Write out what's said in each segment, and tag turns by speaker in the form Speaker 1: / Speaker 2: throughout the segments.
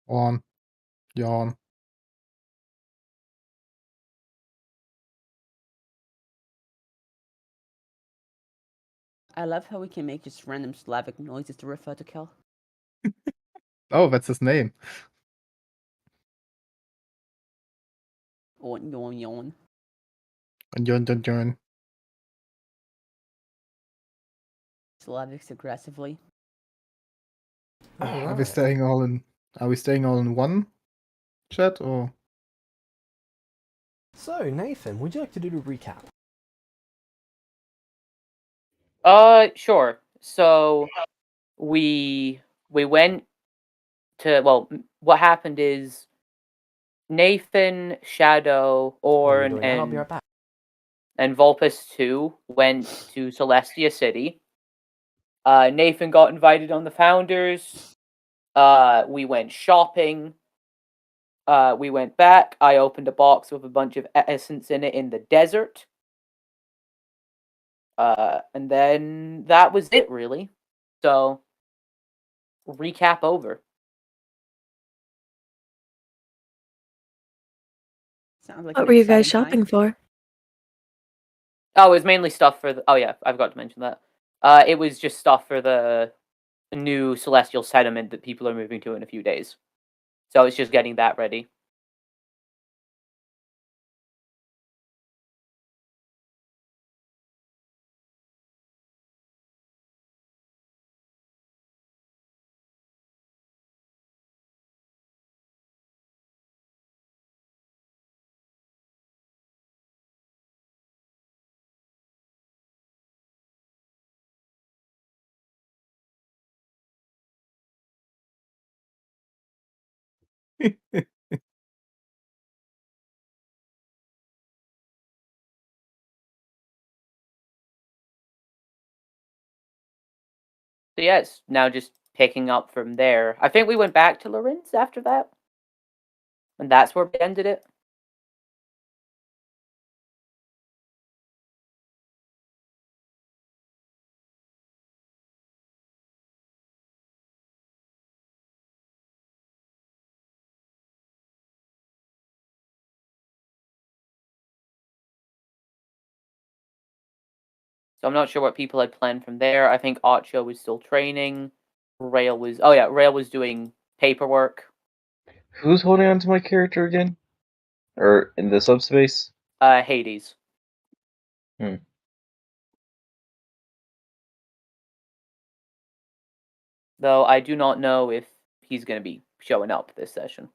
Speaker 1: On. Yawn.
Speaker 2: I love how we can make just random Slavic noises to refer to Kel.
Speaker 1: Oh, that's his name.
Speaker 2: Yawn, yawn, yawn.
Speaker 1: Yawn.
Speaker 2: Slavics aggressively.
Speaker 1: Are we staying all in one chat or?
Speaker 3: So, Nathan, would you like to do the recap?
Speaker 4: Sure. So we went to, well, what happened is Nathan, Shadow, Orn,
Speaker 3: I'll be right back.
Speaker 4: and Vulpus 2 went to Celestia City. Nathan got invited on the Founders. We went shopping. We went back. I opened a box with a bunch of essence in it in the desert. And then that was it, really. So, recap over.
Speaker 2: Sounds like
Speaker 5: What were you guys shopping for?
Speaker 4: Oh, it was mainly stuff for the... Oh, yeah, I forgot to mention that. It was just stuff for the new Celestial settlement that people are moving to in a few days. So it's just getting that ready. So yeah, it's now just picking up from there. I think we went back to Lorenz after that. And that's where we ended it. So I'm not sure what people had planned from there. I think Ocho was still training. Rail was doing paperwork.
Speaker 6: Who's holding on to my character again? Or in the subspace?
Speaker 4: Hades. Though I do not know if he's going to be showing up this session.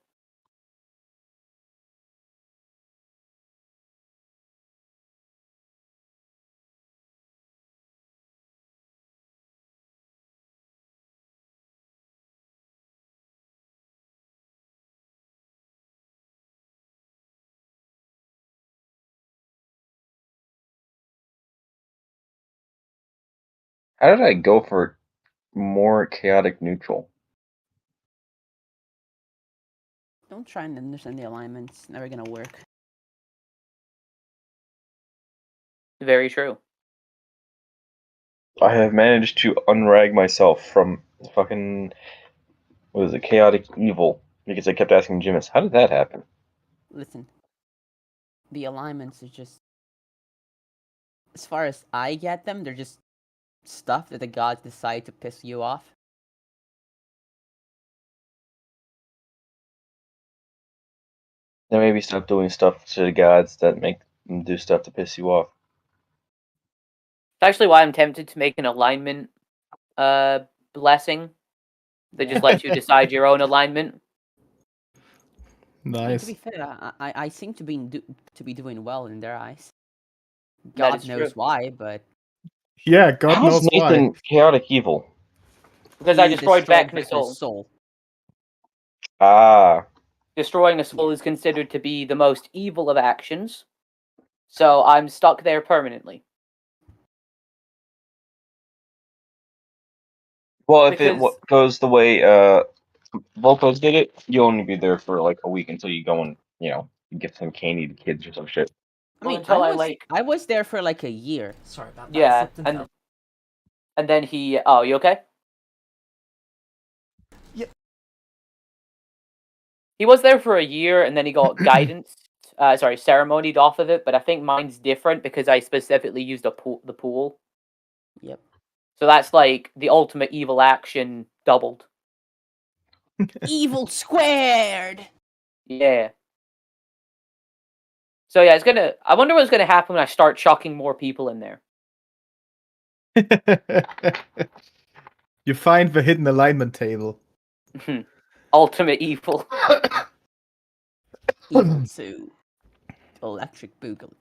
Speaker 6: How did I go for more chaotic neutral?
Speaker 2: Don't try and understand the alignment. It's never gonna work.
Speaker 4: Very true.
Speaker 6: I have managed to unrag myself from fucking, what is it, chaotic evil, because I kept asking Jimis, how did that happen?
Speaker 2: Listen, the alignments are just, as far as I get them, they're just stuff that the gods decide to piss you off.
Speaker 6: Then maybe stop doing stuff to the gods that make them do stuff to piss you off.
Speaker 4: It's actually why I'm tempted to make an alignment blessing that just lets you decide your own alignment.
Speaker 1: Nice.
Speaker 2: To be fair, I seem to be doing well in their eyes.
Speaker 4: That
Speaker 2: God
Speaker 4: is
Speaker 2: knows
Speaker 4: true.
Speaker 2: why, but
Speaker 1: Yeah, God
Speaker 6: How's
Speaker 1: knows
Speaker 6: Nathan
Speaker 1: why.
Speaker 6: chaotic evil?
Speaker 4: Because
Speaker 2: he
Speaker 4: I destroyed
Speaker 2: Vecna's
Speaker 4: Vecna's
Speaker 2: soul.
Speaker 6: Ah.
Speaker 4: Destroying a soul is considered to be the most evil of actions. So I'm stuck there permanently.
Speaker 6: Well, if it goes the way Volpos did it, you'll only be there for like a week until you go and, get some candy to kids or some shit.
Speaker 2: I mean,
Speaker 4: until
Speaker 2: I was there for like a year.
Speaker 3: Sorry about that.
Speaker 4: Yeah, and then he... Oh, you okay? He was there for a year, and then he got guidance. Ceremonied off of it. But I think mine's different because I specifically used the pool.
Speaker 2: Yep.
Speaker 4: So that's like the ultimate evil action doubled.
Speaker 2: Evil squared.
Speaker 4: Yeah. So yeah, I wonder what's gonna happen when I start chucking more people in there.
Speaker 1: You find the hidden alignment table.
Speaker 4: Ultimate evil.
Speaker 2: Evil 2. Electric Boogaloo.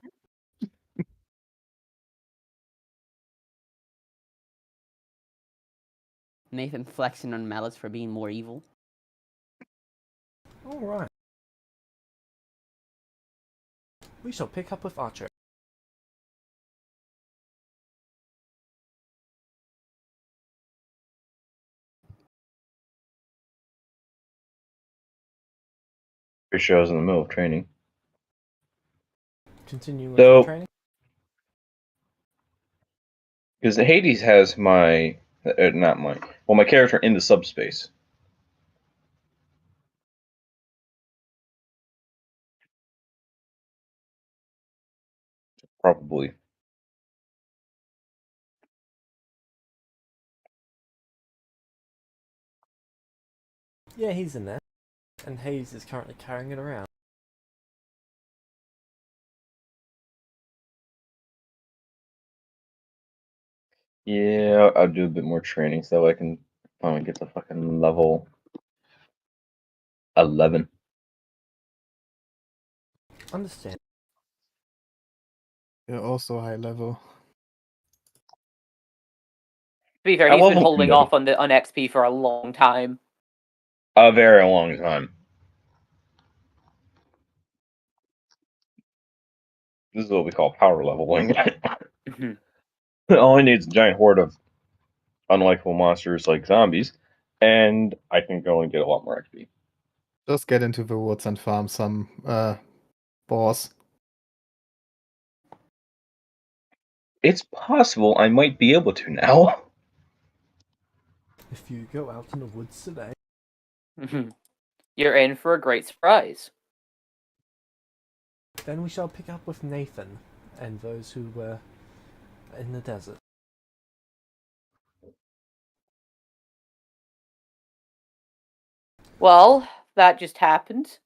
Speaker 2: Nathan flexing on Malice for being more evil.
Speaker 3: Alright. We shall pick up with Archer.
Speaker 6: Pretty sure I was in the middle of training.
Speaker 3: Continuing with
Speaker 6: So-
Speaker 3: your training.
Speaker 6: Because Hades has my, my character in the subspace. Probably.
Speaker 3: Yeah, he's in there. And Hayes is currently carrying it around.
Speaker 6: Yeah, I'll do a bit more training so I can finally get to fucking level 11.
Speaker 3: Understand.
Speaker 1: You're also high level.
Speaker 4: To be fair,
Speaker 6: I
Speaker 4: he's
Speaker 6: love
Speaker 4: been
Speaker 6: him,
Speaker 4: holding
Speaker 6: though.
Speaker 4: off on XP for a long time.
Speaker 6: A very long time. This is what we call power leveling. All I need is a giant horde of unlikable monsters like zombies, and I can go and get a lot more XP.
Speaker 1: Just get into the woods and farm some boars.
Speaker 6: It's possible I might be able to now.
Speaker 3: If you go out in the woods today.
Speaker 4: You're in for a great surprise.
Speaker 3: Then we shall pick up with Nathan and those who were in the desert.
Speaker 4: Well, that just happened.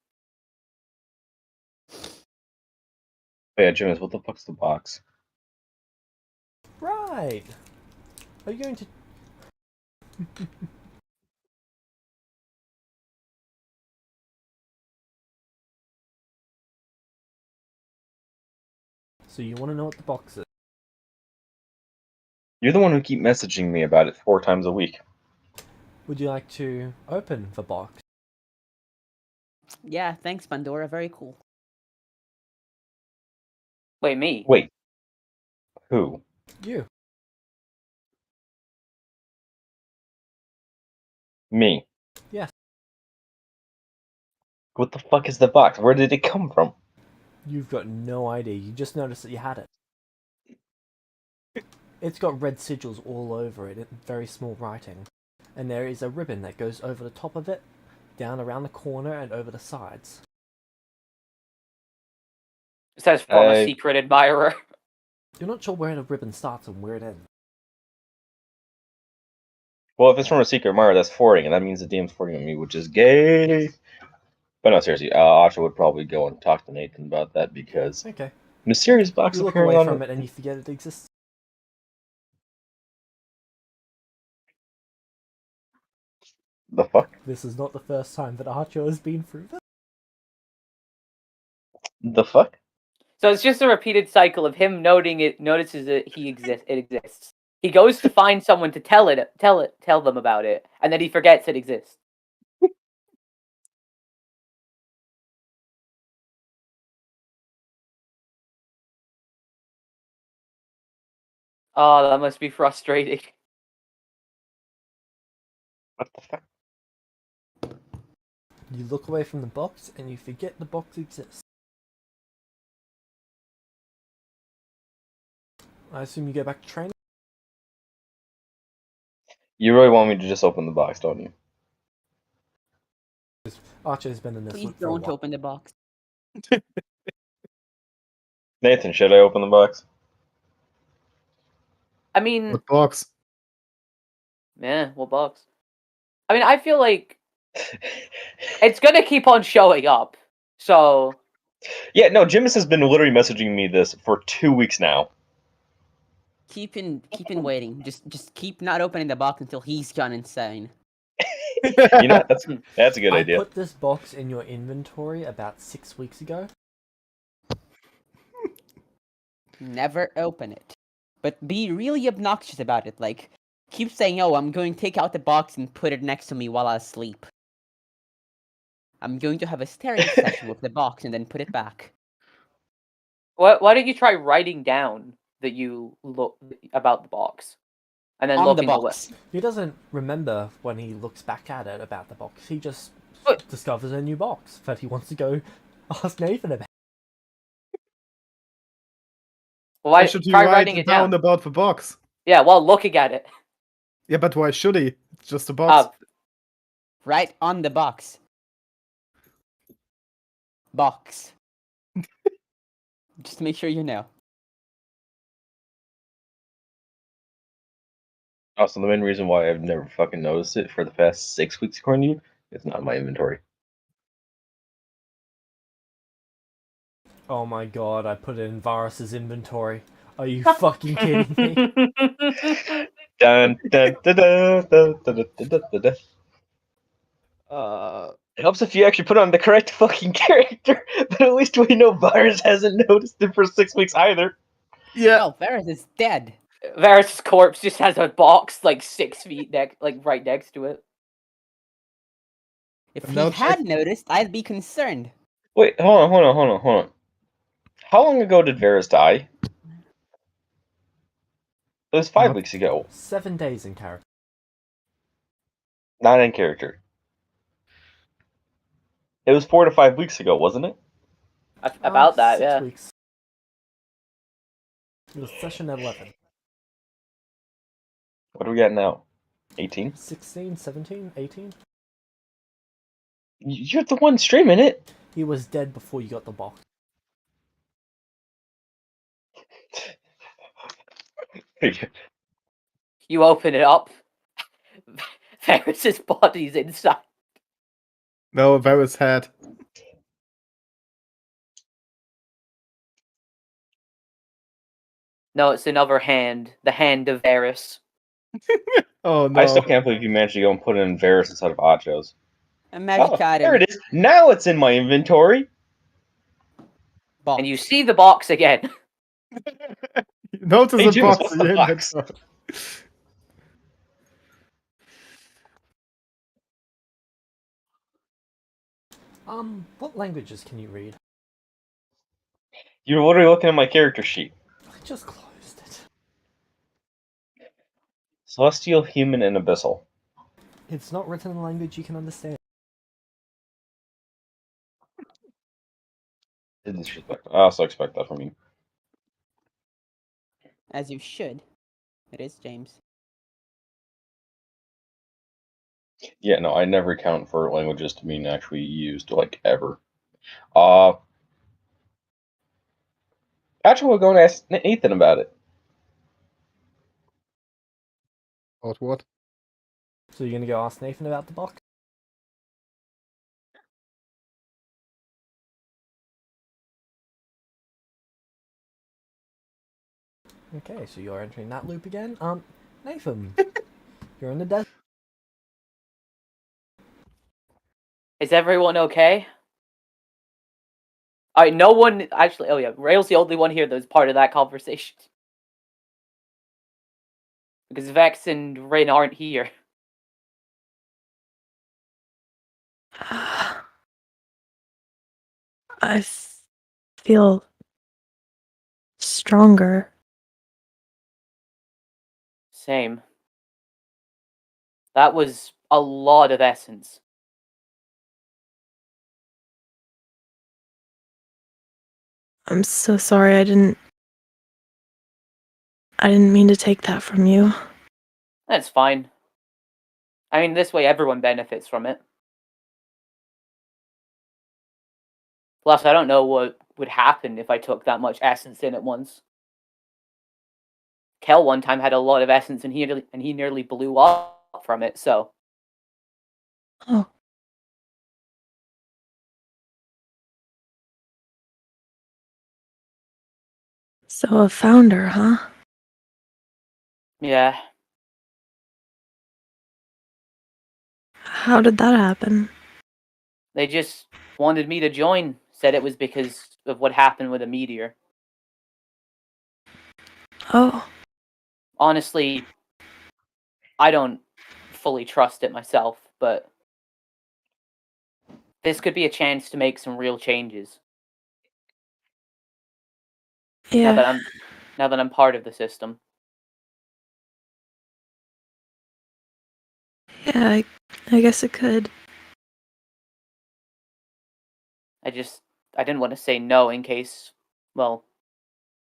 Speaker 6: Yeah, Jimis, what the fuck's the box?
Speaker 3: Right! Are you going to... So you want to know what the box is?
Speaker 6: You're the one who keep messaging me about it 4 times a week.
Speaker 3: Would you like to open the box?
Speaker 2: Yeah, thanks, Pandora. Very cool.
Speaker 4: Wait, me?
Speaker 6: Wait. Who?
Speaker 3: You.
Speaker 6: Me.
Speaker 3: Yes.
Speaker 6: What the fuck is the box? Where did it come from?
Speaker 3: You've got no idea. You just noticed that you had it. It's got red sigils all over it in very small writing. And there is a ribbon that goes over the top of it, down around the corner and over the sides.
Speaker 4: It says from a secret admirer.
Speaker 3: You're not sure where the ribbon starts and where it ends.
Speaker 6: Well, if it's from a secret admirer, that's forwarding, and that means the DM's forwarding on me, which is gay. But no, seriously, Asha would probably go and talk to Nathan about that because
Speaker 3: Okay.
Speaker 6: mysterious box
Speaker 3: You look
Speaker 6: appearing
Speaker 3: away
Speaker 6: on
Speaker 3: from it and you forget it exists.
Speaker 6: the fuck.
Speaker 3: This is not the first time that Archer has been through this.
Speaker 6: The fuck.
Speaker 4: So it's just a repeated cycle of him notices that it exists. He goes to find someone to tell them about it, and then he forgets it exists. Oh, that must be frustrating.
Speaker 6: What the fuck?
Speaker 3: You look away from the box and you forget the box exists. I assume you go back to training?
Speaker 6: You really want me to just open the box, don't you?
Speaker 3: Archer's been in this
Speaker 2: Please
Speaker 3: loop for a
Speaker 2: don't
Speaker 3: while.
Speaker 2: open the box.
Speaker 6: Nathan, should I open the box?
Speaker 4: I mean,
Speaker 1: What box?
Speaker 4: yeah, what box? I mean, I feel like it's gonna keep on showing up. So
Speaker 6: Yeah, no, Jimis has been literally messaging me this for 2 weeks now.
Speaker 2: Keep in waiting. Just keep not opening the box until he's gone insane.
Speaker 6: You know, that's a good
Speaker 3: I
Speaker 6: idea.
Speaker 3: put this box in your inventory about 6 weeks ago.
Speaker 2: Never open it. But be really obnoxious about it. Like, keep saying, "Oh, I'm going to take out the box and put it next to me while I sleep. I'm going to have a staring session with the box and then put it back."
Speaker 4: why don't you try writing down that you look about the box, and then
Speaker 2: On the
Speaker 4: looking away?
Speaker 2: box.
Speaker 3: He doesn't remember when he looks back at it about the box. He just
Speaker 4: But-
Speaker 3: discovers a new box that he wants to go ask Nathan about.
Speaker 4: Why
Speaker 1: Why should he
Speaker 4: try
Speaker 1: write
Speaker 4: writing it down?
Speaker 1: about the box?
Speaker 4: Yeah, while looking at it.
Speaker 1: Yeah, but why should he? It's just a box.
Speaker 2: Right on the box. Box. Just make sure you know.
Speaker 6: Also, the main reason why I've never fucking noticed it for the past 6 weeks, according to you, it's not in my inventory.
Speaker 3: Oh my god, I put it in Varus's inventory. Are you fucking kidding me?
Speaker 6: Dun, dun, dun, dun, dun, dun, dun, dun, dun, dun. It helps if you actually put on the correct fucking character, but at least we know Virus hasn't noticed it for 6 weeks either.
Speaker 1: Yeah.
Speaker 2: Oh, Varus is dead.
Speaker 4: Varys' corpse just has a box like 6 feet right next to it.
Speaker 2: If
Speaker 1: And
Speaker 2: he
Speaker 1: now
Speaker 2: had
Speaker 1: check-
Speaker 2: noticed, I'd be concerned.
Speaker 6: Wait, hold on. How long ago did Varys die? It was 5
Speaker 3: Not-
Speaker 6: weeks ago.
Speaker 3: 7 days in character.
Speaker 6: Not in character. It was 4 to 5 weeks ago, wasn't it?
Speaker 4: About that,
Speaker 3: 6
Speaker 4: yeah.
Speaker 3: weeks. It was session 11.
Speaker 6: What do we got now? 18?
Speaker 3: 16, 17, 18?
Speaker 6: You're the one streaming it.
Speaker 3: He was dead before you got the box.
Speaker 4: You open it up. Varys' body's inside.
Speaker 1: No, Varys had.
Speaker 4: No, it's another hand. The hand of Varys.
Speaker 1: Oh no.
Speaker 6: I still can't believe you managed to go and put it in Varys instead of Achos.
Speaker 2: A magic
Speaker 6: Oh,
Speaker 2: item.
Speaker 6: there it is. Now it's in my inventory.
Speaker 2: Box.
Speaker 4: And you see the box again.
Speaker 1: Notice
Speaker 6: Hey,
Speaker 1: a
Speaker 6: Juice,
Speaker 1: box
Speaker 6: what's
Speaker 1: in
Speaker 6: the
Speaker 1: your
Speaker 6: box?
Speaker 1: inventory.
Speaker 3: What languages can you read?
Speaker 6: You're literally looking at my character sheet.
Speaker 3: I just closed it.
Speaker 6: Celestial, Human, and Abyssal.
Speaker 3: It's not written in a language you can understand.
Speaker 6: Disrespectful. I also expect that from you.
Speaker 2: As you should. It is James.
Speaker 6: Yeah, no, I never account for languages to being actually used, like, ever. Actually, we'll go and ask Nathan about it.
Speaker 1: About what?
Speaker 3: So you're gonna go ask Nathan about the box? Okay, so you're entering that loop again. Nathan, you're in the desert.
Speaker 4: Is everyone okay? Alright, no one actually. Oh yeah, Rail's the only one here that's part of that conversation. Because Vex and Rin aren't here.
Speaker 5: I feel stronger.
Speaker 4: Same. That was a lot of essence.
Speaker 5: I'm so sorry. I didn't mean to take that from you.
Speaker 4: That's fine. I mean, this way everyone benefits from it. Plus, I don't know what would happen if I took that much essence in at once. Kel one time had a lot of essence, and he nearly blew up from it. So
Speaker 5: Oh. So a founder, huh?
Speaker 4: yeah,
Speaker 5: How did that happen?
Speaker 4: they just wanted me to join. Said it was because of what happened with the meteor.
Speaker 5: Oh.
Speaker 4: Honestly, I don't fully trust it myself, but this could be a chance to make some real changes.
Speaker 5: Yeah.
Speaker 4: Now that I'm part of the system.
Speaker 5: Yeah, I guess it could.
Speaker 4: I didn't want to say no in case, well,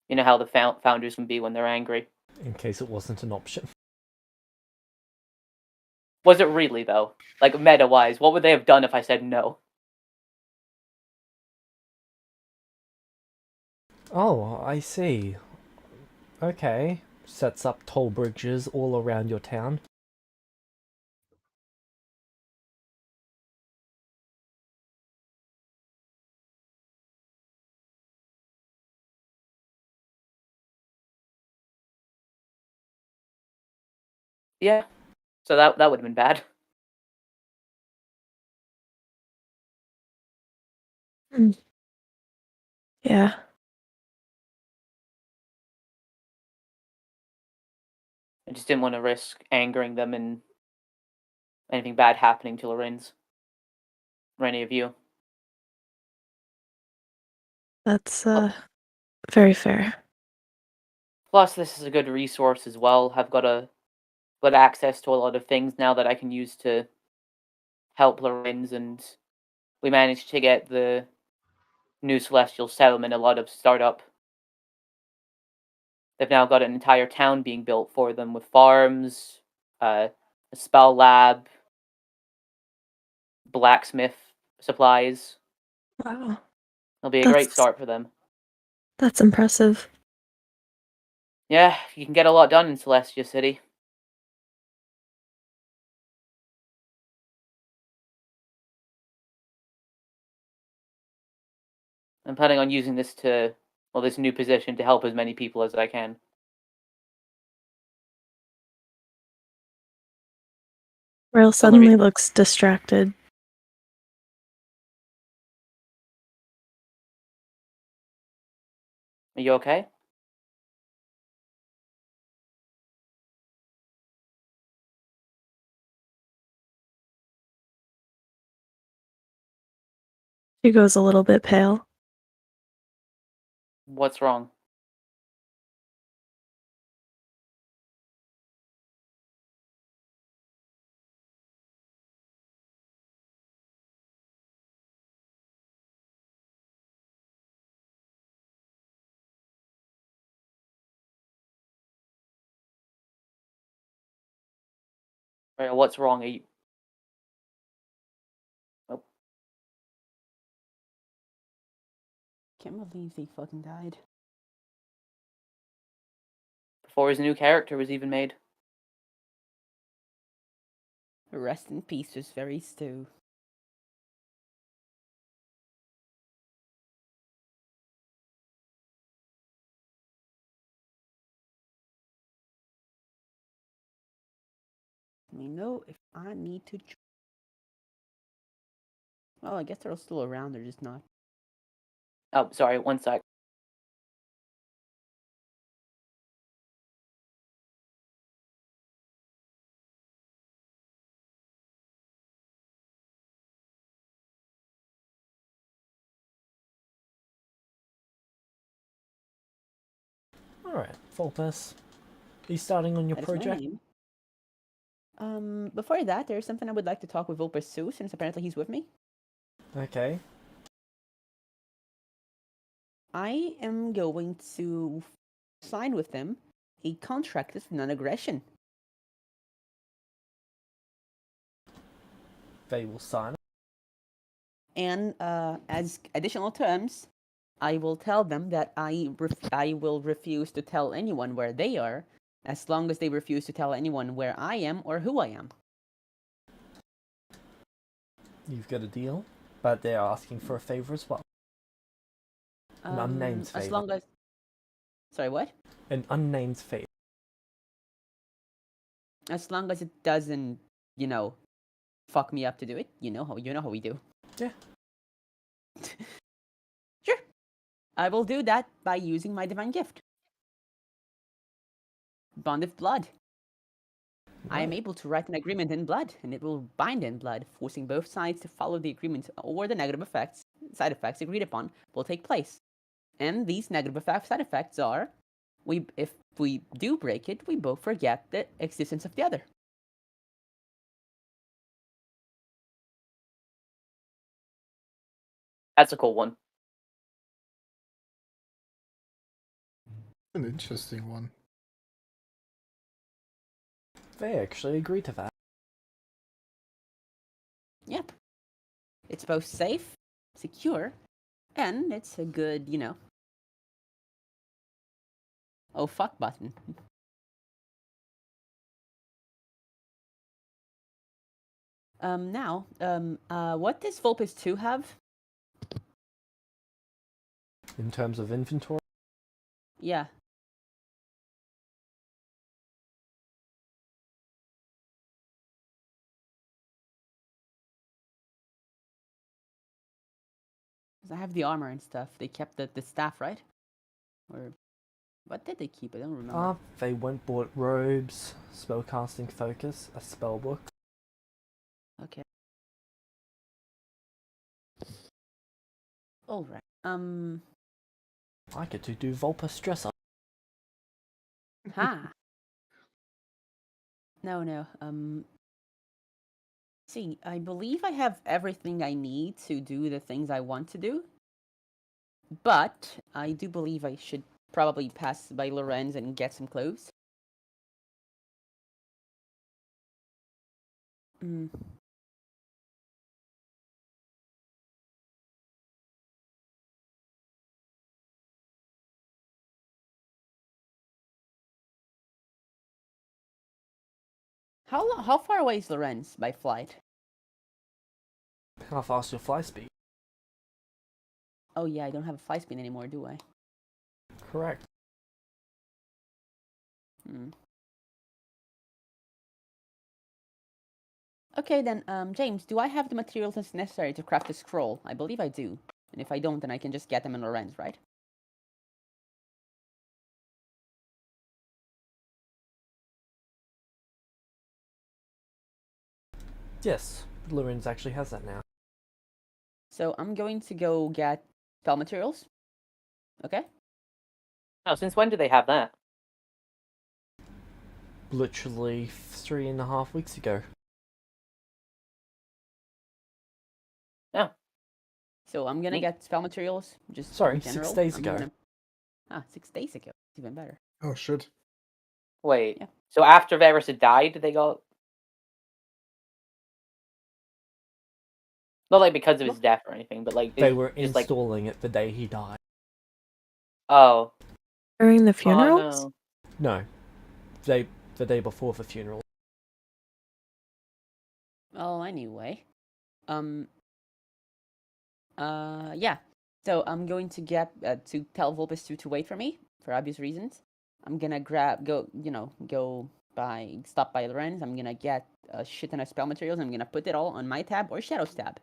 Speaker 4: you know how the founders can be when they're angry.
Speaker 3: In case it wasn't an option.
Speaker 4: Was it really though? Like meta-wise, what would they have done if I said no?
Speaker 3: Oh, I see. Okay. Sets up toll bridges all around your town.
Speaker 4: Yeah. So that would have been bad.
Speaker 5: Yeah.
Speaker 4: I just didn't want to risk angering them and anything bad happening to Lorenz. Or any of you.
Speaker 5: That's very fair.
Speaker 4: Plus, this is a good resource as well. I've got access to a lot of things now that I can use to help Lorenz, and we managed to get the new Celestial Settlement a lot of startup. They've now got an entire town being built for them with farms, a spell lab, blacksmith supplies.
Speaker 5: Wow.
Speaker 4: It'll be a great start for them.
Speaker 5: That's impressive.
Speaker 4: Yeah, you can get a lot done in Celestia City. I'm planning on using this this new position to help as many people as I can.
Speaker 5: Rail suddenly looks distracted.
Speaker 4: Are you okay?
Speaker 5: She goes a little bit pale.
Speaker 4: What's wrong? What's wrong? Are you... Oh.
Speaker 2: Can't believe he fucking died.
Speaker 4: Before his new character was even made.
Speaker 2: Rest in peace, was very stew. Let me know if I need to. Well, I guess they're still around. They're just not.
Speaker 4: Oh, sorry. One sec.
Speaker 3: Alright, Fulpus. Are you starting on your
Speaker 2: That is my
Speaker 3: project?
Speaker 2: name. Before that, there's something I would like to talk with Vulpus too, since apparently he's with me.
Speaker 3: Okay.
Speaker 2: I am going to sign with them a contract of non-aggression.
Speaker 3: They will sign it.
Speaker 2: And as additional terms, I will tell them that I will refuse to tell anyone where they are, as long as they refuse to tell anyone where I am or who I am.
Speaker 3: You've got a deal, but they're asking for a favor as well. An unnamed favor.
Speaker 2: As long as... Sorry, what?
Speaker 3: An unnamed favor.
Speaker 2: As long as it doesn't, you know, fuck me up to do it. You know how we do.
Speaker 3: Yeah.
Speaker 2: Sure. I will do that by using my divine gift. Bond of blood. I am
Speaker 3: Right.
Speaker 2: able to write an agreement in blood, and it will bind in blood, forcing both sides to follow the agreement, or the negative side effects agreed upon will take place. And these negative side effects are, if we do break it, we both forget the existence of the other.
Speaker 4: That's a cool one.
Speaker 1: An interesting one.
Speaker 3: They actually agree to that.
Speaker 2: Yep. It's both safe, secure, and it's a good, you know... Oh, fuck button. Now, what does Vulpes 2 have?
Speaker 3: In terms of inventory,
Speaker 2: Yeah. Because I have the armor and stuff. They kept the staff, right? Or what did they keep? I don't remember.
Speaker 3: they went bought robes, spellcasting focus, a spell book.
Speaker 2: Okay. Alright.
Speaker 3: I get to do Vulpes dress up.
Speaker 2: Ha! No. See, I believe I have everything I need to do the things I want to do. But I do believe I should probably pass by Lorenz and get some clothes. How far away is Lorenz by flight?
Speaker 3: How fast your fly speed?
Speaker 2: Oh yeah, I don't have a fly speed anymore, do I?
Speaker 3: Correct.
Speaker 2: Okay then, James, do I have the materials necessary to craft a scroll? I believe I do. And if I don't, then I can just get them in Lorenz, right?
Speaker 3: Yes, Lorenz actually has that now.
Speaker 2: So I'm going to go get spell materials. Okay?
Speaker 4: Oh, since when do they have that?
Speaker 3: Literally 3.5 weeks ago.
Speaker 4: Yeah.
Speaker 2: So I'm gonna
Speaker 4: Neat.
Speaker 2: get spell materials. Just
Speaker 3: Sorry,
Speaker 2: in
Speaker 3: 6
Speaker 2: general.
Speaker 3: days
Speaker 2: I'm
Speaker 3: ago.
Speaker 2: gonna... 6 days ago. It's even better.
Speaker 1: Oh shit.
Speaker 4: Wait.
Speaker 2: Yeah.
Speaker 4: So after Varus had died, they got... Not like because of his death or anything, but like...
Speaker 3: They were
Speaker 4: just like...
Speaker 3: installing it the day he died.
Speaker 4: Oh.
Speaker 5: During the
Speaker 4: Oh
Speaker 5: funerals?
Speaker 4: no.
Speaker 3: No, the day before the funeral.
Speaker 2: Well, anyway. Yeah. So I'm going to get to tell Vulpes to wait for me for obvious reasons. I'm gonna stop by Lorenz. I'm gonna get a shit ton of spell materials. I'm gonna put it all on my tab or Shadow's tab.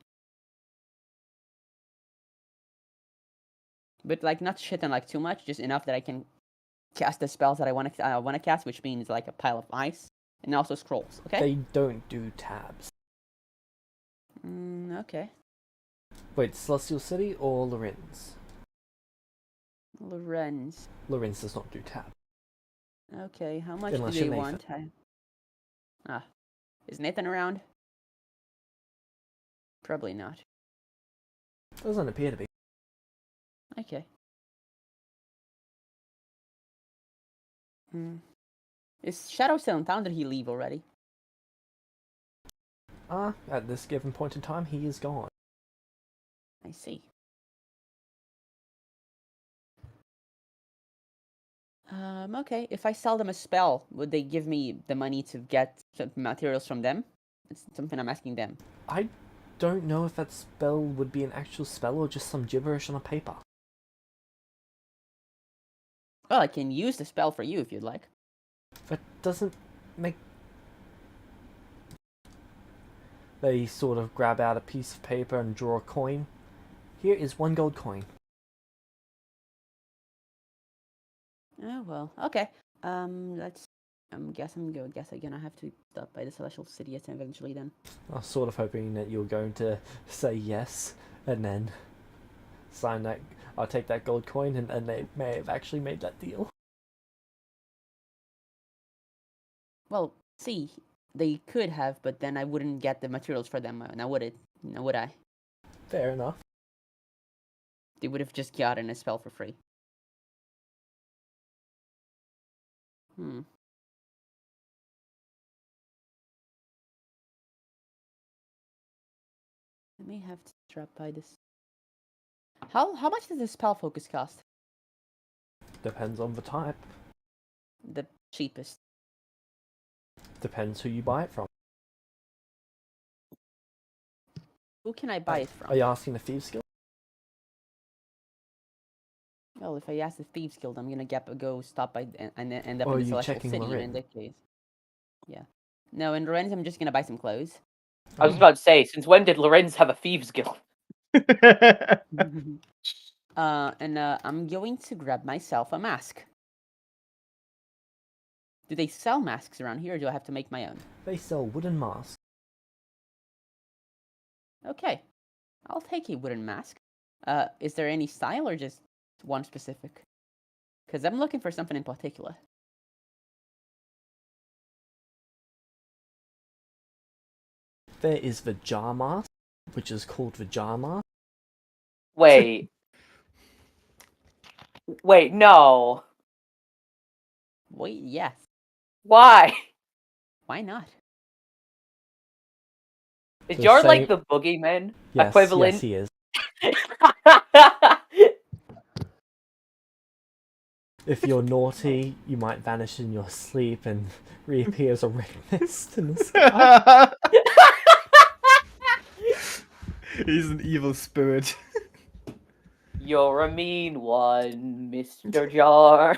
Speaker 2: But like not shit ton like too much, just enough that I can cast the spells that I want to cast, which means like a pile of ice and also scrolls. Okay.
Speaker 3: They don't do tabs.
Speaker 2: Okay.
Speaker 3: Wait, Celestial City or Lorenz?
Speaker 2: Lorenz.
Speaker 3: Lorenz does not do tabs.
Speaker 2: Okay, how much
Speaker 3: Unless
Speaker 2: do
Speaker 3: you're
Speaker 2: they
Speaker 3: Nathan.
Speaker 2: want? Is Nathan around? Probably not.
Speaker 3: Doesn't appear to be.
Speaker 2: Okay. Is Shadow still in town? Did he leave already?
Speaker 3: At this given point in time, he is gone.
Speaker 2: I see. Okay. If I sell them a spell, would they give me the money to get some materials from them? It's something I'm asking them.
Speaker 3: I don't know if that spell would be an actual spell or just some gibberish on a paper.
Speaker 2: Well, I can use the spell for you if you'd like.
Speaker 3: That doesn't make... They sort of grab out a piece of paper and draw a coin. Here is 1 gold coin.
Speaker 2: Oh well. Okay. Let's. Guess I'm gonna have to stop by the Celestial City eventually then.
Speaker 3: I was sort of hoping that you were going to say yes and then sign that. I'll take that gold coin, and they may have actually made that deal.
Speaker 2: Well, see, they could have, but then I wouldn't get the materials for them. Now would it? Now would I?
Speaker 3: Fair enough.
Speaker 2: They would have just gotten a spell for free. I may have to drop by this. How much does this spell focus cost?
Speaker 3: Depends on the type.
Speaker 2: The cheapest.
Speaker 3: Depends who you buy it from.
Speaker 2: Who can I buy it from?
Speaker 3: Are you asking the Thieves Guild?
Speaker 2: Well, if I ask the Thieves Guild, I'm gonna go stop by and end up
Speaker 3: Or
Speaker 2: in
Speaker 3: are
Speaker 2: the
Speaker 3: you
Speaker 2: Celestial
Speaker 3: checking
Speaker 2: City
Speaker 3: Lorraine?
Speaker 2: in that case. Yeah. No, in Lorenz, I'm just gonna buy some clothes.
Speaker 4: I was about to say, since when did Lorenz have a thieves guild?
Speaker 2: And I'm going to grab myself a mask. Do they sell masks around here, or do I have to make my own?
Speaker 3: They sell wooden masks.
Speaker 2: Okay, I'll take a wooden mask. Is there any style or just one specific? Because I'm looking for something in particular.
Speaker 3: There is the jar mask, which is called the jar mask.
Speaker 4: Wait. Wait, no.
Speaker 2: Wait, yes.
Speaker 4: Why?
Speaker 2: Why not?
Speaker 4: Is
Speaker 3: So
Speaker 4: Jar
Speaker 3: say-
Speaker 4: like the boogeyman
Speaker 3: Yes,
Speaker 4: equivalent?
Speaker 3: yes, he is. If you're naughty, you might vanish in your sleep and reappear as a red mist in the sky.
Speaker 1: He's an evil spirit.
Speaker 4: You're a mean one, Mr. Jar.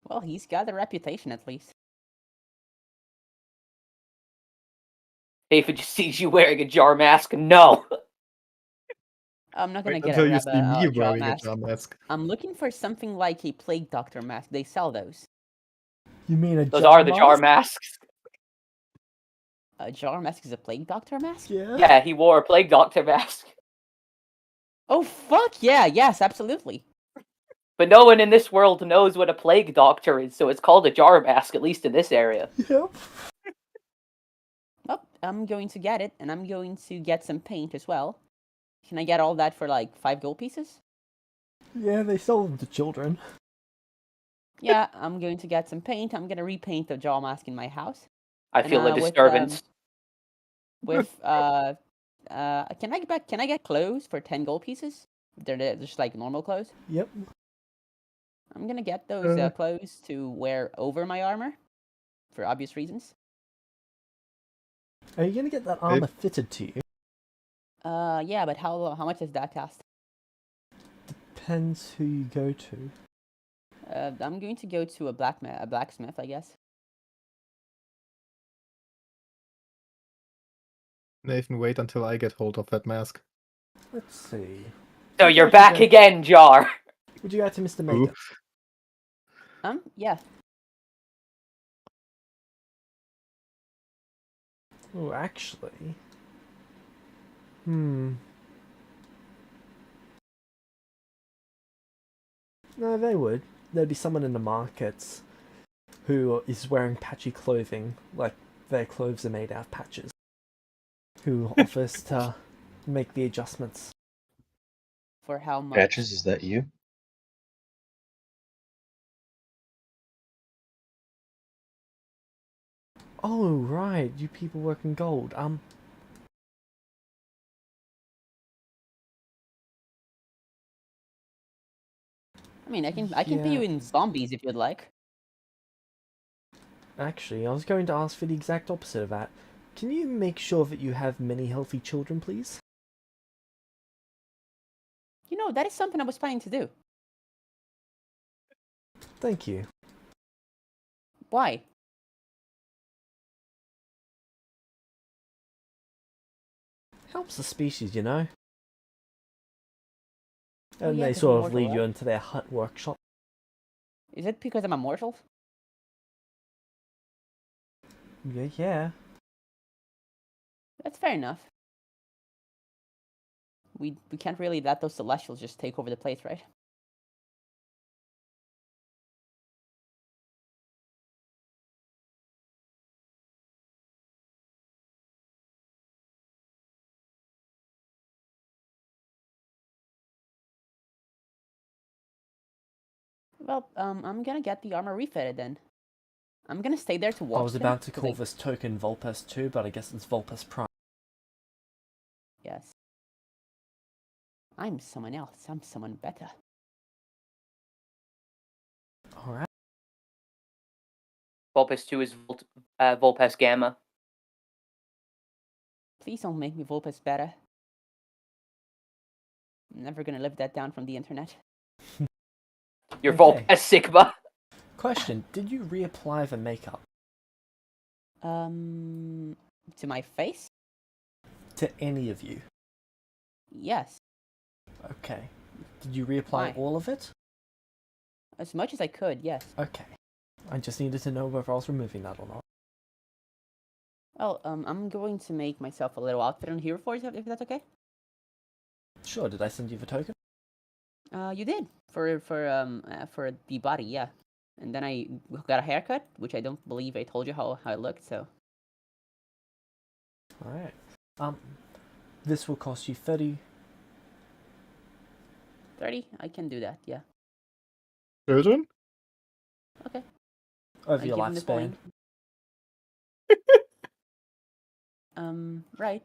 Speaker 2: Well, he's got a reputation at least.
Speaker 4: David just sees you wearing a jar mask. No.
Speaker 2: I'm not gonna
Speaker 1: Wait
Speaker 2: get
Speaker 1: until you
Speaker 2: a
Speaker 1: see me
Speaker 2: jar
Speaker 1: wearing a
Speaker 2: mask.
Speaker 1: jar mask.
Speaker 2: I'm looking for something like a plague doctor mask. They sell those.
Speaker 3: You mean a
Speaker 4: Those
Speaker 3: jar
Speaker 4: are the jar
Speaker 3: mask?
Speaker 4: masks.
Speaker 2: A jar mask is a plague doctor mask?
Speaker 3: Yeah.
Speaker 4: Yeah, he wore a plague doctor mask.
Speaker 2: Oh fuck yeah! Yes, absolutely.
Speaker 4: But no one in this world knows what a plague doctor is, so it's called a jar mask, at least in this area.
Speaker 3: Yep.
Speaker 2: Oh, I'm going to get it, and I'm going to get some paint as well. Can I get all that for like 5 gold pieces?
Speaker 3: Yeah, they sell them to children.
Speaker 2: Yeah, I'm going to get some paint. I'm gonna repaint the jar mask in my house.
Speaker 4: I
Speaker 2: And,
Speaker 4: feel a
Speaker 2: with,
Speaker 4: disturbance.
Speaker 2: Can I get clothes for 10 gold pieces? They're just like normal clothes.
Speaker 3: Yep.
Speaker 2: I'm gonna get those clothes to wear over my armor, for obvious reasons.
Speaker 3: Are you gonna get that armor fitted to you?
Speaker 2: Yeah, but how much does that cost?
Speaker 3: Depends who you go to.
Speaker 2: I'm going to go to a blacksmith, I guess.
Speaker 1: Nathan, wait until I get hold of that mask.
Speaker 3: Let's see.
Speaker 4: So you're back again, Jar.
Speaker 3: Would you go to Mr.
Speaker 1: Ooh.
Speaker 3: Maker?
Speaker 2: Yeah.
Speaker 3: Oh, actually. No, they would. There'd be someone in the markets who is wearing patchy clothing, like their clothes are made out of patches, who offers to make the adjustments.
Speaker 2: For how much?
Speaker 6: Patches, is that you?
Speaker 3: Oh, right, you people work in gold.
Speaker 2: I mean, I can pay you in zombies if you'd like.
Speaker 3: Actually, I was going to ask for the exact opposite of that. Can you make sure that you have many healthy children, please?
Speaker 2: You know, that is something I was planning to do.
Speaker 3: Thank you.
Speaker 2: Why?
Speaker 3: Helps the species, you know.
Speaker 2: Oh,
Speaker 3: And
Speaker 2: yeah,
Speaker 3: they
Speaker 2: 'cause
Speaker 3: sort
Speaker 2: I'm
Speaker 3: of lead
Speaker 2: immortal,
Speaker 3: you
Speaker 2: right?
Speaker 3: into their hut workshop.
Speaker 2: Is it because I'm immortal?
Speaker 3: Yeah.
Speaker 2: That's fair enough. We can't really let those Celestials just take over the place, right? Well, I'm gonna get the armor refitted then. I'm gonna stay there to watch
Speaker 3: I was
Speaker 2: them,
Speaker 3: about to
Speaker 2: 'cause
Speaker 3: call this token Vulpes 2, but I guess it's Vulpes Prime.
Speaker 2: Yes. I'm someone else. I'm someone better.
Speaker 3: Alright.
Speaker 4: Vulpes 2 is Vulpes Gamma.
Speaker 2: Please don't make me Vulpes better. I'm never gonna live that down from the internet.
Speaker 4: You're
Speaker 3: Okay.
Speaker 4: Vulpes Sigma.
Speaker 3: Question, did you reapply the makeup?
Speaker 2: To my face?
Speaker 3: To any of you?
Speaker 2: Yes.
Speaker 3: Okay. Did you reapply
Speaker 2: Why?
Speaker 3: all of it?
Speaker 2: As much as I could, yes.
Speaker 3: Okay. I just needed to know whether I was removing that or not.
Speaker 2: Well, I'm going to make myself a little outfit on Hero Force, if that's okay.
Speaker 3: Sure, did I send you the token?
Speaker 2: You did for the body, yeah. And then I got a haircut, which I don't believe I told you how it looked. So
Speaker 3: Alright. This will cost you 30.
Speaker 2: 30, I can do that. Yeah.
Speaker 1: Children?
Speaker 2: Okay.
Speaker 3: Over
Speaker 2: I
Speaker 3: your
Speaker 2: give him the
Speaker 3: lifespan.
Speaker 2: coin. Right.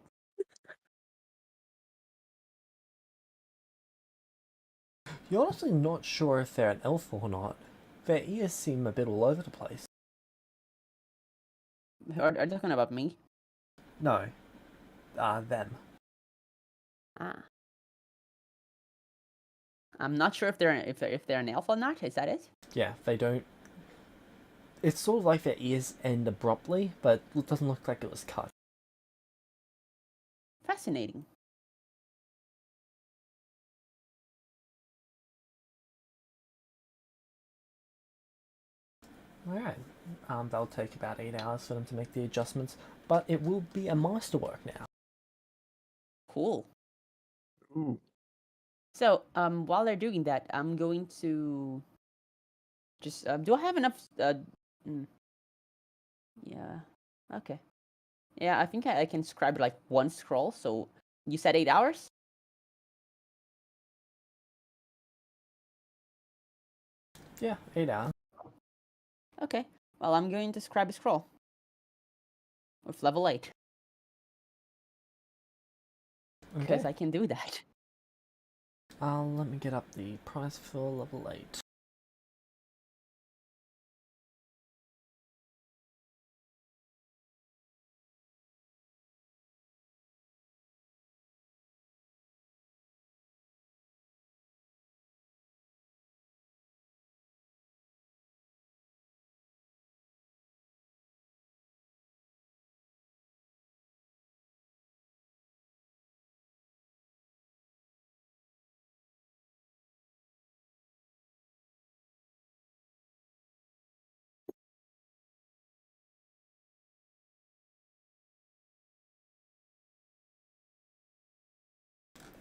Speaker 3: You're honestly not sure if they're an elf or not. Their ears seem a bit all over the place.
Speaker 2: Are you talking about me?
Speaker 3: No. Them.
Speaker 2: Ah. I'm not sure if they're an elf or not. Is that it?
Speaker 3: Yeah, they don't... It's sort of like their ears end abruptly, but it doesn't look like it was cut.
Speaker 2: Fascinating.
Speaker 3: Alright. That'll take about 8 hours for them to make the adjustments, but it will be a masterwork now.
Speaker 2: Cool.
Speaker 1: Ooh.
Speaker 2: So, while they're doing that, I'm going to just do I have enough? Yeah. Okay. Yeah, I think I can scribe like one scroll. So you said 8 hours?
Speaker 3: Yeah, 8 hours.
Speaker 2: Okay. Well, I'm going to scribe a scroll with level 8 because
Speaker 3: Okay.
Speaker 2: I can do that.
Speaker 3: Let me get up the price for level 8.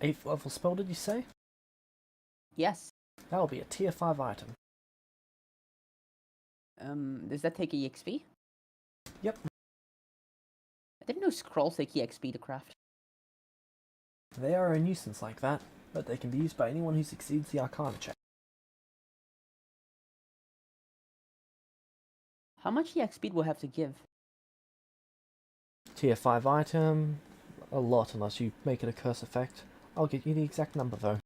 Speaker 3: Eighth level spell, did you say?
Speaker 2: Yes.
Speaker 3: That will be a tier 5 item.
Speaker 2: Does that take EXP?
Speaker 3: Yep.
Speaker 2: I didn't know scrolls take EXP to craft.
Speaker 3: They are a nuisance like that, but they can be used by anyone who succeeds the Arcana check.
Speaker 2: How much EXP will I have to give?
Speaker 3: Tier 5 item, a lot unless you make it a curse effect. I'll get you the exact number though.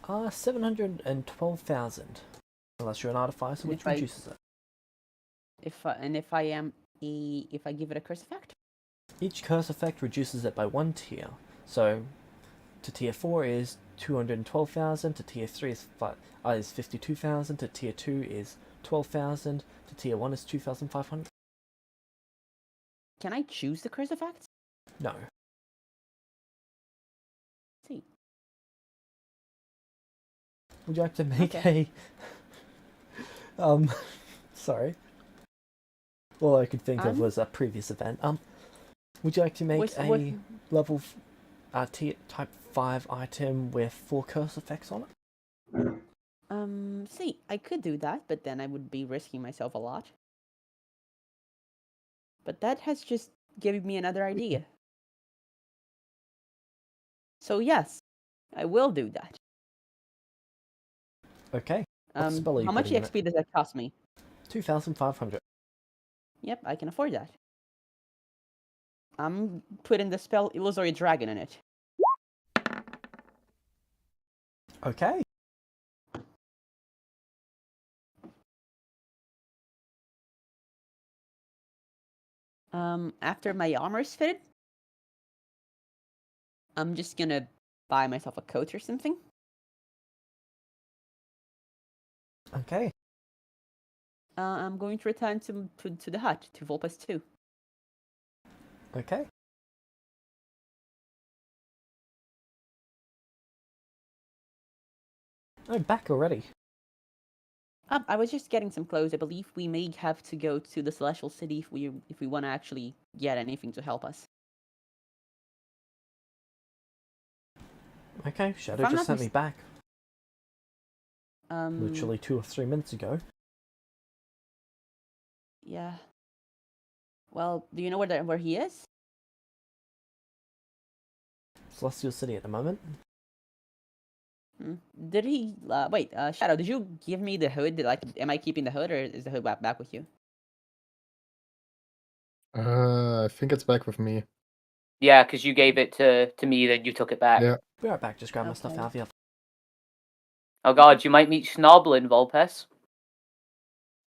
Speaker 3: 712,000. Unless you're an artificer,
Speaker 2: And
Speaker 3: which
Speaker 2: if I-
Speaker 3: reduces it.
Speaker 2: If I give it a curse effect?
Speaker 3: Each curse effect reduces it by 1 tier. So, to tier 4 is 212,000, to tier 3 is 52,000, to tier 2 is 12,000, to tier 1 is 2,500.
Speaker 2: Can I choose the curse effects?
Speaker 3: No.
Speaker 2: See.
Speaker 3: Would you like to make
Speaker 2: Okay.
Speaker 3: a... sorry. All I could think of
Speaker 2: Um?
Speaker 3: was a previous event. Would you like to make a level tier type 5 item with 4 curse effects on it?
Speaker 2: See, I could do that, but then I would be risking myself a lot. But that has just given me another idea. So yes, I will do that.
Speaker 3: Okay. What spell are you
Speaker 2: How much
Speaker 3: putting in it?
Speaker 2: XP does that cost me?
Speaker 3: 2,500.
Speaker 2: Yep, I can afford that. I'm putting the spell Illusory Dragon in it.
Speaker 3: Okay.
Speaker 2: After my armor's fitted, I'm just gonna buy myself a coat or something.
Speaker 3: Okay.
Speaker 2: I'm going to return to the hut, to Volpus 2.
Speaker 3: Okay. Oh, back already.
Speaker 2: I was just getting some clothes. I believe we may have to go to the Celestial City if we want to actually get anything to help us.
Speaker 3: Okay, Shadow
Speaker 2: I'm
Speaker 3: just
Speaker 2: not
Speaker 3: sent me back.
Speaker 2: Um,
Speaker 3: Literally 2 or 3 minutes ago.
Speaker 2: Yeah. Well, do you know where he is?
Speaker 3: Celestial City at the moment.
Speaker 2: Did he? Wait, Shadow, did you give me the hood? Am I keeping the hood, or is the hood back with you?
Speaker 1: I think it's back with me.
Speaker 4: Yeah, because you gave it to me, then you took it back.
Speaker 1: Yeah.
Speaker 3: Be right back, just grab my stuff
Speaker 2: Okay.
Speaker 3: out of the oven.
Speaker 4: Oh god, you might meet Schnoblin, Volpes.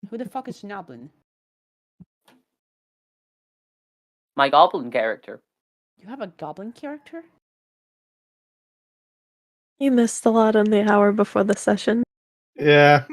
Speaker 2: Who the fuck is Schnoblin?
Speaker 4: My goblin character.
Speaker 2: You have a goblin character?
Speaker 5: You missed a lot on the hour before the session.
Speaker 1: Yeah.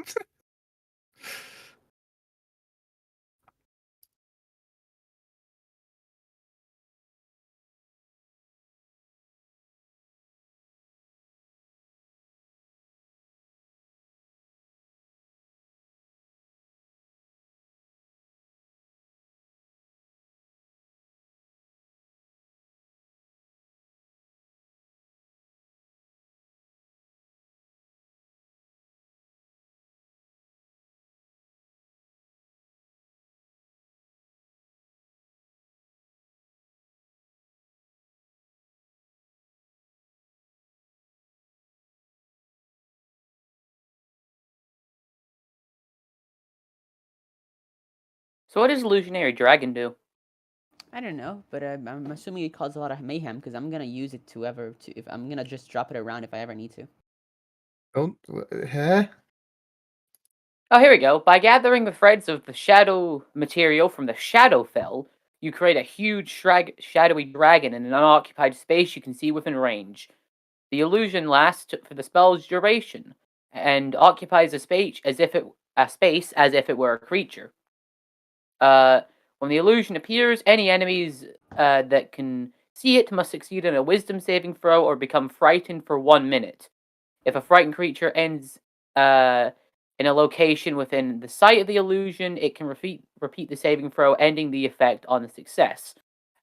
Speaker 4: So what does Illusionary Dragon do?
Speaker 2: I don't know, but I'm assuming it causes a lot of mayhem because I'm gonna use it if I'm gonna just drop it around if I ever need to.
Speaker 1: Don't. Huh?
Speaker 4: Oh, here we go. By gathering the threads of the shadow material from the Shadowfell, you create a huge shadowy dragon in an unoccupied space you can see within range. The illusion lasts for the spell's duration and occupies a space as if it were a creature. When the illusion appears, any enemies that can see it must succeed in a Wisdom saving throw or become frightened for 1 minute. If a frightened creature ends in a location within the sight of the illusion, it can repeat the saving throw, ending the effect on a success.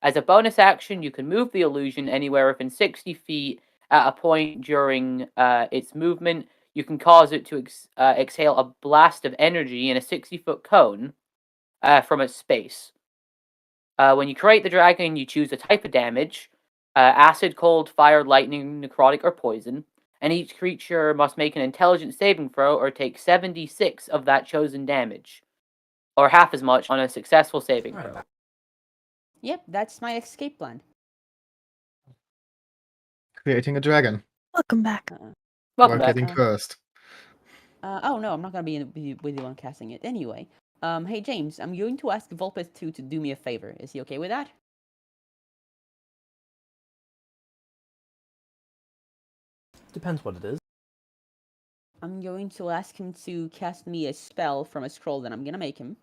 Speaker 4: As a bonus action, you can move the illusion anywhere within 60 feet at a point during its movement. You can cause it to exhale a blast of energy in a 60-foot cone from its space. When you create the dragon, you choose a type of damage: acid, cold, fire, lightning, necrotic, or poison. And each creature must make an intelligence saving throw or take 76 of that chosen damage, or half as much on a successful saving throw.
Speaker 2: Yep, that's my escape plan.
Speaker 1: Creating a dragon.
Speaker 5: Welcome back.
Speaker 4: Welcome
Speaker 1: Or
Speaker 4: back.
Speaker 1: getting cursed.
Speaker 2: Oh no, I'm not gonna be the one casting it anyway. Hey James, I'm going to ask Vulpes 2 to do me a favor. Is he okay with that?
Speaker 3: Depends what it is.
Speaker 2: I'm going to ask him to cast me a spell from a scroll that I'm gonna make him.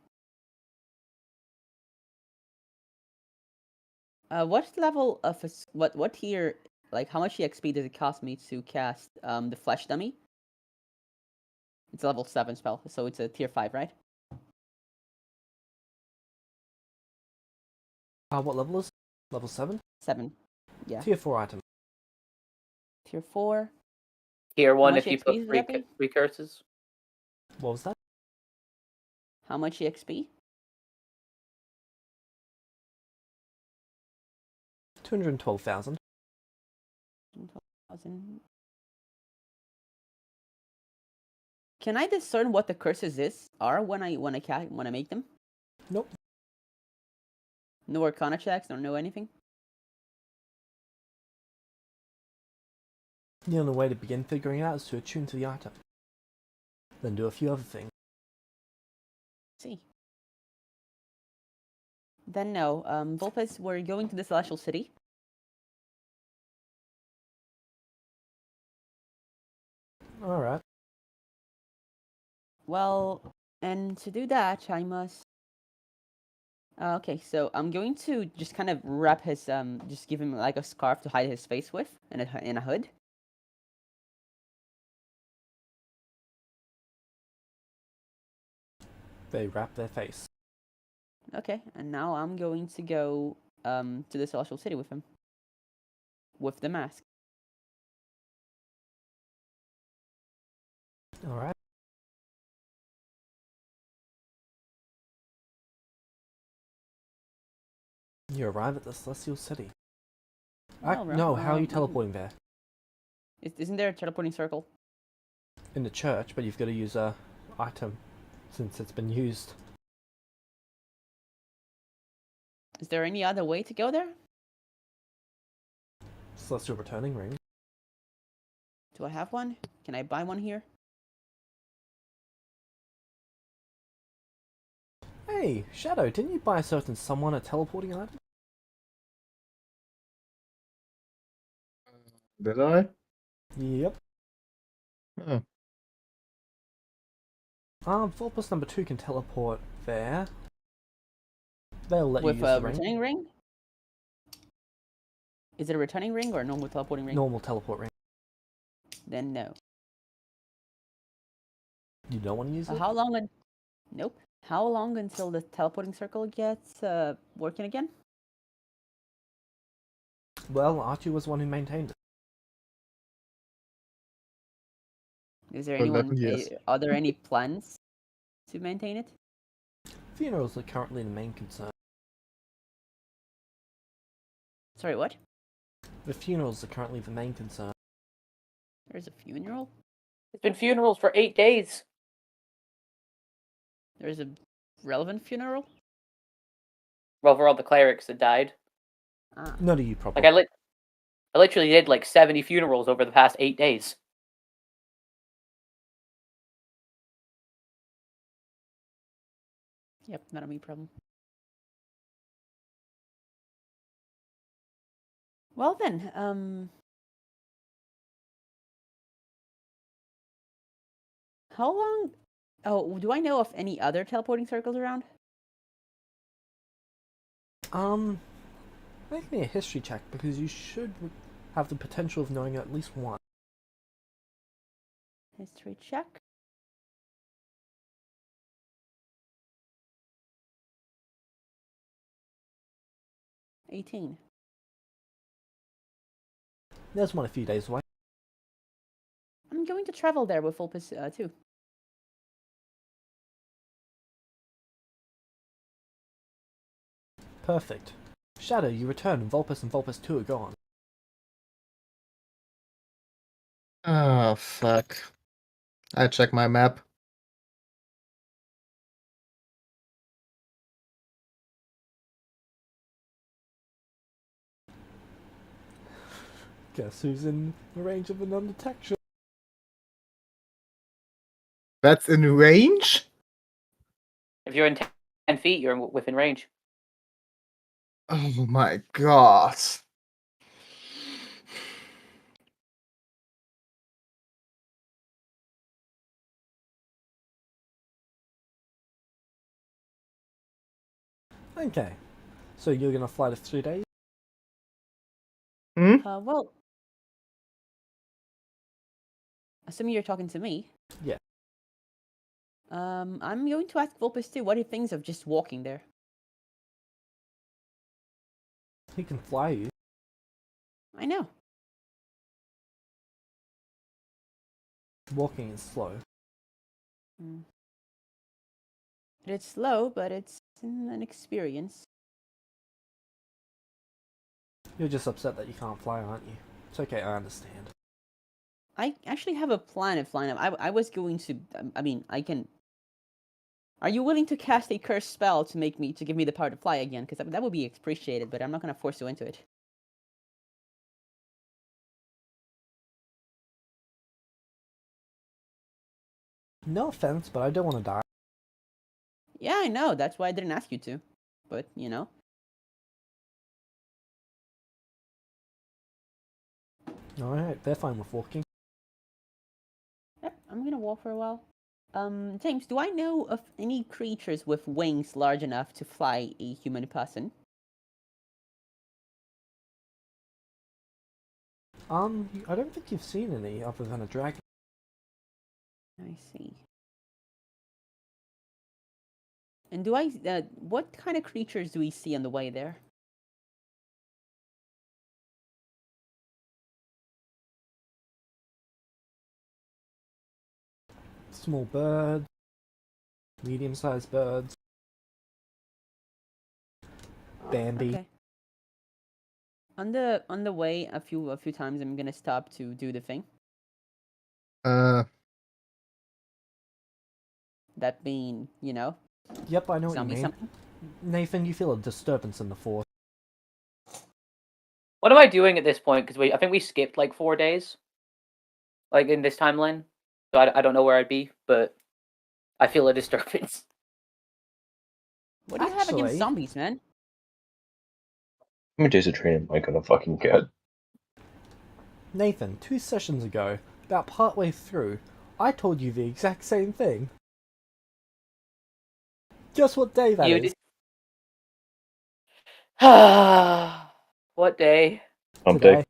Speaker 2: What level of what tier, like how much EXP does it cost me to cast the flesh dummy? It's a level 7 spell, so it's a tier 5, right?
Speaker 3: What level is it? Level 7?
Speaker 2: 7. Yeah.
Speaker 3: Tier 4 item.
Speaker 2: Tier 4.
Speaker 4: Tier 1
Speaker 2: much
Speaker 4: if you
Speaker 2: XP
Speaker 4: put
Speaker 2: does that be?
Speaker 4: free curses.
Speaker 3: What was that?
Speaker 2: How much EXP?
Speaker 3: 212,000.
Speaker 2: 12,000. Can I discern what the curses are when I make them?
Speaker 3: Nope.
Speaker 2: No Arcana checks, no anything.
Speaker 3: The only way to begin figuring it out is to attune to the item. Then do a few other things.
Speaker 2: See. Then no. Vulpes, we're going to the Celestial City.
Speaker 3: Alright.
Speaker 2: Well, and to do that, I must. Okay, so I'm going to just kind of wrap his just give him like a scarf to hide his face with, and in a hood.
Speaker 3: They wrap their face.
Speaker 2: Okay, and now I'm going to go to the Celestial City with him, with the mask.
Speaker 3: Alright. You arrive at the Celestial City. No, how are you teleporting there?
Speaker 2: Isn't there a teleporting circle?
Speaker 3: In the church, but you've got to use a item since it's been used.
Speaker 2: Is there any other way to go there?
Speaker 3: Celestial returning ring.
Speaker 2: Do I have one? Can I buy one here?
Speaker 3: Hey, Shadow, didn't you buy a certain someone a teleporting item?
Speaker 1: Did I?
Speaker 3: Yep.
Speaker 1: Oh.
Speaker 3: Vulpes number 2 can teleport there. They'll let you
Speaker 2: With
Speaker 3: use
Speaker 2: a
Speaker 3: the ring.
Speaker 2: returning ring? Is it a returning ring or a normal teleporting ring?
Speaker 3: Normal teleport ring.
Speaker 2: Then no.
Speaker 3: You don't want to use it?
Speaker 2: How long? Nope. How long until the teleporting circle gets working again?
Speaker 3: Well, Archie was the one who maintained it.
Speaker 2: Is there
Speaker 1: For 11
Speaker 2: anyone?
Speaker 1: years.
Speaker 2: Are there any plans to maintain it?
Speaker 3: Funerals are currently the main concern.
Speaker 2: Sorry, what?
Speaker 3: The funerals are currently the main concern.
Speaker 2: There's a funeral?
Speaker 4: It's been funerals for 8 days.
Speaker 2: There's a relevant funeral?
Speaker 4: Well, for all the clerics that died.
Speaker 2: Ah.
Speaker 3: None of you probably.
Speaker 4: Like I literally did like 70 funerals over the past 8 days.
Speaker 2: Yep, not a me problem. Well then, how long? Oh, do I know of any other teleporting circles around?
Speaker 3: Make me a history check because you should have the potential of knowing at least one.
Speaker 2: History check. $18.
Speaker 3: There's one a few days away.
Speaker 2: I'm going to travel there with Vulpes too.
Speaker 3: Perfect. Shadow, you return and Vulpes 2 are gone.
Speaker 1: Oh, fuck. I check my map.
Speaker 3: Guess who's in the range of a non-detection?
Speaker 1: That's in range?
Speaker 4: If you're in 10 feet, you're within range.
Speaker 1: Oh my god.
Speaker 3: Okay. So you're gonna fly to 3 days?
Speaker 1: Hmm?
Speaker 2: Well, assuming you're talking to me.
Speaker 3: Yeah.
Speaker 2: I'm going to ask Vulpes too what he thinks of just walking there.
Speaker 3: He can fly you.
Speaker 2: I know.
Speaker 3: Walking is slow.
Speaker 2: Mm. It's slow, but it's an experience.
Speaker 3: You're just upset that you can't fly, aren't you? It's okay, I understand.
Speaker 2: I actually have a plan of flying up. I was going to. I mean, I can. Are you willing to cast a cursed spell to give me the power to fly again? Because that would be appreciated, but I'm not gonna force you into it.
Speaker 3: No offense, but I don't want to die.
Speaker 2: Yeah, I know. That's why I didn't ask you to. But you know.
Speaker 3: Alright, they're fine with walking.
Speaker 2: Yep, I'm gonna walk for a while. James, do I know of any creatures with wings large enough to fly a human person?
Speaker 3: I don't think you've seen any other than a dragon.
Speaker 2: I see. And what kind of creatures do we see on the way there?
Speaker 3: Small birds, medium-sized birds, Bambi.
Speaker 2: Okay. On the way, a few times, I'm gonna stop to do the thing. That being, you know,
Speaker 3: Yep, I know what you
Speaker 2: zombie
Speaker 3: mean.
Speaker 2: something.
Speaker 3: Nathan, you feel a disturbance in the force.
Speaker 4: What am I doing at this point? Because I think we skipped like 4 days, like in this timeline. So I don't know where I'd be, but I feel a disturbance.
Speaker 2: What do you have against
Speaker 3: Actually-
Speaker 2: zombies, man?
Speaker 6: I'm just a training like on a fucking cat.
Speaker 3: Nathan, 2 sessions ago, about partway through, I told you the exact same thing. Guess what day that is?
Speaker 4: What day?
Speaker 6: Hump
Speaker 3: Today.
Speaker 6: day.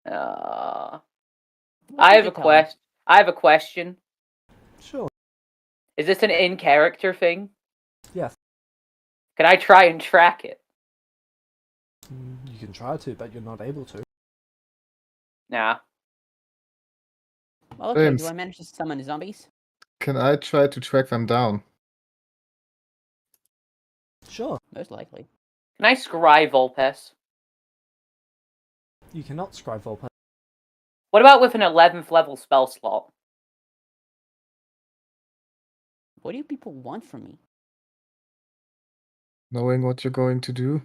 Speaker 4: I
Speaker 2: What
Speaker 4: have
Speaker 2: did
Speaker 4: a
Speaker 2: they tell me?
Speaker 4: I have a question.
Speaker 3: Sure.
Speaker 4: Is this an in-character thing?
Speaker 3: Yes.
Speaker 4: Can I try and track it?
Speaker 3: You can try to, but you're not able to.
Speaker 4: Nah.
Speaker 2: Well, okay. Do
Speaker 1: James.
Speaker 2: I manage to summon zombies?
Speaker 1: Can I try to track them down?
Speaker 3: Sure.
Speaker 2: Most likely.
Speaker 4: Can I scry Vulpes?
Speaker 3: You cannot scry Volpe.
Speaker 4: What about with an 11th level spell slot?
Speaker 2: What do people want from me?
Speaker 1: Knowing what you're going to do?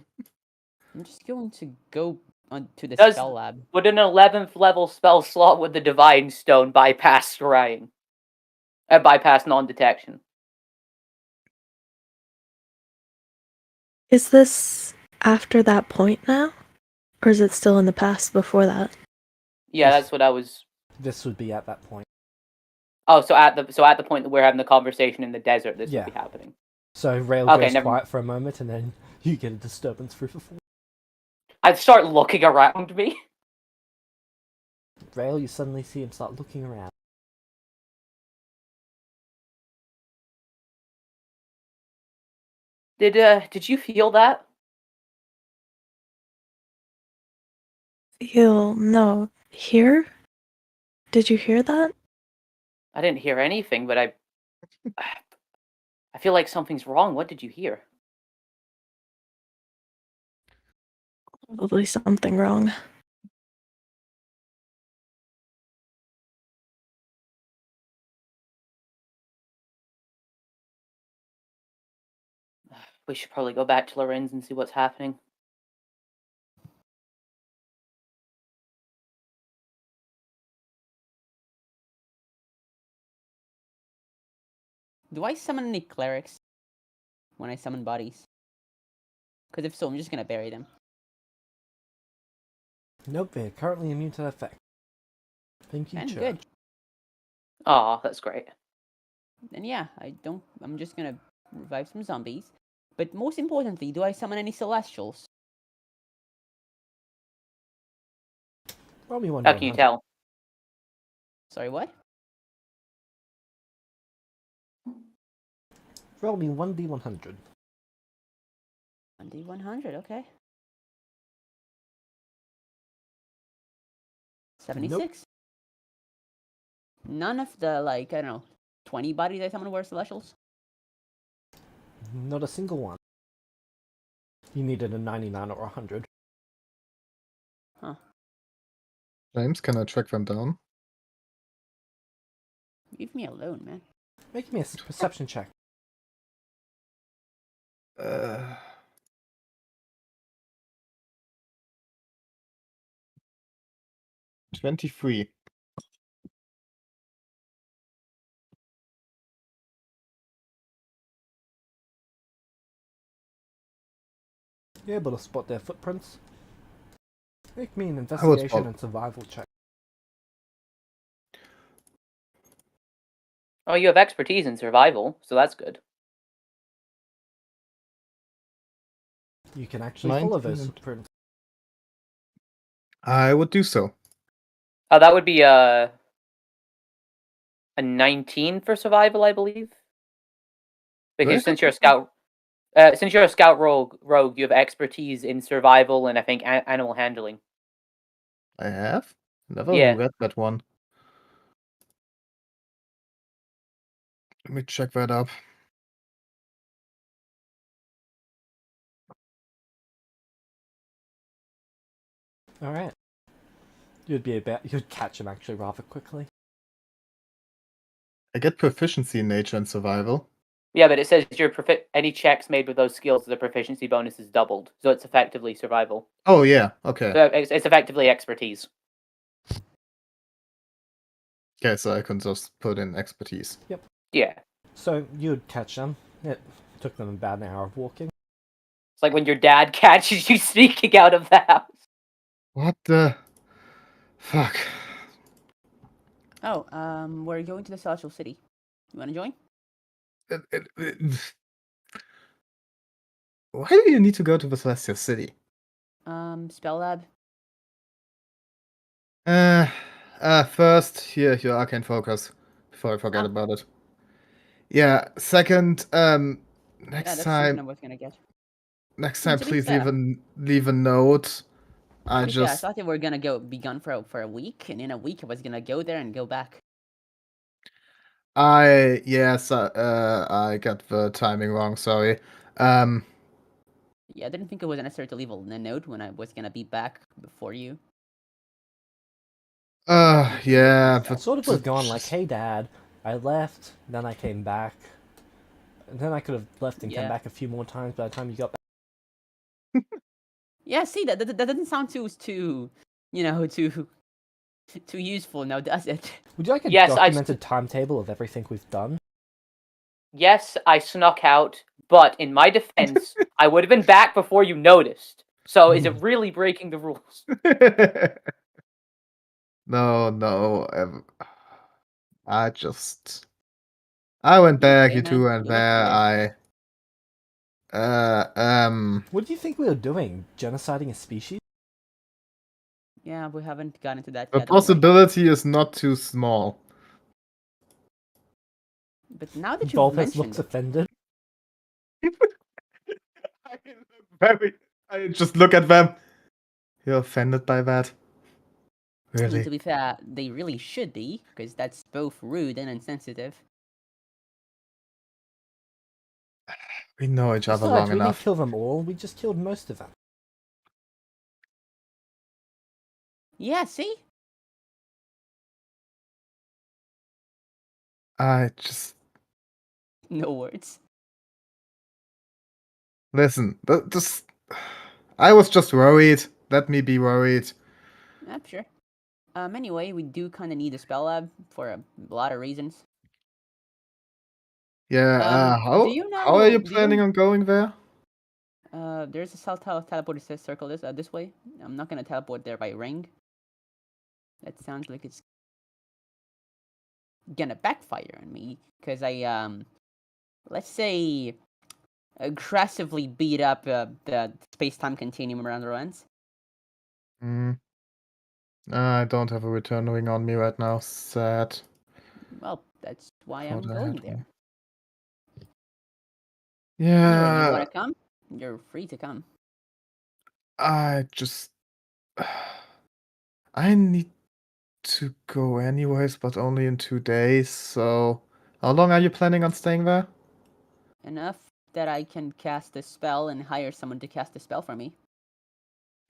Speaker 2: I'm just going to go on to the
Speaker 4: Does-
Speaker 2: spell lab.
Speaker 4: Would an 11th level spell slot with the Divine Stone bypass scrying? Bypass non-detection?
Speaker 5: Is this after that point now? Or is it still in the past before that?
Speaker 4: Yeah,
Speaker 3: Yes.
Speaker 4: that's what I was...
Speaker 3: This would be at that point.
Speaker 4: Oh, so at the point that we're having the conversation in the desert, this
Speaker 3: Yeah.
Speaker 4: would be happening.
Speaker 3: So Rail
Speaker 4: Okay,
Speaker 3: goes
Speaker 4: never
Speaker 3: quiet for a moment, and then you get a disturbance through the force.
Speaker 4: I'd start looking around me.
Speaker 3: Rail, you suddenly see him start looking around.
Speaker 4: Did you feel that?
Speaker 5: No. Hear? Did you hear that?
Speaker 4: I didn't hear anything, but I feel like something's wrong. What did you hear?
Speaker 5: Probably something wrong.
Speaker 4: We should probably go back to Lorenz and see what's happening.
Speaker 2: Do I summon any clerics when I summon bodies? Because if so, I'm just gonna bury them.
Speaker 3: Nope, they're currently immune to that effect. Thank you,
Speaker 2: And
Speaker 3: Church.
Speaker 2: good.
Speaker 4: Aw, that's great.
Speaker 2: Then yeah, I'm just gonna revive some zombies. But most importantly, do I summon any celestials?
Speaker 3: Roll me one
Speaker 4: How can you tell?
Speaker 2: Sorry, what?
Speaker 3: Roll me 1d100.
Speaker 2: 1d100, okay. 76. None of the, like, I don't know, 20 bodies I summoned were celestials?
Speaker 3: Not a single one. You needed a 99 or 100.
Speaker 2: Huh.
Speaker 1: James, can I track them down?
Speaker 2: Leave me alone, man.
Speaker 3: Make me a perception check.
Speaker 1: 23.
Speaker 3: You're able to spot their footprints. Make me an
Speaker 1: would
Speaker 3: investigation
Speaker 1: spot-
Speaker 3: and survival check.
Speaker 4: Oh, you have expertise in survival, so that's good.
Speaker 3: You can actually follow
Speaker 1: 19
Speaker 3: those
Speaker 1: and-
Speaker 3: footprints.
Speaker 1: I would do so.
Speaker 4: Oh, that would be a 19 for survival, I believe. Because
Speaker 1: Really?
Speaker 4: since you're a scout rogue, you have expertise in survival and I think animal handling.
Speaker 1: I have? Never
Speaker 4: Yeah.
Speaker 1: read that one. Let me check that up.
Speaker 3: Alright. You'd catch him actually rather quickly.
Speaker 1: I get proficiency in nature and survival.
Speaker 4: Yeah, but it says any checks made with those skills, the proficiency bonus is doubled, so it's effectively survival.
Speaker 1: Oh, yeah. Okay.
Speaker 4: So it's effectively expertise.
Speaker 1: Okay, so I can just put in expertise.
Speaker 4: Yeah.
Speaker 3: So you'd catch them. It took them about an hour of walking.
Speaker 4: It's like when your dad catches you sneaking out of the house.
Speaker 1: What the fuck?
Speaker 2: Oh, we're going to the Celestial City. You wanna join?
Speaker 1: Why do you need to go to the Celestia City?
Speaker 2: Spell lab.
Speaker 1: First, here, your arcane focus. Before I forget
Speaker 2: Ah.
Speaker 1: about it. Yeah, second,
Speaker 2: Yeah,
Speaker 1: next
Speaker 2: that's something I
Speaker 1: time,
Speaker 2: was gonna get.
Speaker 1: please
Speaker 2: to be fair-
Speaker 1: leave a note. I
Speaker 2: To be fair, I
Speaker 1: just,
Speaker 2: thought they were gonna be gone for a week, and in a week I was gonna go there and go back.
Speaker 1: I got the timing wrong, sorry.
Speaker 2: Yeah, I didn't think it was necessary to leave a note when I was gonna be back before you.
Speaker 1: Yeah,
Speaker 3: I sort of was going like, hey dad, I left, then I came back. And then I could have left and come
Speaker 2: Yeah.
Speaker 3: back a few more times by the time you got back.
Speaker 2: Yeah, see, that doesn't sound too too useful now, does it?
Speaker 3: Would you like a
Speaker 4: Yes,
Speaker 3: documented timetable of everything we've done?
Speaker 4: Yes, I snuck out, but in my defense, I would have been back before you noticed. So is it really breaking the rules?
Speaker 1: No. I went back,
Speaker 2: okay,
Speaker 1: you
Speaker 2: man?
Speaker 1: two went
Speaker 2: You look
Speaker 1: there,
Speaker 3: What do you think we were doing? Genociding a species?
Speaker 2: Yeah, we haven't gotten into that
Speaker 1: the
Speaker 2: yet. don't worry.
Speaker 1: possibility is not too small.
Speaker 2: But now that you've
Speaker 3: Volpes
Speaker 2: mentioned
Speaker 3: looks
Speaker 2: it,
Speaker 3: offended.
Speaker 1: I just look at them. You're offended by that?
Speaker 2: I mean,
Speaker 1: Really?
Speaker 2: to be fair, they really should be, because that's both rude and insensitive.
Speaker 1: We know each other
Speaker 3: Besides,
Speaker 1: long
Speaker 3: we didn't
Speaker 1: enough.
Speaker 3: kill them all, we just killed most of them.
Speaker 2: Yeah, see?
Speaker 1: I just
Speaker 2: No words.
Speaker 1: listen. Just I was just worried. Let me be worried.
Speaker 2: Yeah, sure. Anyway, we do kind of need a spell lab for a lot of reasons.
Speaker 1: Yeah.
Speaker 2: Do you
Speaker 1: How are you
Speaker 2: know?
Speaker 1: planning on going there?
Speaker 2: There's a teleport circle this way. I'm not gonna teleport there by ring. That sounds like it's gonna backfire on me because let's say aggressively beat up the space-time continuum around the runs.
Speaker 1: Hmm. I don't have a return ring on me right now. Sad.
Speaker 2: Well, that's why
Speaker 1: Thought
Speaker 2: I'm
Speaker 1: I
Speaker 2: going
Speaker 1: had
Speaker 2: there.
Speaker 1: one.
Speaker 2: Anyway, you
Speaker 1: Yeah.
Speaker 2: wanna come? You're free to come.
Speaker 1: I just. I need to go anyways, but only in 2 days. So, how long are you planning on staying there?
Speaker 2: Enough that I can cast a spell and hire someone to cast a spell for me.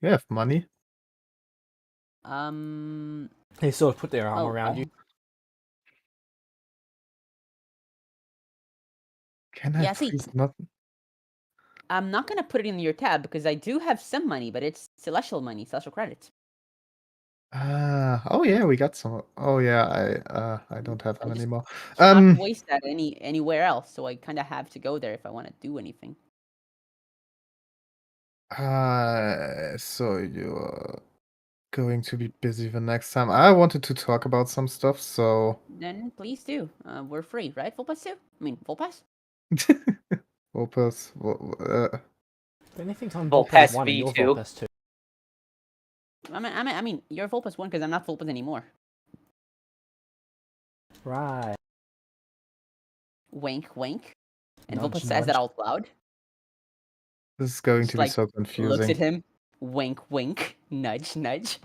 Speaker 1: You have money.
Speaker 3: They sort of put their arm
Speaker 2: Oh,
Speaker 3: around you.
Speaker 1: Can I
Speaker 2: Yeah, see,
Speaker 1: please not?
Speaker 2: I'm not gonna put it in your tab because I do have some money, but it's celestial money, celestial credits.
Speaker 1: Oh yeah, we got some. Oh yeah, I don't have
Speaker 2: I
Speaker 1: them
Speaker 2: just
Speaker 1: anymore.
Speaker 2: cannot waste that anywhere else, so I kind of have to go there if I want to do anything.
Speaker 1: So you're going to be busy the next time. I wanted to talk about some stuff, so
Speaker 2: Then please do. We're free, right? Full pass too? I mean, full pass?
Speaker 1: Opus.
Speaker 3: If anything's on
Speaker 4: Volpes
Speaker 3: Volpes 1 and you're
Speaker 4: V2.
Speaker 3: Volpes 2.
Speaker 2: I mean, you're full pass 1 because I'm not full pass anymore.
Speaker 3: Right.
Speaker 2: Wink, wink. And
Speaker 3: Nudge,
Speaker 2: Volpes says that
Speaker 3: nudge.
Speaker 2: out loud.
Speaker 1: This is going
Speaker 2: Just
Speaker 1: to be
Speaker 2: like
Speaker 1: so
Speaker 2: looks
Speaker 1: confusing.
Speaker 2: at him. Wink, wink. Nudge, nudge.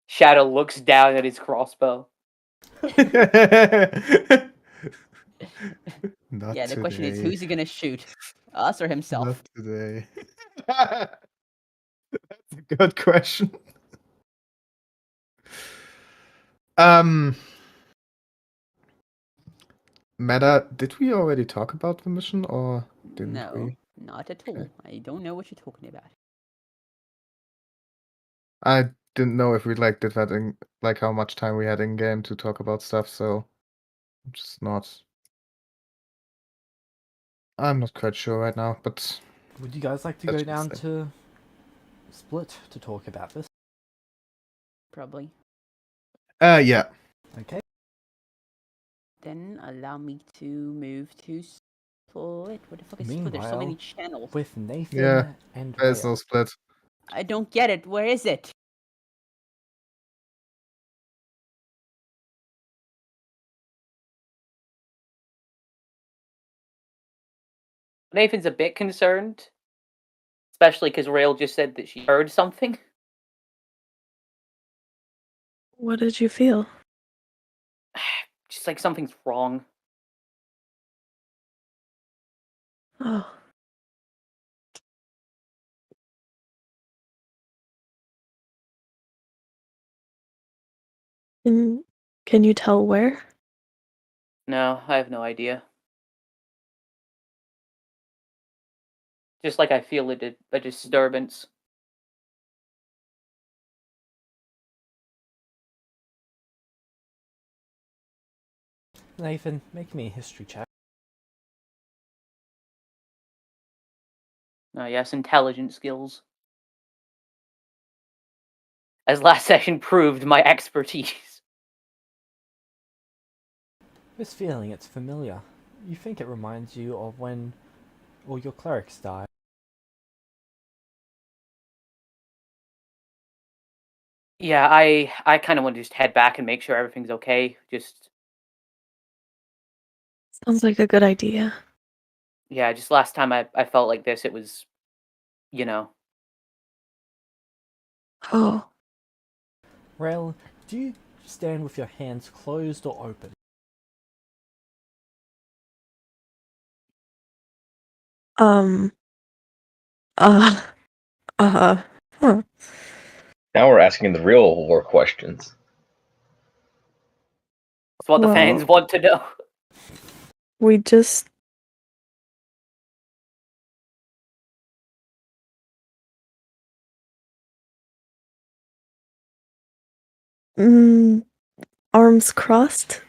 Speaker 4: Shadow looks down at his crossbow.
Speaker 1: Not
Speaker 2: Yeah, the question is,
Speaker 1: today.
Speaker 2: who's he gonna shoot? Us or himself?
Speaker 1: Not today. That's a good question. Meta, did we already talk about the mission or didn't
Speaker 2: No,
Speaker 1: we?
Speaker 2: not at all. I don't know what you're talking about.
Speaker 1: I didn't know if we like did that in like how much time we had in game to talk about stuff, so I'm just not. I'm not quite sure right now, but
Speaker 3: Would you guys like to
Speaker 1: That's
Speaker 3: go down
Speaker 1: just
Speaker 3: to Split to talk about this?
Speaker 2: Probably.
Speaker 1: yeah.
Speaker 3: Okay.
Speaker 2: Then allow me to move to Split. What the fuck is Split? There's so many
Speaker 3: Meanwhile,
Speaker 2: channels.
Speaker 3: with Nathan
Speaker 1: Yeah,
Speaker 3: and
Speaker 1: There's
Speaker 3: Rail.
Speaker 1: no split.
Speaker 2: I don't get it. Where is it?
Speaker 4: Nathan's a bit concerned, especially because Rail just said that she heard something.
Speaker 5: What did you feel?
Speaker 4: Just like something's wrong.
Speaker 5: Oh. Can you tell where?
Speaker 4: No, I have no idea. Just like I feel a disturbance.
Speaker 3: Nathan, make me a history check.
Speaker 4: Oh yes, intelligence skills. As last session proved my expertise.
Speaker 3: This feeling, it's familiar. You think it reminds you of when all your clerics died.
Speaker 4: Yeah, I kind of want to just head back and make sure everything's okay. Just
Speaker 5: Sounds like a good idea.
Speaker 4: yeah, just last time I felt like this, it was, you know.
Speaker 5: Oh.
Speaker 3: Rail, do you stand with your hands closed or open?
Speaker 5: Uh. Huh.
Speaker 6: Now we're asking the real war questions.
Speaker 4: It's what the
Speaker 5: Well,
Speaker 4: fans want to know.
Speaker 5: we just. Arms crossed.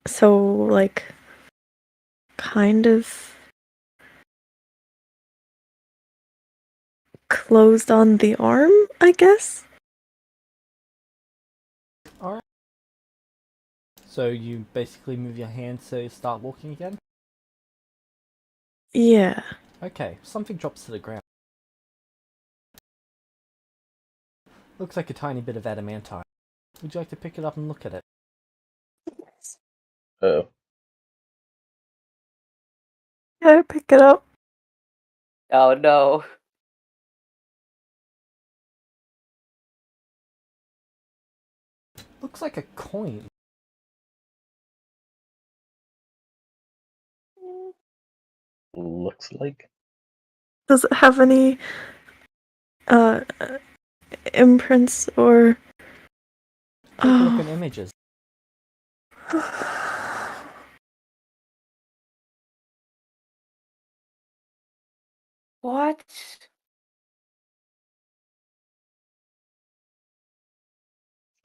Speaker 5: So, like, kind of closed on the arm, I guess.
Speaker 3: Alright. So you basically move your hand so you start walking again?
Speaker 5: Yeah.
Speaker 3: Okay, something drops to the ground. Looks like a tiny bit of adamantine. Would you like to pick it up and look at it?
Speaker 6: Oh.
Speaker 5: Yeah, pick it up.
Speaker 4: Oh no.
Speaker 3: Looks like a coin.
Speaker 6: Looks like.
Speaker 5: Does it have any uh imprints or
Speaker 3: Take a look at images.
Speaker 4: What?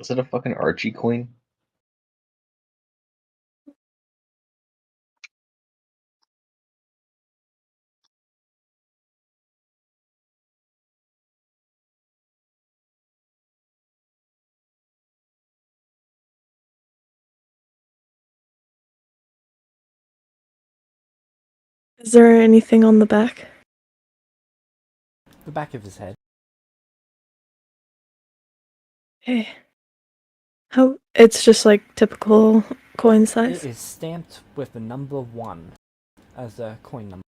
Speaker 6: Is it a fucking Archie coin?
Speaker 5: Is there anything on the back?
Speaker 3: The back of his head.
Speaker 5: Okay. How it's just like typical coin
Speaker 3: It
Speaker 5: size.
Speaker 3: is stamped with the number 1 as a coin number.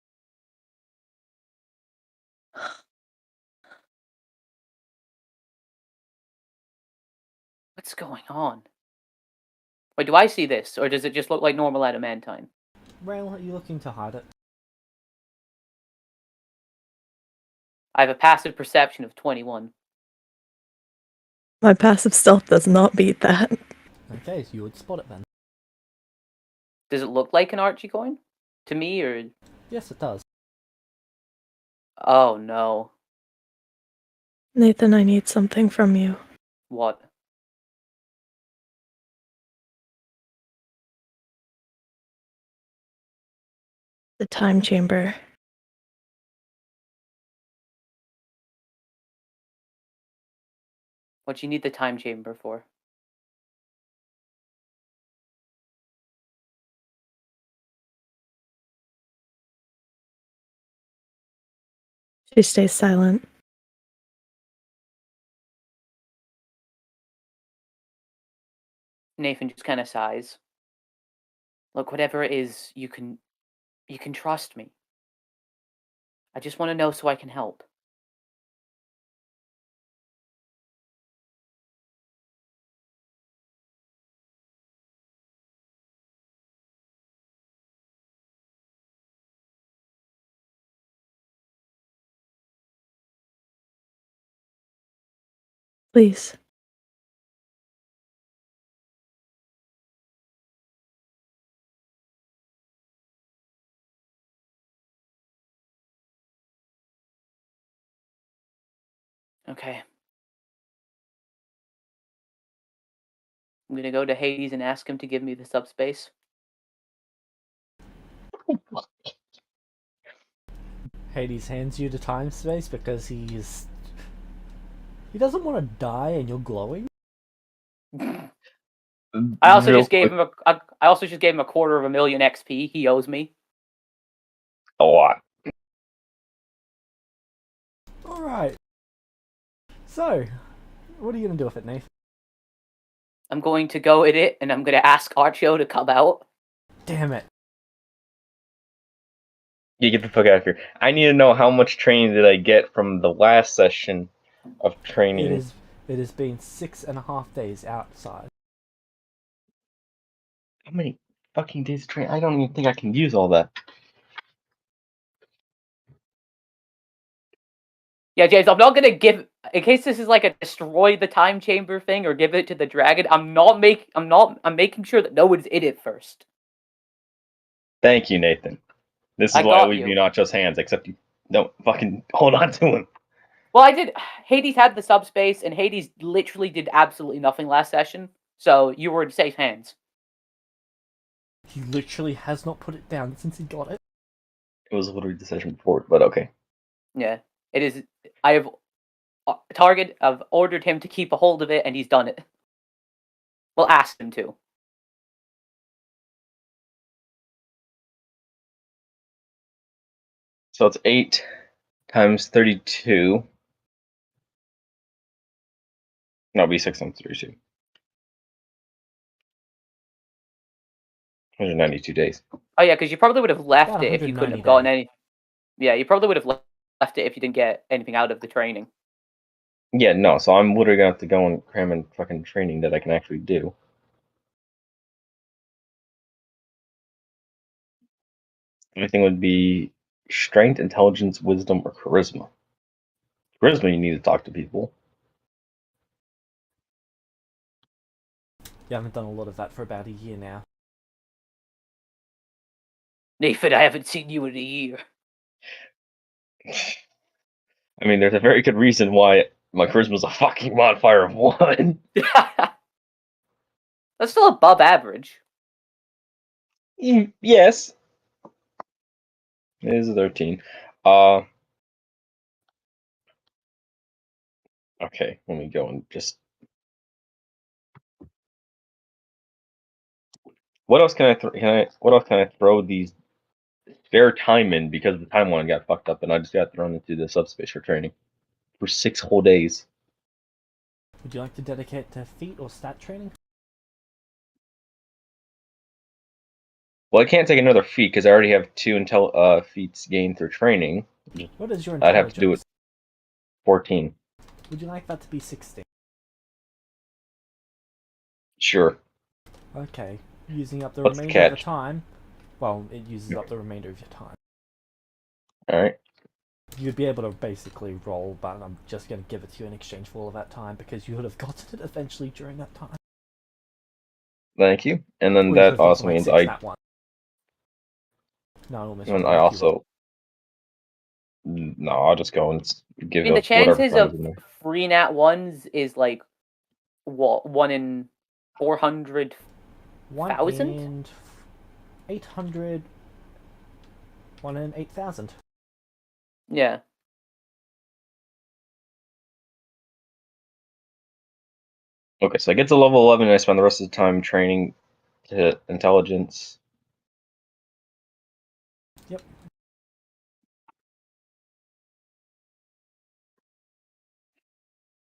Speaker 4: What's going on? Wait, do I see this, or does it just look like normal adamantine?
Speaker 3: Rail, are you looking to hide it?
Speaker 4: I have a passive perception of 21.
Speaker 5: My passive stealth does not beat that.
Speaker 3: Okay, so you would spot it then.
Speaker 4: Does it look like an Archie coin? To me, or...
Speaker 3: Yes, it does.
Speaker 4: Oh no.
Speaker 5: Nathan, I need something from you.
Speaker 4: What?
Speaker 5: The time chamber.
Speaker 4: What do you need the time chamber for?
Speaker 5: She stays silent.
Speaker 4: Nathan just kind of sighs. Look, whatever it is, you can trust me. I just want to know so I can help.
Speaker 5: Please.
Speaker 4: Okay. I'm gonna go to Hades and ask him to give me the subspace.
Speaker 3: Hades hands you the time space because he doesn't want to die and you're glowing.
Speaker 4: I also
Speaker 6: Real
Speaker 4: just gave
Speaker 6: quick,
Speaker 4: him I also just gave him 250,000 XP. He owes me.
Speaker 6: a lot.
Speaker 3: Alright. So, what are you going to do with it, Nathan?
Speaker 4: I'm going to go at it, and I'm going to ask Archio to come out.
Speaker 3: Damn it.
Speaker 6: You get the fuck out of here. I need to know how much training did I get from the last session of training.
Speaker 3: It has been 6.5 days outside.
Speaker 6: How many fucking days of training? I don't even think I can use all that.
Speaker 4: Yeah, James, I'm not gonna give. In case this is like a destroy the time chamber thing or give it to the dragon, I'm making sure that no one's in it first.
Speaker 6: Thank you, Nathan. This is
Speaker 4: I
Speaker 6: why I
Speaker 4: got
Speaker 6: leave
Speaker 4: you.
Speaker 6: you not just hands, except you don't fucking hold on to him.
Speaker 4: Well, I did. Hades had the subspace, and Hades literally did absolutely nothing last session. So you were in safe hands.
Speaker 3: He literally has not put it down since he got it.
Speaker 6: It was literally the session before, but okay.
Speaker 4: Yeah, it is. I have Target. I've ordered him to keep a hold of it, and he's done it. Well, asked him to.
Speaker 6: So it's 8 times 32. No, it'll be 6 times 32. 192 days.
Speaker 4: Oh yeah, because you probably would have left
Speaker 3: About
Speaker 4: it if you couldn't
Speaker 3: 190
Speaker 4: have gotten
Speaker 3: days.
Speaker 4: any. Yeah, you probably would have left it if you didn't get anything out of the training.
Speaker 6: Yeah, no, so I'm literally gonna have to go and cram in fucking training that I can actually do. Everything would be strength, intelligence, wisdom, or charisma. Charisma, you need to talk to people.
Speaker 3: You haven't done a lot of that for about a year now.
Speaker 4: Nathan, I haven't seen you in a year.
Speaker 6: I mean, there's a very good reason why my charisma's a fucking modifier of 1.
Speaker 4: That's still above average.
Speaker 6: Yes. It is a 13. Okay, let me go and just... What else can I what else can I throw these spare time in, because the timeline got fucked up and I just got thrown into the subspace for training for 6 whole days.
Speaker 3: Would you like to dedicate to feat or stat training?
Speaker 6: Well, I can't take another feat because I already have 2 feats gained through training.
Speaker 3: What is your
Speaker 6: I'd
Speaker 3: intelligence?
Speaker 6: have to do it 14.
Speaker 3: Would you like that to be 16?
Speaker 6: Sure.
Speaker 3: Okay. Using up the
Speaker 6: What's the
Speaker 3: remainder of the
Speaker 6: catch?
Speaker 3: time. Well, it uses up the remainder of your time.
Speaker 6: Alright.
Speaker 3: You'd be able to basically roll, but I'm just going to give it to you in exchange for all of that time because you would have gotten it eventually during that time.
Speaker 6: Thank you. And then
Speaker 3: Or you
Speaker 6: that
Speaker 3: could have gotten,
Speaker 6: also
Speaker 3: like,
Speaker 6: means
Speaker 3: 6 that one. No, I almost
Speaker 6: And
Speaker 3: went
Speaker 6: I
Speaker 3: with you, Rob.
Speaker 6: also... No, I'll just go and give
Speaker 4: I mean, the
Speaker 6: it whatever
Speaker 4: chances
Speaker 6: comes
Speaker 4: of
Speaker 6: in there.
Speaker 4: free nat ones is like what, 1 in 400.
Speaker 3: 1
Speaker 4: 1,000?
Speaker 3: in 800. 1 in 8,000.
Speaker 4: Yeah.
Speaker 6: Okay, so I get to level 11 and I spend the rest of the time training to intelligence.
Speaker 3: Yep.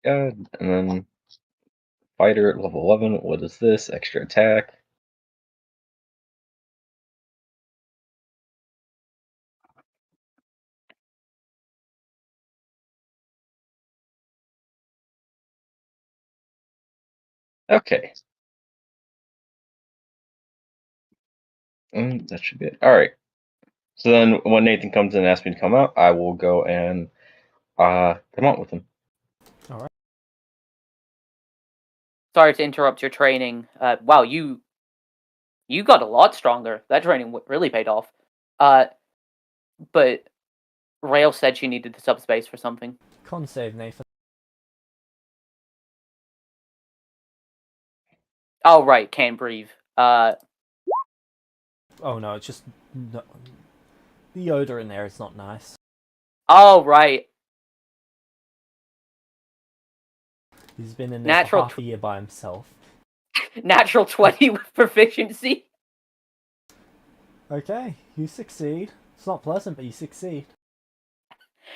Speaker 6: Good. And then fighter at level 11. What is this? Extra attack. Okay. That should be it. Alright. So then when Nathan comes in and asks me to come out, I will go and come out with him.
Speaker 3: Alright.
Speaker 4: Sorry to interrupt your training. Wow, you got a lot stronger. That training really paid off. But Rail said she needed the subspace for something.
Speaker 3: Con save, Nathan.
Speaker 4: Oh right, can't breathe.
Speaker 3: Oh no, it's just... No, the odor in there is not nice.
Speaker 4: Oh right.
Speaker 3: He's been in there for
Speaker 4: Natural
Speaker 3: half a year by himself.
Speaker 4: Natural 20 with proficiency.
Speaker 3: Okay, you succeed. It's not pleasant, but you succeed.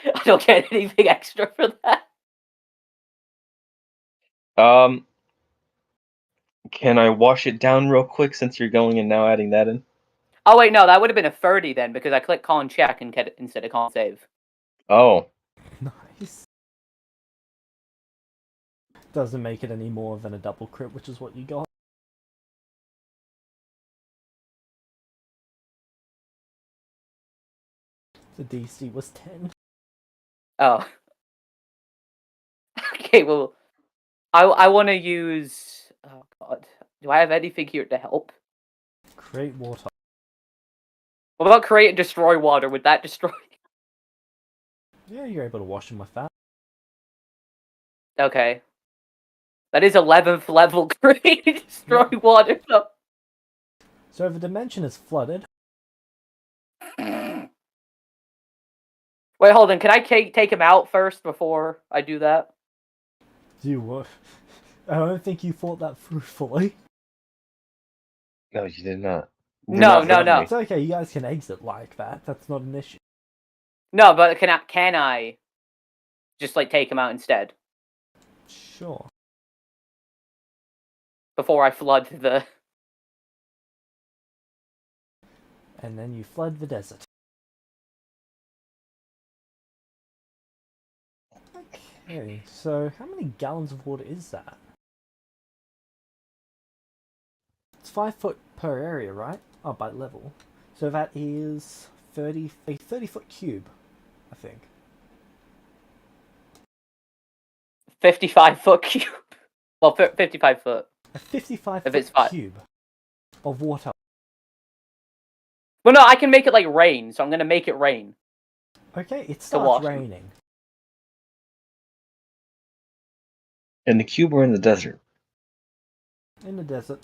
Speaker 4: I don't get anything extra for that.
Speaker 6: Can I wash it down real quick since you're going and now adding that in?
Speaker 4: Oh wait, no, that would have been a 30 then because I clicked con check and get it instead of con save.
Speaker 6: Oh.
Speaker 3: Nice. Doesn't make it any more than a double crit, which is what you got. The DC was 10.
Speaker 4: Oh. Okay, well, I want to use. Oh god, do I have anything here to help?
Speaker 3: Create water.
Speaker 4: What about create and destroy water? Would that destroy?
Speaker 3: Yeah, you're able to wash them with that.
Speaker 4: Okay. That is 11th level create and destroy water. So
Speaker 3: So the dimension is flooded.
Speaker 4: Wait, hold on. Can I take him out first before I do that?
Speaker 3: You what? I don't think you thought that through fully.
Speaker 6: No, you did not. Do
Speaker 4: No,
Speaker 6: not
Speaker 4: no,
Speaker 6: hurt
Speaker 4: no.
Speaker 6: me.
Speaker 3: It's okay, you guys can exit like that. That's not an issue.
Speaker 4: No, but can I just like take him out instead
Speaker 3: Sure.
Speaker 4: before I flood the?
Speaker 3: And then you flood the desert. Okay, so how many gallons of water is that? It's 5 foot per area, right? Oh, by level. So that is a 30-foot cube, I think.
Speaker 4: 55-foot cube. Well, 55 foot.
Speaker 3: A 55
Speaker 4: If it's
Speaker 3: foot
Speaker 4: five.
Speaker 3: cube of water.
Speaker 4: Well, no, I can make it like rain, so I'm gonna make it rain.
Speaker 3: Okay, it
Speaker 4: wash
Speaker 3: starts
Speaker 4: them.
Speaker 3: raining.
Speaker 6: In the cube or in the desert?
Speaker 3: In the desert.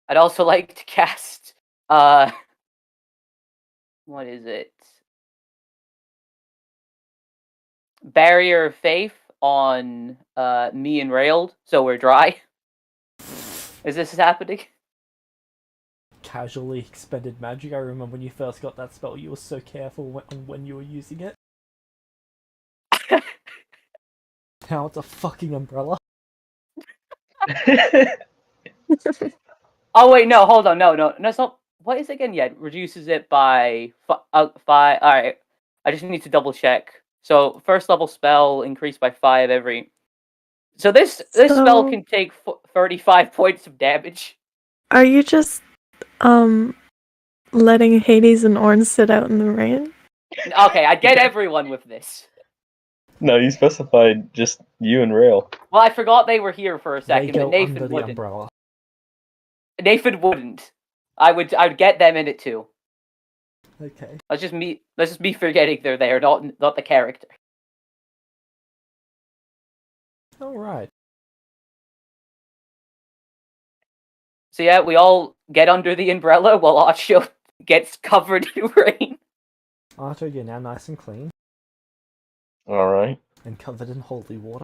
Speaker 4: I'd also like to cast what is it? Barrier of Faith on me and Railed, so we're dry. Is this happening?
Speaker 3: Casually expended magic. I remember when you first got that spell, you were so careful when you were using it. Now it's a fucking umbrella.
Speaker 4: Oh wait, no, hold on, no, it's not. What is it again? Yeah, it reduces it by 5. All right, I just need to double check. So first level spell increased by 5 every. So this spell can take 35 points of damage.
Speaker 5: Are you just letting Hades and Orn sit out in the rain?
Speaker 4: Okay, I'd get everyone with this.
Speaker 6: No, you specified just you and Rail.
Speaker 4: Well, I forgot they were here for a
Speaker 3: They
Speaker 4: second,
Speaker 3: go
Speaker 4: but Nathan
Speaker 3: under the
Speaker 4: wouldn't.
Speaker 3: umbrella.
Speaker 4: Nathan wouldn't. I'd get them in it too.
Speaker 3: Okay.
Speaker 4: Let's just me forgetting they're there, not the character.
Speaker 3: Alright.
Speaker 4: So yeah, we all get under the umbrella while Acho gets covered in rain.
Speaker 3: Arto, you're now nice and clean.
Speaker 6: Alright.
Speaker 3: And covered in holy water.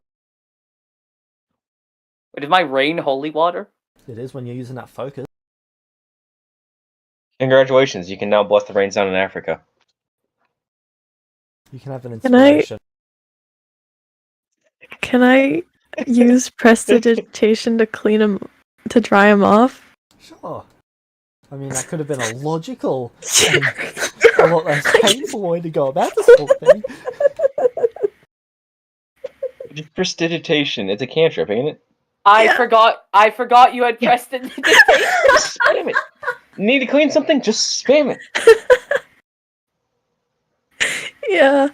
Speaker 4: Wait, is my rain holy water?
Speaker 3: It is when you're using that focus.
Speaker 6: Congratulations, you can now bless the rains down in Africa.
Speaker 3: You can have an
Speaker 5: Can I-
Speaker 3: inspiration.
Speaker 5: Can I use prestidigitation to clean him, to dry him off?
Speaker 3: Sure. I mean, that could have been a logical and a lot less painful way to go about this whole thing.
Speaker 6: Prestidigitation, it's a cantrip, ain't it?
Speaker 4: I forgot you had prestidigitation.
Speaker 6: Just spam it. Need to clean something? Just spam it.
Speaker 5: Yeah.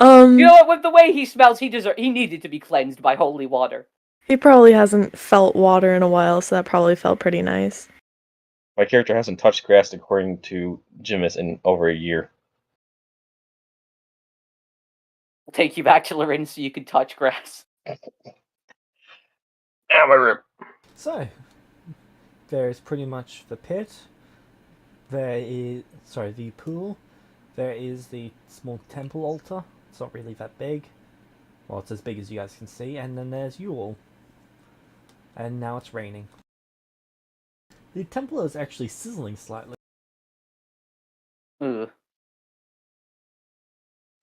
Speaker 4: You know what? With the way he smells, he needed to be cleansed by holy water.
Speaker 5: He probably hasn't felt water in a while, so that probably felt pretty nice.
Speaker 6: My character hasn't touched grass according to Jimis in over a year.
Speaker 4: I'll take you back to Lorin so you can touch grass.
Speaker 6: Ow, my rib.
Speaker 3: So, there is pretty much the pit. There is, the pool. There is the small temple altar. It's not really that big. Well, it's as big as you guys can see. And then there's you all. And now it's raining. The temple is actually sizzling slightly.
Speaker 4: Ugh.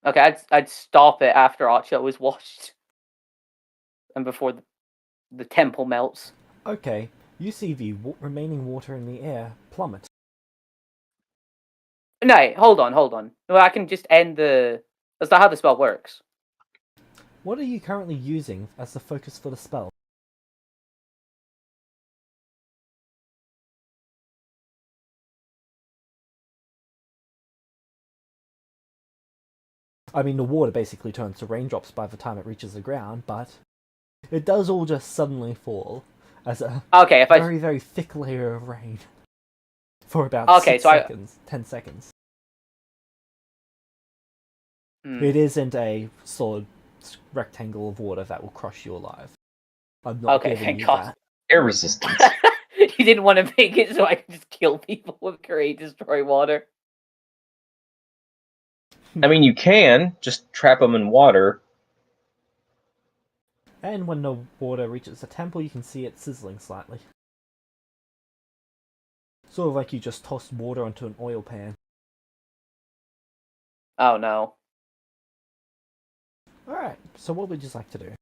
Speaker 4: Okay, I'd stop it after Acho is washed. And before the temple melts.
Speaker 3: Okay, you see the remaining water in the air plummet.
Speaker 4: No, hold on. No, I can just end the... That's not how the spell works.
Speaker 3: What are you currently using as the focus for the spell? I mean, the water basically turns to raindrops by the time it reaches the ground, but it does all just suddenly fall as a
Speaker 4: Okay,
Speaker 3: very, very thick layer of rain for about 10 seconds.
Speaker 4: Hmm.
Speaker 3: It isn't a solid rectangle of water that will crush you alive. I'm not
Speaker 4: Okay,
Speaker 3: giving
Speaker 4: thank
Speaker 3: you
Speaker 4: God.
Speaker 3: that.
Speaker 6: Air resistance.
Speaker 4: You didn't want to make it so I could just kill people with create destroy water.
Speaker 6: I mean, you can just trap them in water.
Speaker 3: And when the water reaches the temple, you can see it sizzling slightly. Sort of like you just tossed water onto an oil pan.
Speaker 4: Oh no.
Speaker 3: Alright, so what would you like to do?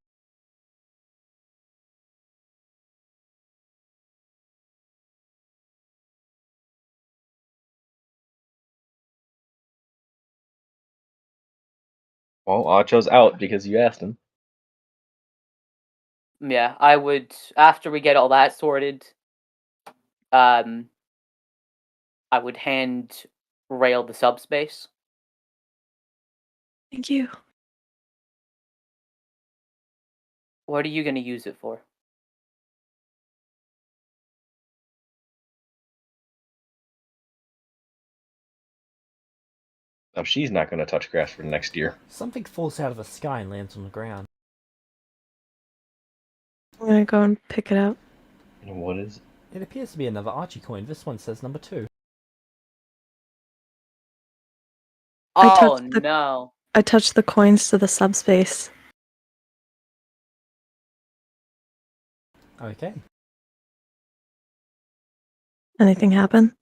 Speaker 6: Well, Acho's out because you asked him.
Speaker 4: Yeah, I would, after we get all that sorted, I would hand Rail the subspace.
Speaker 5: Thank you.
Speaker 4: What are you going to use it for?
Speaker 6: Now she's not going to touch grass for the next year.
Speaker 3: Something falls out of the sky and lands on the ground.
Speaker 5: I'm gonna go and pick it up.
Speaker 6: What is it?
Speaker 3: It appears to be another Archie coin. This one says number 2.
Speaker 5: I
Speaker 4: Oh
Speaker 5: touched the-
Speaker 4: no.
Speaker 5: I touched the coins to the subspace.
Speaker 3: Okay.
Speaker 5: Anything happen?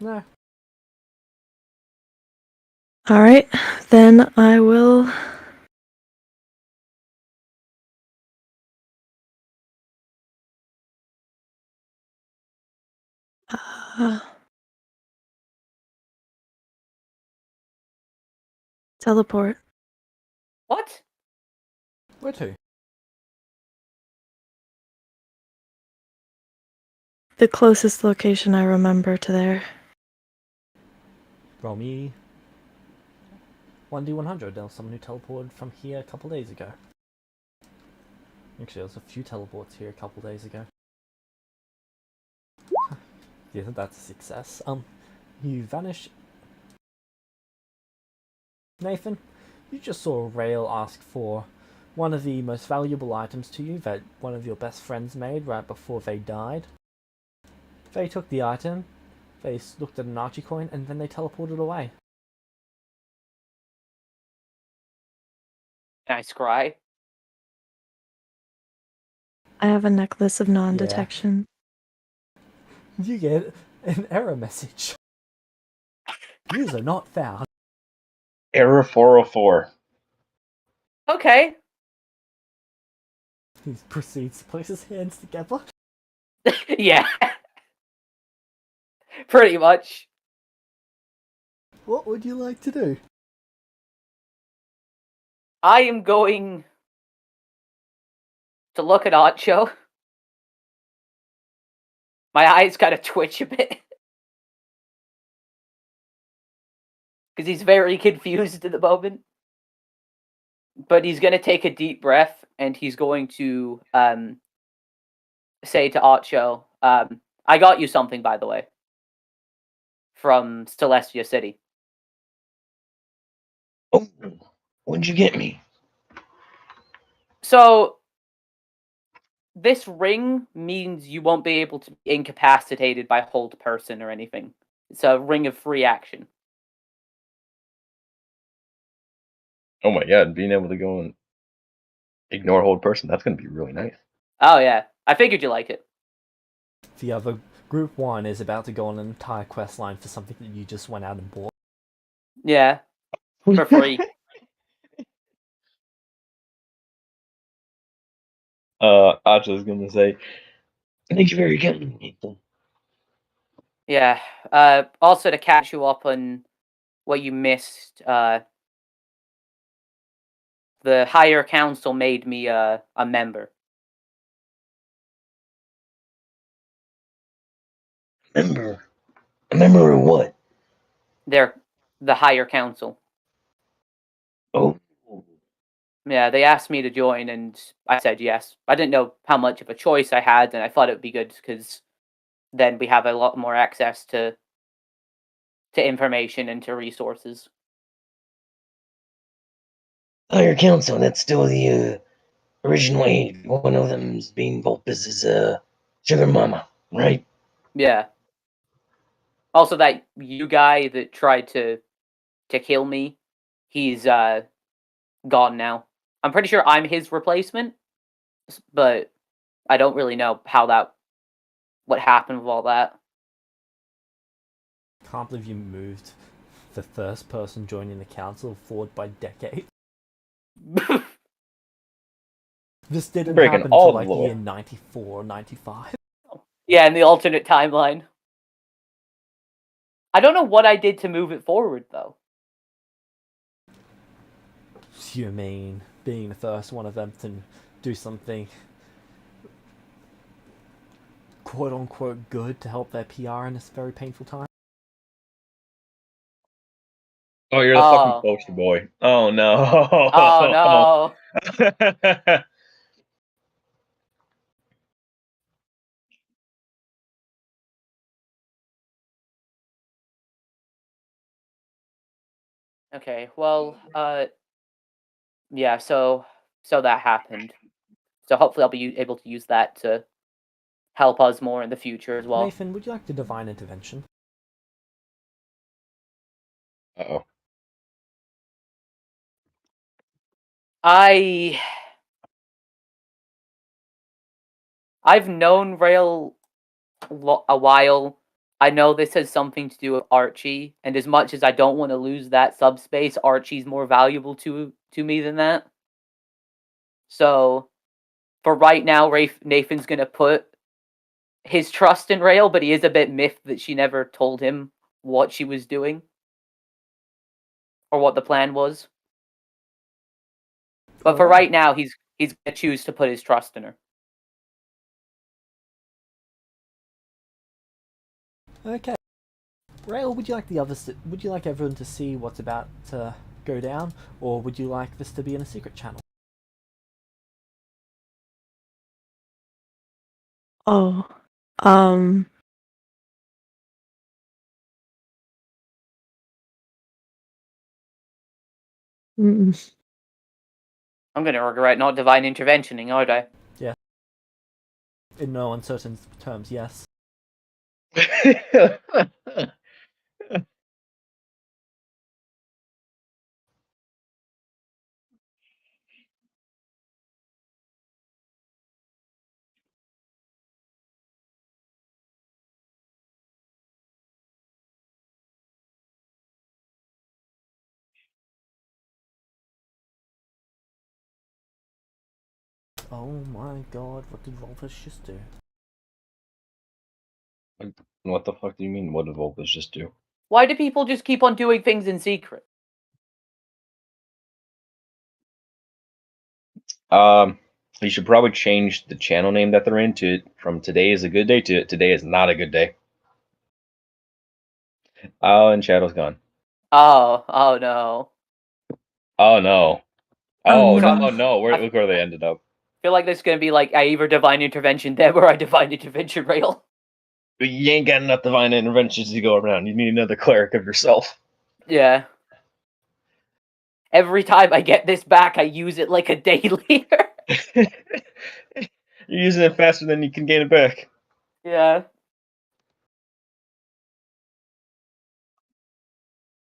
Speaker 3: No.
Speaker 5: Alright, then I will. Teleport.
Speaker 4: What?
Speaker 3: Where to?
Speaker 5: The closest location I remember to there.
Speaker 3: Roll me 1d100. There was someone who teleported from here a couple days ago. Actually, there was a few teleports here a couple days ago. Yeah, that's a success. You vanish. Nathan, you just saw Rail ask for one of the most valuable items to you that one of your best friends made right before they died. They took the item, they looked at an Archie coin, and then they teleported away.
Speaker 4: Can I scry?
Speaker 5: I have a necklace of non-detection.
Speaker 3: You get an error message. User not found.
Speaker 6: Error 404.
Speaker 4: Okay.
Speaker 3: He proceeds to place his hands together.
Speaker 4: Yeah. Pretty much.
Speaker 3: What would you like to do?
Speaker 4: I am going to look at Acho. My eyes kind of twitch a bit. Because he's very confused at the moment. But he's going to take a deep breath and he's going to say to Acho, I got you something, by the way, from Celestia City.
Speaker 6: Oh, what'd you get me?
Speaker 4: So, this ring means you won't be able to be incapacitated by hold person or anything. It's a ring of free action.
Speaker 6: Oh my god, being able to go and ignore hold person, that's going to be really nice.
Speaker 4: Oh, yeah. I figured you like it.
Speaker 3: The other group 1 is about to go on an entire quest line for something that you just went out and bought.
Speaker 4: Yeah. For free.
Speaker 6: Acho's going to say, thank you very kindly, Nathan.
Speaker 4: Yeah. Also, to catch you up on what you missed, the higher council made me a member.
Speaker 6: Member? A member of what?
Speaker 4: They're the higher council.
Speaker 6: Oh.
Speaker 4: Yeah, they asked me to join, and I said yes. I didn't know how much of a choice I had, and I thought it would be good because then we have a lot more access to information and to resources.
Speaker 6: higher council. That's still the original 8. One of them's being Vulpus's sugar mama, right?
Speaker 4: Yeah. Also, that you guy that tried to kill me, he's gone now. I'm pretty sure I'm his replacement, but I don't really know what happened with all that.
Speaker 3: Can't believe you moved the first person joining the council forward by decade. This didn't
Speaker 6: Breaking
Speaker 3: happen
Speaker 6: all
Speaker 3: until
Speaker 6: the
Speaker 3: like
Speaker 6: law.
Speaker 3: year 94 or 95.
Speaker 4: Yeah, in the alternate timeline. I don't know what I did to move it forward, though.
Speaker 3: You mean being the first one of them to do something quote unquote good to help their PR in this very painful time?
Speaker 6: Oh, you're the fucking poster boy. Oh no.
Speaker 4: Oh no. Okay, well, yeah, so that happened. So hopefully I'll be able to use that to help us more in the future as well.
Speaker 3: Nathan, would you like the divine intervention?
Speaker 6: Uh-oh.
Speaker 4: I've known Rail a while. I know this has something to do with Archie, and as much as I don't want to lose that subspace, Archie's more valuable to me than that. So, for right now, Nathan's gonna put his trust in Rail, but he is a bit miffed that she never told him what she was doing or what the plan was. But for right now, he's gonna choose to put his trust in her.
Speaker 3: Okay. Rail, would you like would you like everyone to see what's about to go down, or would you like this to be in a secret channel?
Speaker 5: Oh, mm,
Speaker 4: I'm gonna regret not divine interventioning, aren't I?
Speaker 3: Yeah. In no uncertain terms, yes. Oh my god, what did Vulpus just do?
Speaker 6: What the fuck do you mean? What did Vulpus just do?
Speaker 4: Why do people just keep on doing things in secret?
Speaker 6: You should probably change the channel name that they're in from today is a good day to today is not a good day. Oh, and Shadow's gone.
Speaker 4: Oh no.
Speaker 6: Oh no.
Speaker 5: Oh,
Speaker 6: Oh
Speaker 5: no.
Speaker 6: no. Look where they ended up.
Speaker 4: I feel like this is gonna be like I either divine intervention them or I divine intervention Rail.
Speaker 6: But you ain't got enough divine interventions to go around. You need another cleric of yourself.
Speaker 4: Yeah. Every time I get this back, I use it like a day later.
Speaker 6: You're using it faster than you can gain it back.
Speaker 4: Yeah.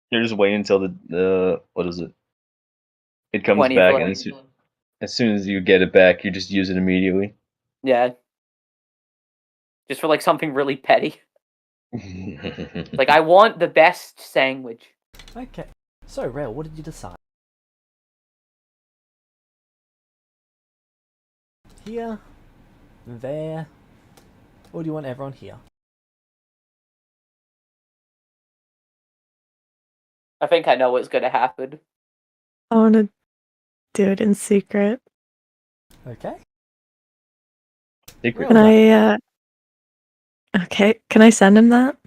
Speaker 6: You're just waiting until the what is it? It comes
Speaker 4: 20th
Speaker 6: back,
Speaker 4: level.
Speaker 6: and as soon as you get it back, you just use it immediately.
Speaker 4: Yeah. Just for like something really petty. Like I want the best sandwich.
Speaker 3: Okay. So, Rail, what did you decide? Here? There? Or do you want everyone here?
Speaker 4: I think I know what's gonna happen.
Speaker 5: I want to do it in secret.
Speaker 3: Okay.
Speaker 6: Secret.
Speaker 5: Can I, okay, can I send him that?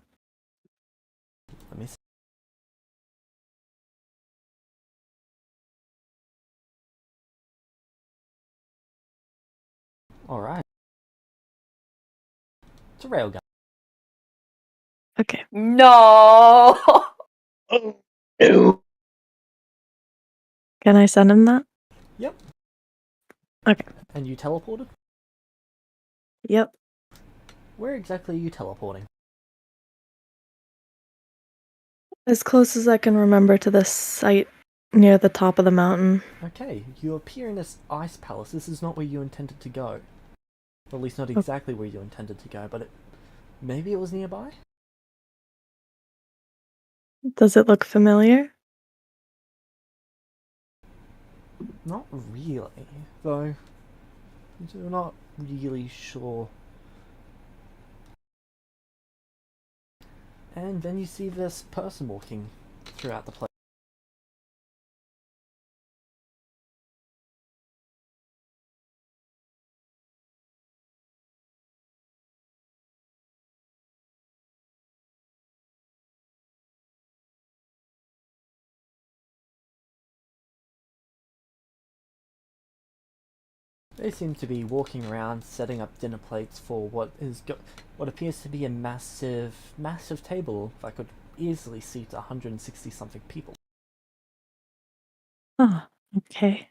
Speaker 3: Let me see. Alright. It's a railgun.
Speaker 5: Okay.
Speaker 4: No.
Speaker 6: Oh, ew.
Speaker 5: Can I send him that? Okay.
Speaker 3: And you teleported?
Speaker 5: Yep.
Speaker 3: Where exactly are you teleporting?
Speaker 5: As close as I can remember to this site near the top of the mountain.
Speaker 3: Okay, you appear in this ice palace. This is not where you intended to go. Or at least not exactly where you intended to go, but maybe it was nearby?
Speaker 5: Does it look familiar?
Speaker 3: Not really, though. You're not really sure. And then you see this person walking throughout the place. They seem to be walking around, setting up dinner plates for what appears to be a massive table that could easily seat 160 something people.
Speaker 5: Oh, okay.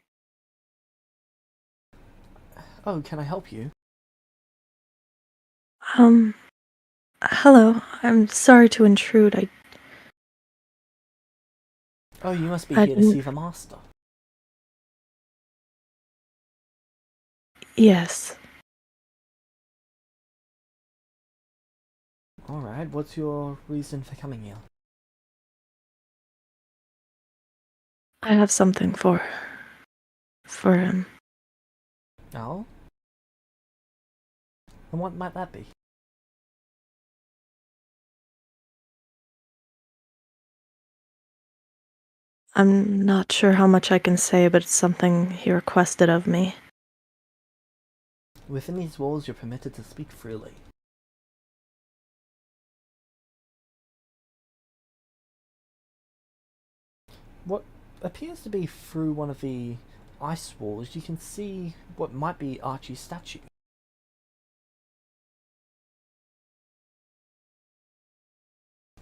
Speaker 3: Oh, can I help you?
Speaker 5: Hello. I'm sorry to intrude.
Speaker 3: Oh, you must be
Speaker 5: I
Speaker 3: here to
Speaker 5: didn't...
Speaker 3: see the master.
Speaker 5: Yes.
Speaker 3: Alright, what's your reason for coming here?
Speaker 5: I have something for him.
Speaker 3: Oh? And what might that be?
Speaker 5: I'm not sure how much I can say, but it's something he requested of me.
Speaker 3: Within these walls, you're permitted to speak freely. What appears to be through one of the ice walls, you can see what might be Archie's statue.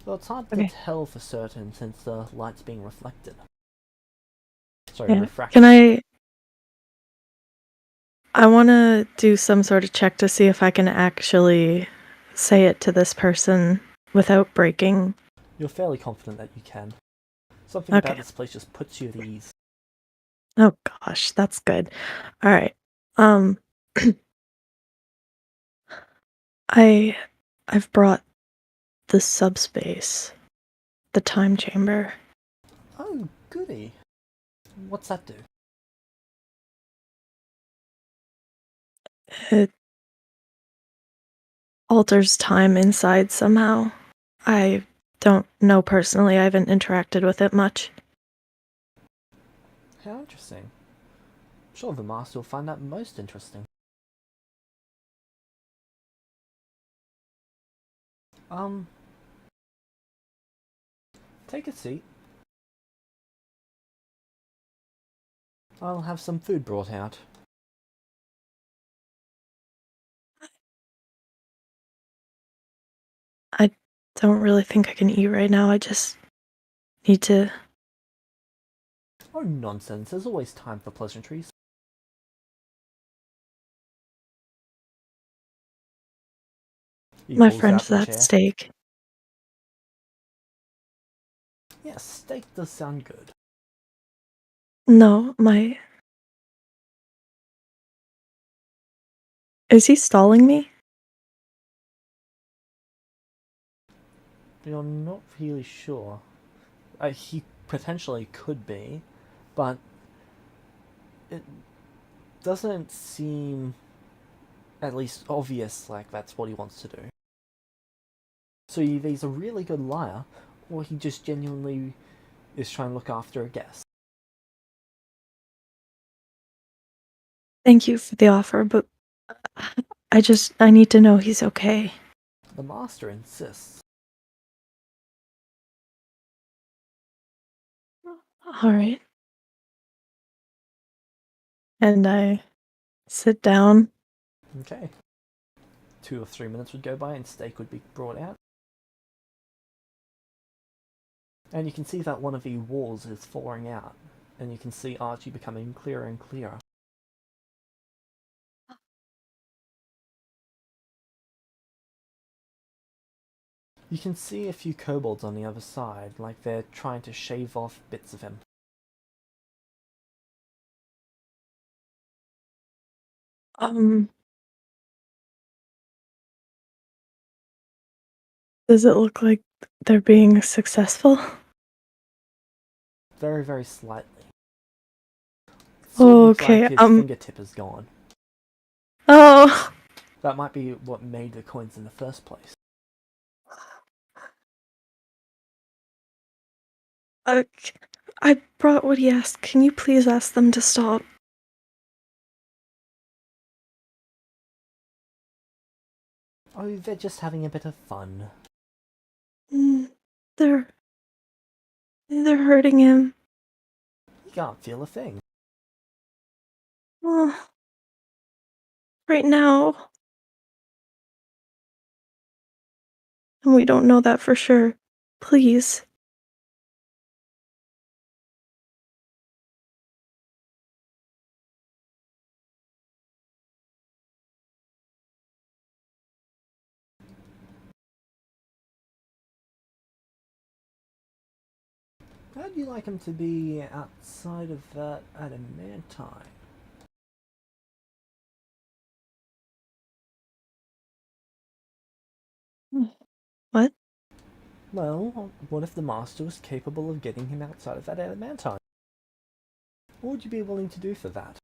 Speaker 3: Though it's hard to
Speaker 5: Okay.
Speaker 3: tell for certain since the light's being reflected. Sorry,
Speaker 5: Yeah.
Speaker 3: refracted.
Speaker 5: I want to do some sort of check to see if I can actually say it to this person without breaking.
Speaker 3: You're fairly confident that you can. Something
Speaker 5: Okay.
Speaker 3: about this place just puts you at ease.
Speaker 5: Oh gosh, that's good. All right. I've brought the subspace, the time chamber.
Speaker 3: Oh, goody. What's that do?
Speaker 5: It alters time inside somehow. I don't know personally. I haven't interacted with it much.
Speaker 3: How interesting. I'm sure the master will find that most interesting. Take a seat. I'll have some food brought out.
Speaker 5: I don't really think I can eat right now. I just need to...
Speaker 3: Oh, nonsense. There's always time for pleasantries. He
Speaker 5: My
Speaker 3: pulls
Speaker 5: friend's
Speaker 3: out the
Speaker 5: that
Speaker 3: chair.
Speaker 5: steak.
Speaker 3: Yes, steak does sound good.
Speaker 5: No, my... Is he stalling me?
Speaker 3: You're not really sure. He potentially could be, but it doesn't seem at least obvious like that's what he wants to do. So either he's a really good liar, or he just genuinely is trying to look after a guest.
Speaker 5: Thank you for the offer, but I need to know he's okay.
Speaker 3: The master insists.
Speaker 5: Alright. And I sit down.
Speaker 3: Okay. 2 or 3 minutes would go by and steak would be brought out. And you can see that one of the walls is falling out. And you can see Archie becoming clearer and clearer. You can see a few kobolds on the other side, like they're trying to shave off bits of him.
Speaker 5: Does it look like they're being successful?
Speaker 3: Very, very slightly.
Speaker 5: Oh,
Speaker 3: Looks
Speaker 5: okay,
Speaker 3: like his fingertip is gone.
Speaker 5: Oh!
Speaker 3: That might be what made the coins in the first place.
Speaker 5: I brought what he asked. Can you please ask them to stop?
Speaker 3: Oh, they're just having a bit of fun.
Speaker 5: They're hurting him.
Speaker 3: You can't feel a thing.
Speaker 5: Oh, right now. And we don't know that for sure. Please.
Speaker 3: How'd you like him to be outside of that adamantine?
Speaker 5: What?
Speaker 3: Well, what if the master was capable of getting him outside of that adamantine? What would you be willing to do for that?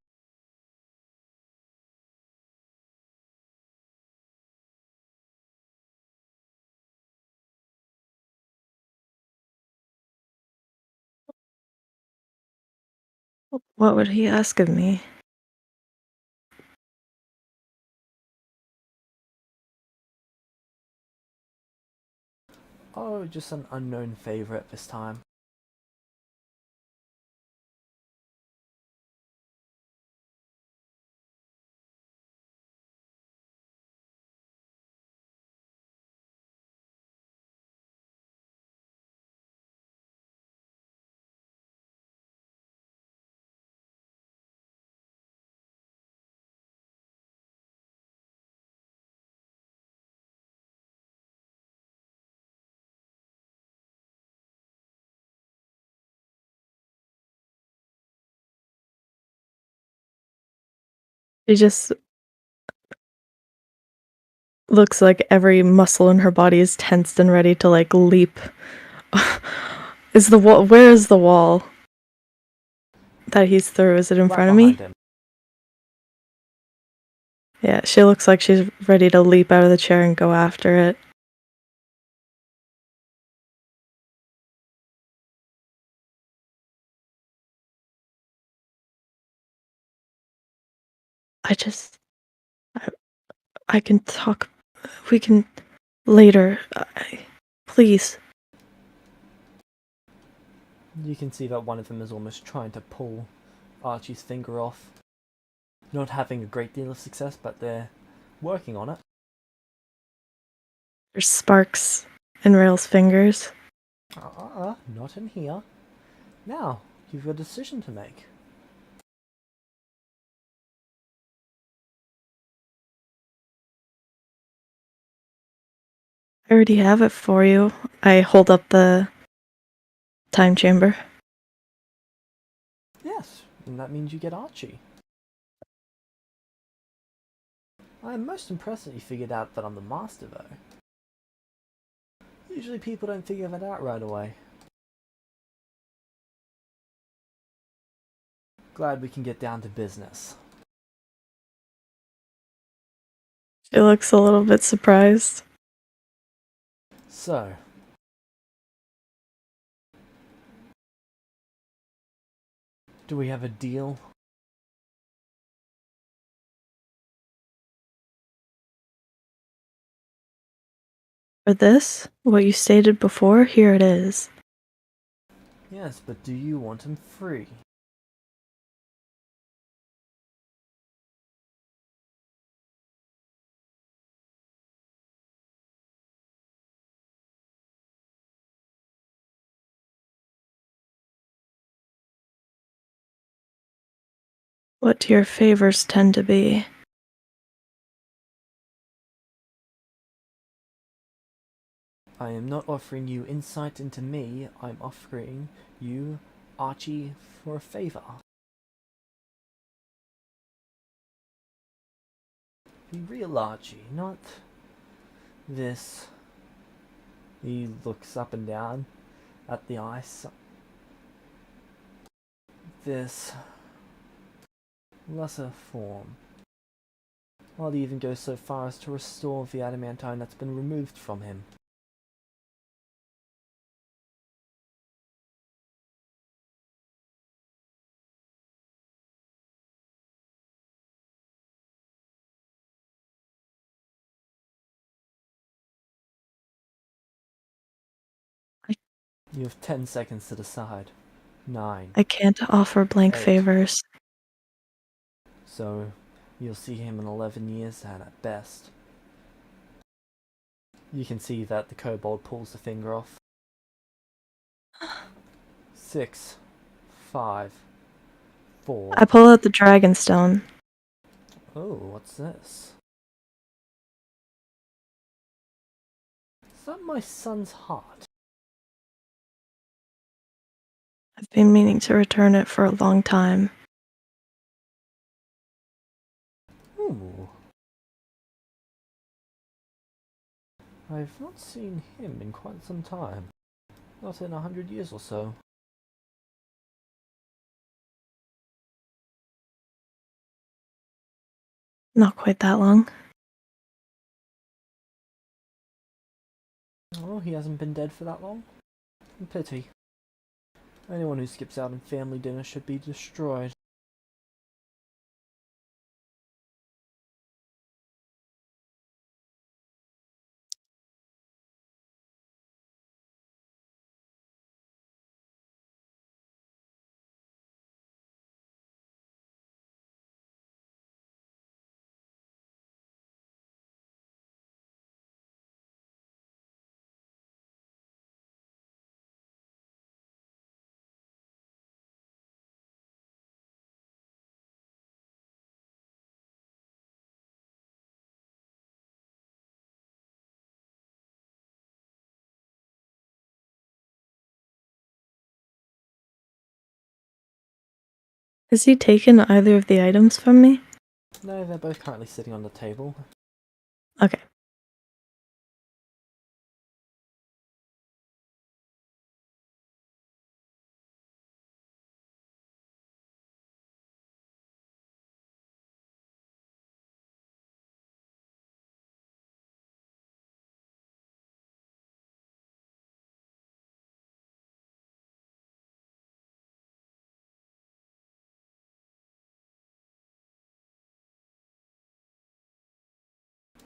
Speaker 5: What would he ask of me?
Speaker 3: Oh, just an unknown favorite this time.
Speaker 5: She just looks like every muscle in her body is tensed and ready to like leap. Is the wall? Where is the wall that he's through? Is it in
Speaker 3: Right
Speaker 5: front of me?
Speaker 3: behind him.
Speaker 5: Yeah, she looks like she's ready to leap out of the chair and go after it. I can talk. We can later. Please.
Speaker 3: You can see that one of them is almost trying to pull Archie's finger off. Not having a great deal of success, but they're working on it.
Speaker 5: There's sparks in Rail's fingers.
Speaker 3: Not in here. Now, you've got a decision to make.
Speaker 5: I already have it for you. I hold up the time chamber.
Speaker 3: Yes, and that means you get Archie. I am most impressed that you figured out that I'm the master, though. Usually people don't figure that out right away. Glad we can get down to business.
Speaker 5: She looks a little bit surprised.
Speaker 3: So, do we have a deal?
Speaker 5: For this, what you stated before, here it is.
Speaker 3: Yes, but do you want him free?
Speaker 5: What do your favors tend to be?
Speaker 3: I am not offering you insight into me, I'm offering you, Archie, for a favor. Be real Archie, not this. He looks up and down at the ice. This lesser form. I'll even go so far as to restore the adamantine that's been removed from him. You have 10 seconds to decide. 9.
Speaker 5: I can't offer blank
Speaker 3: 8.
Speaker 5: favors.
Speaker 3: So, you'll see him in 11 years and at best. You can see that the kobold pulls the finger off. 6, 5, 4.
Speaker 5: I pull out the dragonstone.
Speaker 3: Oh, what's this? Is that my son's heart?
Speaker 5: I've been meaning to return it for a long time.
Speaker 3: Ooh. I've not seen him in quite some time. Not in 100 years or so.
Speaker 5: Not quite that long.
Speaker 3: Oh, he hasn't been dead for that long? Pity. Anyone who skips out on family dinner should be destroyed.
Speaker 5: Has he taken either of the items from me?
Speaker 3: No, they're both currently sitting on the table.
Speaker 5: Okay.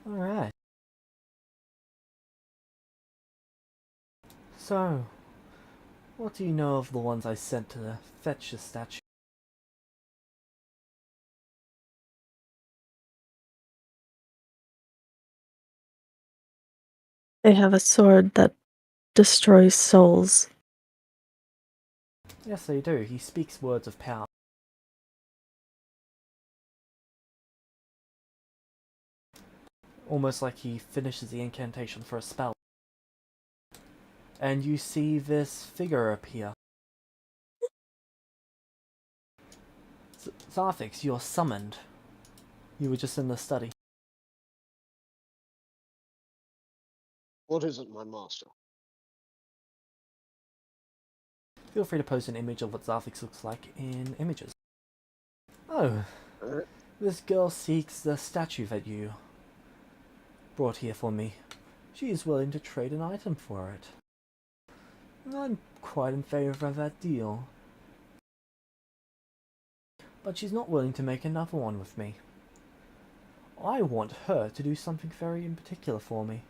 Speaker 3: Alright. So, what do you know of the ones I sent to fetch the statue?
Speaker 5: They have a sword that destroys souls.
Speaker 3: Yes, they do. He speaks words of power. Almost like he finishes the incantation for a spell. And you see this figure appear. Zarfix, you're summoned. You were just in the study.
Speaker 7: What is it, my master?
Speaker 3: Feel free to post an image of what Zarfix looks like in images. Oh, this girl seeks the statue that you brought here for me. She is willing to trade an item for it. I'm quite in favor of that deal. But she's not willing to make another one with me. I want her to do something very in particular for me.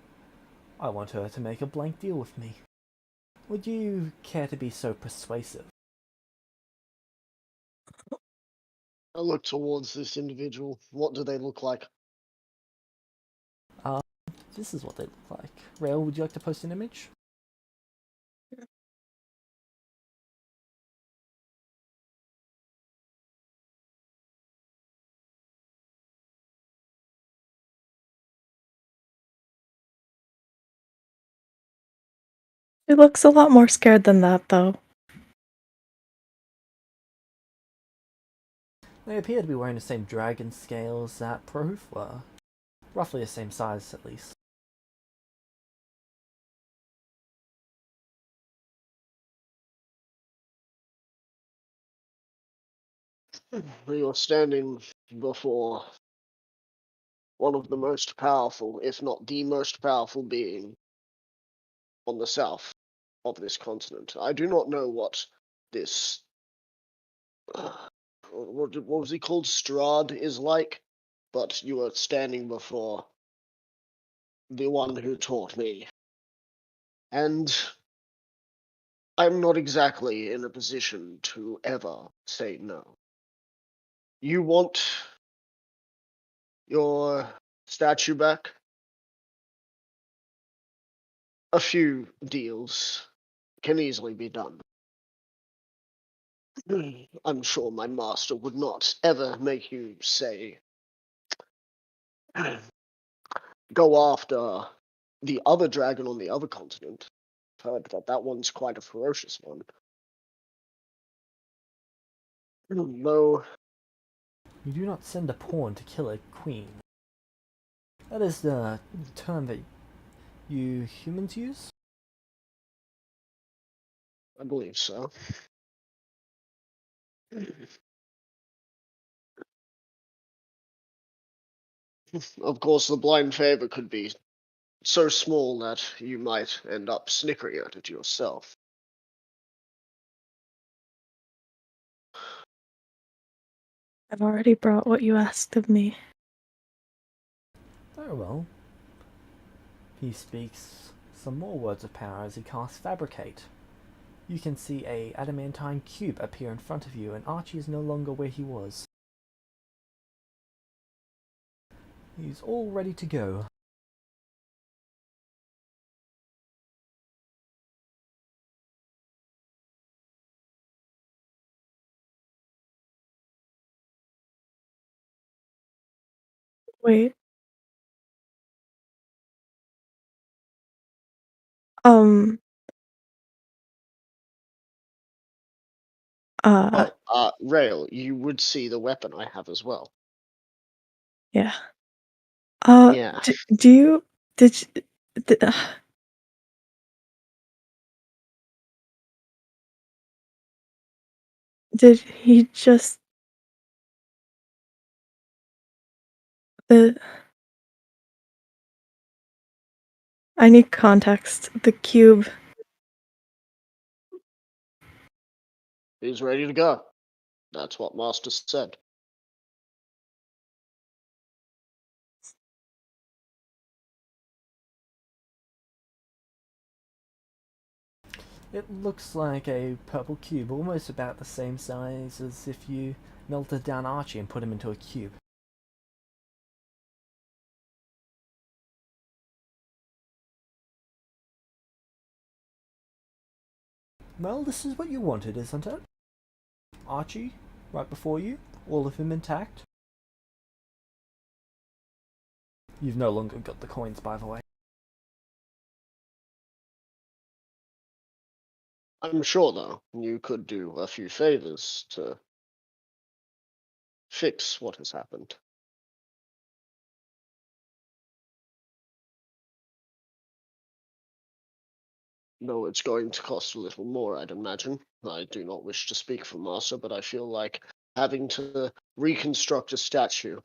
Speaker 3: I want her to make a blank deal with me. Would you care to be so persuasive?
Speaker 7: I look towards this individual. What do they look like?
Speaker 3: This is what they look like. Rail, would you like to post an image?
Speaker 5: He looks a lot more scared than that, though.
Speaker 3: They appear to be wearing the same dragon scales that Proof were. Roughly the same size, at least.
Speaker 7: You're standing before one of the most powerful, if not the most powerful being on the south of this continent. I do not know what this what was he called, Strahd, is like, but you are standing before the one who taught me. And I'm not exactly in a position to ever say no. You want your statue back? A few deals can easily be done. I'm sure my master would not ever make you say, go after the other dragon on the other continent. I've heard that that one's quite a ferocious one. Though,
Speaker 3: You do not send a pawn to kill a queen. That is the term that you humans use?
Speaker 7: I believe so. Of course, the blind favor could be so small that you might end up snickering at it yourself.
Speaker 5: I've already brought what you asked of me.
Speaker 3: Very well. He speaks some more words of power as he casts Fabricate. You can see a adamantine cube appear in front of you, and Archie is no longer where he was. He's all ready to go.
Speaker 5: Wait. Uh,
Speaker 7: Rail, you would see the weapon I have as well.
Speaker 5: yeah.
Speaker 7: Yeah.
Speaker 5: Do you, did you, did he just, the, I need context. The cube,
Speaker 7: He's ready to go. That's what Master said.
Speaker 3: It looks like a purple cube, almost about the same size as if you melted down Archie and put him into a cube. Well, this is what you wanted, isn't it? Archie, right before you, all of him intact. You've no longer got the coins, by the way.
Speaker 7: I'm sure, though, you could do a few favors to fix what has happened. Though it's going to cost a little more, I'd imagine. I do not wish to speak for Master, but I feel like having to reconstruct a statue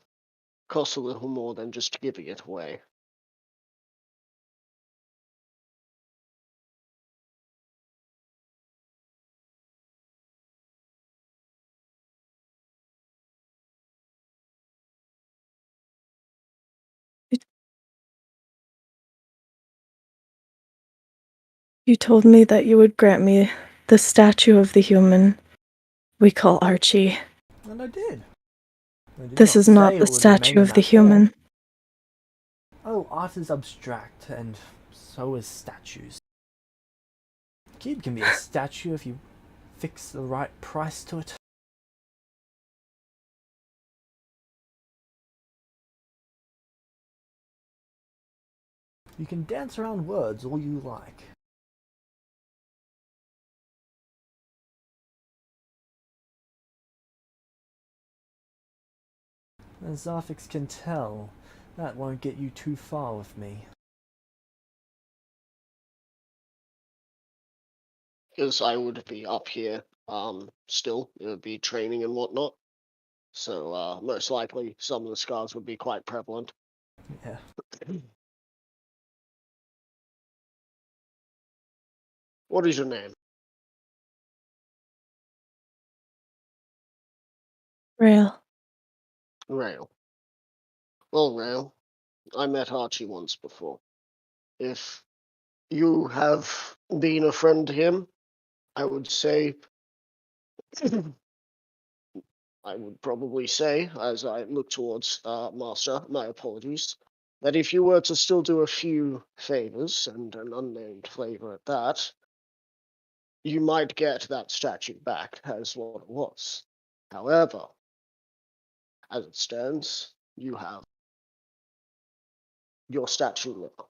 Speaker 7: costs a little more than just giving it away.
Speaker 5: you told me that you would grant me the statue of the human we call Archie.
Speaker 3: And I did. I did
Speaker 5: This
Speaker 3: not
Speaker 5: is not
Speaker 3: say
Speaker 5: the
Speaker 3: it would remain
Speaker 5: statue
Speaker 3: in
Speaker 5: of the
Speaker 3: that form.
Speaker 5: human.
Speaker 3: Oh, art is abstract, and so is statues. A cube can be a statue if you fix the right price to it. You can dance around words all you like. As Zarfix can tell, that won't get you too far with me.
Speaker 7: Because I would be up here, still, it would be training and whatnot. So, most likely, some of the scars would be quite prevalent.
Speaker 3: Yeah.
Speaker 7: What is your name?
Speaker 5: Rail.
Speaker 7: Rail. Well, Rail, I met Archie once before. If you have been a friend to him, I would say, I would probably say, as I look towards Master, my apologies, that if you were to still do a few favors, and an unnamed favor at that, you might get that statue back as what it was. However, as it stands, you have your statue now.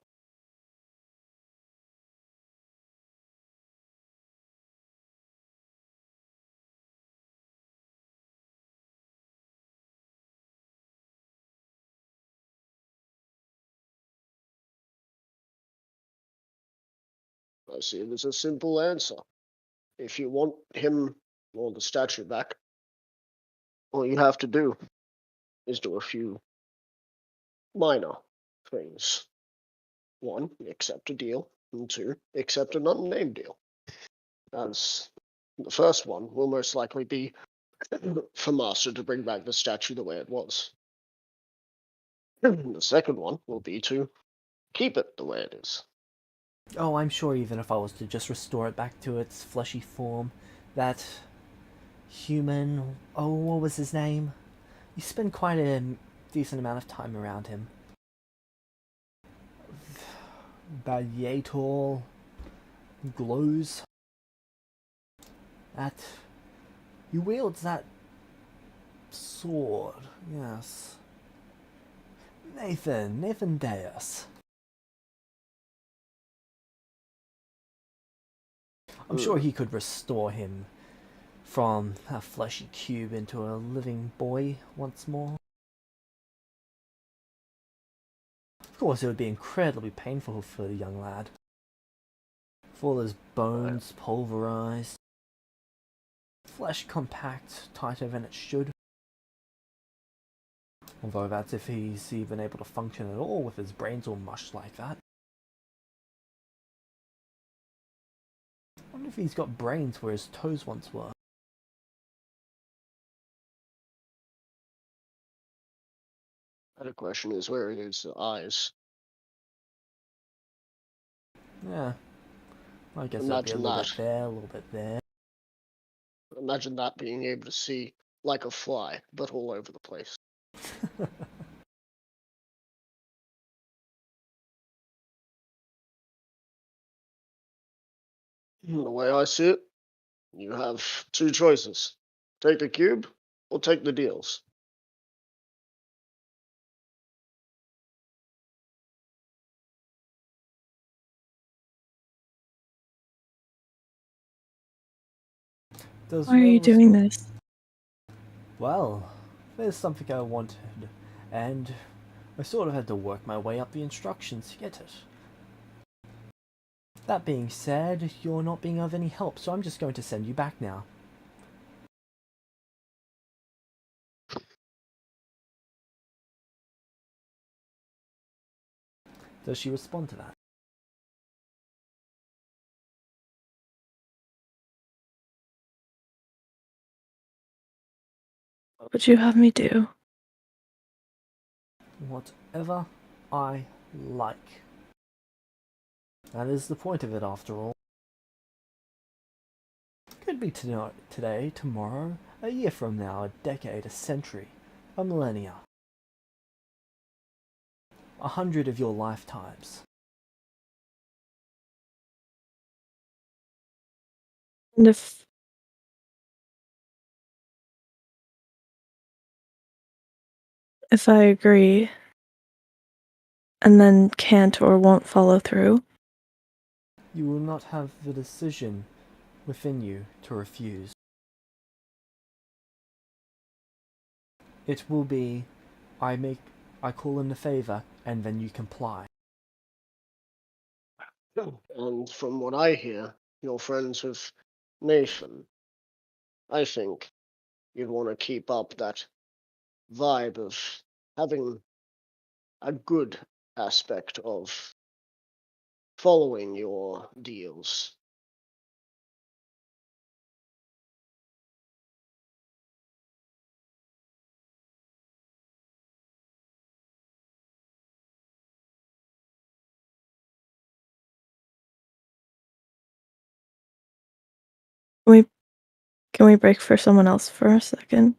Speaker 7: I see it as a simple answer. If you want him or the statue back, all you have to do is do a few minor things. One, accept a deal, and two, accept an unnamed deal. As the first one will most likely be for Master to bring back the statue the way it was. The second one will be to keep it the way it is.
Speaker 3: Oh, I'm sure even if I was to just restore it back to its fleshy form, that human... Oh, what was his name? You spend quite a decent amount of time around him. Balyator glows. That... He wields that sword, yes. Nathan Deus. I'm sure he could restore him from a fleshy cube into a living boy once more. Of course, it would be incredibly painful for the young lad. For all his bones pulverized, flesh compact, tighter than it should. Although that's if he's even able to function at all with his brains all mushed like that. I wonder if he's got brains where his toes once were.
Speaker 7: The question is, where are his eyes?
Speaker 3: Yeah. I guess
Speaker 7: Imagine
Speaker 3: that'd be a little
Speaker 7: that.
Speaker 3: bit there, a little bit there.
Speaker 7: Imagine that being able to see like a fly, but all over the place. The way I see it, you have two choices. Take the cube or take the deals.
Speaker 5: Why are you doing this?
Speaker 3: Well, there's something I wanted, and I sort of had to work my way up the instructions to get it. That being said, you're not being of any help, so I'm just going to send you back now. Does she respond to that?
Speaker 5: What would you have me do?
Speaker 3: Whatever I like. That is the point of it, after all. Could be today, tomorrow, a year from now, a decade, a century, a millennia. 100 of your lifetimes.
Speaker 5: And if I agree and then can't or won't follow through,
Speaker 3: You will not have the decision within you to refuse. It will be I call in a favor, and then you comply.
Speaker 7: And from what I hear, you're friends with Nathan. I think you'd want to keep up that vibe of having a good aspect of following your deals.
Speaker 5: Can we break for someone else for a second?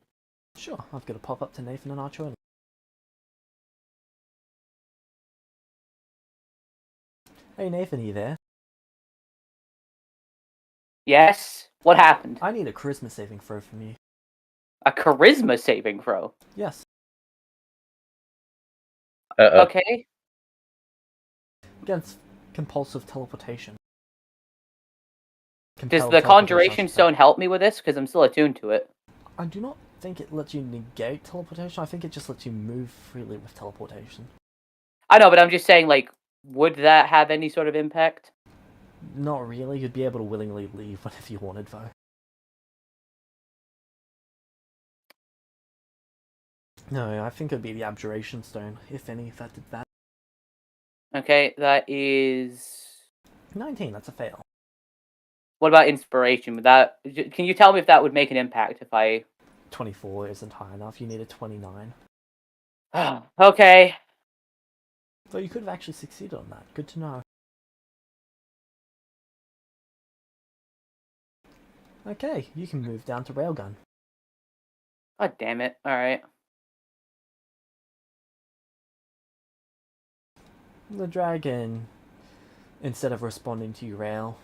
Speaker 3: Sure, I've got to pop up to Nathan and Archer. Hey Nathan, are you there?
Speaker 4: Yes? What happened?
Speaker 3: I need a charisma saving throw from you.
Speaker 4: A charisma saving throw?
Speaker 3: Yes.
Speaker 4: Okay.
Speaker 3: Against compulsive teleportation.
Speaker 4: Does
Speaker 3: Compelled
Speaker 4: the
Speaker 3: teleportation, I
Speaker 4: conjuration
Speaker 3: should say.
Speaker 4: stone help me with this? Because I'm still attuned to it.
Speaker 3: I do not think it lets you negate teleportation. I think it just lets you move freely with teleportation.
Speaker 4: I know, but I'm just saying, like, would that have any sort of impact?
Speaker 3: Not really. You'd be able to willingly leave whenever you wanted, though. No, I think it'd be the abjuration stone, if any, if that did that.
Speaker 4: Okay, that is...
Speaker 3: 19, that's a fail.
Speaker 4: What about inspiration? Would that... Can you tell me if that would make an impact if I...
Speaker 3: 24 isn't high enough. You need a 29.
Speaker 4: Okay.
Speaker 3: Though you could have actually succeeded on that. Good to know. Okay, you can move down to Railgun.
Speaker 4: God damn it. Alright.
Speaker 3: The dragon, instead of responding to you, Rail,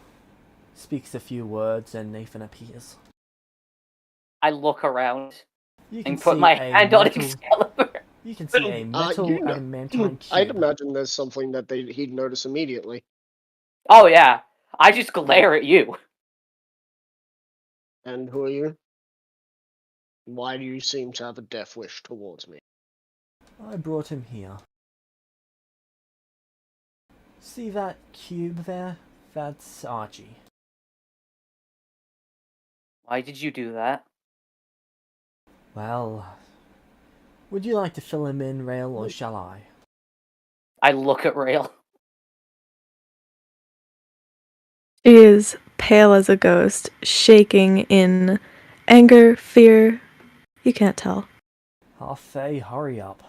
Speaker 3: speaks a few words and Nathan appears.
Speaker 4: I look around
Speaker 3: You can
Speaker 4: and put
Speaker 3: see
Speaker 4: my
Speaker 3: a
Speaker 4: hand on
Speaker 3: metal-
Speaker 4: Excalibur.
Speaker 3: You can see a metal
Speaker 7: You know,
Speaker 3: adamantine
Speaker 7: I'd
Speaker 3: cube.
Speaker 7: imagine there's something that he'd notice immediately.
Speaker 4: Oh, yeah. I just glare at you.
Speaker 7: And who are you? Why do you seem to have a death wish towards me?
Speaker 3: I brought him here. See that cube there? That's Archie.
Speaker 4: Why did you do that?
Speaker 3: Well, would you like to fill him in, Rail, or shall I?
Speaker 4: I look at Rail.
Speaker 5: She is pale as a ghost, shaking in anger, fear. You can't tell.
Speaker 3: Half-Fae, hurry up.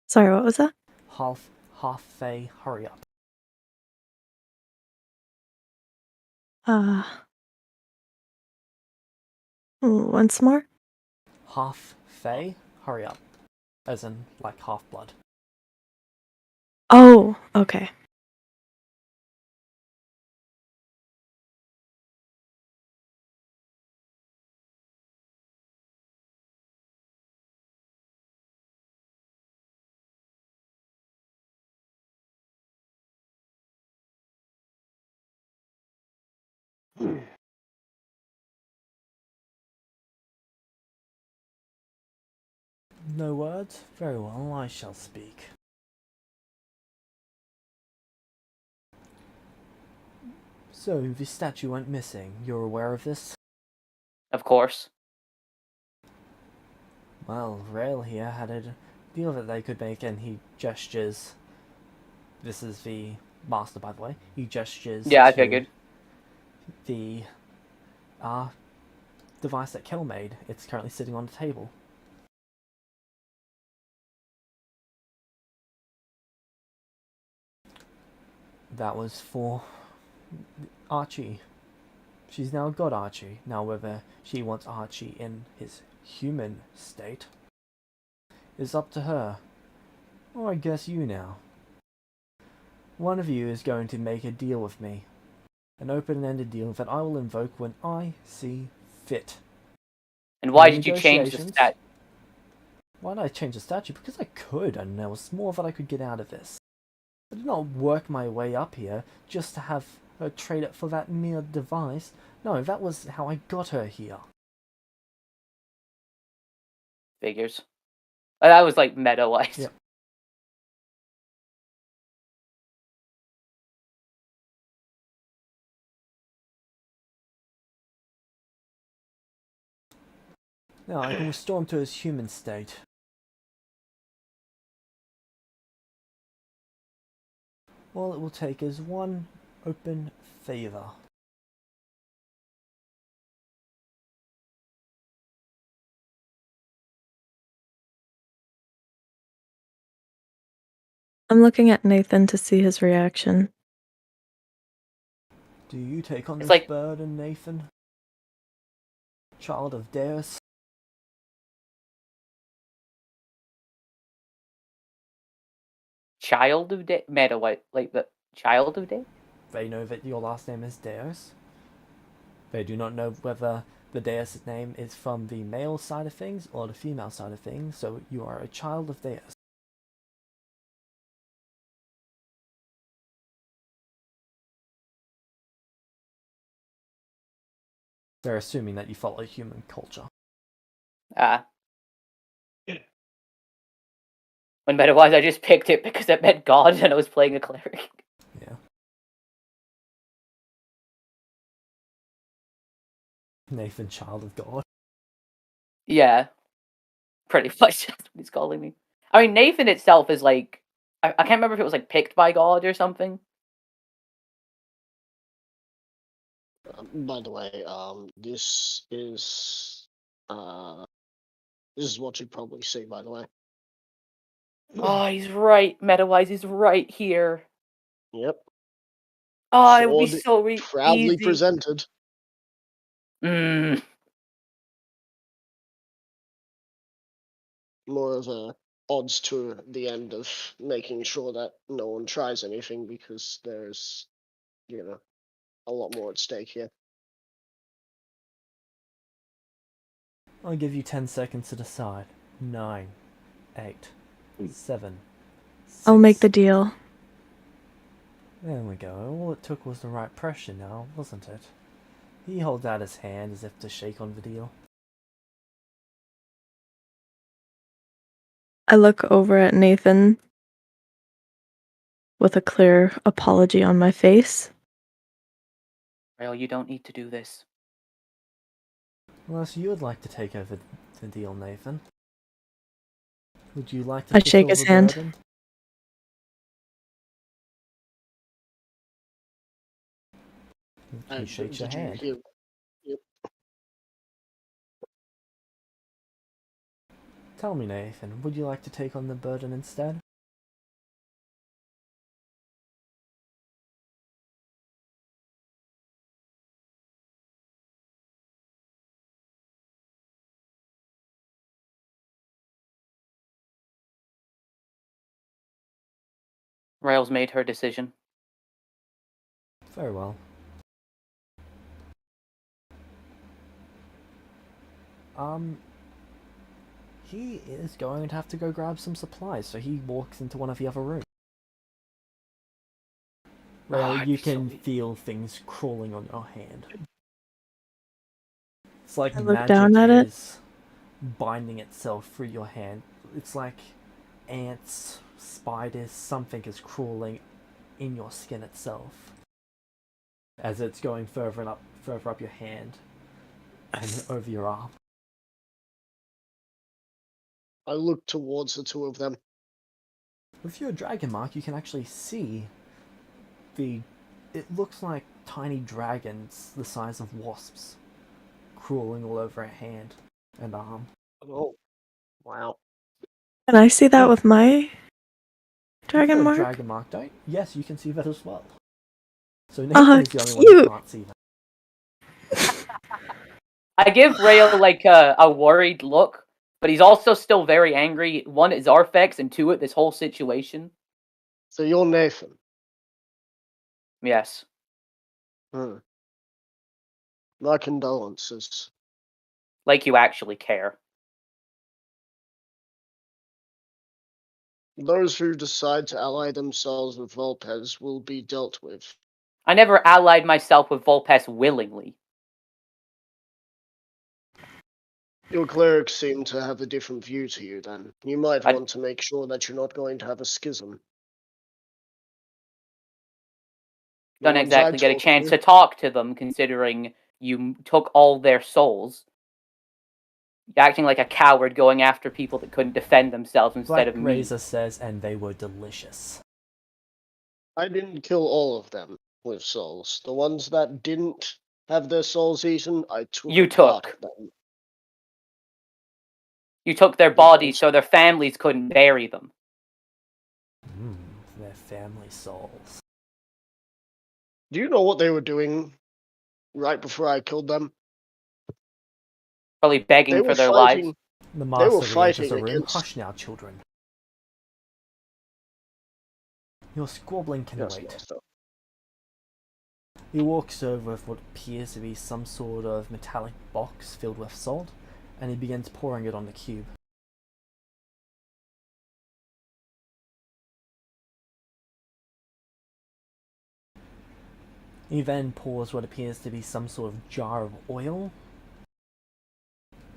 Speaker 5: Sorry, what was that?
Speaker 3: Half-Fae, hurry up.
Speaker 5: Once more?
Speaker 3: Half-Fae, hurry up. As in, like, half-blood.
Speaker 5: Oh, okay.
Speaker 3: No words? Very well, I shall speak. So, the statue went missing. You're aware of this?
Speaker 4: Of course.
Speaker 3: Well, Rail here had a deal that they could make, and he gestures. This is the master, by the way. He gestures.
Speaker 4: Yeah, I
Speaker 3: to
Speaker 4: figured.
Speaker 3: The device that Kel made. It's currently sitting on the table. That was for Archie. She's now got Archie. Now whether she wants Archie in his human state is up to her. Or I guess you now. One of you is going to make a deal with me. An open-ended deal that I will invoke when I see fit.
Speaker 4: And why
Speaker 3: In
Speaker 4: did you change the
Speaker 3: negotiations-
Speaker 4: stat?
Speaker 3: Why did I change the statue? Because I could, and there was more that I could get out of this. I did not work my way up here just to have her trade it for that mere device No, that was how I got her here.
Speaker 4: Figures. That was like meta-wise.
Speaker 3: Yep. Now I can restore him to his human state. All it will take is one open favor.
Speaker 5: I'm looking at Nathan to see his reaction.
Speaker 3: Do you take on
Speaker 4: It's
Speaker 3: this
Speaker 4: like-
Speaker 3: burden, Nathan? Child of Deus?
Speaker 4: Child of Day? Meta-wise, like the Child of Day?
Speaker 3: They know that your last name is Deus. They do not know whether the Deus name is from the male side of things or the female side of things, so you are a child of Deus. They're assuming that you follow human culture.
Speaker 4: When meta-wise, I just picked it because it meant God and I was playing a cleric.
Speaker 3: Yeah. Nathan, child of God.
Speaker 4: Yeah. Pretty much that's what he's calling me. I mean, Nathan itself is like... I can't remember if it was like picked by God or something.
Speaker 7: By the way, this is what you'd probably see. By the way.
Speaker 4: Oh, he's right. Meta-wise, he's right here.
Speaker 7: Yep.
Speaker 4: Oh, it would be
Speaker 7: Sword
Speaker 4: so
Speaker 7: proudly
Speaker 4: easy.
Speaker 7: presented.
Speaker 4: Mm.
Speaker 7: More of a odds to the end of making sure that no one tries anything because there's, a lot more at stake here.
Speaker 3: I'll give you 10 seconds to decide. 9, 8, 7.
Speaker 5: I'll make
Speaker 3: 6.
Speaker 5: the deal.
Speaker 3: There we go. All it took was the right pressure now, wasn't it? He holds out his hand as if to shake on the deal.
Speaker 5: I look over at Nathan with a clear apology on my face.
Speaker 4: Well, you don't need to do this.
Speaker 3: Unless you would like to take over the deal, Nathan. Would you like to
Speaker 5: I shake his
Speaker 3: fulfill the
Speaker 5: hand.
Speaker 3: burden? He shakes your
Speaker 7: Did you
Speaker 3: hand.
Speaker 7: hear? Yep.
Speaker 3: Tell me, Nathan, would you like to take on the burden instead?
Speaker 4: Rails made her decision.
Speaker 3: Very well. He is going to have to go grab some supplies, so he walks into one of the other rooms. Rail,
Speaker 4: I'd
Speaker 3: you
Speaker 4: be so
Speaker 3: can
Speaker 4: weak.
Speaker 3: feel things crawling on your hand. It's like
Speaker 5: I look
Speaker 3: magic
Speaker 5: down at it.
Speaker 3: is binding itself through your hand. It's like ants, spiders, something is crawling in your skin itself. As it's going further up your hand and over your arm.
Speaker 7: I look towards the two of them.
Speaker 3: With your dragon mark, you can actually see it looks like tiny dragons the size of wasps crawling all over a hand and arm.
Speaker 7: Oh, wow.
Speaker 5: Can I see that with my dragon
Speaker 3: You've got a
Speaker 5: mark?
Speaker 3: dragon mark, don't you? Yes, you can see that as well. So Nathan is the only one
Speaker 5: cute.
Speaker 3: who can't see that.
Speaker 4: I give Rail like a worried look, but he's also still very angry. One, at Zarfex, and two, at this whole situation.
Speaker 7: So you're Nathan.
Speaker 4: Yes.
Speaker 7: My condolences.
Speaker 4: Like you actually care.
Speaker 7: Those who decide to ally themselves with Volpez will be dealt with.
Speaker 4: I never allied myself with Volpes willingly.
Speaker 7: Your clerics seem to have a different view to you then. You might
Speaker 4: I-
Speaker 7: want to make sure that you're not going to have a schism. The
Speaker 4: Don't
Speaker 7: ones I
Speaker 4: exactly get a
Speaker 7: talk
Speaker 4: chance to talk to them, considering you took all their souls. You're acting like a coward going after people that couldn't defend themselves instead
Speaker 3: Black
Speaker 4: of me.
Speaker 3: Razor says, and they were delicious.
Speaker 7: I didn't kill all of them with souls. The ones that didn't have their souls eaten, I took
Speaker 4: You
Speaker 7: apart
Speaker 4: took.
Speaker 7: them.
Speaker 4: You took their bodies so their families couldn't bury them.
Speaker 3: Their family souls.
Speaker 7: Do you know what they were doing right before I killed them?
Speaker 4: Probably
Speaker 7: They
Speaker 4: begging
Speaker 7: were
Speaker 4: for their lives.
Speaker 7: fighting.
Speaker 3: The
Speaker 7: They were
Speaker 3: master re-enters
Speaker 7: fighting
Speaker 3: the room.
Speaker 7: against.
Speaker 3: Hush now, children. Your squabbling can
Speaker 7: Yes,
Speaker 3: wait.
Speaker 7: master.
Speaker 3: He walks over with what appears to be some sort of metallic box filled with salt, and he begins pouring it on the cube. He then pours what appears to be some sort of jar of oil.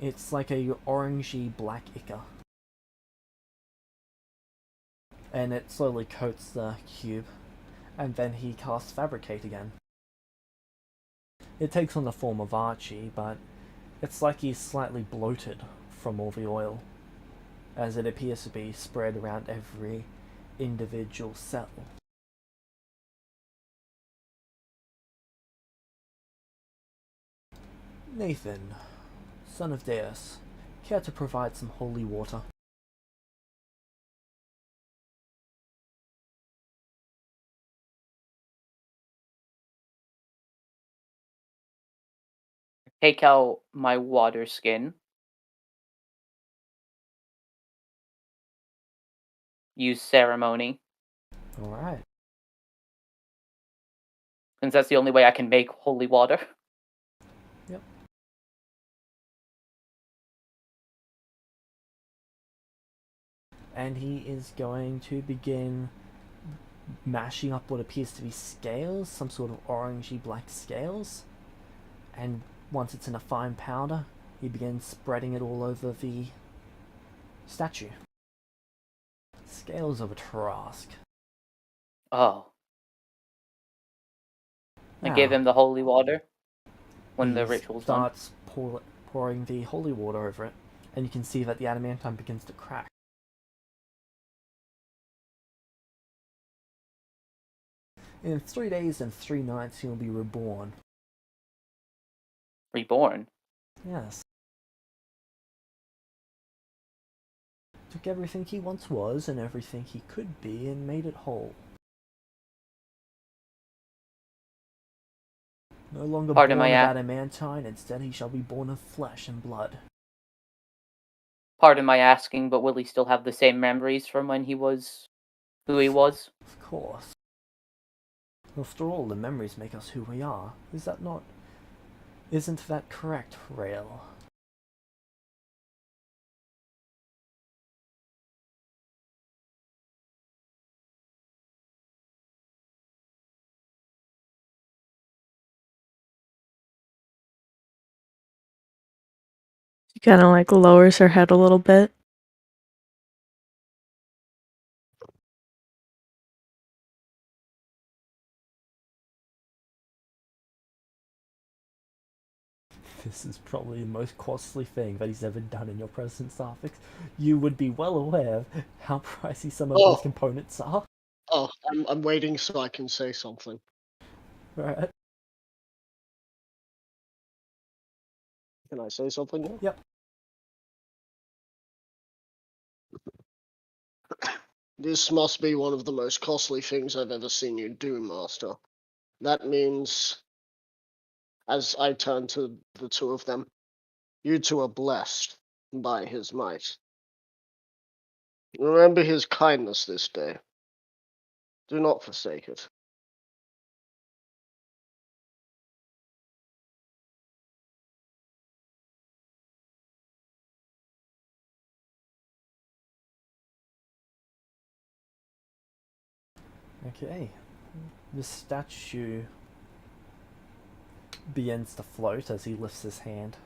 Speaker 3: It's like a orangey black ichor. And it slowly coats the cube, and then he casts Fabricate again. It takes on the form of Archie, but it's like he's slightly bloated from all the oil, as it appears to be spread around every individual cell. Nathan, son of Deus, care to provide some holy water?
Speaker 4: Take out my water skin. Use ceremony.
Speaker 3: Alright.
Speaker 4: Since that's the only way I can make holy water.
Speaker 3: Yep. And he is going to begin mashing up what appears to be scales, some sort of orangey black scales. And once it's in a fine powder, he begins spreading it all over the statue. Scales of a Trask.
Speaker 4: Oh. I
Speaker 3: Now,
Speaker 4: give him the holy water when the
Speaker 3: he
Speaker 4: ritual's done.
Speaker 3: starts pouring the holy water over it, and you can see that the adamantine begins to crack. In 3 days and 3 nights, he will be reborn.
Speaker 4: Reborn.
Speaker 3: Yes. Took everything he once was and everything he could be and made it whole. No longer
Speaker 4: Pardon
Speaker 3: born
Speaker 4: my
Speaker 3: of adamantine, instead he shall be born of flesh and blood.
Speaker 4: Pardon my asking, but will he still have the same memories from when he was who he was?
Speaker 3: Of course. After all, the memories make us who we are. Is that not... Isn't that correct, Rael?
Speaker 5: She kind of like lowers her head a little bit.
Speaker 3: This is probably the most costly thing that he's ever done in your presence, Sarfix. You would be well aware of how pricey some of those components are.
Speaker 7: Oh, I'm waiting so I can say something.
Speaker 3: Right?
Speaker 7: Can I say something now?
Speaker 3: Yep.
Speaker 7: This must be one of the most costly things I've ever seen you do, Master. That means, as I turn to the two of them, you two are blessed by his might. Remember his kindness this day. Do not forsake it.
Speaker 3: Okay. The statue begins to float as he lifts his hand.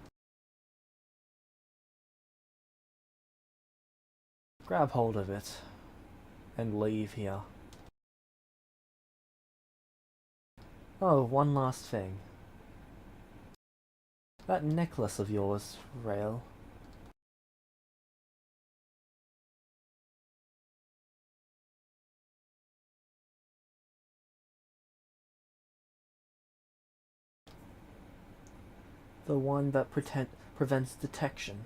Speaker 3: grab hold of it and leave here. Oh, one last thing. That necklace of yours, Rail. The one that prevents detection.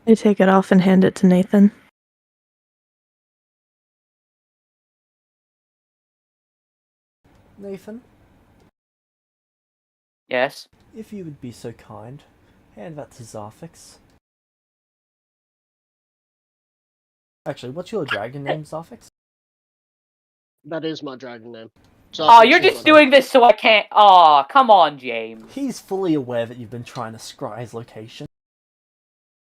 Speaker 5: I take it off and hand it to Nathan.
Speaker 3: Nathan,
Speaker 4: Yes.
Speaker 3: if you would be so kind, hand that to Zarfix. Actually, what's your dragon name, Zarfix?
Speaker 7: That is my dragon name.
Speaker 4: Oh, you're
Speaker 7: Zarfix is
Speaker 4: just
Speaker 7: my name.
Speaker 4: doing this so I can't. Oh, come on, James.
Speaker 3: He's fully aware that you've been trying to scry his location.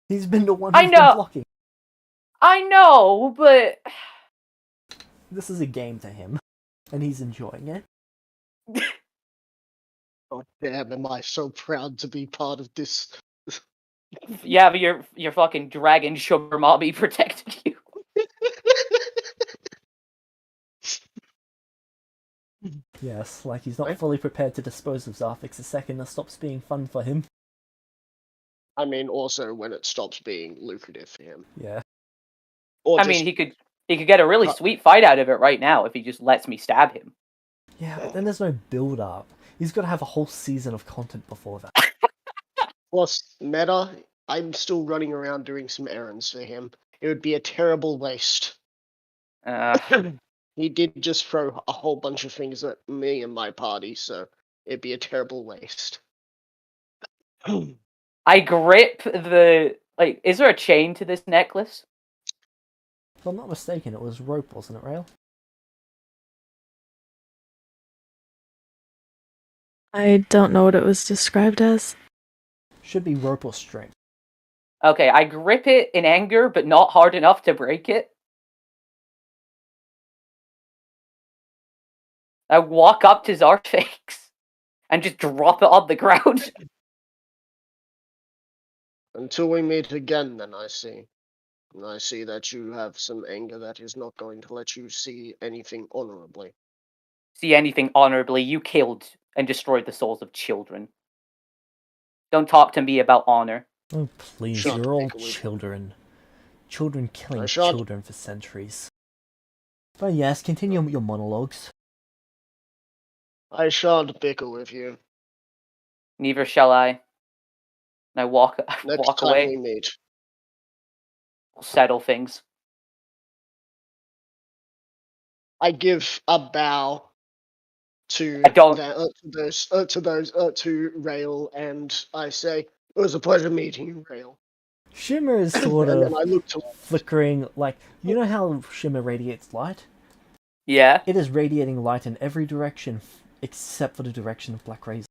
Speaker 3: He's been the one
Speaker 4: I
Speaker 3: who's been
Speaker 4: know.
Speaker 3: blocking.
Speaker 4: I know, but
Speaker 3: This is a game to him, and he's enjoying it.
Speaker 7: Oh damn, am I so proud to be part of this.
Speaker 4: yeah, but your fucking dragon sugar mommy protected you.
Speaker 3: Yes, like he's not
Speaker 7: Right.
Speaker 3: fully prepared to dispose of Zarfix the second that stops being fun for him.
Speaker 7: I mean, also when it stops being lucrative for him.
Speaker 3: Yeah.
Speaker 7: Or
Speaker 4: I
Speaker 7: just,
Speaker 4: mean, he could get a really sweet fight out of it right now if he just lets me stab him.
Speaker 3: Yeah, but then there's no build up. He's got to have a whole season of content before that.
Speaker 7: plus meta, I'm still running around doing some errands for him. It would be a terrible waste. He did just throw a whole bunch of things at me and my party, so it'd be a terrible waste.
Speaker 4: I grip the like. Is there a chain to this necklace?
Speaker 3: If I'm not mistaken, it was rope, wasn't it, Rail?
Speaker 5: I don't know what it was described as.
Speaker 3: Should be rope or string.
Speaker 4: Okay, I grip it in anger, but not hard enough to break it. I walk up to Zarfix and just drop it on the ground.
Speaker 7: Until we meet again, then I see. And I see that you have some anger that is not going to let you see anything honorably.
Speaker 4: See anything honorably, you killed and destroyed the souls of children. Don't talk to me about honor.
Speaker 3: Oh, please,
Speaker 7: Shan't
Speaker 3: you're all
Speaker 7: take away-
Speaker 3: children. Children killing
Speaker 7: I shan't-
Speaker 3: children for centuries. But yes, continue your monologues.
Speaker 7: I shan't bicker with you.
Speaker 4: Neither shall I. And I walk
Speaker 7: Next
Speaker 4: walk
Speaker 7: time
Speaker 4: away.
Speaker 7: we meet.
Speaker 4: We'll settle things.
Speaker 7: I give a bow to
Speaker 4: I don't-
Speaker 7: to Rail, and I say, "It was a pleasure meeting you, Rail."
Speaker 3: Shimmer is sort
Speaker 7: And
Speaker 3: of
Speaker 7: then I look to
Speaker 3: flickering, like, you know how Shimmer radiates light?
Speaker 4: Yeah.
Speaker 3: It is radiating light in every direction except for the direction of Black Razor.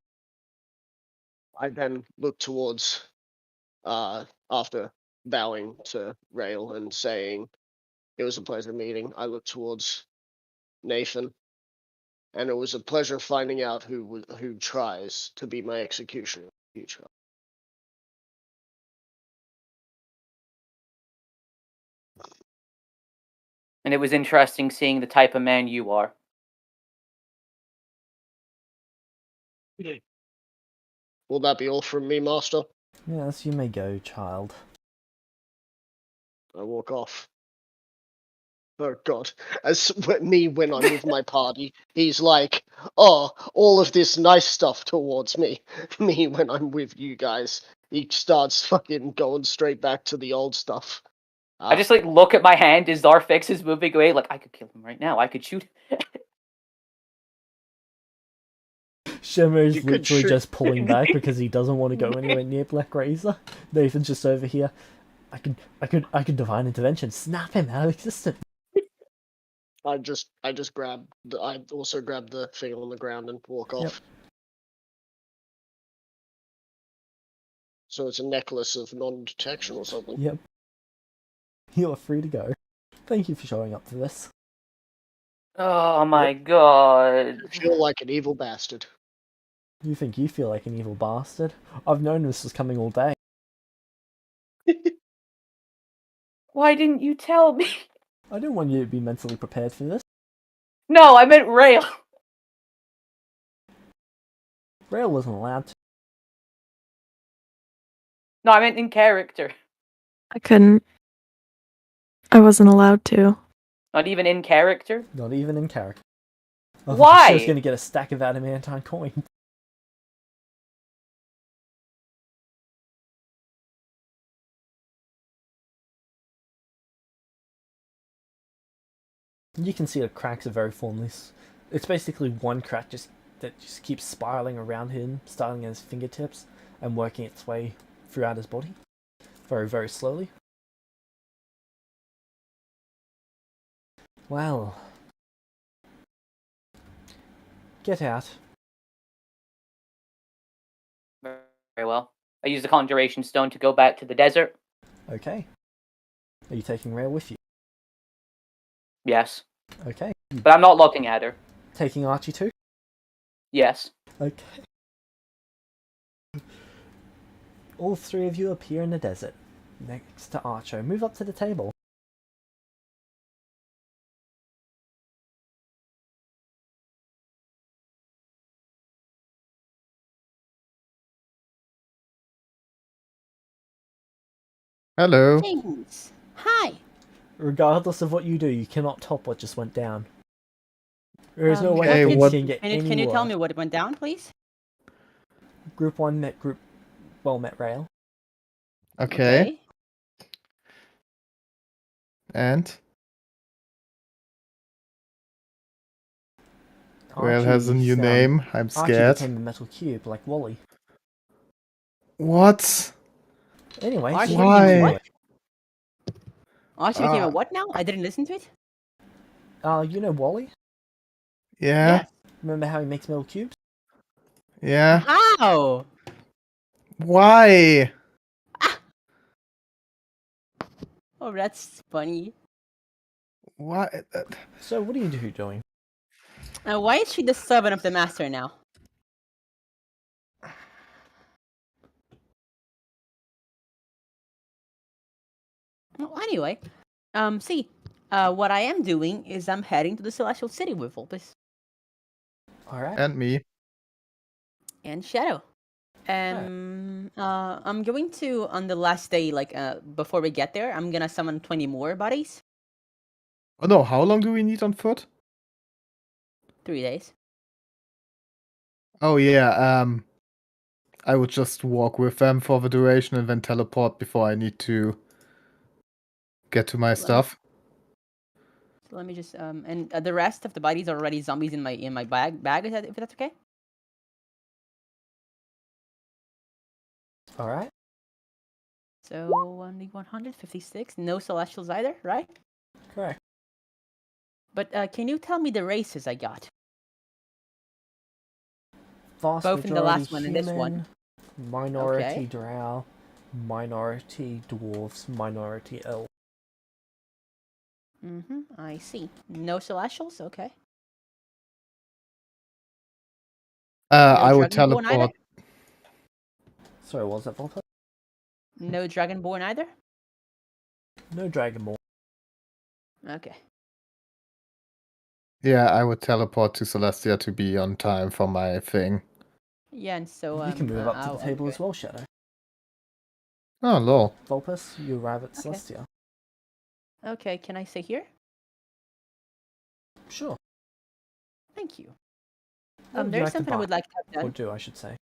Speaker 7: I then look towards, after bowing to Rail and saying, "It was a pleasure meeting," I look towards Nathan, and it was a pleasure finding out who tries to be my executioner in the future.
Speaker 4: And it was interesting seeing the type of man you are.
Speaker 7: Will that be all from me, Master?
Speaker 3: Yes, you may go, child.
Speaker 7: I walk off. Oh god. As me when I'm with my party, he's like, "Oh, all of this nice stuff towards me." Me when I'm with you guys, he starts fucking going straight back to the old stuff.
Speaker 4: I just like look at my hand as Zarfix is moving away, like I could kill him right now. I could shoot.
Speaker 3: Shimmer is
Speaker 7: You could
Speaker 3: literally
Speaker 7: shoot-
Speaker 3: just pulling back because he doesn't want to go anywhere near Black Razor. Nathan's just over here. I could divine intervention, snap him out of existence.
Speaker 7: I just grab I also grab the thing on the ground and walk off.
Speaker 3: Yep.
Speaker 7: So it's a necklace of non-detection or something.
Speaker 3: Yep. You're free to go. Thank you for showing up for this.
Speaker 4: Oh my god.
Speaker 7: I feel like an evil bastard.
Speaker 3: You think you feel like an evil bastard? I've known this was coming all day.
Speaker 4: Why didn't you tell me?
Speaker 3: I didn't want you to be mentally prepared for this.
Speaker 4: No, I meant Rail.
Speaker 3: Rail wasn't allowed to.
Speaker 4: No, I meant in character.
Speaker 5: I couldn't. I wasn't allowed to.
Speaker 4: Not even in character.
Speaker 3: Not even in character. Oh,
Speaker 4: Why?
Speaker 3: She was going to get a stack of adamantine coins. You can see the cracks are very formless. It's basically one crack that just keeps spiraling around him, starting at his fingertips and working its way throughout his body. Very, very slowly. Well. Get out.
Speaker 4: Very well. I use the conjuration stone to go back to the desert.
Speaker 3: Okay. Are you taking Rail with you?
Speaker 4: Yes.
Speaker 3: Okay.
Speaker 4: But I'm not looking at her.
Speaker 3: Taking Archie too?
Speaker 4: Yes.
Speaker 3: Okay. All three of you appear in the desert, next to Archo. Move up to the table.
Speaker 1: Hello.
Speaker 2: James. Hi.
Speaker 3: Regardless of what you do, you cannot top what just went down. There is no way
Speaker 1: Okay,
Speaker 3: things
Speaker 1: what-
Speaker 3: can get any
Speaker 2: Can you tell
Speaker 3: worse.
Speaker 2: me what went down, please?
Speaker 3: Group 1 met met Rail.
Speaker 1: Okay. And Rail has a
Speaker 3: Archie,
Speaker 1: new name. I'm
Speaker 3: Archie
Speaker 1: scared.
Speaker 3: became a metal cube, like Wally.
Speaker 1: What?
Speaker 3: Anyway,
Speaker 2: Archie
Speaker 3: so
Speaker 1: Why?
Speaker 3: what do you
Speaker 2: what?
Speaker 3: do?
Speaker 2: Archie became a
Speaker 1: Ah.
Speaker 2: what now? I didn't listen to it.
Speaker 3: You know Wally?
Speaker 1: Yeah.
Speaker 2: Yes.
Speaker 3: Remember how he makes metal cubes?
Speaker 1: Yeah.
Speaker 2: How?
Speaker 1: Why?
Speaker 2: Oh, that's funny.
Speaker 1: Why?
Speaker 3: So what are you two doing?
Speaker 2: Why is she the servant of the master now? Well, anyway, what I am doing is I'm heading to the Celestial City with Vulpes
Speaker 3: Alright.
Speaker 1: And me.
Speaker 2: and Shadow. I'm going to, on the last day, before we get there, I'm gonna summon 20 more bodies.
Speaker 1: Oh no, how long do we need on foot?
Speaker 2: 3 days.
Speaker 1: Oh yeah, I would just walk with them for the duration and then teleport before I need to get to my stuff.
Speaker 2: So let me just and the rest of the bodies are already zombies in my bag. Is that, if that's okay?
Speaker 3: Alright.
Speaker 2: So only 156. No celestials either, right?
Speaker 3: Correct.
Speaker 2: But can you tell me the races I got?
Speaker 3: Vast
Speaker 2: Both in the
Speaker 3: majority
Speaker 2: last one and this one.
Speaker 3: human, minority
Speaker 2: Okay.
Speaker 3: drow, minority dwarves, minority elf.
Speaker 2: I see. No celestials. Okay.
Speaker 1: I would
Speaker 2: Dragonborn either?
Speaker 1: teleport.
Speaker 3: Sorry, what was that, Volta?
Speaker 2: No dragonborn either.
Speaker 3: No dragonborn.
Speaker 2: Okay.
Speaker 1: Yeah, I would teleport to Celestia to be on time for my thing.
Speaker 2: Yeah, and so
Speaker 3: You can move up to the table
Speaker 2: okay.
Speaker 3: as well, Shadow.
Speaker 1: Oh lol.
Speaker 3: Vulpus, you arrive at
Speaker 2: Okay.
Speaker 3: Celestia.
Speaker 2: Okay, can I stay here?
Speaker 3: Sure.
Speaker 2: Thank you.
Speaker 3: What would you
Speaker 2: There's
Speaker 3: like to
Speaker 2: something I
Speaker 3: buy?
Speaker 2: would like to have
Speaker 3: Or
Speaker 2: done.
Speaker 3: do, I should say.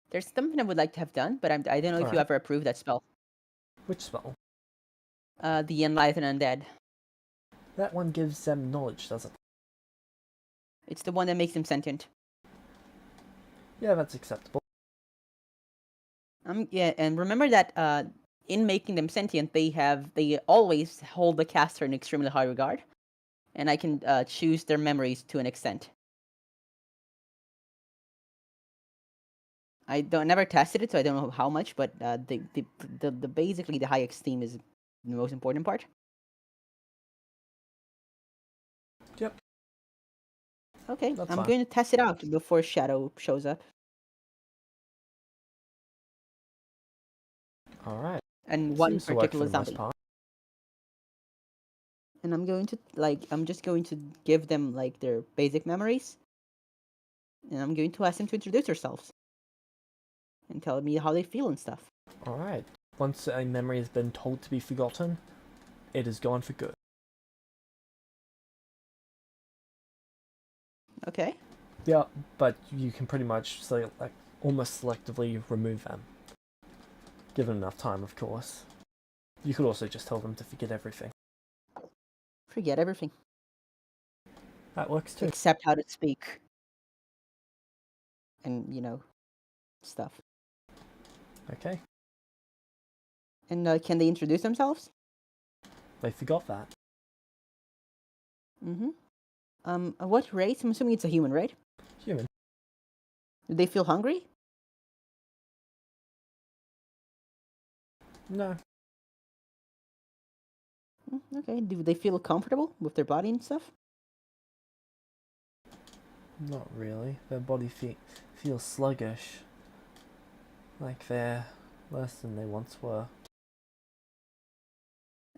Speaker 2: There's something I would like to have done, but I don't know if you
Speaker 3: Alright.
Speaker 2: ever approved that spell.
Speaker 3: Which spell?
Speaker 2: The Enlighten Undead.
Speaker 3: That one gives them knowledge, doesn't it?
Speaker 2: It's the one that makes them sentient.
Speaker 3: Yeah, that's acceptable.
Speaker 2: Yeah, and remember that in making them sentient, they always hold the caster in extremely high regard, and I can choose their memories to an extent. I never tested it, so I don't know how much, but the basically the high esteem is the most important part.
Speaker 3: Yep.
Speaker 2: Okay,
Speaker 3: That's
Speaker 2: I'm
Speaker 3: fine.
Speaker 2: going to test it out before Shadow shows up.
Speaker 3: Alright.
Speaker 2: and one
Speaker 3: Seems to work for
Speaker 2: particular
Speaker 3: the most
Speaker 2: zombie.
Speaker 3: part.
Speaker 2: And I'm going to I'm just going to give them like their basic memories, and I'm going to ask them to introduce themselves and tell me how they feel and stuff.
Speaker 3: Alright. Once a memory has been told to be forgotten, it is gone for good.
Speaker 2: Okay.
Speaker 3: Yeah, but you can pretty much almost selectively remove them. Given enough time, of course. You could also just tell them to forget everything.
Speaker 2: Forget everything
Speaker 3: That works too.
Speaker 2: except how to speak, and stuff.
Speaker 3: Okay.
Speaker 2: And can they introduce themselves?
Speaker 3: They forgot that.
Speaker 2: Mm-hmm. What race? I'm assuming it's a human, right?
Speaker 3: Human.
Speaker 2: Do they feel hungry?
Speaker 3: No.
Speaker 2: Okay. Do they feel comfortable with their body and stuff?
Speaker 3: Not really. Their body feels sluggish. Like they're less than they once were.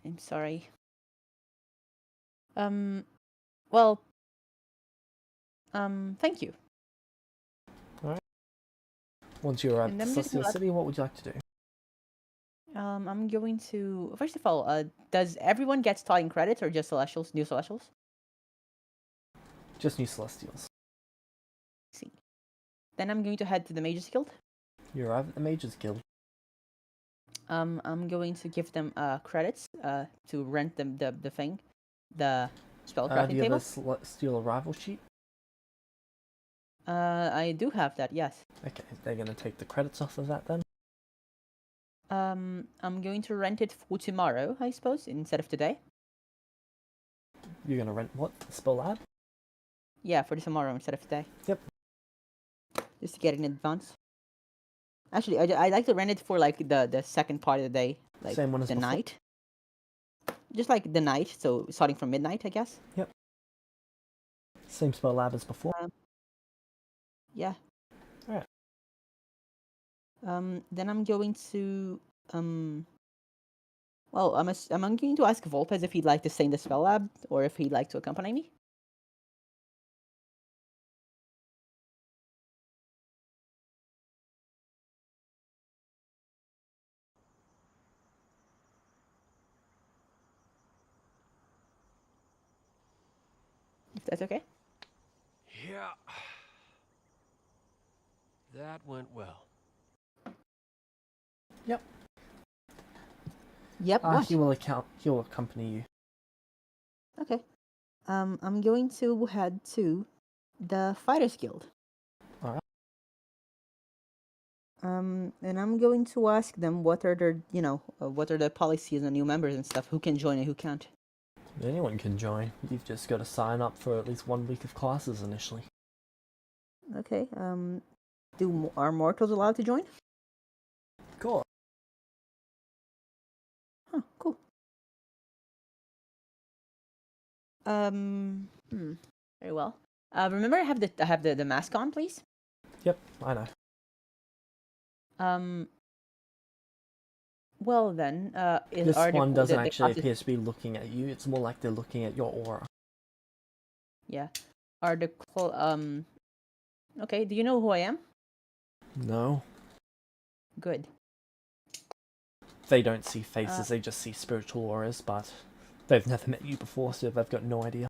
Speaker 2: I'm sorry. Well, thank you.
Speaker 3: Once you arrive
Speaker 2: And
Speaker 3: at
Speaker 2: I'm just
Speaker 3: Celestia
Speaker 2: gonna-
Speaker 3: City, what would you like to do?
Speaker 2: I'm going to first of all, does everyone get starting credits or just Celestials, new Celestials?
Speaker 3: Just new Celestials.
Speaker 2: See. Then I'm going to head to the Mages Guild.
Speaker 3: You arrive at the Mages Guild.
Speaker 2: I'm going to give them credits to rent them the thing, the
Speaker 3: Do
Speaker 2: spellcrafting
Speaker 3: you have a
Speaker 2: table.
Speaker 3: Celestial arrival sheet?
Speaker 2: I do have that, yes.
Speaker 3: Okay, they're gonna take the credits off of that then.
Speaker 2: I'm going to rent it for tomorrow, I suppose, instead of today.
Speaker 3: You're gonna rent what? The Spell Lab?
Speaker 2: Yeah, for tomorrow instead of today.
Speaker 3: Yep.
Speaker 2: Just to get it in advance. Actually, I like to rent it for like the second part of the day, like
Speaker 3: Same one as
Speaker 2: the
Speaker 3: before?
Speaker 2: night. Just like the night, so starting from midnight, I guess.
Speaker 3: Same Spell Lab as before.
Speaker 2: Yeah.
Speaker 3: Alright.
Speaker 2: Then I'm going to well, I'm going to ask Volpez if he'd like to stay in the spell lab or if he'd like to accompany me. If that's okay.
Speaker 8: Yeah. That went well.
Speaker 3: Yep.
Speaker 2: Yep. What?
Speaker 3: He will accompany you.
Speaker 2: Okay. I'm going to head to the Fighters Guild.
Speaker 3: Alright.
Speaker 2: And I'm going to ask them what are their, what are the policies on new members and stuff. Who can join and who can't.
Speaker 3: Anyone can join. You've just got to sign up for at least 1 week of classes initially.
Speaker 2: Okay. Are mortals allowed to join?
Speaker 3: Cool.
Speaker 2: Huh. Cool. Very well. Remember, I have the mask on, please.
Speaker 3: Yep, I know.
Speaker 2: Well then,
Speaker 3: This
Speaker 2: are
Speaker 3: one doesn't
Speaker 2: the
Speaker 3: actually
Speaker 2: classes-
Speaker 3: appear to be looking at you. It's more like they're looking at your aura.
Speaker 2: Yeah. Are the Okay. Do you know who I am?
Speaker 3: No.
Speaker 2: Good.
Speaker 3: They don't see faces, they just see spiritual auras, but they've never met you before, so they've got no idea.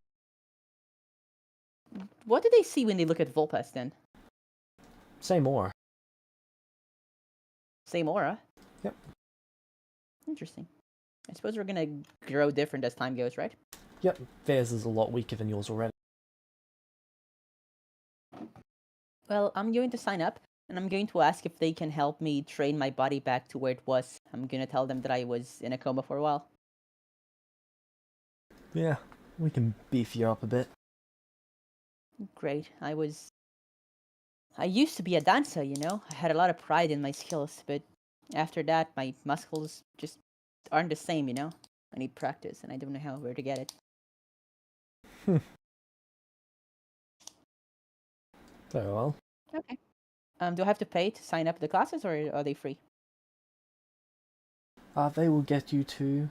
Speaker 2: What do they see when they look at Volpes then?
Speaker 3: Same aura.
Speaker 2: Same aura.
Speaker 3: Yep.
Speaker 2: Interesting. I suppose we're gonna grow different as time goes, right?
Speaker 3: Yep, theirs is a lot weaker than yours already.
Speaker 2: Well, I'm going to sign up, and I'm going to ask if they can help me train my body back to where it was. I'm gonna tell them that I was in a coma for a while.
Speaker 3: Yeah, we can beef you up a bit.
Speaker 2: Great. I used to be a dancer, I had a lot of pride in my skills, but after that, my muscles just aren't the same, I need practice, and I don't know where to get it.
Speaker 3: Very well.
Speaker 2: Okay. Do I have to pay to sign up the classes, or are they free?
Speaker 3: They will get you to...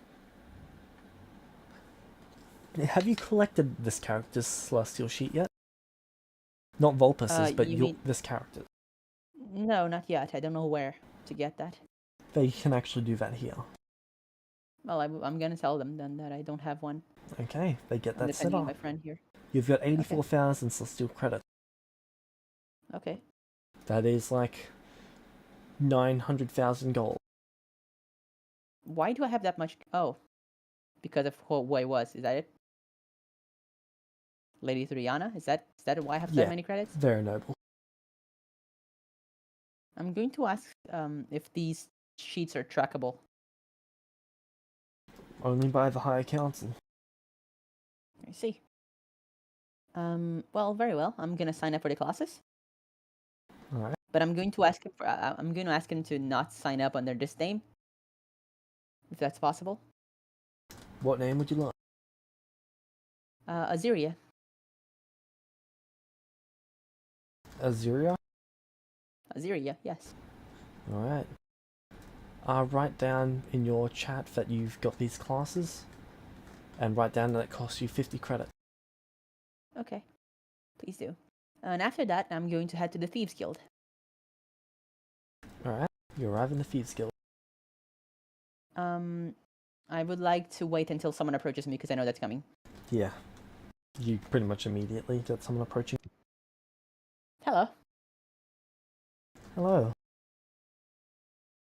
Speaker 3: Have you collected this character's celestial sheet yet? Not Vulpus's, but
Speaker 2: you mean-
Speaker 3: this character.
Speaker 2: No, not yet. I don't know where to get that.
Speaker 3: They can actually do that here.
Speaker 2: Well, I'm gonna tell them then that I don't have one.
Speaker 3: Okay, they get
Speaker 2: I'm
Speaker 3: that set
Speaker 2: depending on my
Speaker 3: up.
Speaker 2: friend here.
Speaker 3: You've got 84,000 celestial credits.
Speaker 2: Okay.
Speaker 3: That is like 900,000 gold.
Speaker 2: Why do I have that much? Oh, because of who I was. Is that it? Lady Thuriana? Is that why I have so
Speaker 3: Yeah.
Speaker 2: many credits?
Speaker 3: Very noble.
Speaker 2: I'm going to ask if these sheets are trackable.
Speaker 3: Only by the Higher Council.
Speaker 2: I see. Well, very well. I'm gonna sign up for the classes.
Speaker 3: Alright.
Speaker 2: But I'm going to ask him I'm going to ask him to not sign up under this name, if that's possible.
Speaker 3: What name would you like?
Speaker 2: Aziria.
Speaker 3: Aziria?
Speaker 2: Aziria, yes.
Speaker 3: Alright. Write down in your chat that you've got these classes. And write down that it costs you 50 credits.
Speaker 2: Okay. Please do. And after that, I'm going to head to the Thieves Guild.
Speaker 3: Alright. You arrive in the Thieves Guild.
Speaker 2: I would like to wait until someone approaches me because I know that's coming.
Speaker 3: Yeah. You pretty much immediately get someone approaching.
Speaker 2: Hello.
Speaker 3: Hello.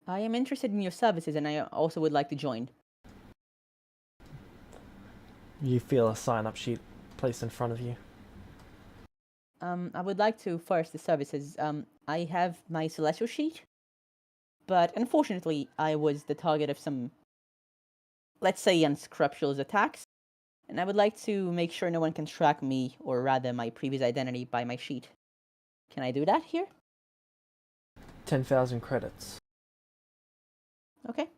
Speaker 2: I am interested in your services and I also would like to join.
Speaker 3: You feel a sign-up sheet placed in front of you.
Speaker 2: I would like to first the services. I have my celestial sheet, but unfortunately I was the target of some, let's say, unscrupulous attacks, and I would like to make sure no one can track me, or rather my previous identity, by my sheet. Can I do that here?
Speaker 3: 10,000 credits.
Speaker 2: Okay.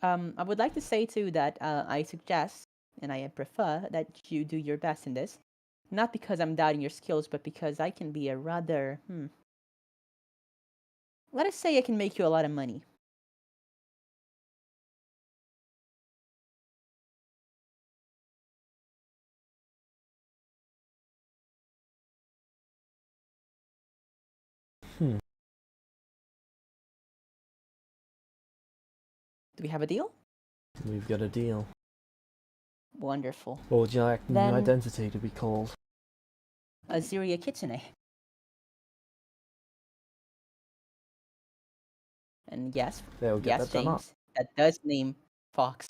Speaker 2: I would like to say too that I suggest and I prefer that you do your best in this. Not because I'm doubting your skills, but because I can be a rather, let us say I can make you a lot of money.
Speaker 3: Hmm.
Speaker 2: Do we have a deal?
Speaker 3: We've got a deal.
Speaker 2: Wonderful.
Speaker 3: What would you like the new
Speaker 2: Then-
Speaker 3: identity to be called?
Speaker 2: Aziria Kitsune. And yes,
Speaker 3: They'll get
Speaker 2: yes,
Speaker 3: that done up.
Speaker 2: James, that does name Fox.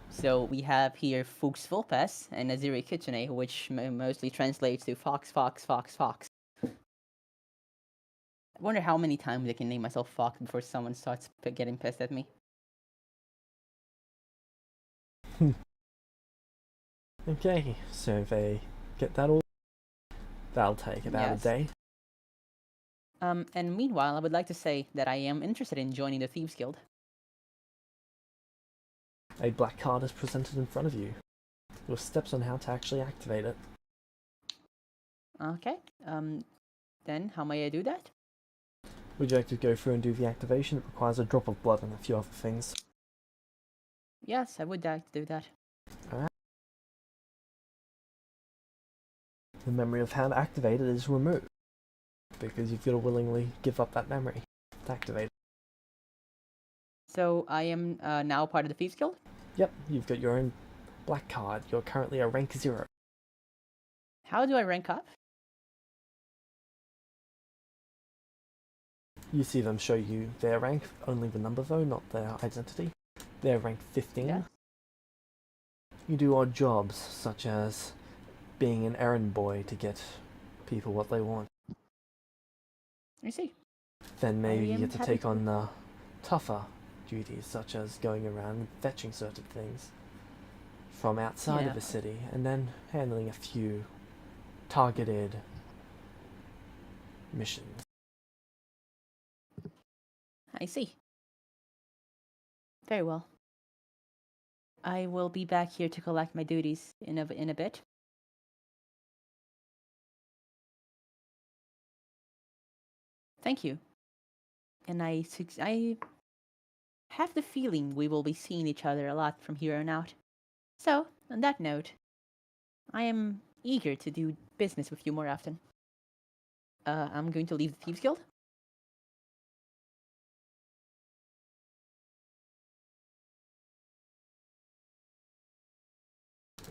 Speaker 2: So we have here Fuchs Vulpes and Aziria Kitsune, which mostly translates to Fox. I wonder how many times I can name myself Fox before someone starts getting pissed at me.
Speaker 3: Okay, so they get that all. That'll take about
Speaker 2: Yes.
Speaker 3: a day.
Speaker 2: And meanwhile, I would like to say that I am interested in joining the Thieves Guild.
Speaker 3: A black card is presented in front of you, with steps on how to actually activate it.
Speaker 2: Okay. Then how may I do that?
Speaker 3: Would you like to go through and do the activation? It requires a drop of blood and a few other things.
Speaker 2: Yes, I would like to do that.
Speaker 3: Alright. The memory of how to activate it is removed, because you've got to willingly give up that memory to activate it.
Speaker 2: So I am now part of the Thieves Guild?
Speaker 3: Yep, you've got your own black card. You're currently a rank 0.
Speaker 2: How do I rank up?
Speaker 3: You see them show you their rank, only the number though, not their identity. They're rank 15.
Speaker 2: Yes.
Speaker 3: You do odd jobs, such as being an errand boy to get people what they want.
Speaker 2: I see.
Speaker 3: Then maybe you
Speaker 2: am
Speaker 3: get to
Speaker 2: happy
Speaker 3: take
Speaker 2: to-
Speaker 3: on tougher duties, such as going around and fetching certain things from outside
Speaker 2: Yeah.
Speaker 3: of the city, and then handling a few targeted missions.
Speaker 2: I see. Very well. I will be back here to collect my duties in a bit. Thank you. And I have the feeling we will be seeing each other a lot from here on out. So, on that note, I am eager to do business with you more often. I'm going to leave the Thieves Guild.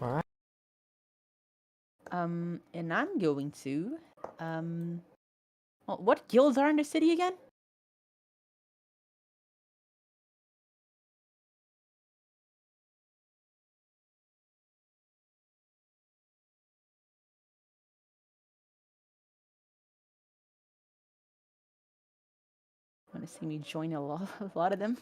Speaker 3: All right.
Speaker 2: And I'm going to, well, what guilds are in the city again? Want to see me join a lot of them?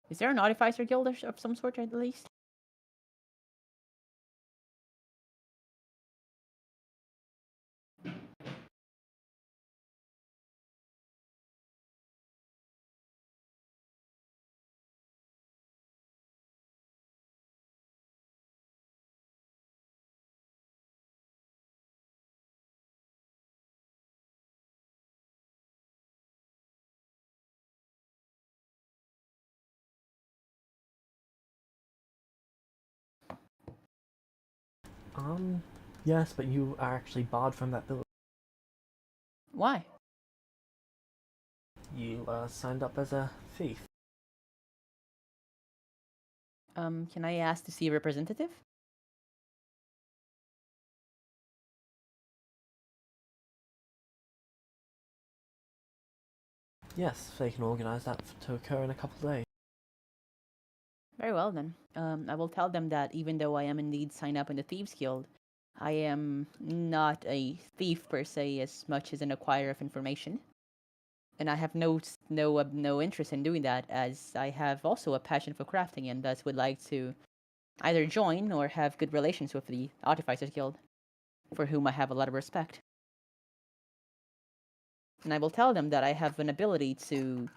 Speaker 2: Is there an artificer guild of some sort at least?
Speaker 3: Yes, but you are actually barred from that build.
Speaker 2: Why?
Speaker 3: You signed up as a thief.
Speaker 2: Can I ask to see a representative?
Speaker 3: Yes, they can organize that to occur in a couple of days.
Speaker 2: Very well then. I will tell them that even though I am indeed signed up in the Thieves Guild, I am not a thief per se as much as an acquirer of information. And I have no interest in doing that, as I have also a passion for crafting and thus would like to either join or have good relations with the Artificers Guild, for whom I have a lot of respect. And I will tell them that I have an ability to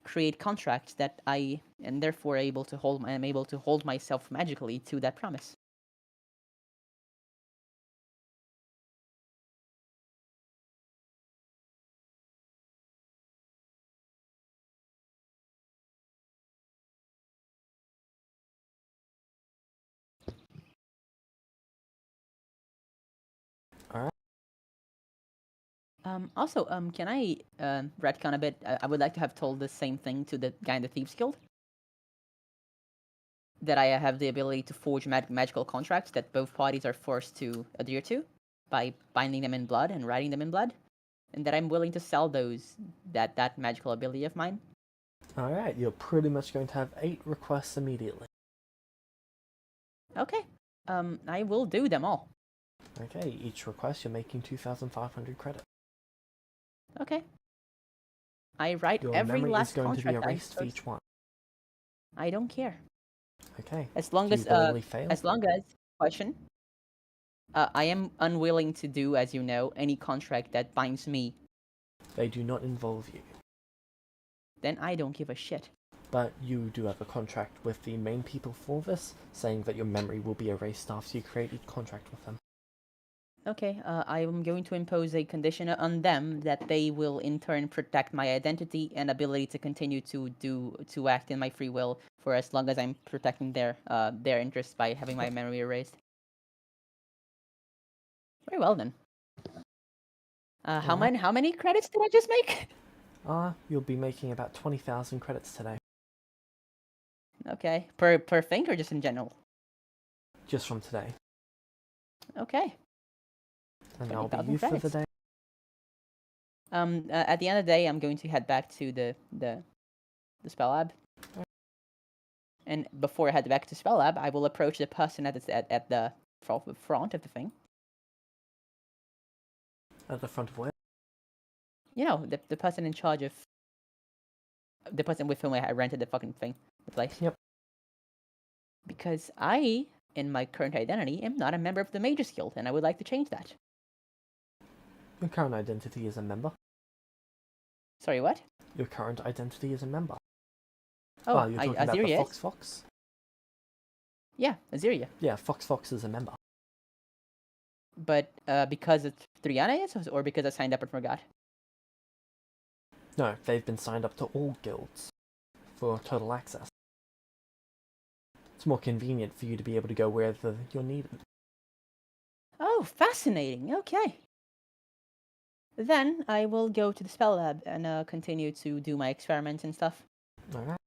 Speaker 2: create contracts that I am therefore able to hold myself magically to that promise.
Speaker 3: Alright.
Speaker 2: Also, can I retcon a bit? I would like to have told the same thing to the guy in the Thieves Guild. That I have the ability to forge magical contracts that both parties are forced to adhere to by binding them in blood and writing them in blood, and that I'm willing to sell that magical ability of mine.
Speaker 3: Alright, you're pretty much going to have 8 requests immediately.
Speaker 2: Okay. I will do them all.
Speaker 3: Okay, each request you're making 2,500 credit.
Speaker 2: Okay. I write
Speaker 3: Your
Speaker 2: every
Speaker 3: memory
Speaker 2: last
Speaker 3: is going to be
Speaker 2: contract I
Speaker 3: erased for
Speaker 2: post.
Speaker 3: each one.
Speaker 2: I don't care.
Speaker 3: Okay.
Speaker 2: As long
Speaker 3: Do
Speaker 2: as
Speaker 3: you willingly fail?
Speaker 2: question. I am unwilling to do, as you know, any contract that binds me.
Speaker 3: They do not involve you.
Speaker 2: Then I don't give a shit.
Speaker 3: But you do have a contract with the main people for this, saying that your memory will be erased after you create each contract with them.
Speaker 2: Okay, I am going to impose a condition on them that they will in turn protect my identity and ability to continue to act in my free will for as long as I'm protecting their interests by having my memory erased. Very well then. How many credits did I just make?
Speaker 3: You'll be making about 20,000 credits today.
Speaker 2: Okay, per thing or just in general?
Speaker 3: Just from today.
Speaker 2: Okay.
Speaker 3: And that'll be
Speaker 2: 20,000
Speaker 3: you for the
Speaker 2: credits.
Speaker 3: day.
Speaker 2: At the end of the day, I'm going to head back to the spell lab. And before I head back to spell lab, I will approach the person at the front of the thing.
Speaker 3: At the front of where?
Speaker 2: You know, the person in charge of the person with whom I rented the fucking thing, the place.
Speaker 3: Yep.
Speaker 2: Because I, in my current identity, am not a member of the Mages Guild, and I would like to change that.
Speaker 3: Your current identity is a member.
Speaker 2: Sorry, what?
Speaker 3: Your current identity is a member. Oh, you're talking about the
Speaker 2: Aziria is.
Speaker 3: Fox?
Speaker 2: Yeah, Aziria.
Speaker 3: Yeah, Fox is a member.
Speaker 2: But because it's Triana is, or because I signed up and forgot?
Speaker 3: No, they've been signed up to all guilds for total access. It's more convenient for you to be able to go wherever you're needed.
Speaker 2: Oh, fascinating. Okay. Then I will go to the spell lab and continue to do my experiments and stuff.
Speaker 3: Alright.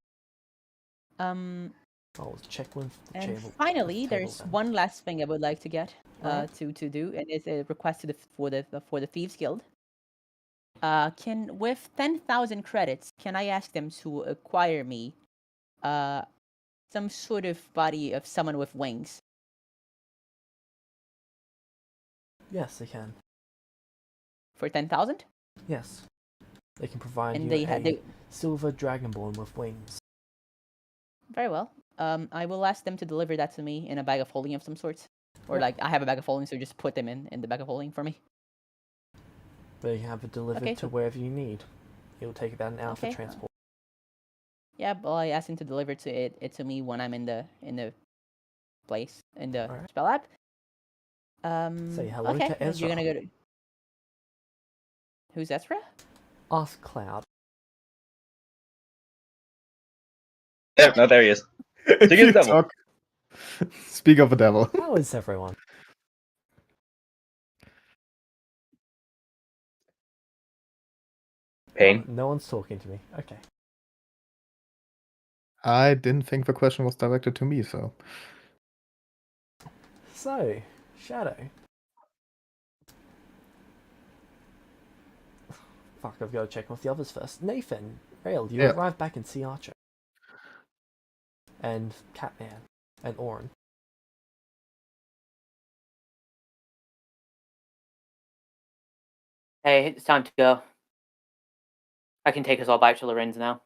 Speaker 3: I'll check with the
Speaker 2: And
Speaker 3: table.
Speaker 2: finally,
Speaker 3: table
Speaker 2: there's
Speaker 3: then.
Speaker 2: one last thing I would like to get
Speaker 3: Alright.
Speaker 2: to do, and it's a request for the Thieves Guild. With 10,000 credits, can I ask them to acquire me some sort of body of someone with wings?
Speaker 3: Yes, they can.
Speaker 2: For 10,000?
Speaker 3: Yes. They can provide
Speaker 2: And
Speaker 3: you
Speaker 2: they
Speaker 3: silver dragonborn with wings.
Speaker 2: very well. I will ask them to deliver that to me in a bag of holding of some sort. Or
Speaker 3: Yeah.
Speaker 2: like I have a bag of holding, so just put them in the bag of holding for me.
Speaker 3: They have it delivered
Speaker 2: Okay,
Speaker 3: to
Speaker 2: so-
Speaker 3: wherever you need. It'll take about an hour for
Speaker 2: Okay.
Speaker 3: transport.
Speaker 2: Yeah, well, I asked him to deliver it to me when I'm in the place in the
Speaker 3: Alright.
Speaker 2: spell lab.
Speaker 3: Say hello
Speaker 2: okay,
Speaker 3: to
Speaker 2: and you're
Speaker 3: Ezra.
Speaker 2: gonna go to. Who's Ezra?
Speaker 3: Ask Cloud.
Speaker 6: Yeah, no, there he is. Speak of the devil.
Speaker 1: Talk. Speak of the devil.
Speaker 3: How is everyone?
Speaker 6: Pain.
Speaker 3: Oh, no one's talking to me. Okay.
Speaker 1: I didn't think the question was directed to me, so.
Speaker 3: So, Shadow. Fuck, I've got to check with the others first. Nathan, Rail, you
Speaker 1: Yeah.
Speaker 3: arrive back in Sea Archer. And Catman. And Orin.
Speaker 4: Hey, it's time to go. I can take us all back to Lorenz now.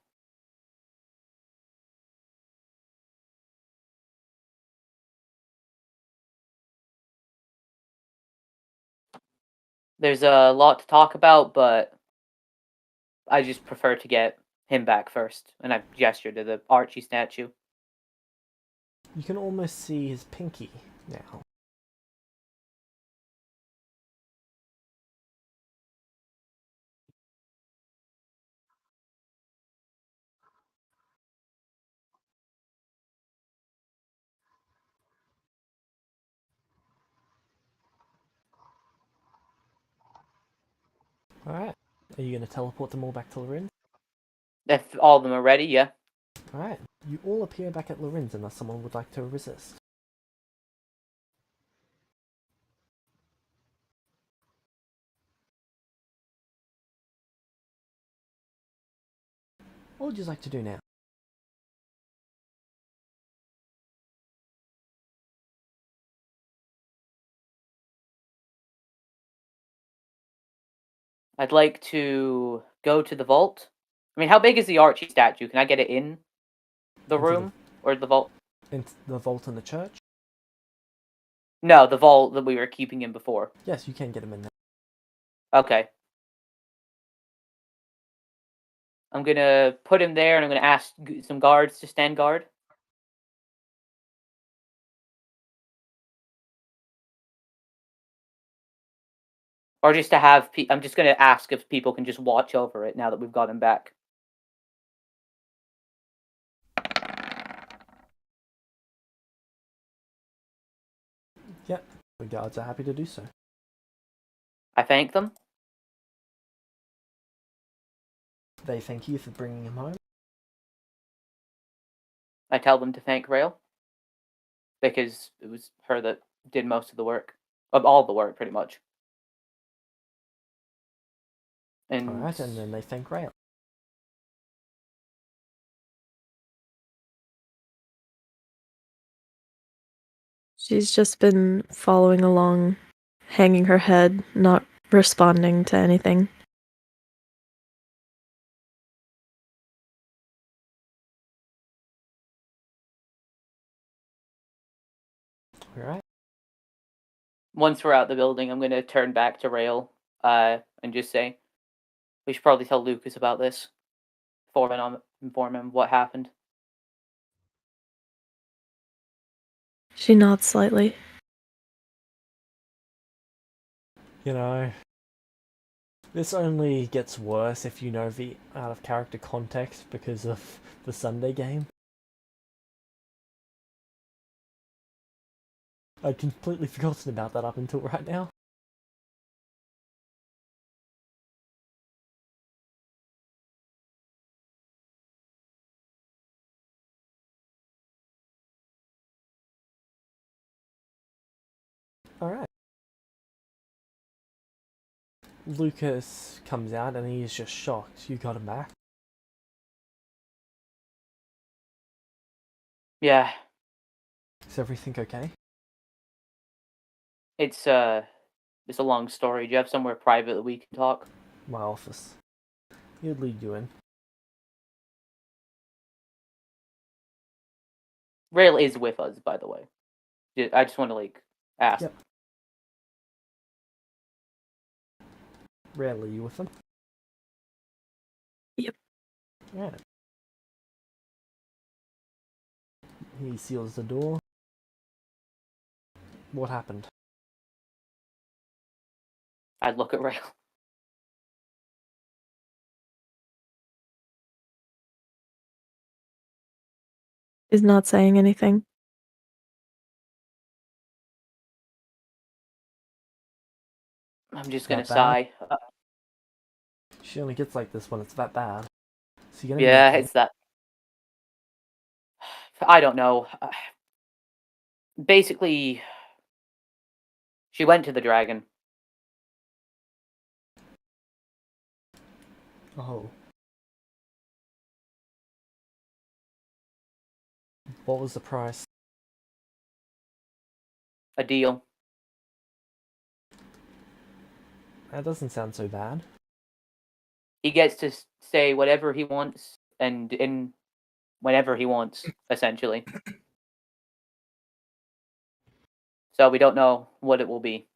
Speaker 4: There's a lot to talk about, but I just prefer to get him back first. And I gestured to the Archie statue.
Speaker 3: You can almost see his pinky now. Alright. Are you going to teleport them all back to Lorenz?
Speaker 4: If all of them are ready, yeah.
Speaker 3: Alright. You all appear back at Lorenz unless someone would like to resist. What would you like to do now?
Speaker 4: I'd like to go to the vault. I mean, how big is the Archie statue? Can I get it in the
Speaker 3: Into the-
Speaker 4: room? Or the vault?
Speaker 3: Into the vault in the church?
Speaker 4: No, the vault that we were keeping in before.
Speaker 3: Yes, you can get him in there.
Speaker 4: Okay. I'm gonna put him there, and I'm gonna ask some guards to stand guard. Or just to have... I'm just gonna ask if people can just watch over it now that we've got him back.
Speaker 3: Yep, the guards are happy to do so.
Speaker 4: I thank them.
Speaker 3: They thank you for bringing him home.
Speaker 4: I tell them to thank Rail. Because it was her that did most of the work. Of all the work, pretty much. And...
Speaker 3: Alright, and then they thank Rail.
Speaker 5: She's just been following along, hanging her head, not responding to anything.
Speaker 3: Alright.
Speaker 4: Once we're out the building, I'm going to turn back to Rail and just say, we should probably tell Lucas about this. Inform him what happened.
Speaker 5: She nods slightly.
Speaker 3: You know, this only gets worse if you know the out of character context because of the Sunday game. I'd completely forgotten about that up until right now. Alright. Lucas comes out and he is just shocked. You got him back.
Speaker 4: Yeah,
Speaker 3: Is everything okay?
Speaker 4: it's a long story. Do you have somewhere private that we can talk?
Speaker 3: My office. He'd lead you in.
Speaker 4: Rail is with us, by the way. I just want to ask.
Speaker 3: Yep. Rarely you with him?
Speaker 5: Yep.
Speaker 3: Yeah. He seals the door. What happened?
Speaker 4: I'd look at Rail.
Speaker 5: He's not saying anything.
Speaker 4: I'm just
Speaker 3: That
Speaker 4: gonna
Speaker 3: bad?
Speaker 4: sigh.
Speaker 3: She only gets like this when it's that bad. So you're gonna
Speaker 4: Yeah,
Speaker 3: be okay.
Speaker 4: it's that. I don't know. Basically, she went to the dragon.
Speaker 3: Oh. What was the price?
Speaker 4: A deal.
Speaker 3: That doesn't sound so bad.
Speaker 4: He gets to say whatever he wants and in whenever he wants, essentially. So we don't know what it will be.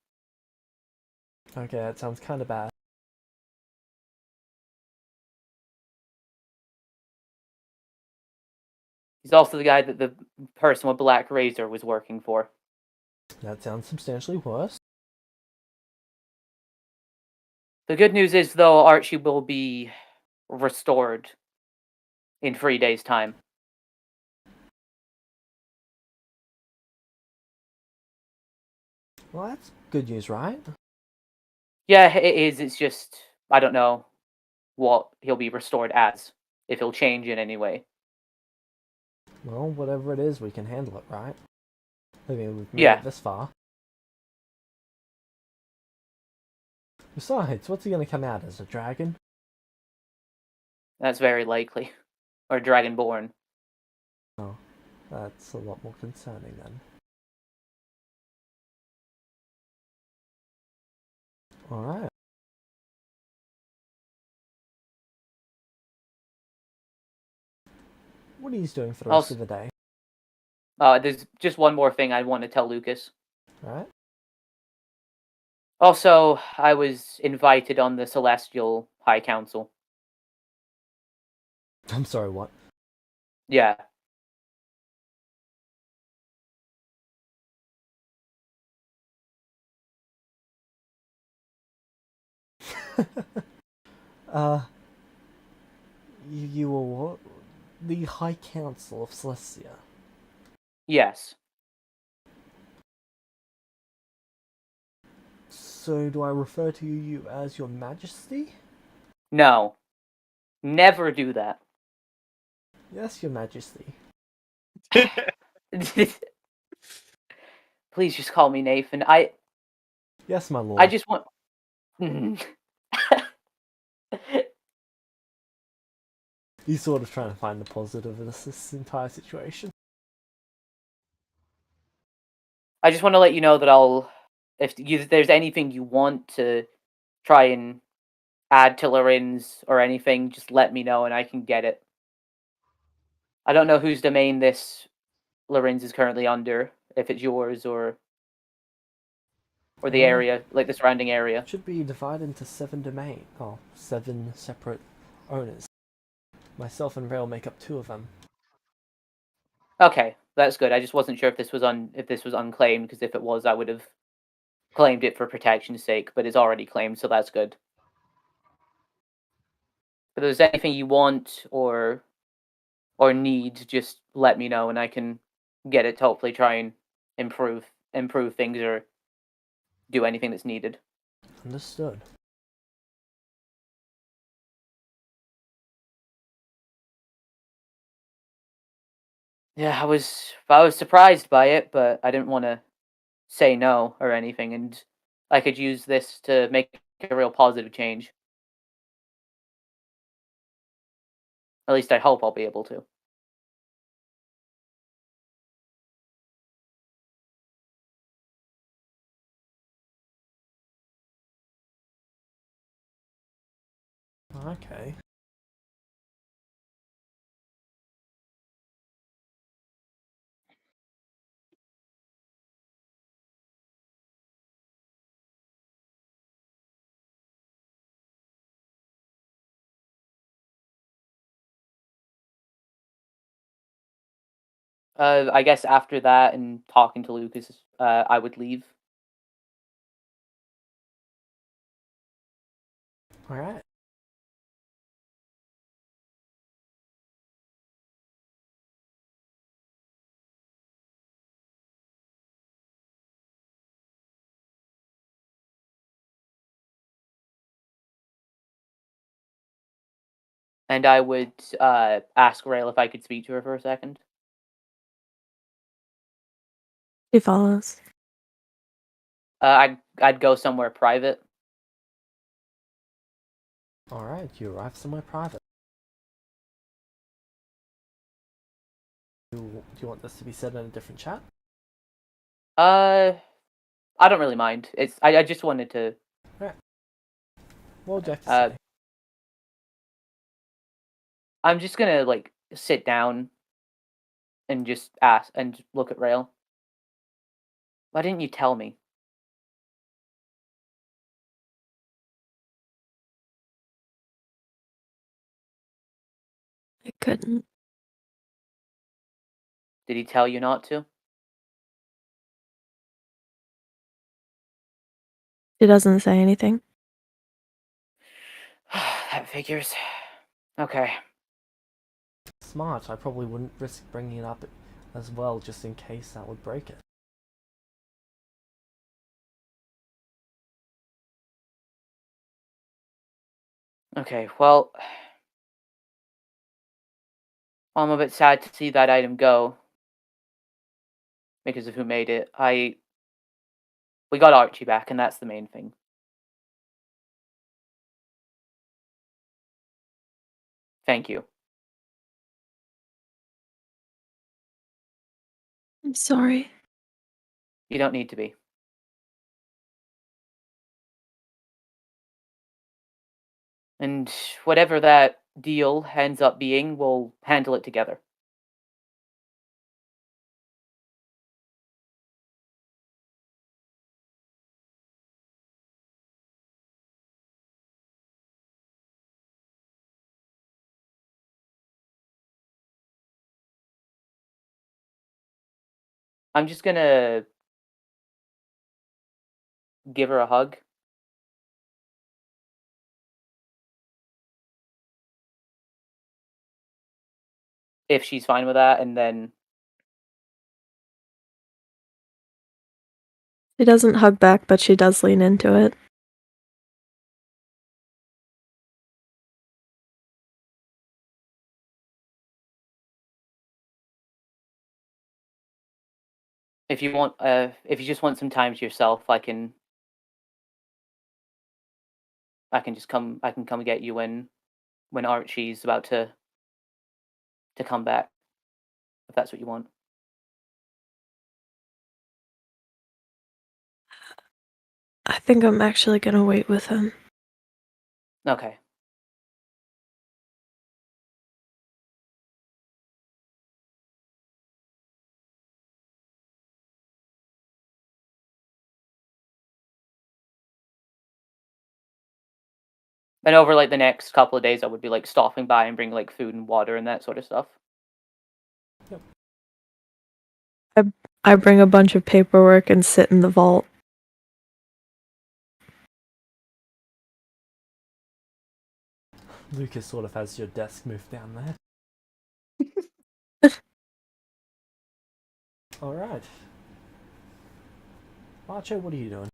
Speaker 3: Okay, that sounds kind of bad.
Speaker 4: He's also the guy that the person with Black Razor was working for.
Speaker 3: That sounds substantially worse.
Speaker 4: The good news is, though, Archie will be restored in 3 days' time.
Speaker 3: Well, that's good news, right?
Speaker 4: Yeah, it is. It's just, I don't know what he'll be restored as, if he'll change in any way.
Speaker 3: Well, whatever it is, we can handle it, right? I mean, we've made
Speaker 4: Yeah.
Speaker 3: it this far. Besides, what's he gonna come out as, a dragon?
Speaker 4: That's very likely. Or Dragonborn.
Speaker 3: Oh, that's a lot more concerning then. Alright. What are you doing for the rest of the day?
Speaker 4: There's just one more thing I want to tell Lucas.
Speaker 3: Alright?
Speaker 4: Also, I was invited on the Celestial High Council.
Speaker 3: I'm sorry, what?
Speaker 4: Yeah.
Speaker 3: You were what? The High Council of Celestia.
Speaker 4: Yes.
Speaker 3: So do I refer to you as your Majesty?
Speaker 4: No. Never do that.
Speaker 3: Yes, your Majesty.
Speaker 4: Please just call me Nathan.
Speaker 3: Yes, my lord.
Speaker 4: I just want.
Speaker 3: He's sort of trying to find the positive in this entire situation.
Speaker 4: I just want to let you know that if there's anything you want to try and add to Lorenz or anything, just let me know and I can get it. I don't know whose domain this Lorenz is currently under, if it's yours or the area, like the surrounding area.
Speaker 3: It should be divided into 7 separate owners. Myself and Rail make up 2 of them.
Speaker 4: Okay, That's good. I just wasn't sure if this was unclaimed, because if it was, I would have claimed it for protection's sake. But it's already claimed, so that's good. If there's anything you want or need, just let me know, and I can get it to hopefully try and improve things or do anything that's needed.
Speaker 3: Understood.
Speaker 4: Yeah, I was surprised by it, but I didn't want to say no or anything, and I could use this to make a real positive change. At least I hope I'll be able to.
Speaker 3: Okay.
Speaker 4: I guess after that and talking to Lucas, I would leave.
Speaker 3: All right.
Speaker 4: And I would ask Rail if I could speak to her for a second.
Speaker 5: He follows.
Speaker 4: I'd go somewhere private.
Speaker 3: All right. You arrive somewhere private. Do you want this to be said in a different chat?
Speaker 4: I don't really mind. I just wanted to.
Speaker 3: What would you like to say?
Speaker 4: I'm just gonna like sit down and just ask and look at Rail. Why didn't you tell me?
Speaker 5: I couldn't.
Speaker 4: Did he tell you not to?
Speaker 5: He doesn't say anything.
Speaker 4: That figures. Okay.
Speaker 3: Smart. I probably wouldn't risk bringing it up as well, just in case that would break it.
Speaker 4: Okay, well, I'm a bit sad to see that item go because of who made it. We got Archie back, and that's the main thing. Thank you.
Speaker 5: I'm sorry.
Speaker 4: You don't need to be. And whatever that deal ends up being, we'll handle it together. I'm just gonna give her a hug. If she's fine with that, and then
Speaker 5: She doesn't hug back, but she does lean into it.
Speaker 4: if you want, if you just want some time to yourself, I can just come. I can come get you when Archie's about to come back, if that's what you want.
Speaker 5: I think I'm actually gonna wait with him.
Speaker 4: Okay. And over like the next couple of days, I would be like stopping by and bring like food and water and that sort of stuff.
Speaker 5: I bring a bunch of paperwork and sit in the vault.
Speaker 3: Lucas sort of has your desk moved down there. Alright. Archer, what are you doing?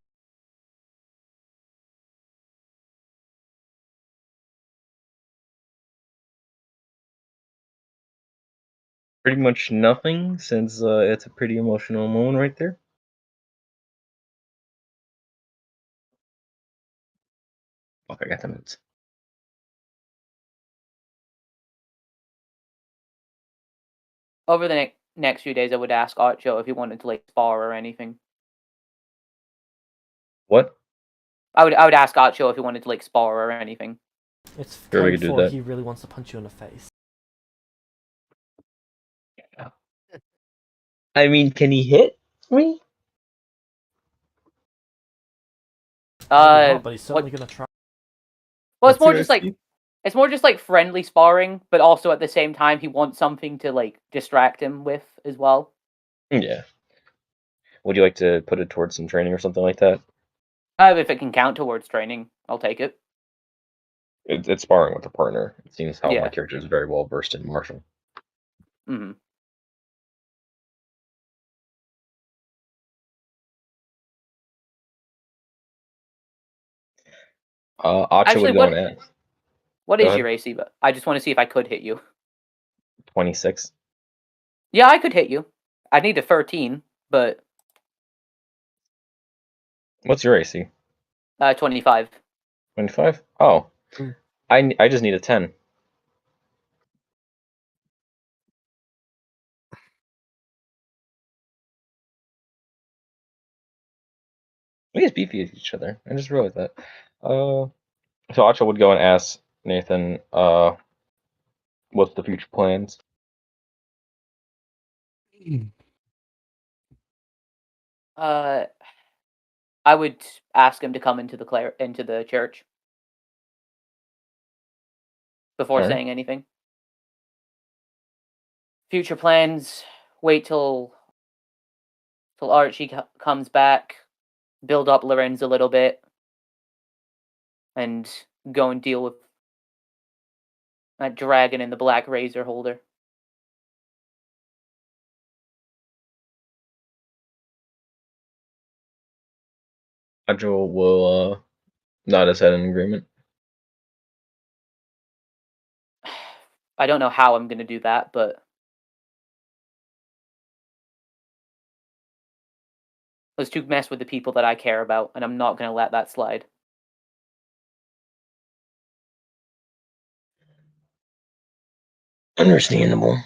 Speaker 6: Pretty much nothing, since it's a pretty emotional moment right there. Fuck, I got the notes.
Speaker 4: Over the next few days, I would ask Archo if he wanted to like spar or anything.
Speaker 6: What?
Speaker 4: I would ask Archo if he wanted to like spar or anything.
Speaker 3: It's
Speaker 6: Sure, we
Speaker 3: code
Speaker 6: could do
Speaker 3: for
Speaker 6: that.
Speaker 3: he really wants to punch you in the face.
Speaker 6: I mean, can he hit me?
Speaker 3: Maybe not, but he's certainly gonna try.
Speaker 4: Well, it's
Speaker 1: What's
Speaker 4: more
Speaker 1: your
Speaker 4: just like
Speaker 1: AC?
Speaker 4: it's more just like friendly sparring, but also at the same time he wants something to like distract him with as well.
Speaker 6: Yeah. Would you like to put it towards some training or something like that?
Speaker 4: If it can count towards training, I'll take it.
Speaker 6: It's sparring with a partner. It seems how my
Speaker 4: Yeah.
Speaker 6: character is very well versed in martial.
Speaker 4: Hmm.
Speaker 6: Acha
Speaker 4: Actually,
Speaker 6: would go and ask.
Speaker 4: what
Speaker 6: Go
Speaker 4: is
Speaker 6: ahead.
Speaker 4: your AC? But I just want to see if I could hit you.
Speaker 6: 26.
Speaker 4: Yeah, I could hit you. I need a 13, but
Speaker 6: What's your AC?
Speaker 4: 25.
Speaker 6: 25? Oh.
Speaker 3: Mm.
Speaker 6: I just need a 10. We just beefy at each other. I just realized that. So Acha would go and ask Nathan, what's the future plans?
Speaker 4: I would ask him to come into the church before
Speaker 6: Alright.
Speaker 4: saying anything. Future plans: wait till Archie comes back, build up Lorenz a little bit, and go and deal with that dragon in the black razor holder.
Speaker 6: Acha will nod his head in agreement.
Speaker 4: I don't know how I'm gonna do that, but let's to mess with the people that I care about, and I'm not gonna let that slide.
Speaker 6: Understandable.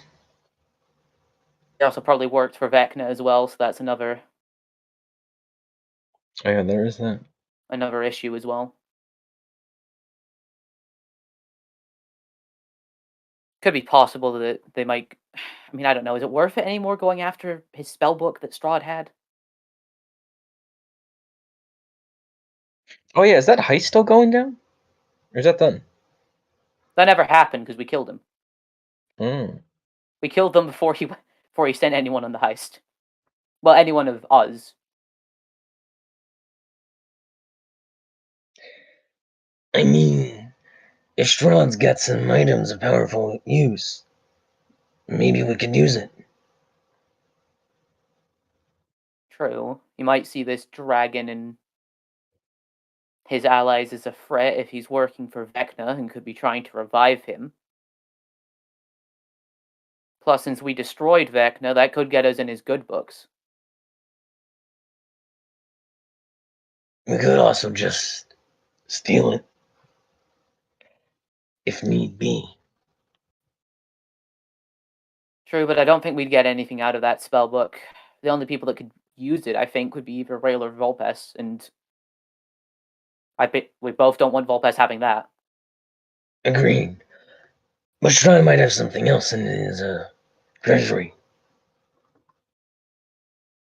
Speaker 4: It also probably worked for Vecna as well, so that's another
Speaker 6: Oh yeah, there is that.
Speaker 4: issue as well. Could be possible that they might. I mean, I don't know. Is it worth it anymore going after his spell book that Strahd had?
Speaker 6: Oh yeah, is that heist still going down? Or is that done?
Speaker 4: That never happened because we killed him.
Speaker 6: Hmm.
Speaker 4: We killed them before he sent anyone on the heist. Well, anyone of us.
Speaker 9: I mean, if Strahd's got some items of powerful use, maybe we could use it.
Speaker 4: True. You might see this dragon and his allies as a threat if he's working for Vecna and could be trying to revive him. Plus, since we destroyed Vecna, that could get us in his good books.
Speaker 9: We could also just steal it, if need be.
Speaker 4: True, but I don't think we'd get anything out of that spell book. The only people that could use it, I think, would be either Rail or Volpes, and we both don't want Volpes having that.
Speaker 9: Agreed. But Strahd might have something else in his treasury.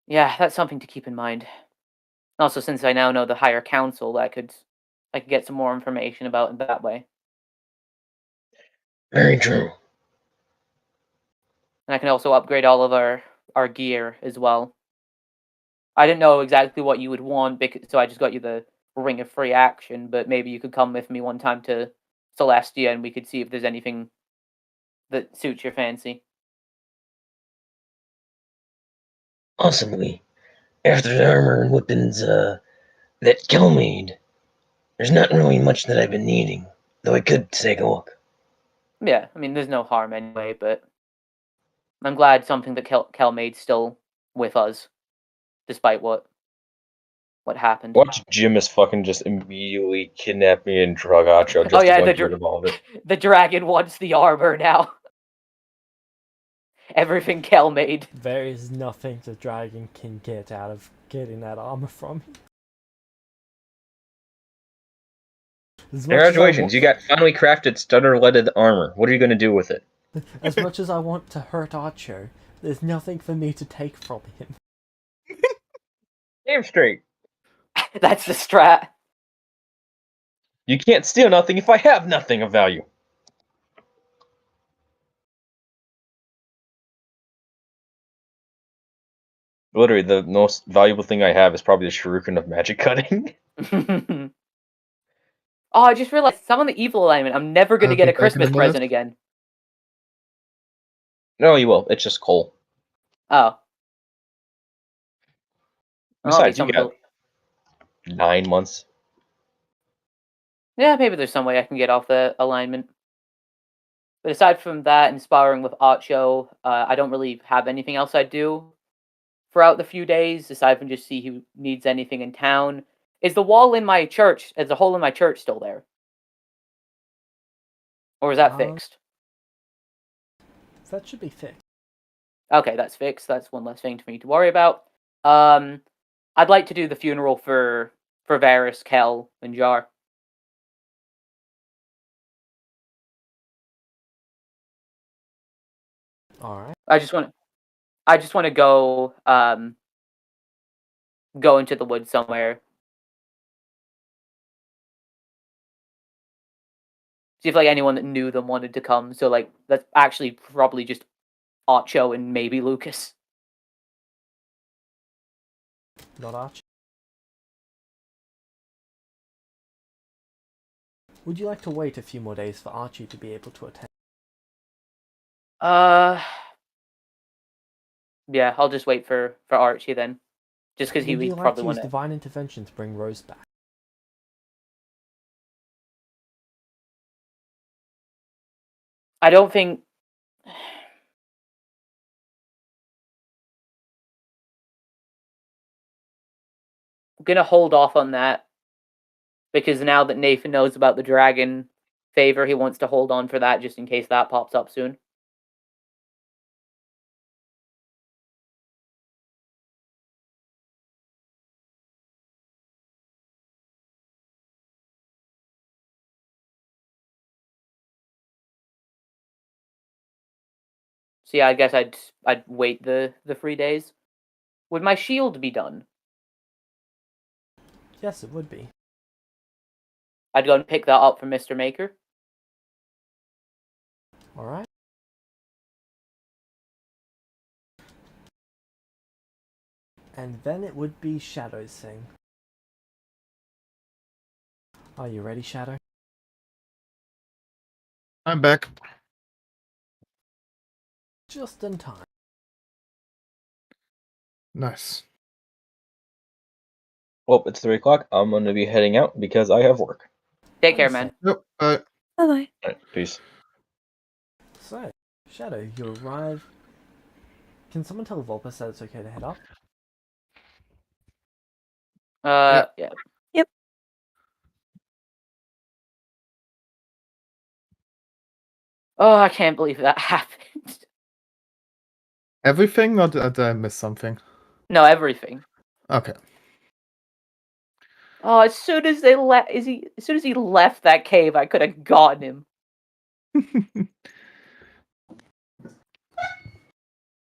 Speaker 4: Yeah, that's something to keep in mind. Also, since I now know the higher council, I could get some more information about it that way.
Speaker 9: Very true.
Speaker 4: And I can also upgrade all of our our gear as well. I didn't know exactly what you would want, so I just got you the ring of free action. But maybe you could come with me one time to Celestia, and we could see if there's anything that suits your fancy.
Speaker 9: Possibly. After the armor and weapons that Kel made, there's not really much that I've been needing, though I could take a look.
Speaker 4: Yeah, I mean, there's no harm anyway, but I'm glad something that Kel made's still with us, despite what happened.
Speaker 6: Watch Jimus fucking just immediately kidnap me and drug Acho just
Speaker 4: Oh yeah,
Speaker 6: to
Speaker 4: the
Speaker 6: get rid of all of it.
Speaker 4: the dragon wants the armor now. Everything Kel made.
Speaker 3: There is nothing the dragon can get out of getting that armor from him.
Speaker 6: Congratulations, you got finally crafted stutter-leaded armor. What are you going to do with it?
Speaker 3: As much as I want to hurt Archo, there's nothing for me to take from him.
Speaker 6: Damn straight.
Speaker 4: That's the strat.
Speaker 6: You can't steal nothing if I have nothing of value. Literally, the most valuable thing I have is probably the shuriken of magic cutting.
Speaker 4: Oh, I just realized some of the evil alignment. I'm never going to
Speaker 1: I'll
Speaker 4: get
Speaker 1: be
Speaker 4: a
Speaker 1: back in a
Speaker 4: Christmas
Speaker 1: minute.
Speaker 4: present again.
Speaker 6: No, you will. It's just coal.
Speaker 4: Oh.
Speaker 6: Besides, you got 9 months.
Speaker 4: Yeah, maybe there's some way I can get off the alignment. But aside from that and sparring with Acho, I don't really have anything else I do throughout the few days, aside from just see who needs anything in town. Is the wall in my church, is the hole in my church still there? Or is that fixed?
Speaker 3: That should be fixed.
Speaker 4: Okay, that's fixed. That's one less thing for me to worry about. I'd like to do the funeral for Varys, Kel, and Jar.
Speaker 3: Alright.
Speaker 4: I just want to go go into the woods somewhere. See if like anyone that knew them wanted to come. So like that's actually probably just Acho and maybe Lucas.
Speaker 3: Not Archie. Would you like to wait a few more days for Archie to be able to attend?
Speaker 4: Yeah, I'll just wait for Archie then. Just because he
Speaker 3: Would you
Speaker 4: would
Speaker 3: like
Speaker 4: probably
Speaker 3: to
Speaker 4: want
Speaker 3: use
Speaker 4: to.
Speaker 3: Divine Intervention to bring Rose back?
Speaker 4: I don't think. I'm gonna hold off on that because now that Nathan knows about the dragon favor, he wants to hold on for that just in case that pops up soon. So yeah, I guess I'd wait the 3 days. Would my shield be done?
Speaker 3: Yes, it would be.
Speaker 4: I'd go and pick that up from Mr. Maker.
Speaker 3: Alright. And then it would be Shadow's thing. Are you ready, Shadow?
Speaker 1: I'm back.
Speaker 3: Just in time.
Speaker 1: Nice.
Speaker 6: Well, it's 3 o'clock. I'm going to be heading out because I have work.
Speaker 4: Take care, man.
Speaker 1: Yep.
Speaker 5: Bye bye.
Speaker 6: Alright, peace.
Speaker 3: So, Shadow, you arrive. Can someone tell Vulpus that it's okay to head up?
Speaker 4: Yeah.
Speaker 5: Yep.
Speaker 4: Oh, I can't believe that happened.
Speaker 1: Everything, or did I miss something?
Speaker 4: No, everything.
Speaker 1: Okay.
Speaker 4: Oh, as soon as he left that cave, I could have gotten him.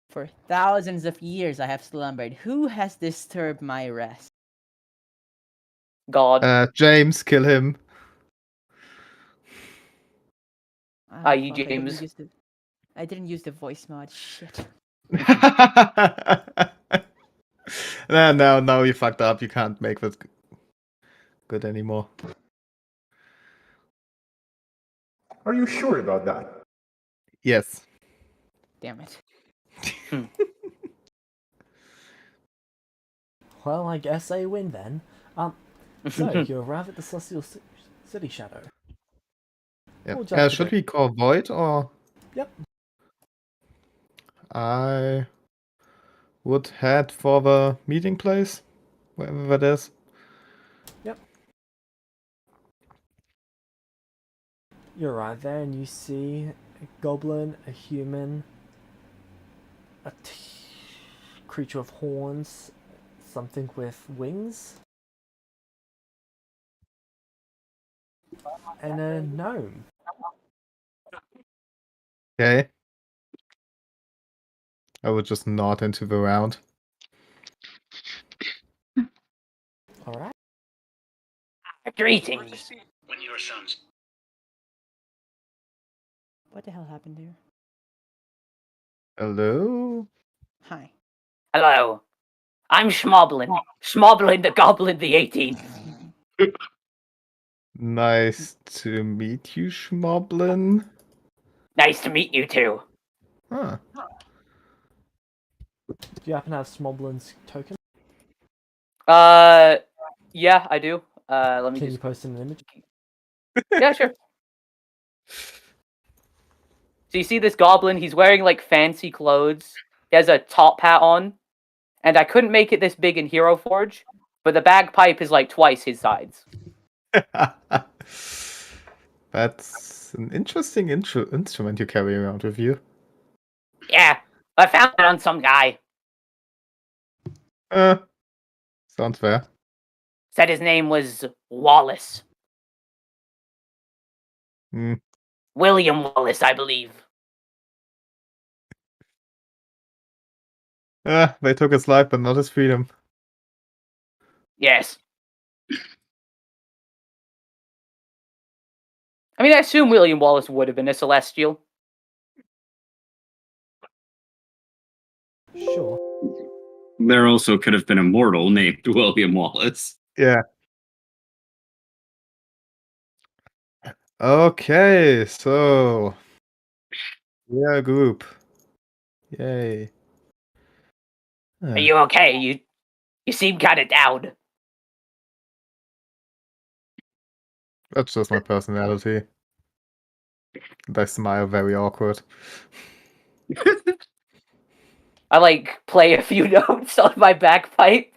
Speaker 2: For thousands of years I have slumbered. Who has disturbed my rest?
Speaker 4: God.
Speaker 1: James, kill him.
Speaker 2: Ah,
Speaker 4: You
Speaker 2: fuck,
Speaker 4: James.
Speaker 2: I didn't use the voice mod. Shit.
Speaker 1: No, you fucked up. You can't make this good anymore.
Speaker 10: Are you sure about that?
Speaker 1: Yes.
Speaker 2: Damn it.
Speaker 3: Well, I guess I win then. So you arrive at the Celestial City Shadow.
Speaker 1: Yeah.
Speaker 3: What would you like to
Speaker 1: Should
Speaker 3: do?
Speaker 1: we call Void or?
Speaker 3: Yep.
Speaker 1: I would head for the meeting place, wherever that is.
Speaker 3: Yep. You arrive there and you see a goblin, a human, a creature of horns, something with wings, and a gnome.
Speaker 1: Okay. I would just nod into the round.
Speaker 3: Alright.
Speaker 4: Greetings.
Speaker 9: When your sons.
Speaker 2: What the hell happened there?
Speaker 1: Hello?
Speaker 2: Hi.
Speaker 4: Hello. I'm Schmoblin. Schmoblin the Goblin the 18th.
Speaker 1: Nice to meet you, Schmoblin.
Speaker 4: Nice to meet you too.
Speaker 1: Huh.
Speaker 3: Do you happen to have Smoblin's token?
Speaker 4: Yeah, I do. Let me
Speaker 3: Can you
Speaker 4: just.
Speaker 3: post an image?
Speaker 4: Yeah, sure. So you see this goblin? He's wearing like fancy clothes. He has a top hat on, and I couldn't make it this big in Hero Forge, but the bagpipe is like twice his size.
Speaker 1: That's an interesting instrument you carry around with you.
Speaker 4: Yeah, I found it on some guy.
Speaker 1: Sounds fair.
Speaker 4: Said his name was Wallace.
Speaker 1: Hmm.
Speaker 4: William Wallace, I believe.
Speaker 1: They took his life, but not his freedom.
Speaker 4: Yes. I mean, I assume William Wallace would have been a Celestial.
Speaker 3: Sure.
Speaker 11: There also could have been a mortal named William Wallace.
Speaker 1: Yeah. Okay, so we are a group. Yay.
Speaker 4: Are you okay? You seem kind of down.
Speaker 1: That's just my personality. And I smile very awkward.
Speaker 4: I like play a few notes on my bagpipe.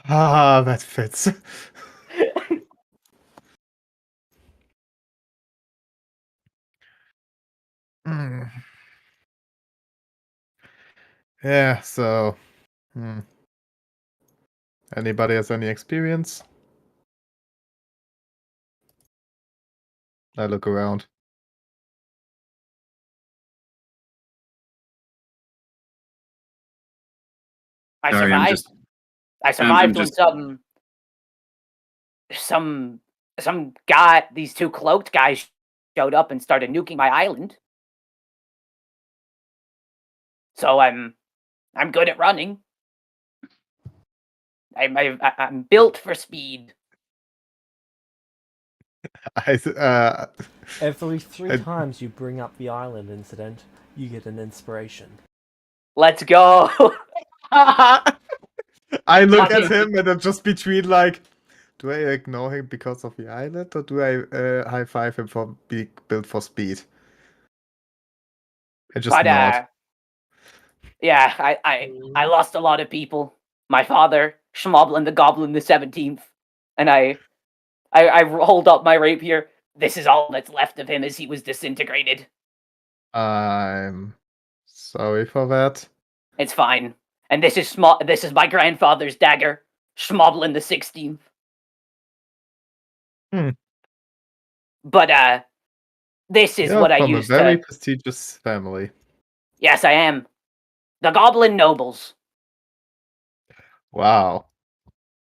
Speaker 1: Ah, that fits. Hmm. Yeah, so anybody has any experience? I look around.
Speaker 4: I
Speaker 11: Sorry, I'm
Speaker 4: survived.
Speaker 11: just-
Speaker 4: I survived
Speaker 11: just-
Speaker 4: when some guy, these two cloaked guys, showed up and started nuking my island. So I'm good at running. I'm built for speed.
Speaker 3: Every three
Speaker 1: I-
Speaker 3: times you bring up the island incident, you get an inspiration.
Speaker 4: Let's go.
Speaker 1: I look at him and I'm just between like, do I ignore him because of the island or do I high five him for being built for speed? I just
Speaker 4: But
Speaker 1: nod.
Speaker 4: yeah, I lost a lot of people. My father, Schmoblin the Goblin the 17th, and I hold up my rapier. This is all that's left of him as he was disintegrated.
Speaker 1: I'm sorry for that.
Speaker 4: It's fine. And this is my grandfather's dagger, Schmoblin the 16th. But this is
Speaker 1: You're
Speaker 4: what I
Speaker 1: from
Speaker 4: used
Speaker 1: a very
Speaker 4: to.
Speaker 1: prestigious family.
Speaker 4: Yes, I am. The Goblin Nobles.
Speaker 1: Wow.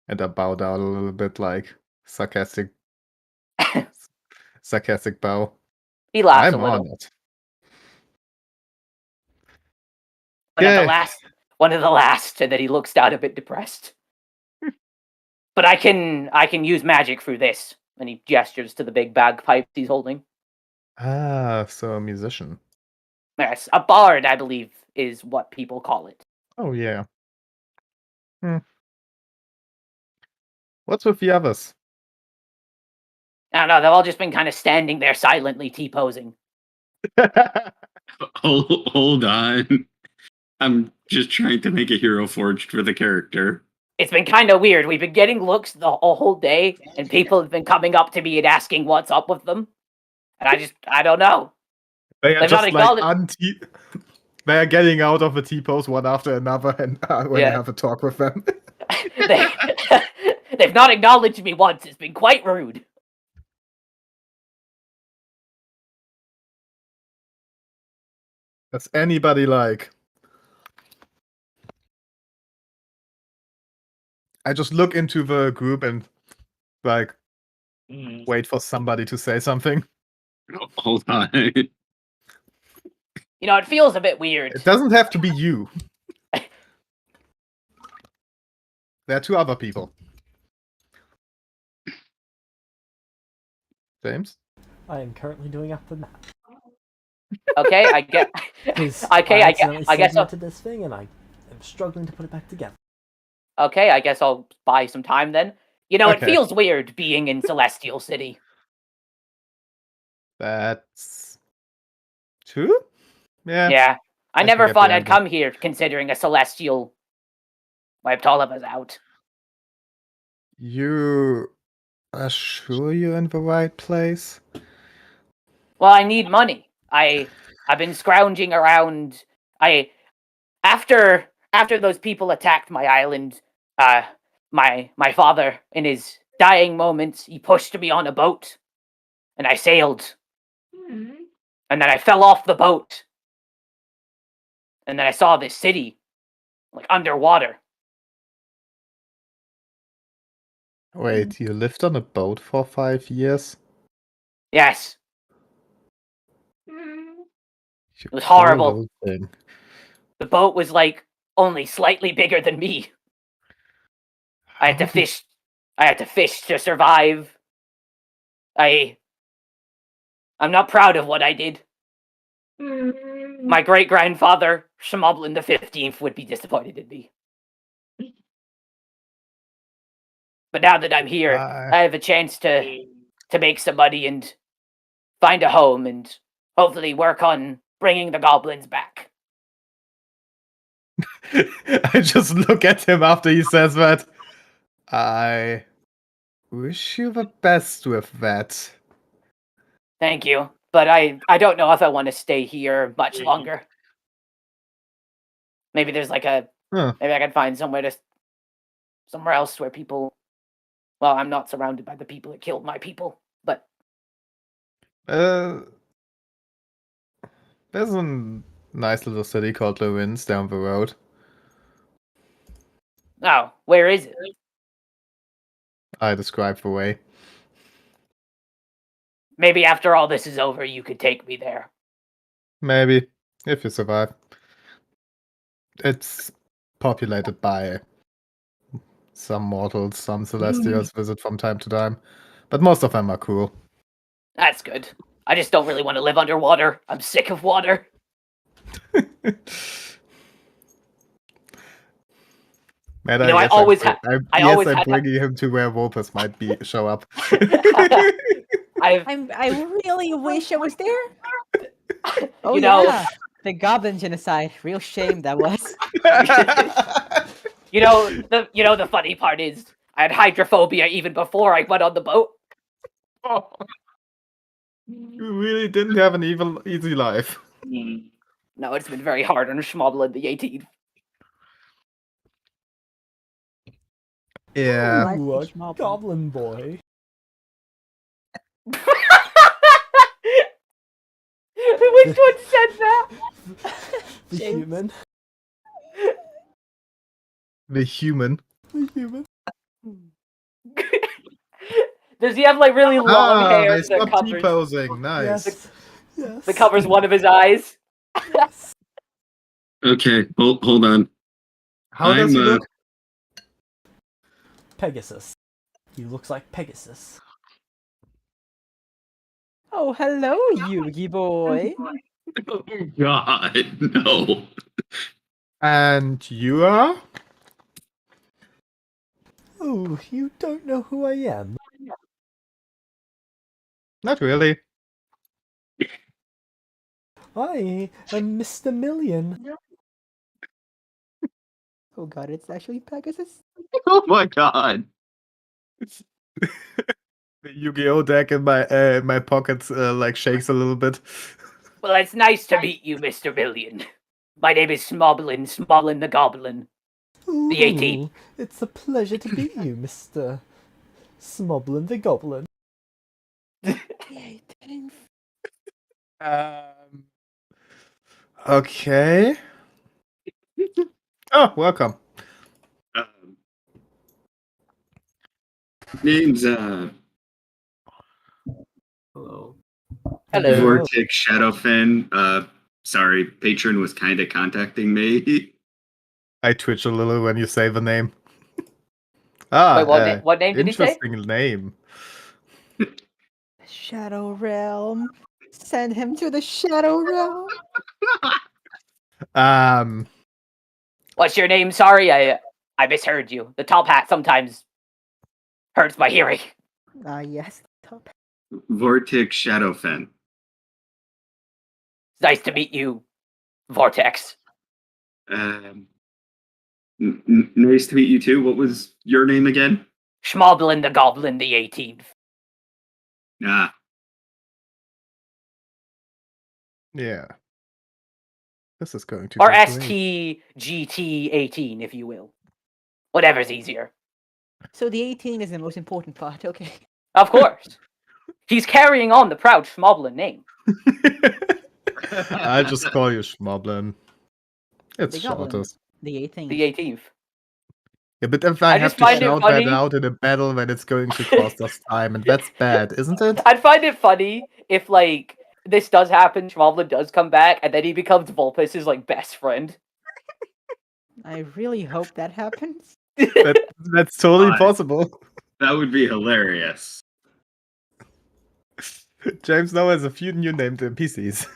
Speaker 1: And I bow down a little bit like sarcastic bow.
Speaker 4: He laughs
Speaker 1: I'm
Speaker 4: a little.
Speaker 1: honored. Okay.
Speaker 4: One of the last, and then he looks down a bit depressed. But I can use magic through this, and he gestures to the big bagpipes he's holding.
Speaker 1: Ah, so a musician.
Speaker 4: Yes, a bard, I believe, is what people call it.
Speaker 1: Oh yeah. What's with the others?
Speaker 4: I don't know, they've all just been kind of standing there silently T-posing.
Speaker 11: Hold on. I'm just trying to make a hero forged for the character.
Speaker 4: It's been kind of weird. We've been getting looks the whole day, and people have been coming up to me and asking what's up with them. And I don't know.
Speaker 1: They are
Speaker 4: They've not
Speaker 1: just like
Speaker 4: acknowledged-
Speaker 1: they are getting out of the T-pose one after another, and when
Speaker 4: Yeah.
Speaker 1: I have a talk with them.
Speaker 4: They've not acknowledged me once. It's been quite rude.
Speaker 1: Does anybody like? I just look into the group and like wait for somebody to say something.
Speaker 11: Hold on.
Speaker 4: You know, it feels a bit weird.
Speaker 1: It doesn't have to be you. There are two other people. James?
Speaker 3: I am currently doing up the map.
Speaker 4: Okay, I get.
Speaker 3: Because
Speaker 4: Okay, I
Speaker 3: accidentally
Speaker 4: guess.
Speaker 3: segmented this thing and I am struggling to put it back together.
Speaker 4: Okay, I guess I'll buy some time then. You know,
Speaker 1: Okay.
Speaker 4: it feels weird being in Celestial City.
Speaker 1: That's true? Yeah.
Speaker 4: Yeah, I
Speaker 1: I
Speaker 4: never
Speaker 1: can get
Speaker 4: thought
Speaker 1: the
Speaker 4: I'd
Speaker 1: idea.
Speaker 4: come here considering a Celestial wiped all of us out.
Speaker 1: You are sure you're in the right place?
Speaker 4: Well, I need money. I've been scrounging around. After those people attacked my island, my father, in his dying moments, he pushed me on a boat, and I sailed. And then I fell off the boat. And then I saw this city, like underwater.
Speaker 1: Wait, you lived on a boat for 5 years?
Speaker 4: Yes,
Speaker 1: You
Speaker 4: it was
Speaker 1: poor
Speaker 4: horrible.
Speaker 1: little thing.
Speaker 4: The boat was like only slightly bigger than me. I had to
Speaker 1: How did-
Speaker 4: fish. I had to fish to survive. I'm not proud of what I did. My great grandfather, Schmoblin the 15th, would be disappointed in me. But now that I'm here, I have a chance to make some money and find a home and hopefully work on bringing the goblins back.
Speaker 1: I just look at him after he says that. I wish you the best with that.
Speaker 4: Thank you, but I don't know if I want to stay here much longer. Maybe there's like
Speaker 1: Huh.
Speaker 4: maybe I can find somewhere else where people. Well, I'm not surrounded by the people that killed my people, but
Speaker 1: There's a nice little city called Lewins down the road.
Speaker 4: oh, where is it?
Speaker 1: I describe the way.
Speaker 4: Maybe after all this is over, you could take me there.
Speaker 1: Maybe, if you survive. It's populated by some mortals, some celestials visit from time to time. But most of them are cool.
Speaker 4: That's good. I just don't really want to live underwater. I'm sick of water.
Speaker 1: Man,
Speaker 4: You know, I
Speaker 1: guess
Speaker 4: always
Speaker 1: I'm,
Speaker 4: ha-
Speaker 1: I'm,
Speaker 4: I
Speaker 1: yes,
Speaker 4: always
Speaker 1: I'm
Speaker 4: had-
Speaker 1: bringing him to where Wolpers might be show up.
Speaker 2: I really wish I was there. Oh
Speaker 4: You know-
Speaker 2: yeah, the goblin genocide. Real shame that was.
Speaker 4: You know, the funny part is, I had hydrophobia even before I went on the boat.
Speaker 1: You really didn't have an easy life.
Speaker 4: No, it's been very hard on Schmoblin the 18th.
Speaker 1: Yeah.
Speaker 2: Life
Speaker 3: Ooh, a
Speaker 2: is small.
Speaker 3: goblin boy.
Speaker 4: Which one said that?
Speaker 3: The
Speaker 2: James.
Speaker 3: human.
Speaker 1: The human.
Speaker 3: The human.
Speaker 4: Does he have like really long hair
Speaker 1: they
Speaker 4: that
Speaker 1: stopped
Speaker 4: covers,
Speaker 1: T-posing. Nice.
Speaker 3: Yes. Yes.
Speaker 4: that covers one of his eyes?
Speaker 3: Yes.
Speaker 11: Okay, hold on.
Speaker 1: How does he
Speaker 11: I'm,
Speaker 1: look?
Speaker 3: Pegasus. He looks like Pegasus.
Speaker 2: Oh, hello, Yugi boy.
Speaker 11: Oh God, no.
Speaker 1: And you are?
Speaker 3: Oh, you don't know who I am?
Speaker 1: Not really.
Speaker 3: I am Mr. Million.
Speaker 2: Oh god, it's actually Pegasus.
Speaker 11: Oh my God.
Speaker 1: The Yu-Gi-Oh deck in my pockets like shakes a little bit.
Speaker 4: Well, it's nice to meet you, Mr. Billion. My name is Smoblin the Goblin. The 18th.
Speaker 3: Ooh, it's a pleasure to meet you, Mr. Smoblin the Goblin.
Speaker 1: Okay. Oh, welcome.
Speaker 11: Name's
Speaker 8: Hello.
Speaker 4: Hello.
Speaker 11: Vortex Shadowfen. Sorry, patron was kind of contacting me.
Speaker 1: I twitch a little when you say the name. Ah,
Speaker 4: Wait, what name did he say?
Speaker 1: interesting name.
Speaker 2: Shadow Realm. Send him to the Shadow Realm.
Speaker 4: What's your name? Sorry, I misheard you. The top hat sometimes hurts my hearing.
Speaker 2: Yes, top.
Speaker 11: Vortex Shadowfen.
Speaker 4: Nice to meet you, Vortex.
Speaker 11: Nice to meet you too. What was your name again?
Speaker 4: Schmoblin the Goblin, the 18th.
Speaker 11: Ah,
Speaker 1: Yeah. This is going to
Speaker 4: Or
Speaker 1: be great.
Speaker 4: STGT18, if you will. Whatever's easier.
Speaker 2: So the 18 is the most important part, okay.
Speaker 4: Of course. He's carrying on the proud Schmoblin name.
Speaker 1: I'll just call you Schmoblin. It's
Speaker 2: The Goblin.
Speaker 1: shortest.
Speaker 2: The 18th.
Speaker 4: The 18th.
Speaker 1: Yeah, but if I have
Speaker 4: just
Speaker 1: to
Speaker 4: find it
Speaker 1: shout
Speaker 4: funny.
Speaker 1: that out in a battle, then it's going to cost us time, and that's bad, isn't it?
Speaker 4: I'd find it funny if, like, this does happen, Schmoblin does come back, and then he becomes Vulpus' like, best friend.
Speaker 2: I really hope that happens.
Speaker 1: That's totally possible.
Speaker 11: that would be hilarious.
Speaker 1: James now has a few new named NPCs.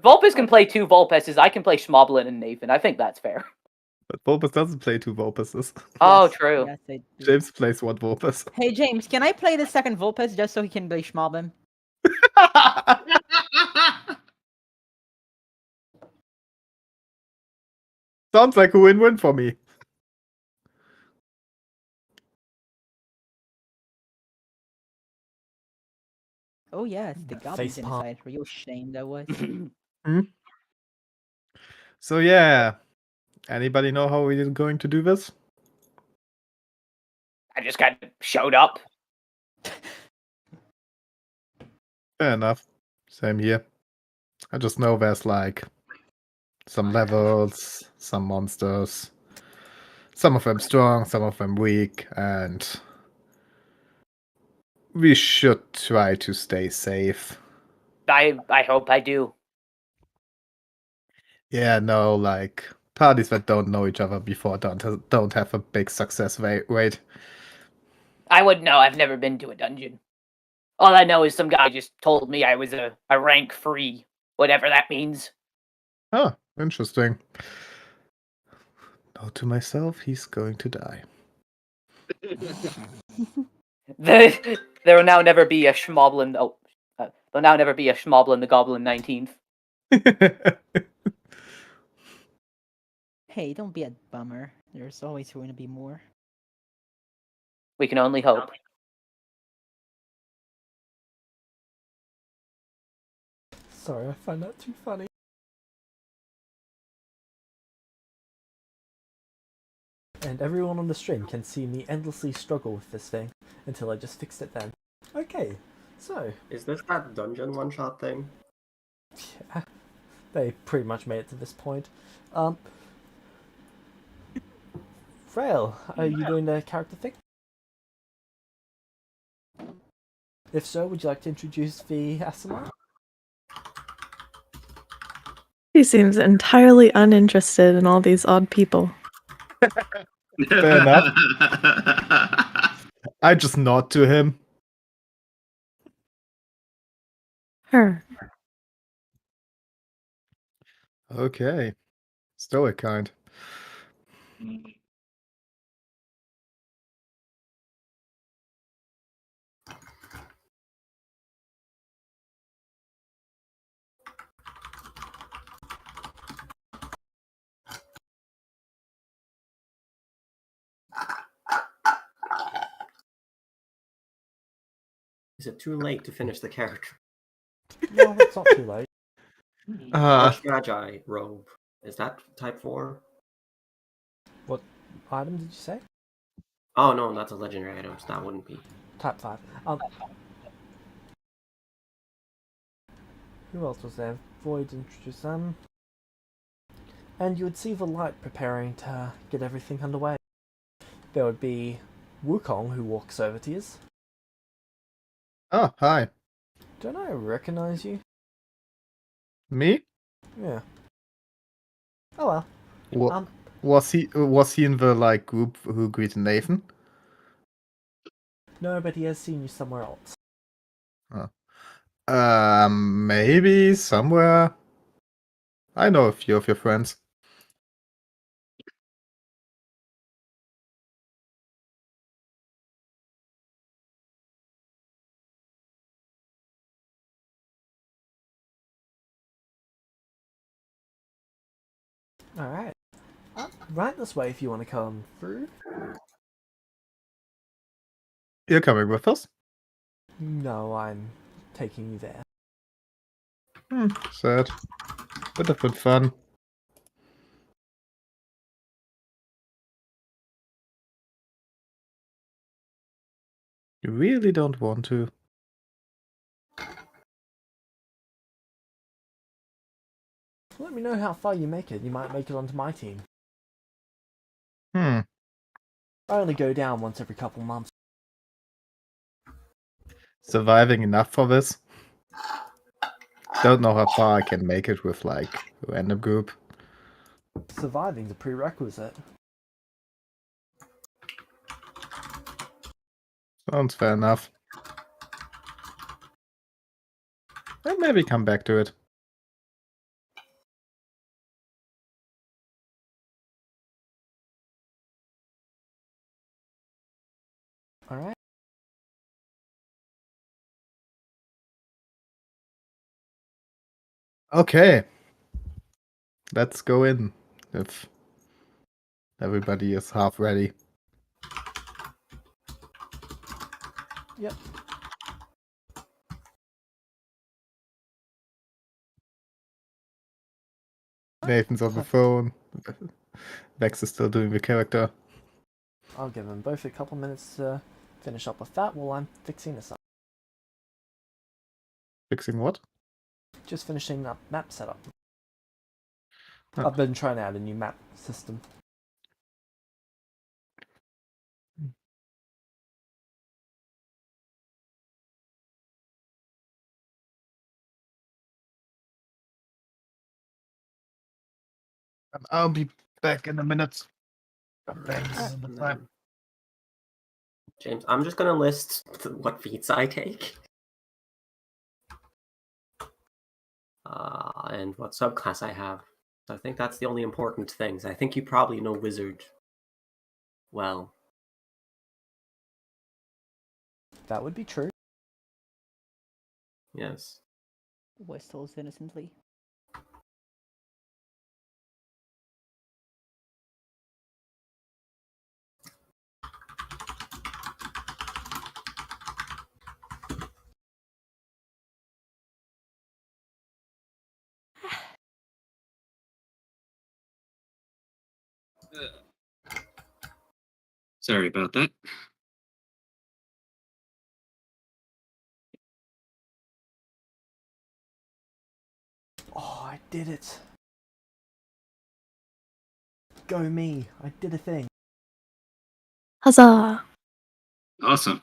Speaker 4: Vulpus can play two Vulpuses, I can play Schmoblin and Nathan. I think that's fair.
Speaker 1: But Vulpus doesn't play two Vulpuses.
Speaker 4: Oh,
Speaker 2: Yes,
Speaker 4: true.
Speaker 2: Yes, I do.
Speaker 1: James plays one Vulpus.
Speaker 2: Hey James, can I play the second Vulpus just so he can play Schmoblin?
Speaker 1: Sounds like a win-win for me.
Speaker 2: Oh yes, the Goblin
Speaker 3: Facepalm.
Speaker 2: genocide. Real shame that was.
Speaker 1: So yeah, anybody know how we're going to do this?
Speaker 4: I just kind of showed up.
Speaker 1: Fair enough. Same here. I just know there's like some levels, some monsters. Some of them strong, some of them weak, and we should try to stay safe.
Speaker 4: I hope I do.
Speaker 1: Yeah, no, like parties that don't know each other before don't have a big success rate.
Speaker 4: I wouldn't know. I've never been to a dungeon. All I know is some guy just told me I was a rank 3, whatever that means.
Speaker 1: Oh, interesting. Note to myself, he's going to die.
Speaker 4: There will now never be a Schmoblin. Oh, there'll now never be a Schmoblin the Goblin 19th.
Speaker 2: Hey, don't be a bummer. There's always going to be more.
Speaker 4: We can only hope.
Speaker 3: Sorry, I find that too funny. And everyone on the stream can see me endlessly struggle with this thing until I just fixed it then. Okay, so...
Speaker 8: Is this that dungeon one-shot thing?
Speaker 3: Yeah, they pretty much made it to this point. Frail, are you doing the character thing? If so, would you like to introduce the ASMR?
Speaker 5: He seems entirely uninterested in all these odd people.
Speaker 1: Fair enough. I just nod to him.
Speaker 5: Her.
Speaker 1: Okay. Stoic kind.
Speaker 8: Is it too late to finish the character?
Speaker 3: No, it's not too late.
Speaker 8: Arch Magi robe. Is that type 4?
Speaker 3: What item did you say?
Speaker 8: Oh no, that's a legendary item, so that wouldn't be.
Speaker 3: Type 5. Who else was there? Void introduced them. And you would see the light preparing to get everything underway. There would be Wukong, who walks over to you.
Speaker 1: Oh, hi.
Speaker 3: Don't I recognize you?
Speaker 1: Me?
Speaker 3: Yeah. Oh well.
Speaker 1: What? Was he in the like group who greeted Nathan?
Speaker 3: No, but he has seen you somewhere else.
Speaker 1: Maybe somewhere. I know a few of your friends.
Speaker 3: Alright. Right this way if you want to come through.
Speaker 1: You're coming with us?
Speaker 3: No, I'm taking you there.
Speaker 1: Sad. Would have been fun. You really don't want to.
Speaker 3: Let me know how far you make it. You might make it onto my team.
Speaker 1: I
Speaker 3: only go down once every couple months.
Speaker 1: Surviving enough for this? Don't know how far I can make it with like a random group.
Speaker 3: Surviving's a prerequisite.
Speaker 1: Sounds fair enough. And maybe come back to it.
Speaker 3: Alright.
Speaker 1: Okay. Let's go in. If everybody is half ready.
Speaker 3: Yep.
Speaker 1: Nathan's on the phone. Vex is still doing the character.
Speaker 3: I'll give them both a couple minutes to finish up with that while I'm fixing this up.
Speaker 1: Fixing what?
Speaker 3: Just finishing up map setup.
Speaker 1: Oh.
Speaker 3: I've been trying out a new map system.
Speaker 1: I'll be back in a minute.
Speaker 8: James, I'm just gonna list what feats I take. And what subclass I have. So I think that's the only important things. I think you probably know Wizard well.
Speaker 3: That would be true.
Speaker 8: Yes.
Speaker 2: Whistles innocently.
Speaker 11: Sorry about that.
Speaker 3: Oh, I did it. Go me. I did a thing.
Speaker 5: Huzzah!
Speaker 11: Awesome.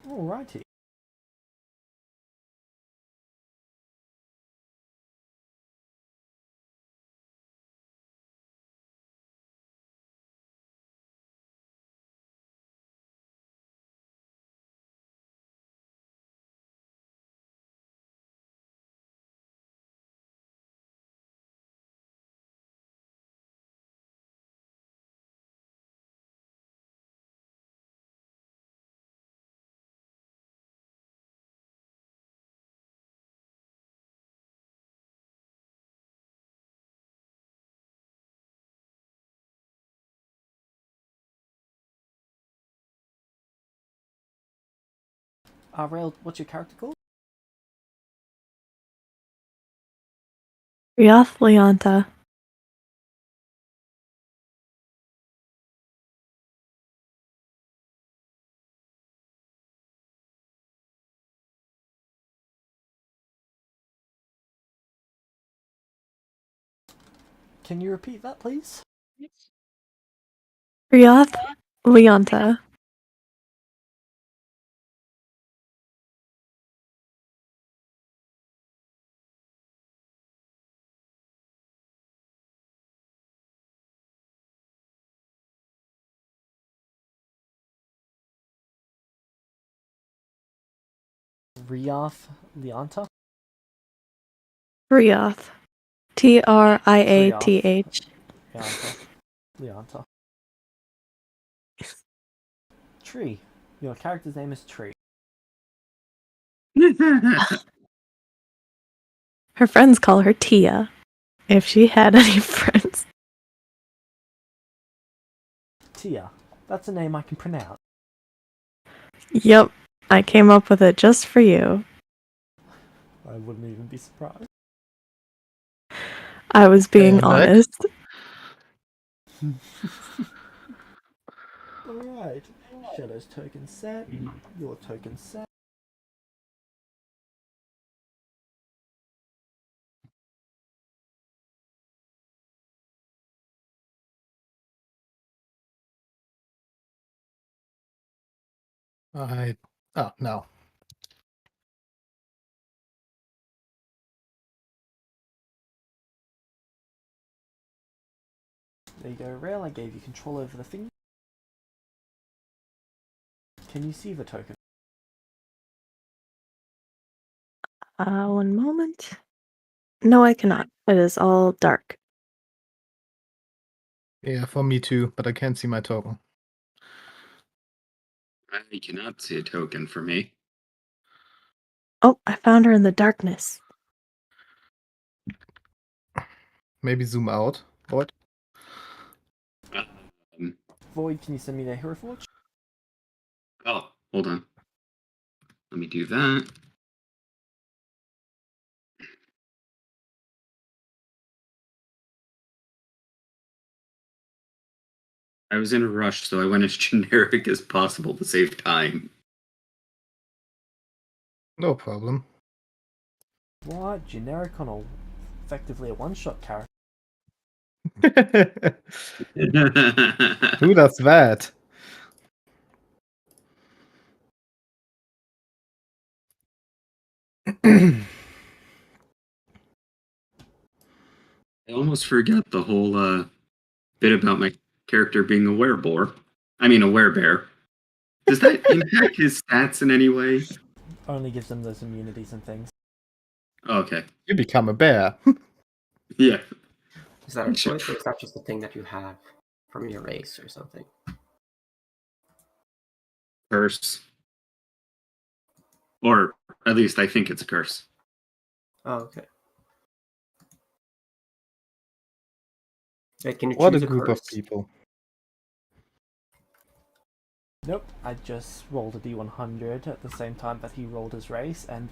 Speaker 3: Alrighty. Rail, what's your character called?
Speaker 5: Rioth Leonta.
Speaker 3: Can you repeat that, please?
Speaker 5: Rioth Leonta.
Speaker 3: Rioth Leonta?
Speaker 5: Rioth. Triath.
Speaker 3: Leonta. Leonta. Tree. Your character's name is Tree.
Speaker 5: Her friends call her Tia, if she had any friends.
Speaker 3: Tia. That's a name I can pronounce.
Speaker 5: Yep, I came up with it just for you.
Speaker 3: I wouldn't even be surprised.
Speaker 5: I was being
Speaker 1: Back.
Speaker 5: honest.
Speaker 3: Alright. Shadow's token set. Your token set.
Speaker 1: Oh, no.
Speaker 3: There you go, Rail. I gave you control over the thing. Can you see the token?
Speaker 5: One moment. No, I cannot. It is all dark.
Speaker 1: Yeah, for me too, but I can't see my token.
Speaker 11: I cannot see a token for me.
Speaker 5: Oh, I found her in the darkness.
Speaker 1: Maybe zoom out. What?
Speaker 3: Void, can you send me the Hero Forge?
Speaker 11: Oh, hold on. Let me do that. I was in a rush, so I went as generic as possible to save time.
Speaker 1: No problem.
Speaker 3: What? Generic on effectively a one-shot character?
Speaker 1: Who does that?
Speaker 11: I almost forgot the whole bit about my character being a werebore. I mean, a werebear. Does that impact his stats in any way?
Speaker 3: Only gives them those immunities and things.
Speaker 11: Okay.
Speaker 1: You become a bear.
Speaker 11: Yeah.
Speaker 8: Is that a choice, or is that just a thing that you have from your race or something?
Speaker 11: Curse. Or at least I think it's a curse.
Speaker 8: Oh, okay. Wait, can you
Speaker 1: What a
Speaker 8: choose a
Speaker 1: group of
Speaker 8: curse?
Speaker 1: people.
Speaker 3: Nope, I just rolled a d100 at the same time that he rolled his race, and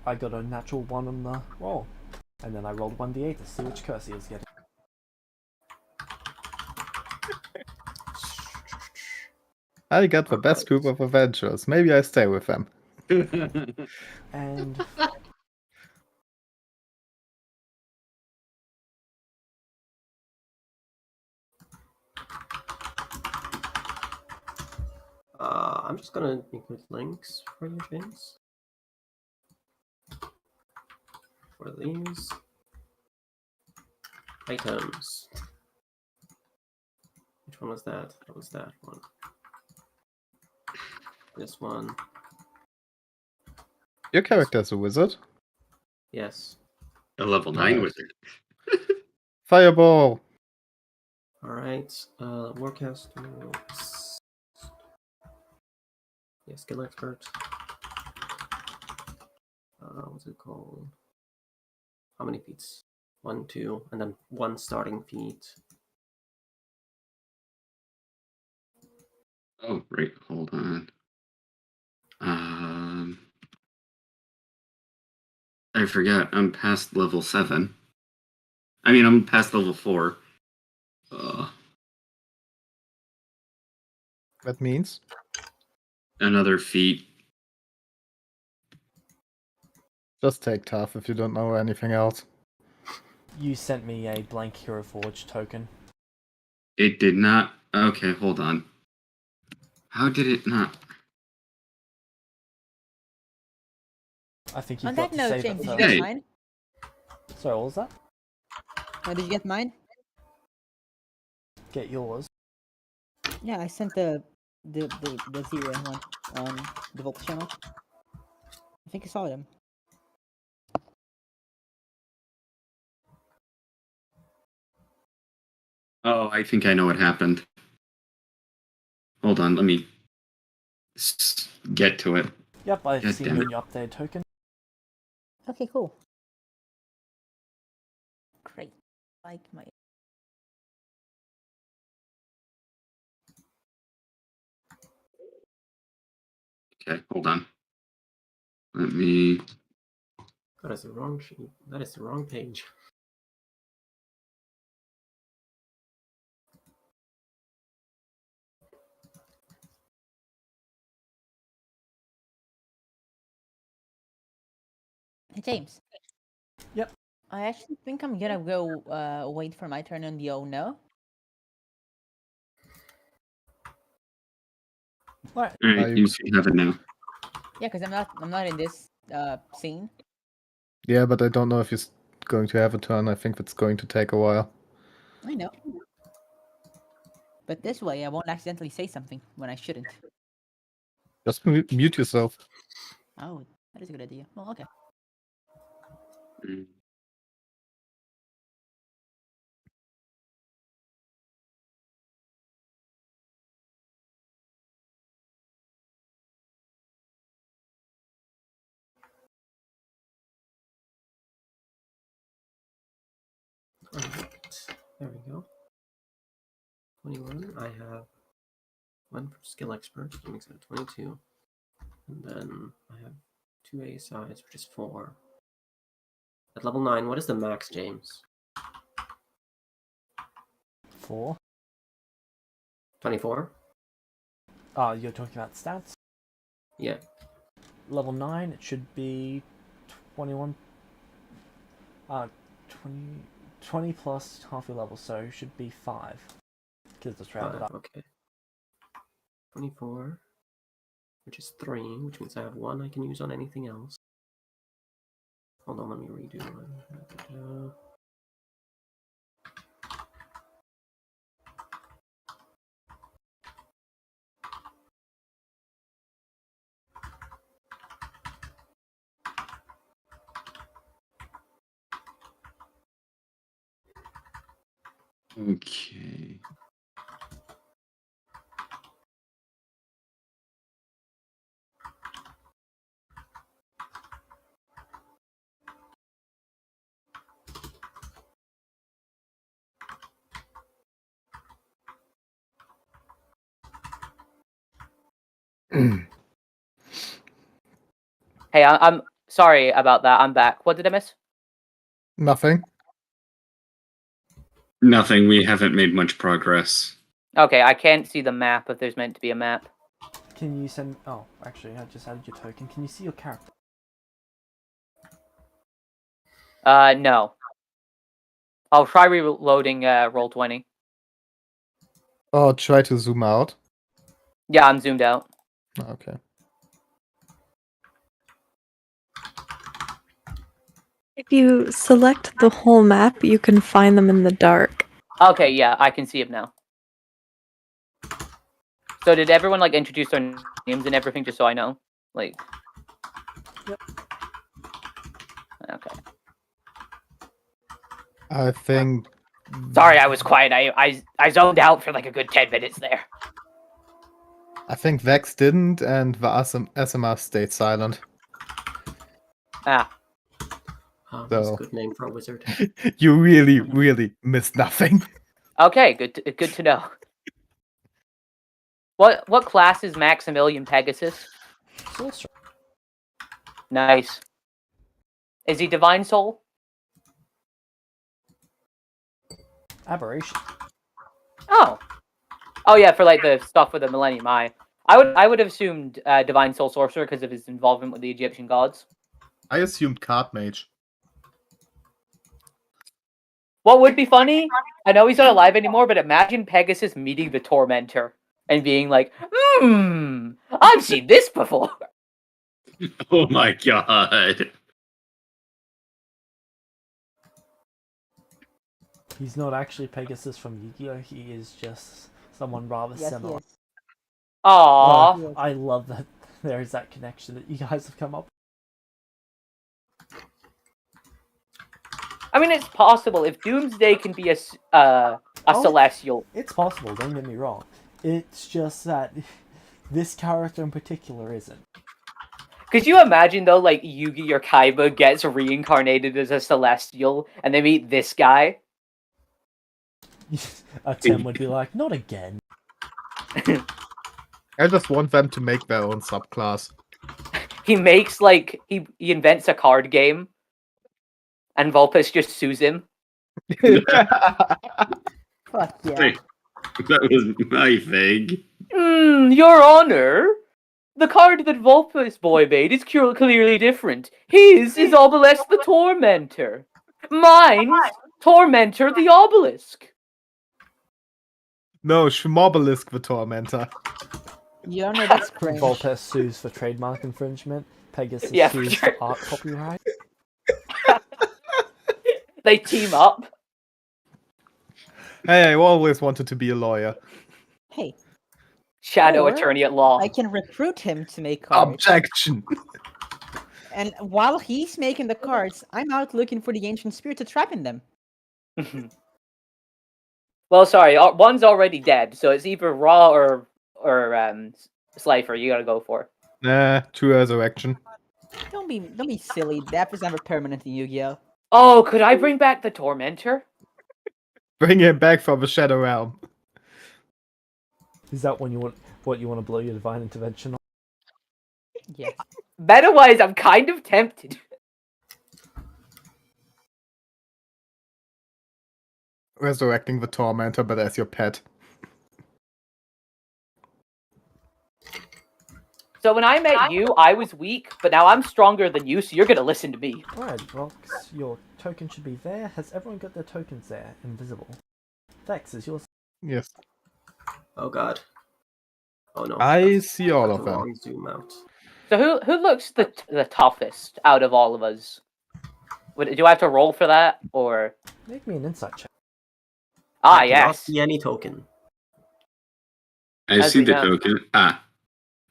Speaker 3: I got a natural 1 on the roll. And then I rolled 1d8 to see which curse he was getting.
Speaker 1: I got the best group of adventurers. Maybe I stay with them.
Speaker 3: And
Speaker 8: I'm just gonna include links for you, James. For these items. Which one was that? That was that one. This one.
Speaker 1: Your character is a wizard.
Speaker 8: Yes.
Speaker 11: A level 9
Speaker 1: Nice.
Speaker 11: wizard.
Speaker 1: Fireball.
Speaker 8: Alright. Warcaster. Yeah, skill expert. What's it called? How many feats? 1, 2, and then 1 starting feat.
Speaker 11: Oh, right. Hold on. I forgot. I'm past level 7. I mean, I'm past level 4.
Speaker 1: That means
Speaker 11: Another feat.
Speaker 1: just take tough if you don't know anything else.
Speaker 3: You sent me a blank Hero Forge token.
Speaker 11: It did not. Okay, hold on. How did it not?
Speaker 3: I think you've
Speaker 2: On
Speaker 3: got
Speaker 2: that
Speaker 3: to
Speaker 2: note,
Speaker 3: save
Speaker 2: James,
Speaker 3: it
Speaker 2: did
Speaker 3: first.
Speaker 2: you get
Speaker 11: Hey.
Speaker 2: mine?
Speaker 3: Sorry, what was that?
Speaker 2: Did you get mine?
Speaker 3: Get yours.
Speaker 2: Yeah, I sent the zero one on the Volt channel. I think I saw them.
Speaker 11: Oh, I think I know what happened. Hold on, let me get to it.
Speaker 3: Yep, I've
Speaker 11: God
Speaker 3: seen
Speaker 11: damn
Speaker 3: you
Speaker 11: it.
Speaker 3: in your updated token.
Speaker 2: Okay, cool. Great. Like my.
Speaker 11: Okay, hold on. Let me.
Speaker 8: That is the wrong sheet. That is the wrong page.
Speaker 2: Hey, James.
Speaker 3: Yep.
Speaker 2: I actually think I'm gonna go wait for my turn on the oh no.
Speaker 3: Alright.
Speaker 11: Alright, you should have it now.
Speaker 2: Yeah, because I'm not in this scene.
Speaker 1: Yeah, but I don't know if you're going to have a turn. I think it's going to take a while.
Speaker 2: I know. But this way, I won't accidentally say something when I shouldn't.
Speaker 1: Just mute yourself.
Speaker 2: Oh, that is a good idea. Well, okay.
Speaker 11: Mm.
Speaker 8: Alright, there we go. 21. I have 1 for skill expert, which makes that 22. And then I have 2 A sides, which is 4. At level 9, what is the max, James?
Speaker 3: 4.
Speaker 8: 24?
Speaker 3: You're talking about stats?
Speaker 8: Yeah.
Speaker 3: Level 9, it should be 21. 20 plus half your level, so it should be 5. Because it's rounded
Speaker 8: 5,
Speaker 3: up.
Speaker 8: okay. 24, which is 3, which means I have 1 I can use on anything else. Hold on, let me redo one.
Speaker 11: Okay.
Speaker 4: Hey, I'm sorry about that. I'm back. What did I miss?
Speaker 1: Nothing.
Speaker 11: Nothing. We haven't made much progress.
Speaker 4: Okay, I can't see the map if there's meant to be a map.
Speaker 3: Can you send... Oh, actually, I just added your token. Can you see your character?
Speaker 4: No. I'll try reloading Roll20.
Speaker 1: Oh, try to zoom out.
Speaker 4: Yeah, I'm zoomed out.
Speaker 1: Okay.
Speaker 5: If you select the whole map, you can find them in the dark.
Speaker 4: Okay, yeah, I can see him now. So did everyone like introduce their names and everything, just so I know? Like.
Speaker 3: Yep.
Speaker 4: Okay.
Speaker 1: I think.
Speaker 4: Sorry, I was quiet. I zoned out for like a good 10 minutes there.
Speaker 1: I think Vex didn't, and the SMR stayed silent.
Speaker 4: Ah.
Speaker 8: Oh, that's
Speaker 1: So-
Speaker 8: a good name for a wizard.
Speaker 1: You really, really missed nothing.
Speaker 4: Okay, good to know. What class is Maximilian Pegasus?
Speaker 3: Sorcerer.
Speaker 4: Nice. Is he Divine Soul?
Speaker 3: Aberration.
Speaker 4: Oh. Oh yeah, for like the stuff with the Millennium Eye. I would have assumed Divine Soul Sorcerer because of his involvement with the Egyptian gods.
Speaker 1: I assumed Card Mage.
Speaker 4: What would be funny? I know he's not alive anymore, but imagine Pegasus meeting the Tormentor and being like, I've seen this before.
Speaker 11: Oh my god.
Speaker 3: He's not actually Pegasus from Yu-Gi-Oh! He is just someone rather similar.
Speaker 4: Aww.
Speaker 3: Oh, I love that there is that connection that you guys have come up with.
Speaker 4: I mean, it's possible if Doomsday can be a Celestial.
Speaker 3: It's possible, don't get me wrong. It's just that this character in particular isn't.
Speaker 4: Could you imagine though, like Yugi or Kaiba gets reincarnated as a Celestial, and they meet this guy?
Speaker 3: A Tim would be like, not again.
Speaker 1: I just want them to make their own subclass.
Speaker 4: He makes like he invents a card game, and Vulpes just sues him.
Speaker 2: Fuck yeah.
Speaker 11: Hey, that was my thing.
Speaker 4: Your Honor, the card that Vulpes boy made is clearly different. His is Obelisk the Tormentor. Mine's Tormentor the Obelisk.
Speaker 1: No, Schmobelisk the Tormentor.
Speaker 2: Yeah, no, that's cringe.
Speaker 3: Volpes sues for trademark infringement. Pegasus
Speaker 4: Yeah, for
Speaker 3: sues
Speaker 4: sure.
Speaker 3: for art copyright.
Speaker 4: They team up.
Speaker 1: Hey, I always wanted to be a lawyer.
Speaker 2: Hey,
Speaker 4: Shadow
Speaker 2: Or
Speaker 4: attorney at law.
Speaker 2: I can recruit him to make cards.
Speaker 1: Objection!
Speaker 2: And while he's making the cards, I'm out looking for the ancient spirit to trap in them.
Speaker 4: Well, sorry, one's already dead, so it's either Raw or Slifer. You gotta go for.
Speaker 1: Nah, true resurrection.
Speaker 2: Don't be silly. Death is never permanent in Yu-Gi-Oh.
Speaker 4: Oh, could I bring back the Tormentor?
Speaker 1: Bring him back from the Shadow Realm.
Speaker 3: Is that when you want what you want to blow your divine intervention on?
Speaker 2: Yeah.
Speaker 4: Meta-wise, I'm kind of tempted.
Speaker 1: Resurrecting the Tormentor, but as your pet.
Speaker 4: So when I met you, I was weak, but now I'm stronger than you, so you're gonna listen to me.
Speaker 3: Alright, Rox, your token should be there. Has everyone got their tokens there? Invisible. Vex, is yours?
Speaker 1: Yes.
Speaker 8: Oh god. Oh no.
Speaker 1: I see all
Speaker 8: that's
Speaker 1: of
Speaker 8: a
Speaker 1: them.
Speaker 8: wrong zoom out.
Speaker 4: So who looks the toughest out of all of us? Do I have to roll for that, or?
Speaker 3: Make me an insight check.
Speaker 4: Ah,
Speaker 8: I cannot
Speaker 4: yes.
Speaker 8: see any token.
Speaker 11: I
Speaker 4: As
Speaker 11: see
Speaker 4: we
Speaker 11: the
Speaker 4: know.
Speaker 11: token. I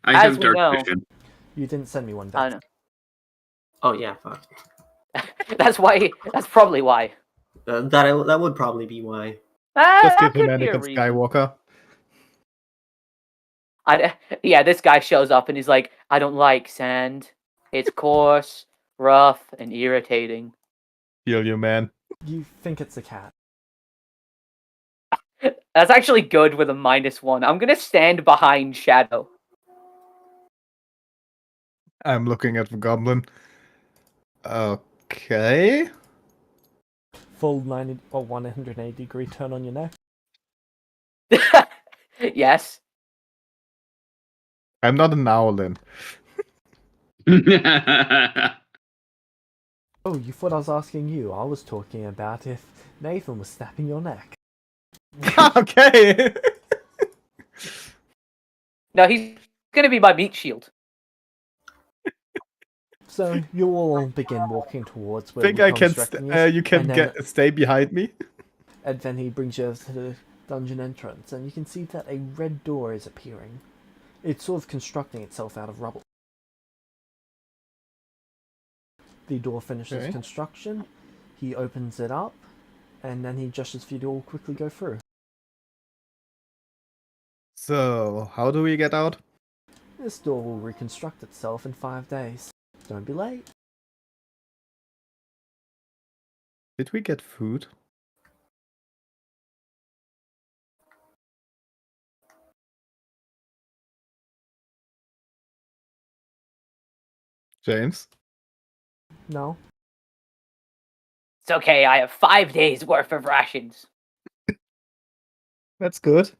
Speaker 4: As
Speaker 11: have
Speaker 4: we
Speaker 11: dark
Speaker 4: know.
Speaker 11: vision.
Speaker 3: You didn't send me one, Vex.
Speaker 4: I know.
Speaker 8: Oh yeah, fuck.
Speaker 4: That's why. That's probably why.
Speaker 8: That would probably be why.
Speaker 1: Just
Speaker 4: That
Speaker 1: give him
Speaker 4: could be a
Speaker 1: Anakin
Speaker 4: reason.
Speaker 1: Skywalker.
Speaker 4: Yeah, this guy shows up and he's like, I don't like sand. It's coarse, rough, and irritating.
Speaker 1: Heal you, man.
Speaker 3: You think it's a cat.
Speaker 4: That's actually good with a -1. I'm gonna stand behind Shadow.
Speaker 1: I'm looking at the goblin. Okay.
Speaker 3: Full 90 or 180 degree turn on your neck.
Speaker 4: Yes.
Speaker 1: I'm not an owlin.
Speaker 3: Oh, you thought I was asking you. I was talking about if Nathan was snapping your neck.
Speaker 1: Okay.
Speaker 4: No, he's gonna be my meat shield.
Speaker 3: So you all begin walking towards where
Speaker 1: Think I can
Speaker 3: Reconstructing is,
Speaker 1: you can
Speaker 3: and then,
Speaker 1: stay behind me?
Speaker 3: and then he brings you to the dungeon entrance, and you can see that a red door is appearing. It's sort of constructing itself out of rubble. The door finishes
Speaker 1: Okay.
Speaker 3: construction, he opens it up, and then he gestures for you to all quickly go through.
Speaker 1: So, how do we get out?
Speaker 3: This door will reconstruct itself in 5 days. Don't be late.
Speaker 1: Did we get food? James?
Speaker 3: No?
Speaker 4: It's okay, I have 5 days worth of rations.
Speaker 1: That's good.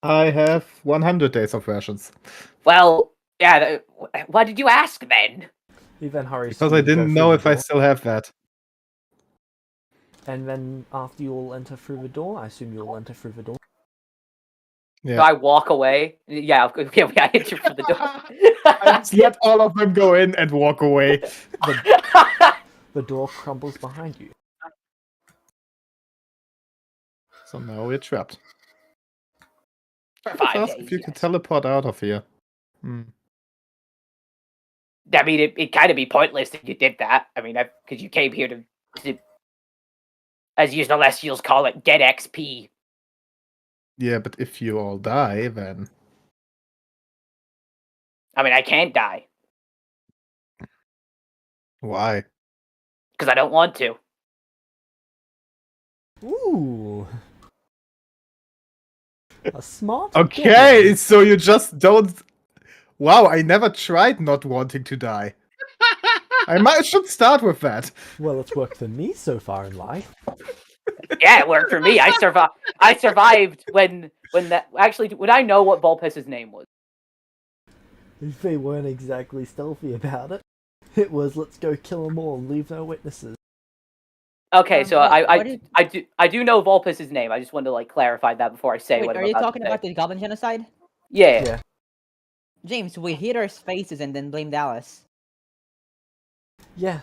Speaker 1: I have 100 days of rations.
Speaker 4: Well, yeah, what did you ask then?
Speaker 3: He then hurries
Speaker 1: Because
Speaker 3: for
Speaker 1: I
Speaker 3: you to go
Speaker 1: didn't
Speaker 3: through
Speaker 1: know
Speaker 3: the
Speaker 1: if I
Speaker 3: door.
Speaker 1: still have that.
Speaker 3: And then after you all enter through the door, I assume you all enter through the door.
Speaker 1: Yeah.
Speaker 4: Do I walk away? Yeah, I hit you from the door.
Speaker 1: I just let all of them go in and walk away.
Speaker 3: The door crumbles behind you.
Speaker 1: So now we're trapped.
Speaker 4: For
Speaker 1: Just
Speaker 4: 5
Speaker 1: ask
Speaker 4: days,
Speaker 1: if you could
Speaker 4: yes.
Speaker 1: teleport out of here. Hmm.
Speaker 4: I mean, it'd kind of be pointless if you did that. I mean, because you came here to, as you Celestials call it, get XP.
Speaker 1: Yeah, but if you all die, then...
Speaker 4: I mean, I can't die,
Speaker 1: Why?
Speaker 4: because I don't want to.
Speaker 3: Ooh. A smart
Speaker 1: Okay,
Speaker 3: goblin.
Speaker 1: so you just don't... Wow, I never tried not wanting to die. I should start with that.
Speaker 3: Well, it's worked for me so far in life.
Speaker 4: Yeah, it worked for me. I survived when I know what Vulpes's name was.
Speaker 3: They weren't exactly stealthy about it. It was, let's go kill them all and leave no witnesses.
Speaker 4: Okay, so
Speaker 2: what is-
Speaker 4: I do know Vulpes's name. I just wanted to like clarify that before I say
Speaker 2: Wait,
Speaker 4: what I'm
Speaker 2: are you
Speaker 4: about to
Speaker 2: talking
Speaker 4: say.
Speaker 2: about the Goblin Genocide?
Speaker 4: Yeah.
Speaker 3: Yeah.
Speaker 2: James, we hit our faces and then blamed Alice.
Speaker 3: Yeah.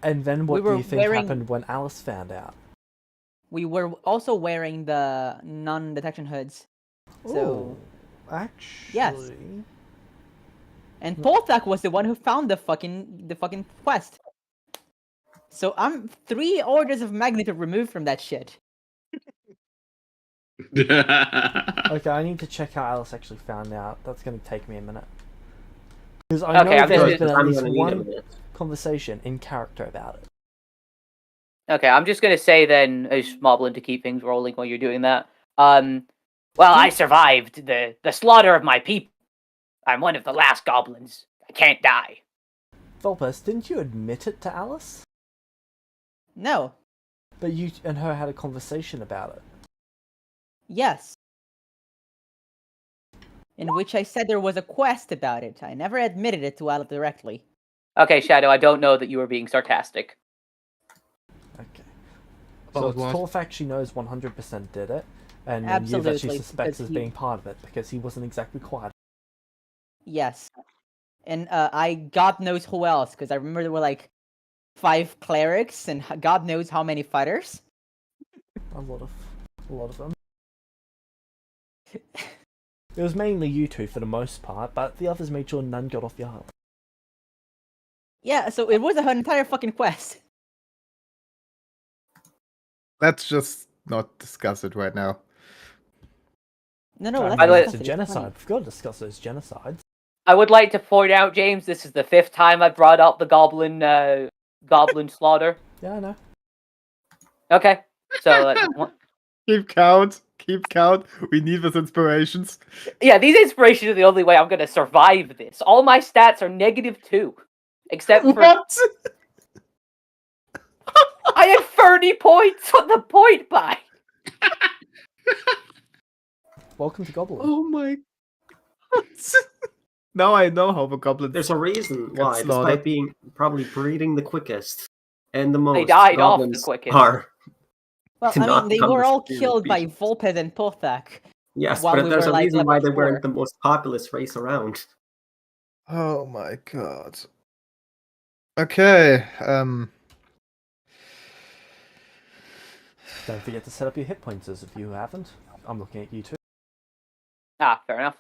Speaker 3: And then what
Speaker 2: We
Speaker 3: do
Speaker 2: were
Speaker 3: you think
Speaker 2: wearing-
Speaker 3: happened when Alice found out?
Speaker 2: We were also wearing the non-detection hoods. So,
Speaker 3: Ooh, actually...
Speaker 2: Yes. and Poltak was the one who found the fucking quest. So I'm 3 orders of magnitude removed from that shit.
Speaker 3: Okay, I need to check how Alice actually found out. That's going to take me a minute. Because I
Speaker 4: Okay,
Speaker 3: know
Speaker 4: I'm
Speaker 3: there's
Speaker 4: just-
Speaker 3: been at
Speaker 8: I'm
Speaker 3: least
Speaker 8: gonna need a
Speaker 3: one
Speaker 8: minute.
Speaker 3: conversation in character about it.
Speaker 4: Okay, I'm just gonna say then, as Moblin, to keep things rolling while you're doing that. Well, I survived the slaughter of my people. I'm one of the last goblins. I can't die.
Speaker 3: Vulpes, didn't you admit it to Alice?
Speaker 2: No.
Speaker 3: But you and her had a conversation about it.
Speaker 2: Yes. In which I said there was a quest about it. I never admitted it to Alice directly.
Speaker 4: Okay, Shadow, I don't know that you were being sarcastic.
Speaker 3: Okay. So
Speaker 1: About
Speaker 3: it's
Speaker 1: what?
Speaker 3: Torfac she knows 100% did it, and then you that she
Speaker 2: Absolutely,
Speaker 3: suspects
Speaker 2: because
Speaker 3: as
Speaker 2: he-
Speaker 3: being part of it, because he wasn't exactly quiet.
Speaker 2: Yes. And I God knows who else, because I remember there were like 5 clerics and God knows how many fighters.
Speaker 3: A lot of them. It was mainly you two for the most part, but the others made sure none got off the island.
Speaker 2: Yeah, so it was an entire fucking quest.
Speaker 1: Let's just not discuss it right now.
Speaker 2: No,
Speaker 3: I
Speaker 2: let's
Speaker 3: mean,
Speaker 4: I-
Speaker 3: it's
Speaker 2: discuss
Speaker 3: a
Speaker 2: it.
Speaker 3: genocide. We've got to discuss those genocides.
Speaker 4: I would like to point out, James, this is the 5th time I brought up the goblin slaughter.
Speaker 3: Yeah, I know.
Speaker 4: Okay, so
Speaker 1: Keep count. Keep count. We need these inspirations.
Speaker 4: yeah, these inspirations are the only way I'm gonna survive this. All my stats are -2, except for
Speaker 1: What?
Speaker 4: I had 30 points on the point buy.
Speaker 3: Welcome to Goblin.
Speaker 1: Oh my god. Now I know how the goblins...
Speaker 8: There's a reason
Speaker 1: Get
Speaker 8: why,
Speaker 1: slaughtered.
Speaker 8: despite being probably breeding the quickest and the most,
Speaker 4: died off the
Speaker 8: goblins
Speaker 4: quickest.
Speaker 8: are.
Speaker 2: Well,
Speaker 8: to
Speaker 2: I mean,
Speaker 8: not
Speaker 2: they
Speaker 8: become
Speaker 2: were all
Speaker 8: superior
Speaker 2: killed by
Speaker 8: species.
Speaker 2: Vulpes and Poltak,
Speaker 8: Yes,
Speaker 2: while
Speaker 8: but
Speaker 2: we
Speaker 8: there's
Speaker 2: were
Speaker 8: a
Speaker 2: like
Speaker 8: reason why
Speaker 2: level
Speaker 8: they
Speaker 2: 4.
Speaker 8: weren't the most populous race around.
Speaker 1: Oh my god. Okay.
Speaker 3: Don't forget to set up your hit pointers if you haven't. I'm looking at you too.
Speaker 4: Ah, fair enough.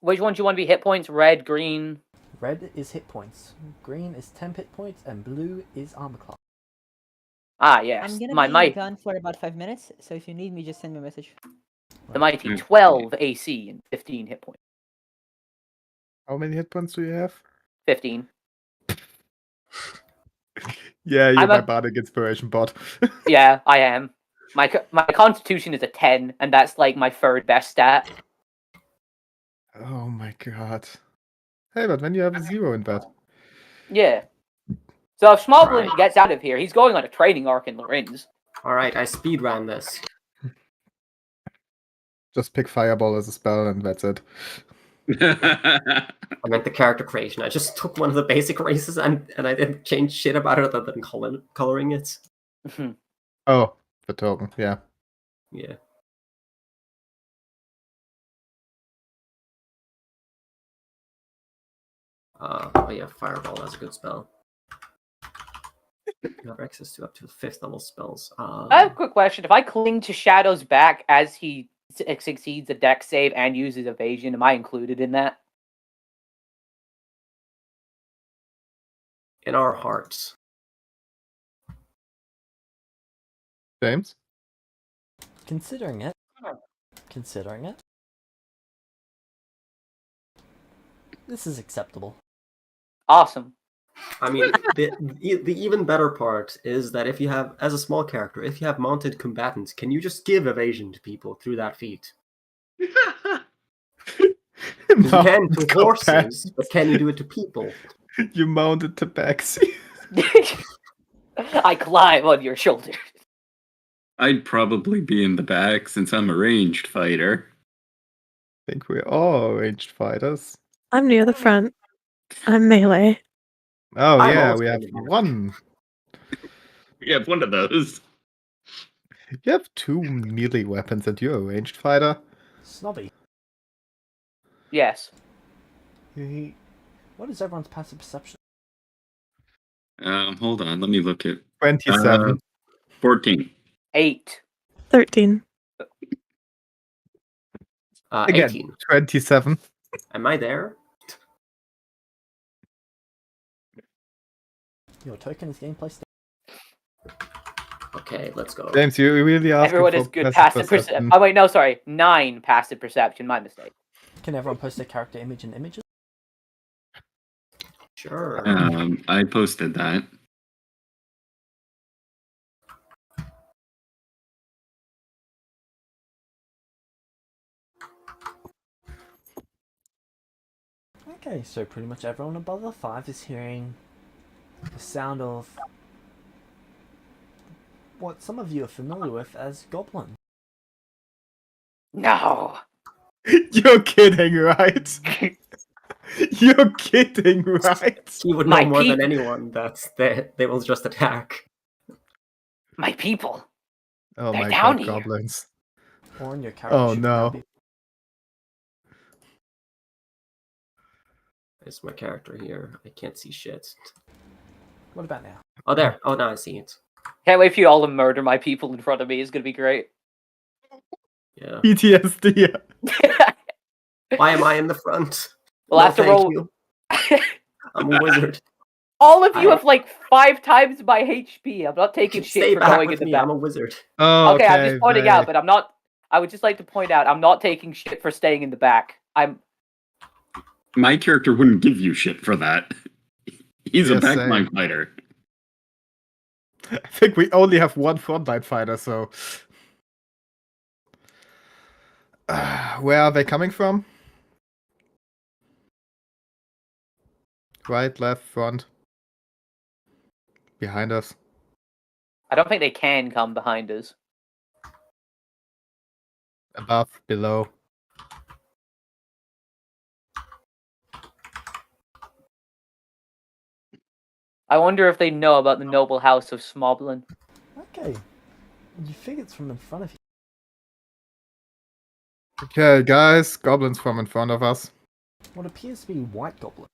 Speaker 4: Which ones do you want to be hit points? Red, green?
Speaker 3: Red is hit points, green is temp hit points, and blue is armor class.
Speaker 4: Ah, yes.
Speaker 2: I'm gonna
Speaker 4: My
Speaker 2: be gone for about 5 minutes, so if you need me, just send me a message.
Speaker 4: the mighty 12 AC and 15 hit points.
Speaker 1: How many hit points do you have?
Speaker 4: 15.
Speaker 1: Yeah, you're
Speaker 4: I'm
Speaker 1: my
Speaker 4: a-
Speaker 1: bardic inspiration bot.
Speaker 4: Yeah, I am. My constitution is a 10, and that's like my third best stat.
Speaker 1: Oh my god. Hey, but when you have a 0 in bed.
Speaker 4: Yeah. So if Schmoblin
Speaker 8: Alright.
Speaker 4: gets out of here, he's going on a training arc in Lorenz.
Speaker 8: Alright, I speedran this.
Speaker 1: Just pick Fireball as a spell and that's it.
Speaker 8: I meant the character creation. I just took one of the basic races and I didn't change shit about it other than coloring it.
Speaker 1: Oh, the token, yeah.
Speaker 8: Yeah. Oh yeah, Fireball, that's a good spell. You have access to up to 5th level spells.
Speaker 4: I have a quick question. If I cling to Shadow's back as he succeeds a dex save and uses evasion, am I included in that?
Speaker 8: In our hearts.
Speaker 1: James?
Speaker 3: Considering it, this is acceptable.
Speaker 4: Awesome.
Speaker 8: I mean, the even better part is that if you have, as a small character, if you have mounted combatants, can you just give evasion to people through that feat? Because you can to horses, but can you do it to people?
Speaker 1: You mounted tabaxi.
Speaker 4: I climb on your shoulder.
Speaker 11: I'd probably be in the back since I'm a ranged fighter.
Speaker 1: I think we're all ranged fighters.
Speaker 5: I'm near the front. I'm melee.
Speaker 1: Oh
Speaker 8: I'm
Speaker 1: yeah,
Speaker 8: also
Speaker 1: we have
Speaker 8: in the back.
Speaker 1: one.
Speaker 11: We have one of those.
Speaker 1: You have 2 melee weapons and you're a ranged fighter?
Speaker 3: Snobby.
Speaker 4: Yes.
Speaker 3: What is everyone's passive perception?
Speaker 11: Hold on, let me look at
Speaker 1: 27.
Speaker 11: 14.
Speaker 4: 8.
Speaker 5: 13.
Speaker 1: Again,
Speaker 8: 18.
Speaker 1: 27.
Speaker 8: Am I there?
Speaker 3: Your token is gameplay state.
Speaker 8: Okay, let's go.
Speaker 1: James, you really asked
Speaker 4: Everyone
Speaker 1: for
Speaker 4: is good
Speaker 1: passive
Speaker 4: passive perception. Oh wait, no, sorry. 9 passive perception. My mistake.
Speaker 3: Can everyone post their character image in images?
Speaker 8: Sure.
Speaker 11: I posted that.
Speaker 3: Okay, so pretty much everyone above the 5 is hearing the sound of what some of you are familiar with as goblin.
Speaker 4: No.
Speaker 1: You're kidding, right? You're kidding, right?
Speaker 8: He would
Speaker 4: My
Speaker 8: know more than
Speaker 4: people.
Speaker 8: anyone that they will just attack.
Speaker 4: My people.
Speaker 1: Oh
Speaker 4: They're
Speaker 1: my
Speaker 4: down
Speaker 1: god,
Speaker 4: here.
Speaker 1: goblins.
Speaker 3: Or in your character.
Speaker 1: Oh
Speaker 3: should now
Speaker 1: no.
Speaker 3: be-
Speaker 8: There's my character here. I can't see shit.
Speaker 3: What about now?
Speaker 8: Oh, there. Oh, now I see it.
Speaker 4: Can't wait for you all to murder my people in front of me. It's gonna be great.
Speaker 8: Yeah.
Speaker 1: PTSD.
Speaker 8: Why am I in the front?
Speaker 4: We'll have to
Speaker 8: thank
Speaker 4: roll.
Speaker 8: you. I'm a wizard.
Speaker 4: All of you have like 5 times my HP. I'm not taking shit
Speaker 8: Stay
Speaker 4: for
Speaker 8: back
Speaker 4: going in
Speaker 8: with
Speaker 4: the
Speaker 8: me.
Speaker 4: back.
Speaker 8: I'm a wizard.
Speaker 1: Oh,
Speaker 4: Okay, I'm just pointing out,
Speaker 1: right.
Speaker 4: but I'm not. I would just like to point out, I'm not taking shit for staying in the back.
Speaker 11: My character wouldn't give you shit for that. He's a
Speaker 1: Yeah,
Speaker 11: backline
Speaker 1: same.
Speaker 11: fighter.
Speaker 1: I think we only have one frontline fighter, so. Where are they coming from? Right, left, front. Behind us.
Speaker 4: I don't think they can come behind us.
Speaker 1: Above, below.
Speaker 4: I wonder if they know about the noble house of Smoblin.
Speaker 3: Okay. You figure it's from in front of you.
Speaker 1: Okay, guys, goblins from in front of us.
Speaker 3: What appears to be white goblin.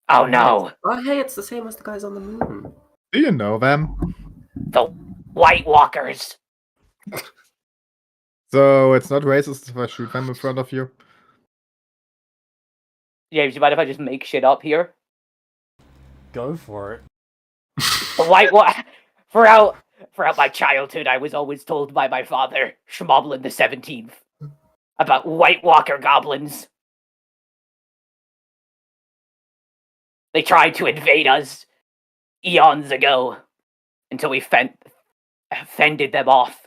Speaker 4: Oh no,
Speaker 8: Oh, hey, it's the same as the guys on the moon.
Speaker 1: Do you know them?
Speaker 4: the White Walkers.
Speaker 1: So it's not racist if I shoot them in front of you?
Speaker 4: James, you mind if I just make shit up here?
Speaker 3: Go for it.
Speaker 4: The White throughout my childhood, I was always told by my father, Schmoblin the 17th, about White Walker goblins. They tried to invade us eons ago until we fended them off.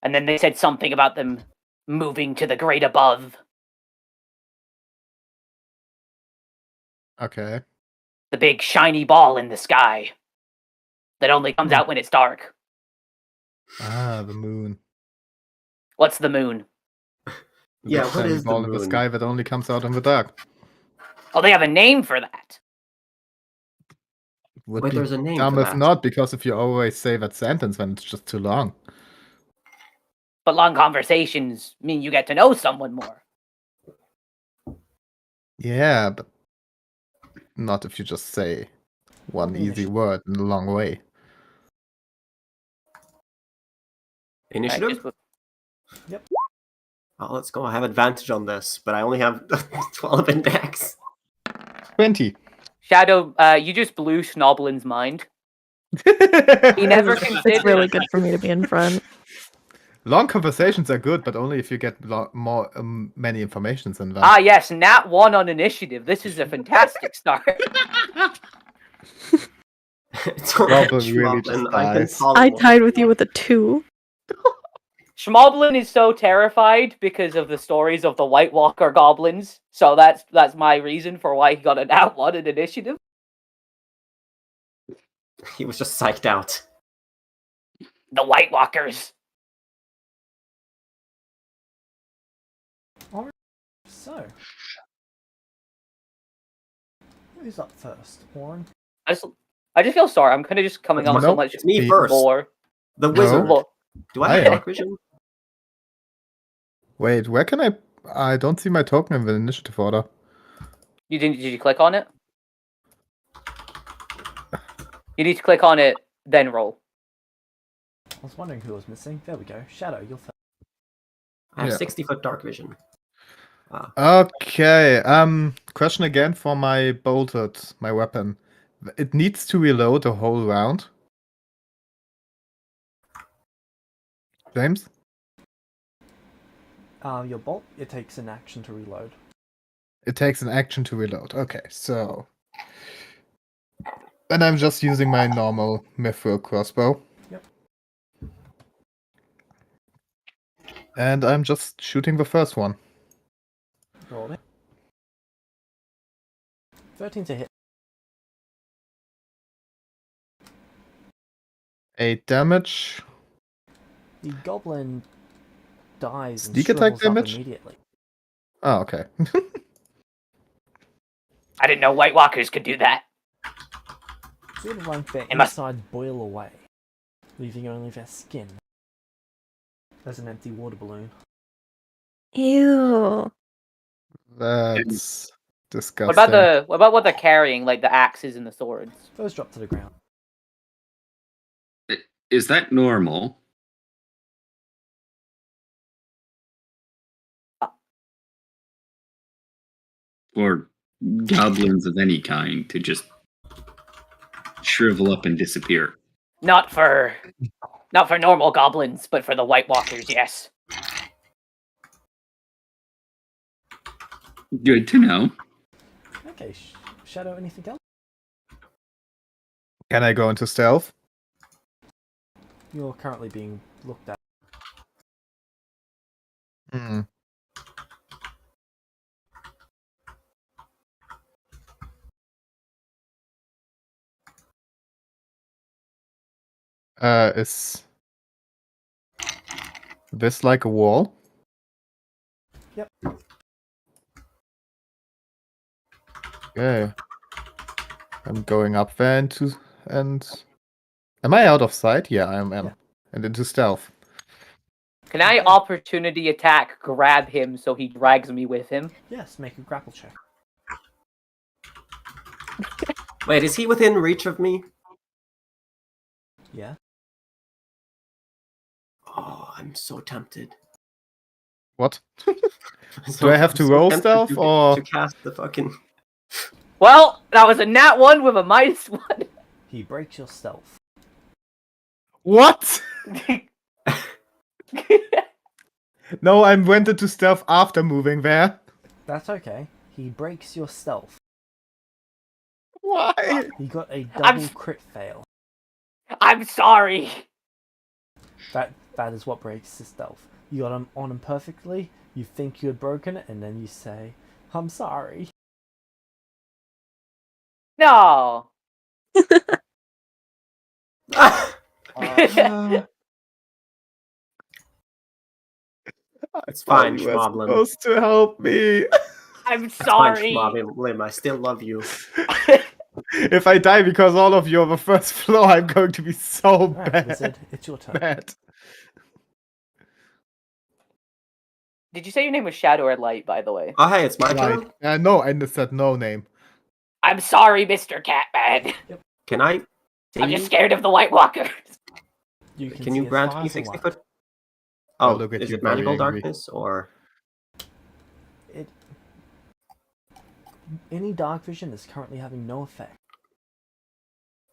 Speaker 4: And then they said something about them moving to the great above.
Speaker 1: Okay.
Speaker 4: The big shiny ball in the sky that only comes out when it's dark.
Speaker 1: Ah, the moon.
Speaker 4: What's the moon?
Speaker 1: The
Speaker 8: Yeah,
Speaker 1: big
Speaker 8: what
Speaker 1: shiny
Speaker 8: is the
Speaker 1: ball in the
Speaker 8: moon?
Speaker 1: sky that only comes out in the dark.
Speaker 4: Oh, they have a name for that.
Speaker 1: Would
Speaker 8: Wait,
Speaker 1: be
Speaker 8: there's a name
Speaker 1: dumb
Speaker 8: for
Speaker 1: if
Speaker 8: that.
Speaker 1: not, because if you always say that sentence, then it's just too long.
Speaker 4: But long conversations mean you get to know someone more.
Speaker 3: Yeah,
Speaker 1: but not if you just say one
Speaker 3: Probably
Speaker 1: easy
Speaker 3: initiative.
Speaker 1: word in a long way.
Speaker 8: Initiative? Oh, let's go. I have advantage on this, but I only have 12 in dex.
Speaker 1: 20.
Speaker 4: Shadow, you just blew Schnoblin's mind. He never
Speaker 5: It's
Speaker 4: considered.
Speaker 5: really good for me to be in front.
Speaker 1: Long conversations are good, but only if you get more many informations in them.
Speaker 4: Ah, yes, Nat 1 on initiative. This is a fantastic start.
Speaker 8: It's alright,
Speaker 1: Robin really just
Speaker 8: Schmoblin, I can
Speaker 1: dies.
Speaker 5: I
Speaker 8: polymorph.
Speaker 5: tied with you with a 2.
Speaker 4: Schmoblin is so terrified because of the stories of the White Walker goblins. So that's my reason for why he got an Nat 1 in initiative.
Speaker 8: He was just psyched out.
Speaker 4: The White Walkers.
Speaker 3: So, who's up first? Warren?
Speaker 4: I just feel sorry. I'm kind of just coming on so
Speaker 1: Nope.
Speaker 4: much
Speaker 8: It's me first.
Speaker 4: more.
Speaker 8: The
Speaker 1: No.
Speaker 8: wizard.
Speaker 4: Well,
Speaker 8: Do I
Speaker 1: I
Speaker 8: have
Speaker 1: am.
Speaker 8: dark vision?
Speaker 1: Wait, where can I don't see my token in the initiative order.
Speaker 4: did you click on it? You need to click on it, then roll.
Speaker 3: I was wondering who was missing. There we go. Shadow, you're first.
Speaker 8: I have
Speaker 1: Yeah.
Speaker 8: 60-foot dark vision.
Speaker 1: Okay, question again for my my weapon. It needs to reload the whole round. James?
Speaker 3: Your bolt, it takes an action to reload.
Speaker 1: It takes an action to reload. Okay, so... And I'm just using my normal mithril crossbow.
Speaker 3: Yep.
Speaker 1: And I'm just shooting the first one.
Speaker 3: Roll it. 13 to hit.
Speaker 1: 8 damage.
Speaker 3: The goblin dies
Speaker 1: Sneak
Speaker 3: and
Speaker 1: attack
Speaker 3: shrivels up
Speaker 1: damage?
Speaker 3: immediately.
Speaker 1: Oh, okay.
Speaker 4: I didn't know White Walkers could do that.
Speaker 3: Sort of like their
Speaker 4: It must-
Speaker 3: inside boil away, leaving only their skin as an empty water balloon.
Speaker 5: Ew.
Speaker 1: That's disgusting.
Speaker 4: What about what they're carrying, like the axes and the swords?
Speaker 3: Those drop to the ground.
Speaker 11: Is that normal? For goblins of any kind to just shrivel up and disappear?
Speaker 4: Not for normal goblins, but for the White Walkers, yes.
Speaker 11: Good to know.
Speaker 3: Okay, Shadow, anything else?
Speaker 1: Can I go into stealth?
Speaker 3: You're currently being looked at.
Speaker 1: Hmm. Is this like a wall?
Speaker 3: Yep.
Speaker 1: Okay. I'm going up there and am I out of sight? Yeah, I am.
Speaker 3: Yeah.
Speaker 1: And into stealth.
Speaker 4: Can I opportunity attack grab him so he drags me with him?
Speaker 3: Yes, make a grapple check.
Speaker 8: Wait, is he within reach of me?
Speaker 3: Yeah.
Speaker 8: Oh, I'm so tempted.
Speaker 1: What?
Speaker 8: So-
Speaker 1: I have to
Speaker 8: I'm so
Speaker 1: roll
Speaker 8: tempted
Speaker 1: stealth, or-
Speaker 8: to cast the fucking?
Speaker 4: Well, that was a nat 1 with a -1.
Speaker 3: He breaks your stealth.
Speaker 1: What? No, I went into stealth after moving there.
Speaker 3: That's okay. He breaks your stealth.
Speaker 1: Why?
Speaker 3: He got a
Speaker 4: I'm
Speaker 3: double
Speaker 4: s-
Speaker 3: crit fail.
Speaker 4: I'm sorry.
Speaker 3: That is what breaks his stealth. You got him on him perfectly. You think you had broken it, and then you say, "I'm sorry."
Speaker 4: No.
Speaker 8: It's fine,
Speaker 1: You were
Speaker 8: Schmoblin.
Speaker 1: supposed to help me.
Speaker 4: I'm
Speaker 8: It's fine,
Speaker 4: sorry.
Speaker 8: Schmoblin. I still love you.
Speaker 1: If I die because all of you are the first floor, I'm going to be so
Speaker 3: Alright,
Speaker 1: bad.
Speaker 3: Wizard, it's your turn.
Speaker 1: Bad.
Speaker 4: Did you say your name was Shadow or Light, by the way?
Speaker 8: Oh, hey, it's my
Speaker 1: Right.
Speaker 8: turn.
Speaker 1: No, I just said no name.
Speaker 4: I'm sorry, Mr. Catman.
Speaker 8: Can I?
Speaker 4: I'm just scared of the White Walkers.
Speaker 3: You
Speaker 8: Can
Speaker 3: see
Speaker 8: you
Speaker 3: as
Speaker 8: grant
Speaker 3: far
Speaker 8: me
Speaker 3: as a
Speaker 8: 60
Speaker 3: light.
Speaker 8: foot?
Speaker 1: Oh,
Speaker 8: Oh,
Speaker 1: look at
Speaker 8: is
Speaker 1: you,
Speaker 8: it
Speaker 1: very
Speaker 8: magical
Speaker 1: angry.
Speaker 8: darkness or?
Speaker 3: Any dark vision is currently having no effect.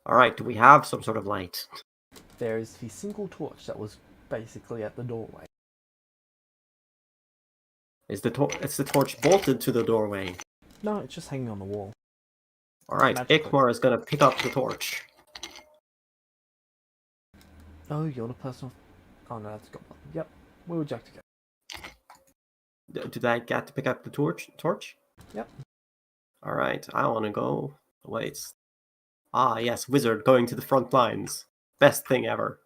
Speaker 8: All right. Do we have some sort of light?
Speaker 3: There is the single torch that was basically at the doorway.
Speaker 8: Is the It's the torch bolted to the doorway?
Speaker 3: No, it's just hanging on the wall.
Speaker 8: All right.
Speaker 3: Magically.
Speaker 8: Ikmar is gonna pick up the torch.
Speaker 3: Oh, you're the person. Oh no, that's goblin. Yep, we would like to go.
Speaker 8: Did I get to pick up the torch?
Speaker 3: Yep.
Speaker 8: All right. I want to go. Wait. Ah, yes, wizard going to the front lines. Best thing ever.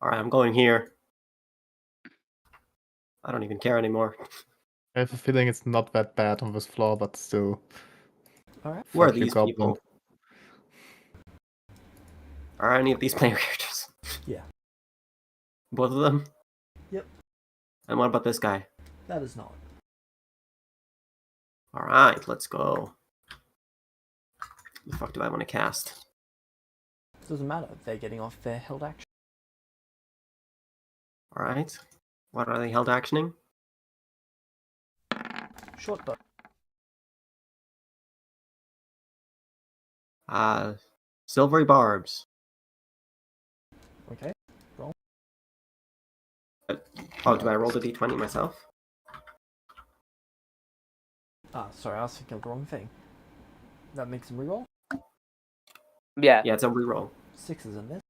Speaker 8: All right, I'm going here. I don't even care anymore.
Speaker 1: I have a feeling it's not that bad on this floor, but still.
Speaker 3: Alright.
Speaker 8: Who are
Speaker 1: Fuck you,
Speaker 8: these
Speaker 1: goblin.
Speaker 8: people? Are any of these player characters?
Speaker 3: Yeah.
Speaker 8: Both of them?
Speaker 3: Yep.
Speaker 8: And what about this guy?
Speaker 3: That is not.
Speaker 8: Alright, let's go. The fuck do I want to cast?
Speaker 3: Doesn't matter. They're getting off their held action.
Speaker 8: Alright. What are they held actioning?
Speaker 3: Short bow.
Speaker 8: Silvery barbs.
Speaker 3: Okay. Roll.
Speaker 8: Oh, do I roll the d20 myself?
Speaker 3: Ah, sorry, I was thinking of the wrong thing. That makes them reroll.
Speaker 4: Yeah.
Speaker 8: Yeah, it's a reroll.
Speaker 3: 6 is in this.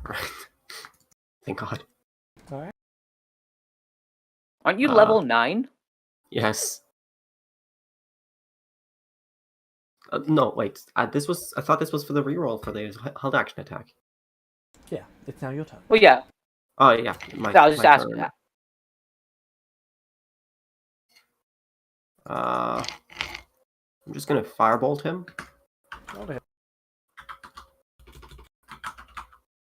Speaker 8: Alright. Thank God.
Speaker 3: Alright.
Speaker 4: Aren't you level 9?
Speaker 8: Yes. No, wait. I thought this was for the reroll for the held action attack.
Speaker 3: Yeah, it's now your turn.
Speaker 4: Well, yeah.
Speaker 8: Oh yeah,
Speaker 4: I was just asking
Speaker 8: turn.
Speaker 4: that.
Speaker 8: I'm just gonna firebolt him.
Speaker 3: Okay.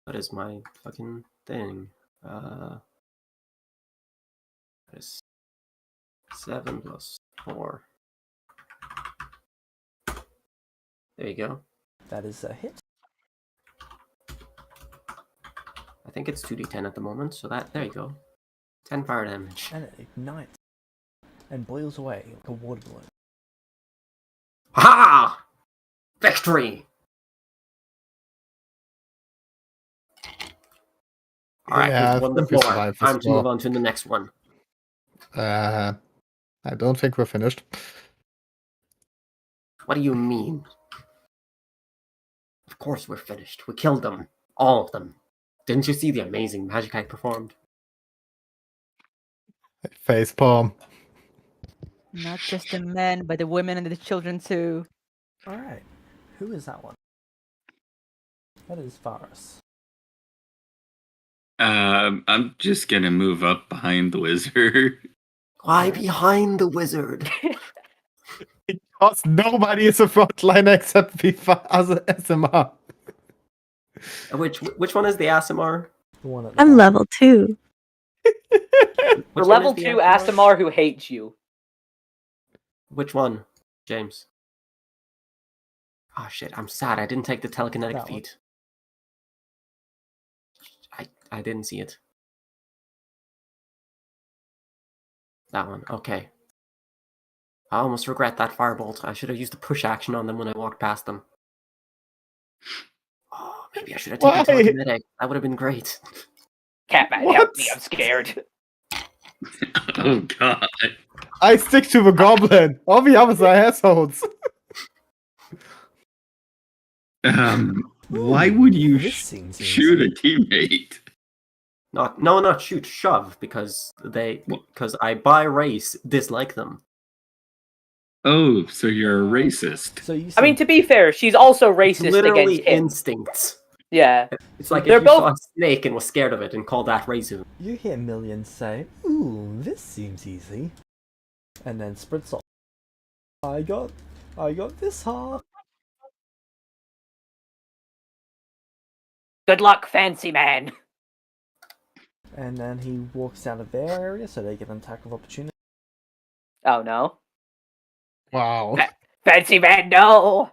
Speaker 8: What is my fucking thing? That is 7 plus 4. There you go.
Speaker 3: That is a hit.
Speaker 8: I think it's 2d10 at the moment, so there you go. 10 fire damage.
Speaker 3: And it ignites. And boils away like a water balloon.
Speaker 8: Ha! Victory! Alright,
Speaker 1: Yeah,
Speaker 8: we've won the
Speaker 1: I think we
Speaker 8: floor.
Speaker 1: survived this
Speaker 8: Time to
Speaker 1: floor.
Speaker 8: move on to the next one.
Speaker 1: I don't think we're finished.
Speaker 8: What do you mean? Of course we're finished. We killed them. All of them. Didn't you see the amazing magic I performed?
Speaker 1: Face palm.
Speaker 2: Not just the men, but the women and the children too.
Speaker 3: Alright. Who is that one? That is Varus.
Speaker 11: I'm just gonna move up behind the wizard.
Speaker 8: Why behind the wizard?
Speaker 1: Because nobody is a frontliner except the other SMR.
Speaker 8: Which one is the ASMR?
Speaker 3: The one at the
Speaker 5: I'm
Speaker 3: bottom.
Speaker 5: level 2.
Speaker 4: For
Speaker 8: Which one
Speaker 4: level
Speaker 8: is the
Speaker 4: 2
Speaker 8: Astamar?
Speaker 4: Astamar who hates you.
Speaker 8: Which one, James? Oh shit, I'm sad. I didn't take the telekinetic
Speaker 3: That one.
Speaker 8: feat. I didn't see it. That one, okay. I almost regret that firebolt. I should have used the push action on them when I walked past them. Oh, maybe I should have taken
Speaker 1: Why?
Speaker 8: telekinetic. That would have been great.
Speaker 4: Catman, help me, I'm scared.
Speaker 11: Oh god.
Speaker 1: I stick to the goblin. All the others are assholes.
Speaker 11: Why would you
Speaker 3: This seems
Speaker 11: shoot a
Speaker 3: easy.
Speaker 11: teammate?
Speaker 8: Not shoot, shove, because I by race dislike them.
Speaker 11: Oh, so you're a racist.
Speaker 3: So you
Speaker 4: I mean,
Speaker 3: said-
Speaker 4: to be fair, she's also
Speaker 8: It's
Speaker 4: racist
Speaker 8: literally
Speaker 4: against him.
Speaker 8: instincts.
Speaker 4: Yeah.
Speaker 8: It's like
Speaker 4: They're
Speaker 8: if you
Speaker 4: both-
Speaker 8: saw a snake and was scared of it and called that Reizu.
Speaker 3: you hear millions say, "Ooh, this seems easy," and then sprints off. I got this half.
Speaker 4: Good luck, fancy man.
Speaker 3: And then he walks out of their area, so they get an attack of opportunity.
Speaker 4: Oh no.
Speaker 1: Wow.
Speaker 4: Fancy man, no!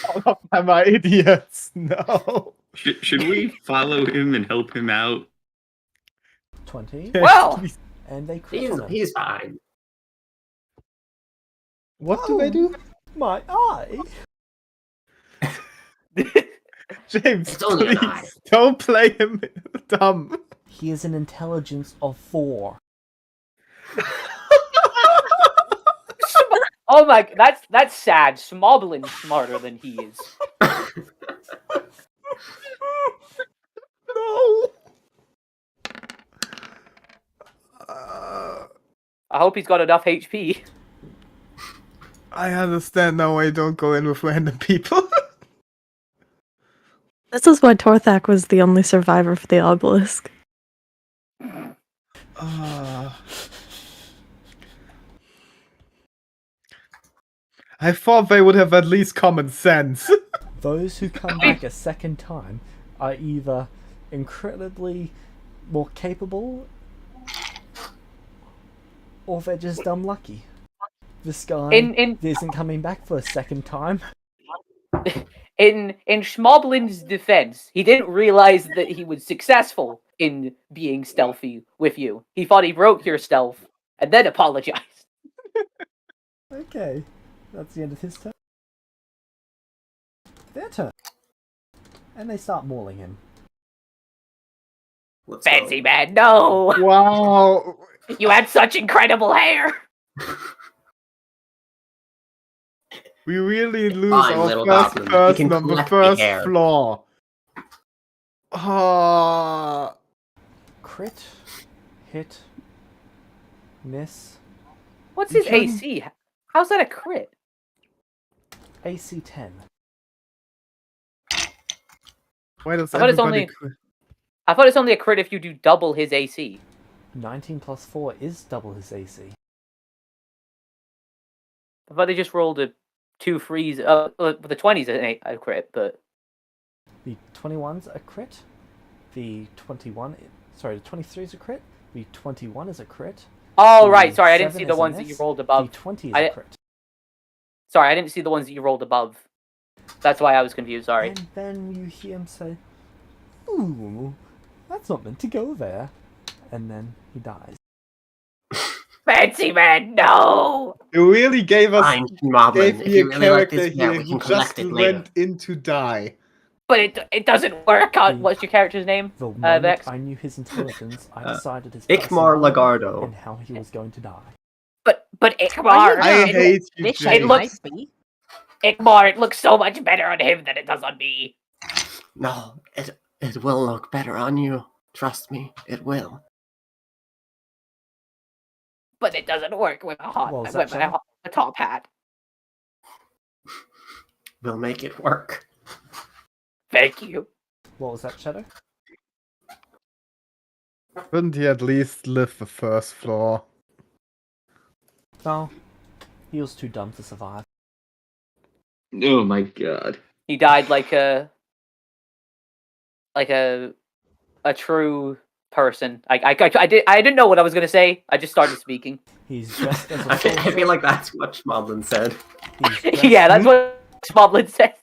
Speaker 1: All of them are idiots. No.
Speaker 11: Should we follow him and help him out?
Speaker 3: 20,
Speaker 4: Well!
Speaker 3: and they crit on him.
Speaker 8: He's fine.
Speaker 1: What do I do?
Speaker 3: My eye.
Speaker 1: James,
Speaker 8: It's only an eye.
Speaker 1: please don't play him dumb.
Speaker 3: He is an intelligence of 4.
Speaker 4: Oh my, that's sad. Smoblin's smarter than he is.
Speaker 1: No.
Speaker 4: I hope he's got enough HP.
Speaker 1: I understand now why I don't go in with random people.
Speaker 5: This is why Torthak was the only survivor for the obelisk.
Speaker 1: I thought they would have at least common sense.
Speaker 3: Those who come back a second time are either incredibly more capable, or they're just dumb lucky. This guy isn't coming back for a second time.
Speaker 4: In Schmoblin's defense, he didn't realize that he was successful in being stealthy with you. He thought he broke your stealth, and then apologized.
Speaker 3: Okay, that's the end of his turn. Their turn. And they start mauling him.
Speaker 8: Let's
Speaker 4: Fancy
Speaker 8: go.
Speaker 4: man, no!
Speaker 1: Wow.
Speaker 4: You had such incredible hair!
Speaker 1: We really lose
Speaker 8: Fine,
Speaker 1: our
Speaker 8: little
Speaker 1: first
Speaker 8: goblin. You
Speaker 1: person
Speaker 8: can
Speaker 1: on the
Speaker 8: collect the
Speaker 1: first
Speaker 8: hair.
Speaker 1: floor. Ah.
Speaker 3: Crit, hit, miss,
Speaker 4: What's his
Speaker 3: You can-
Speaker 4: AC? How's that a crit?
Speaker 3: AC 10.
Speaker 1: Why does
Speaker 4: I thought it's
Speaker 1: everybody
Speaker 4: only- I thought it's only a crit if you do double his AC.
Speaker 3: 19 plus 4 is double his AC.
Speaker 4: I thought they just rolled a 2 freeze. The 20's a crit, but
Speaker 3: The 21's a crit. The 23 is a crit. The 21 is a crit.
Speaker 4: oh
Speaker 3: The
Speaker 4: right, sorry, I didn't
Speaker 3: 7
Speaker 4: see the
Speaker 3: is a
Speaker 4: ones that you
Speaker 3: miss.
Speaker 4: rolled
Speaker 3: The
Speaker 4: above.
Speaker 3: 20 is
Speaker 4: I-
Speaker 3: a crit.
Speaker 4: Sorry, I didn't see the ones that you rolled above. That's why I was confused. Sorry.
Speaker 3: And then you hear him say, "Ooh, that's not meant to go there." And then he dies.
Speaker 4: Fancy man, no!
Speaker 1: You really gave us
Speaker 8: Fine, Moblin.
Speaker 1: gave
Speaker 8: If
Speaker 1: me
Speaker 8: you
Speaker 1: a
Speaker 8: really like
Speaker 1: character
Speaker 8: this hair,
Speaker 1: here
Speaker 8: we
Speaker 1: who
Speaker 8: can
Speaker 1: just
Speaker 8: collect it later.
Speaker 1: went in to die.
Speaker 4: But it doesn't work on. What's your character's name?
Speaker 3: The moment
Speaker 4: Vex?
Speaker 3: I knew his intelligence, I decided his
Speaker 8: Ikmar
Speaker 3: personality
Speaker 8: Lagardo.
Speaker 3: and how he was going to die.
Speaker 4: But Ikmar.
Speaker 1: I hate you,
Speaker 2: This
Speaker 1: James.
Speaker 4: It looks-
Speaker 2: might be.
Speaker 4: Ikmar, it looks so much better on him than it does on me.
Speaker 8: No, it will look better on you. Trust me, it will.
Speaker 4: But it doesn't work with
Speaker 3: What was that, Shadow?
Speaker 4: a top hat.
Speaker 8: We'll make it work.
Speaker 4: Thank you.
Speaker 3: What was that, Shadow?
Speaker 1: Couldn't he at least lift the first floor?
Speaker 3: No, he was too dumb to survive.
Speaker 11: Oh my god.
Speaker 4: He died like a a true person. I didn't know what I was gonna say. I just started speaking.
Speaker 3: He's dressed as a
Speaker 8: I
Speaker 3: sorcerer.
Speaker 8: feel like that's what Schmoblin said.
Speaker 3: He's dressed,
Speaker 4: Yeah, that's what Smoblin said.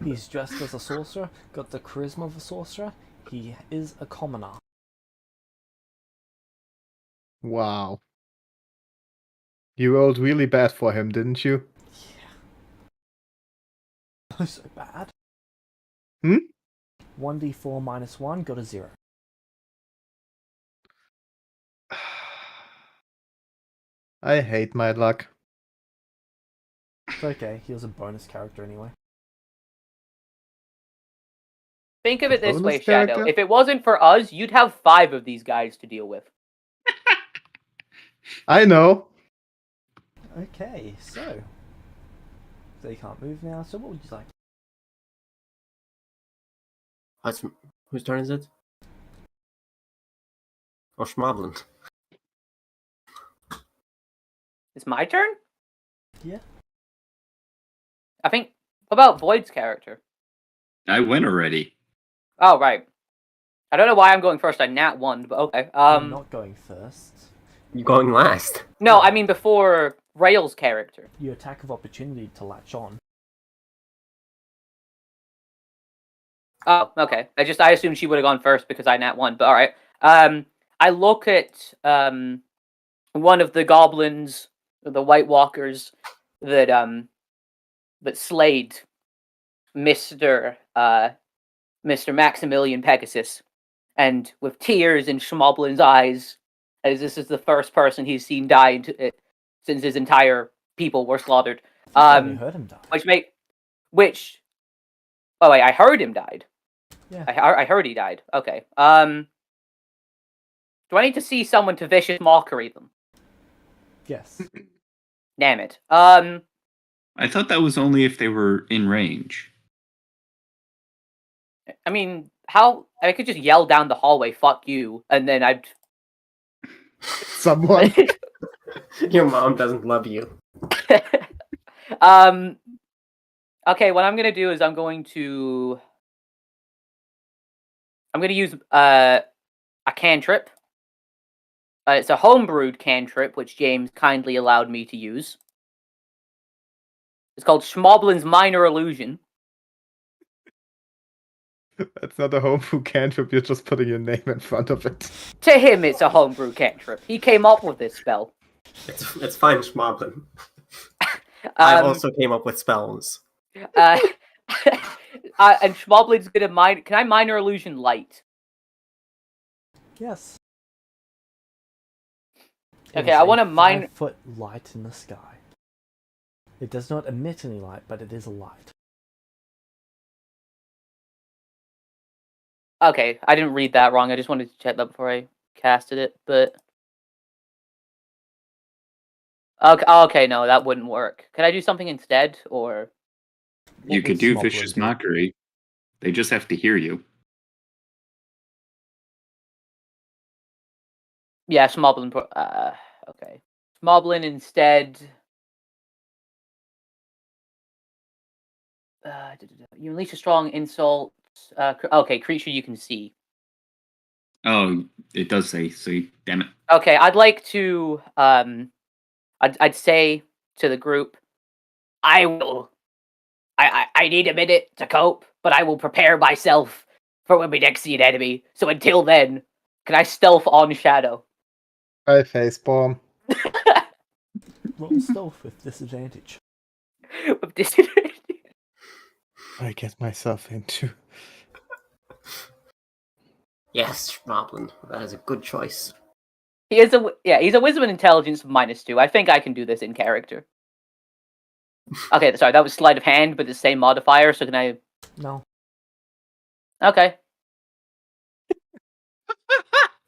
Speaker 3: He's dressed as a sorcerer, got the charisma of a sorcerer. He is a commoner.
Speaker 1: Wow. You rolled really bad for him, didn't you?
Speaker 3: Oh, so bad.
Speaker 1: Hmm?
Speaker 3: 1d4 minus 1, got a 0.
Speaker 1: I hate my luck.
Speaker 3: It's okay, he was a bonus character anyway.
Speaker 4: Think of it this
Speaker 1: Bonus
Speaker 4: way, Shadow.
Speaker 1: character?
Speaker 4: If it wasn't for us, you'd have 5 of these guys to deal with.
Speaker 1: I know.
Speaker 3: Okay, so they can't move now, so what would you like?
Speaker 8: Whose turn is it? Oh, Schmoblin.
Speaker 4: It's my turn?
Speaker 3: Yeah.
Speaker 4: I think... What about Void's character?
Speaker 11: I went already.
Speaker 4: Oh, right. I don't know why I'm going first. I nat 1, but okay.
Speaker 3: You're not going first.
Speaker 8: You're going last.
Speaker 4: No, I mean before Rail's character.
Speaker 3: You attack of opportunity to latch on.
Speaker 4: Oh, okay. I assumed she would have gone first because I nat 1, but alright. I look at one of the goblins, the White Walkers, that slayed Mr. Maximilian Pegasus, and with tears in Schmoblin's eyes, as this is the first person he's seen die since his entire people were slaughtered.
Speaker 3: I only heard him die.
Speaker 4: Oh wait, I heard him died.
Speaker 3: Yeah.
Speaker 4: I heard he died. Okay. Do I need to see someone to vicious mockery them?
Speaker 3: Yes.
Speaker 4: Damn it.
Speaker 11: I thought that was only if they were in range.
Speaker 4: I mean, I could just yell down the hallway, "Fuck you," and then I'd.
Speaker 1: Someone.
Speaker 8: Your mom doesn't love you.
Speaker 4: Okay, what I'm gonna do is I'm gonna use a cantrip. It's a homebrewed cantrip, which James kindly allowed me to use. It's called Schmoblin's Minor Illusion.
Speaker 1: That's not a homebrew cantrip, you're just putting your name in front of it.
Speaker 4: To him, it's a homebrew cantrip. He came up with this spell.
Speaker 8: It's fine, Schmoblin. I also came up with spells.
Speaker 4: And Schmoblin's gonna mine. Can I minor illusion light?
Speaker 3: Yes.
Speaker 4: Okay, I want to mine.
Speaker 3: 5-foot light in the sky. It does not emit any light, but it is a light.
Speaker 4: Okay, I didn't read that wrong. I just wanted to check that before I casted it, but... Okay, no, that wouldn't work. Can I do something instead, or...
Speaker 11: You could do vicious mockery. They just have to hear you.
Speaker 4: Yeah, Schmoblin... okay. Schmoblin instead... you unleash a strong insult. Okay, creature you can see.
Speaker 11: Oh, it does say see. Damn it.
Speaker 4: Okay, I'd like to. I'd say to the group, I need a minute to cope, but I will prepare myself for when we next see an enemy. So until then, can I stealth on Shadow?
Speaker 1: I facepalm.
Speaker 3: Roll stealth with disadvantage.
Speaker 4: With disadvantage.
Speaker 1: I get myself into.
Speaker 8: Yes, Schmoblin. That is a good choice.
Speaker 4: He's a wisdom and intelligence of -2. I think I can do this in character. Okay, sorry, that was sleight of hand, but the same modifier. So can I?
Speaker 3: No.
Speaker 4: Okay.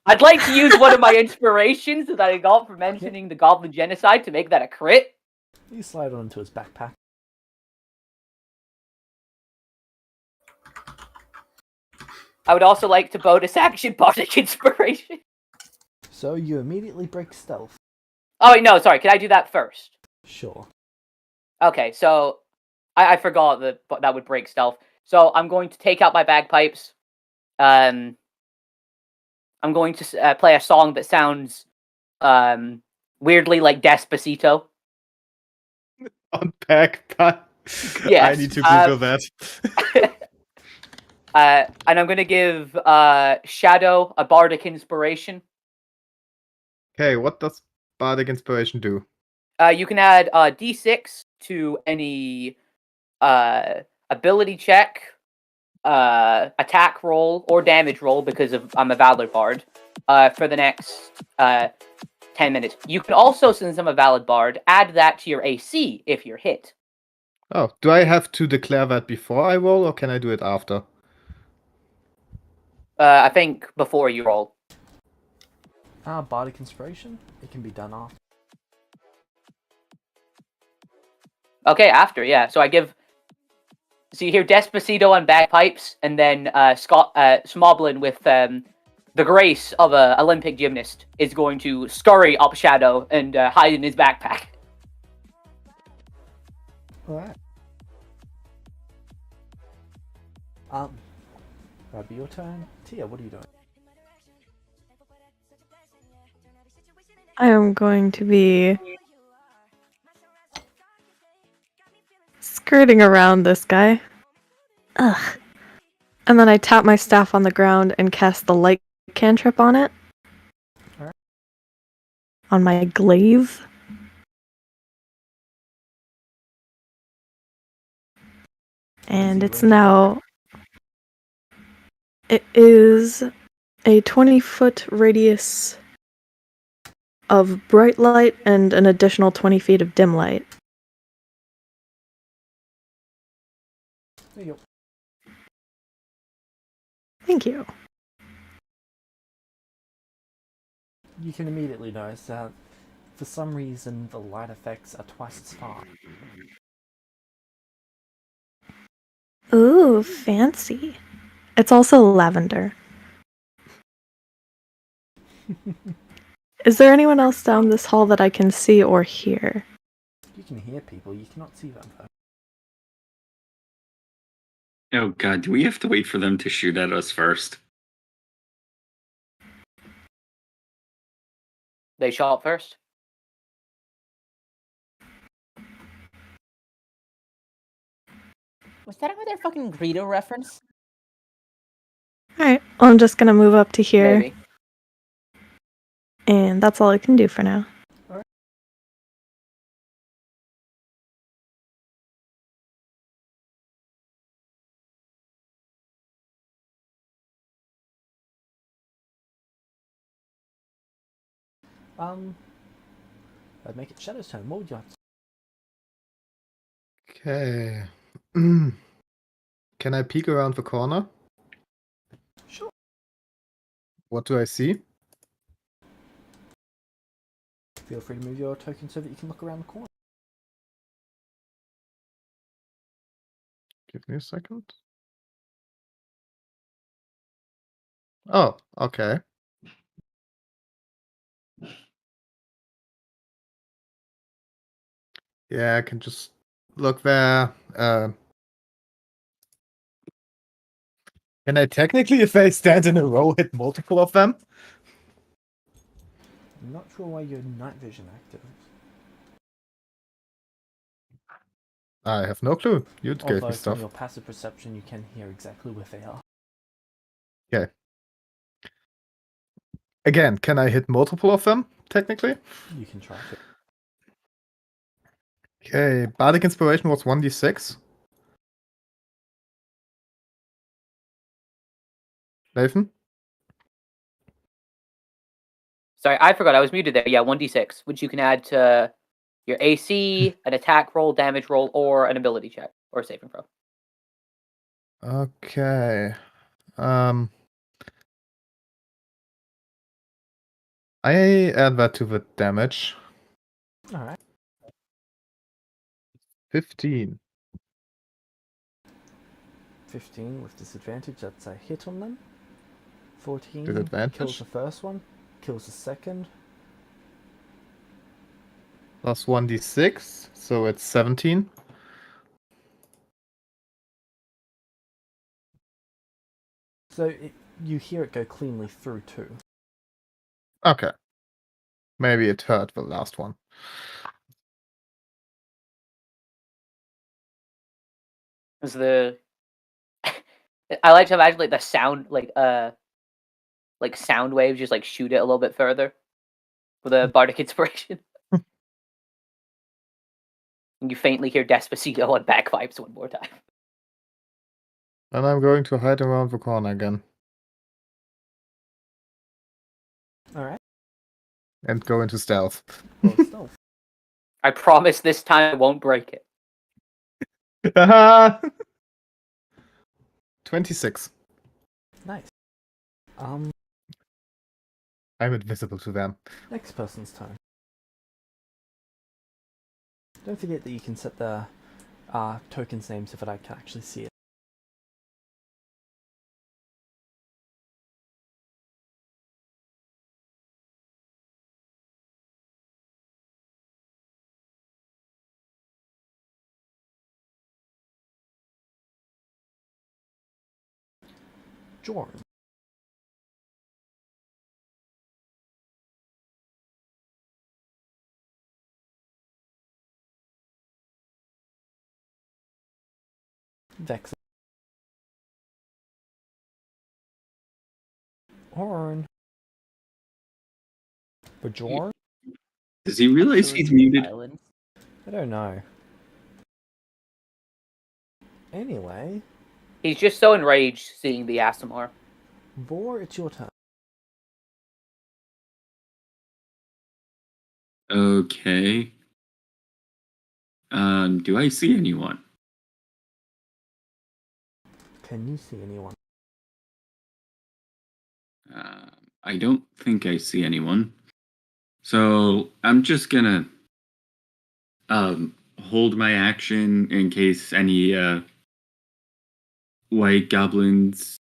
Speaker 4: I'd like to use one of my inspirations that I got for mentioning the Goblin Genocide to make that a crit.
Speaker 3: You slide onto his backpack.
Speaker 4: I would also like to bonus action Bardic Inspiration.
Speaker 3: So you immediately break stealth.
Speaker 4: Oh wait, no, sorry. Can I do that first?
Speaker 3: Sure.
Speaker 4: Okay, so I forgot that would break stealth. So I'm going to take out my bagpipes. I'm going to play a song that sounds weirdly like Despacito.
Speaker 1: Unpack that.
Speaker 4: Yes,
Speaker 1: I need to Google that.
Speaker 4: and I'm going to give Shadow a bardic inspiration.
Speaker 1: Okay, what does bardic inspiration do?
Speaker 4: You can add d6 to any ability check, attack roll, or damage roll because I'm a valid bard for the next 10 minutes. You can also, since I'm a valid bard, add that to your AC if you're hit.
Speaker 1: Oh, do I have to declare that before I roll, or can I do it after?
Speaker 4: I think before you roll.
Speaker 3: Bardic Inspiration, it can be done after.
Speaker 4: Okay, after, yeah. So I give. So you hear Despacito on bagpipes, and then Smoblin with the grace of an Olympic gymnast is going to scurry up Shadow and hide in his backpack.
Speaker 3: Alright. That'd be your turn. Tia, what are you doing?
Speaker 5: I am going to be skirting around this guy. Ugh. And then I tap my staff on the ground and cast the light cantrip on it.
Speaker 3: Alright.
Speaker 5: On my glaive. And it's now... It is a 20-foot radius of bright light and an additional 20 feet of dim light.
Speaker 3: There you go.
Speaker 5: Thank you.
Speaker 3: You can immediately notice that for some reason the light effects are twice as far.
Speaker 5: Ooh, fancy. It's also lavender. Is there anyone else down this hall that I can see or hear?
Speaker 3: You can hear people, you cannot see them though.
Speaker 11: Oh god, do we have to wait for them to shoot at us first?
Speaker 4: They shot first.
Speaker 2: Was that another fucking Greedo reference?
Speaker 5: Alright, well, I'm just gonna move up to here.
Speaker 4: Maybe.
Speaker 5: And that's all I can do for now.
Speaker 3: I'd make it Shadow's turn. What would you like to
Speaker 1: Okay. Can I peek around the corner?
Speaker 3: Sure.
Speaker 1: What do I see?
Speaker 3: Feel free to move your token so that you can look around the corner.
Speaker 1: Give me a second. Oh, okay. Yeah, I can just look there. Can I technically, if they stand in a row, hit multiple of them?
Speaker 3: I'm not sure why your night vision active.
Speaker 1: I have no clue. You gave
Speaker 3: Although
Speaker 1: me
Speaker 3: from
Speaker 1: stuff.
Speaker 3: your passive perception you can hear exactly where they are.
Speaker 1: Okay. Again, can I hit multiple of them, technically?
Speaker 3: You can try to.
Speaker 1: Okay, Bardic Inspiration was 1d6. Nathan?
Speaker 4: Sorry, I forgot I was muted there. Yeah, 1d6, which you can add to your AC, an attack roll, damage roll, or an ability check, or a saving throw.
Speaker 1: Okay. I add that to the damage.
Speaker 3: Alright.
Speaker 1: 15.
Speaker 3: 15 with disadvantage, that's a hit on them. 14
Speaker 1: Disadvantage?
Speaker 3: kills the first one, kills the second.
Speaker 1: Plus 1d6, so it's 17.
Speaker 3: So you hear it go cleanly through too.
Speaker 1: Okay. Maybe it hurt the last one.
Speaker 4: Is the I like to imagine like the sound like sound waves just like shoot it a little bit further with a bardic inspiration. And you faintly hear Despacito on bagpipes one more time.
Speaker 1: And I'm going to hide around the corner again.
Speaker 3: Alright.
Speaker 1: And go into stealth.
Speaker 3: Roll stealth.
Speaker 4: I promise this time I won't break it.
Speaker 1: 26.
Speaker 3: Nice.
Speaker 1: I'm invisible to them.
Speaker 3: Next person's turn. Don't forget that you can set the token's name so that I can actually see it. Jorn. Vex. Horn. Bajorn?
Speaker 11: Does he realize he's muted?
Speaker 3: I don't know. Anyway,
Speaker 4: He's just so enraged seeing the Asimar.
Speaker 3: Vor, it's your turn.
Speaker 11: Okay. Do I see anyone?
Speaker 3: Can you see anyone?
Speaker 11: I don't think I see anyone. So I'm just gonna hold my action in case any white goblins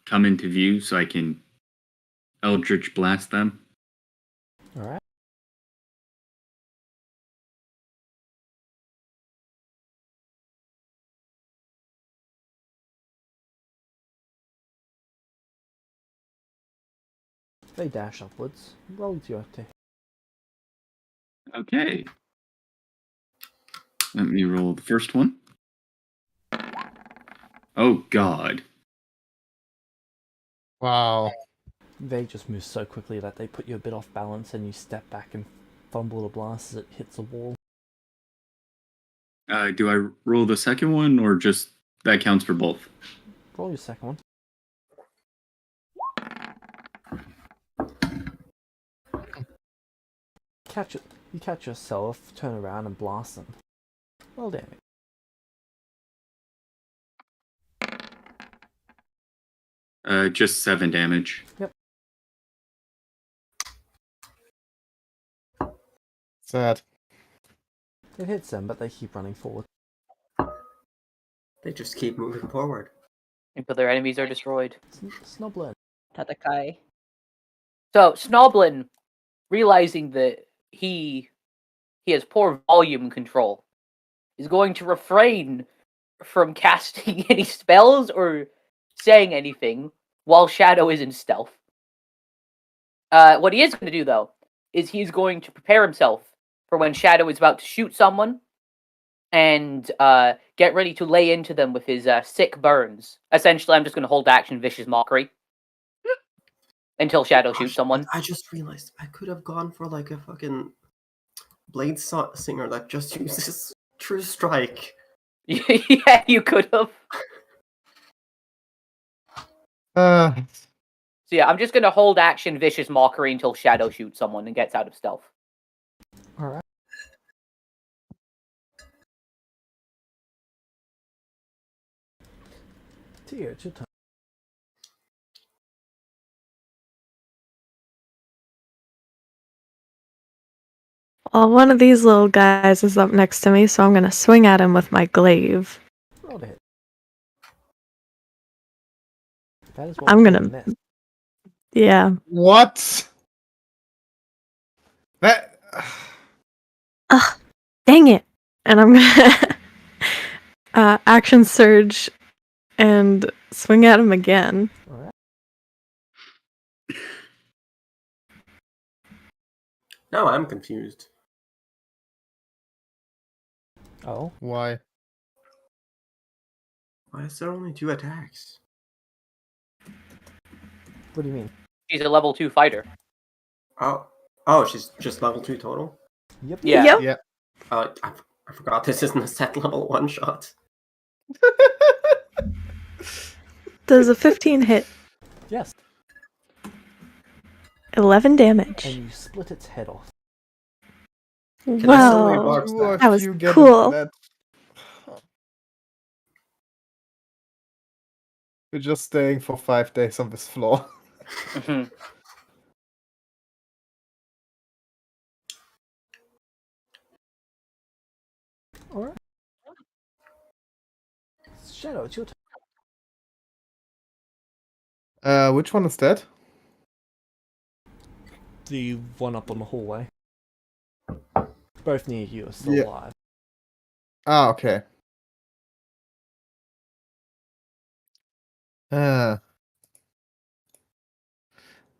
Speaker 11: come into view, so I can Eldritch blast them.
Speaker 3: Alright. They dash upwards. Roll your attack.
Speaker 11: Okay. Let me roll the first one. Oh god.
Speaker 1: Wow.
Speaker 3: They just move so quickly that they put you a bit off balance and you step back and fumble the blast as it hits a wall.
Speaker 11: Do I roll the second one, or just that counts for both?
Speaker 3: Roll your second one. You catch yourself, turn around and blast them. Well damn it.
Speaker 11: Just 7 damage.
Speaker 3: Yep.
Speaker 1: Sad.
Speaker 3: It hits them, but they keep running forward.
Speaker 8: They just keep moving forward.
Speaker 4: Until their enemies are destroyed.
Speaker 3: Snoblin.
Speaker 2: Tatakai.
Speaker 4: So Snoblin, realizing that he has poor volume control, is going to refrain from casting any spells or saying anything while Shadow is in stealth. What he is going to do, though, is he's going to prepare himself for when Shadow is about to shoot someone and get ready to lay into them with his sick burns. Essentially, I'm just going to hold action Vicious Mockery until Shadow shoots someone.
Speaker 8: I just realized I could have gone for like a fucking blade singer that just uses True Strike.
Speaker 4: Yeah, you could have. So yeah, I'm just going to hold action Vicious Mockery until Shadow shoots someone and gets out of stealth.
Speaker 3: Alright. Tia, it's your turn.
Speaker 5: Well, one of these little guys is up next to me, so I'm gonna swing at him with my glaive.
Speaker 3: Roll to hit. That is what
Speaker 5: I'm
Speaker 3: we
Speaker 5: gonna.
Speaker 3: miss.
Speaker 5: Yeah.
Speaker 1: What? That.
Speaker 5: Ugh, dang it! And I'm gonna action surge and swing at him again.
Speaker 3: Alright.
Speaker 8: Now I'm confused.
Speaker 3: Oh,
Speaker 1: Why?
Speaker 8: Why is there only 2 attacks?
Speaker 3: what do you mean?
Speaker 4: She's a level 2 fighter.
Speaker 8: Oh, she's just level 2 total?
Speaker 3: Yep.
Speaker 4: Yeah.
Speaker 5: Yep.
Speaker 1: Yeah.
Speaker 8: I forgot this isn't a set level 1 shot.
Speaker 5: Does a 15 hit?
Speaker 3: Yes.
Speaker 5: 11 damage.
Speaker 3: And you split its head off.
Speaker 8: Can I still
Speaker 5: Wow.
Speaker 8: rebark that?
Speaker 5: That was
Speaker 1: You get
Speaker 5: cool.
Speaker 1: that. We're just staying for 5 days on this floor.
Speaker 4: Mhm.
Speaker 3: Alright. Shadow, it's your turn.
Speaker 1: Which one is that?
Speaker 3: The one up on the hallway. Both near you are still
Speaker 1: Yeah.
Speaker 3: alive.
Speaker 1: Ah, okay.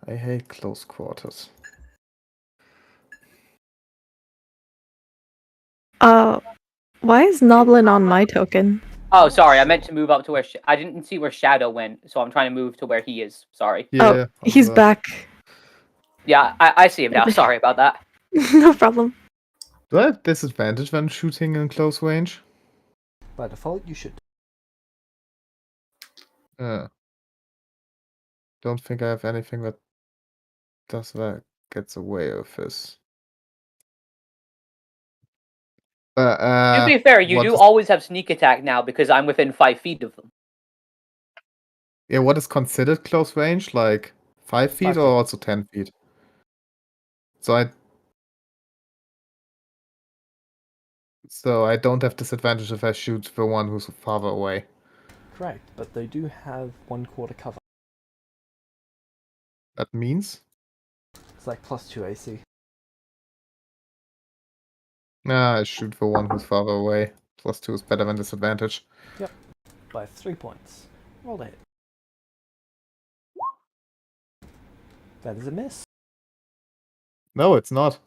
Speaker 1: I hate close quarters.
Speaker 5: Why is Noblin on my token?
Speaker 4: Oh, sorry. I meant to move up to where I didn't see where Shadow went, so I'm trying to move to where he is. Sorry.
Speaker 1: Yeah.
Speaker 5: He's back.
Speaker 4: Yeah, I see him now. Sorry about that.
Speaker 5: No problem.
Speaker 1: Do I have disadvantage when shooting in close range?
Speaker 3: By default, you should.
Speaker 1: Don't think I have anything that does that gets away with this.
Speaker 4: To be fair, you do always have sneak attack now because I'm within 5 feet of them.
Speaker 1: Yeah, what is considered close range? Like 5 feet
Speaker 3: 5
Speaker 1: or
Speaker 3: feet.
Speaker 1: also 10 feet? So I don't have disadvantage if I shoot the one who's farther away.
Speaker 3: Correct, but they do have 1/4 cover.
Speaker 1: That means?
Speaker 3: It's like +2 AC.
Speaker 1: Nah, I shoot the one who's farther away. +2 is better than disadvantage.
Speaker 3: Yep. By 3 points. Roll to hit. That is a miss.
Speaker 1: No, it's not.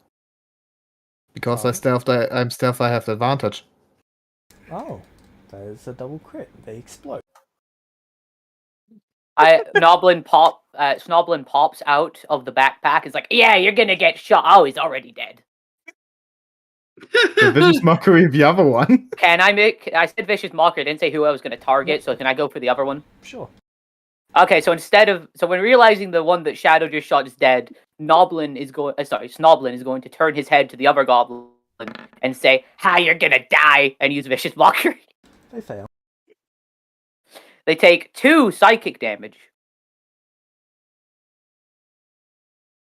Speaker 1: Because
Speaker 3: Oh.
Speaker 1: I'm stealth, I have the advantage.
Speaker 3: Oh. That is a double crit. They explode.
Speaker 4: Snoblin pops out of the backpack. It's like, yeah, you're gonna get shot. Oh, he's already dead.
Speaker 1: The vicious mockery, the other one.
Speaker 4: Can I make? I said vicious mockery. I didn't say who I was gonna target. So can I go for the other one?
Speaker 3: Sure.
Speaker 4: Okay, so when realizing the one that Shadow just shot is dead, Snoblin is going to turn his head to the other goblin and say, "Ha, you're gonna die," and use vicious mockery.
Speaker 3: They fail.
Speaker 4: They take 2 psychic damage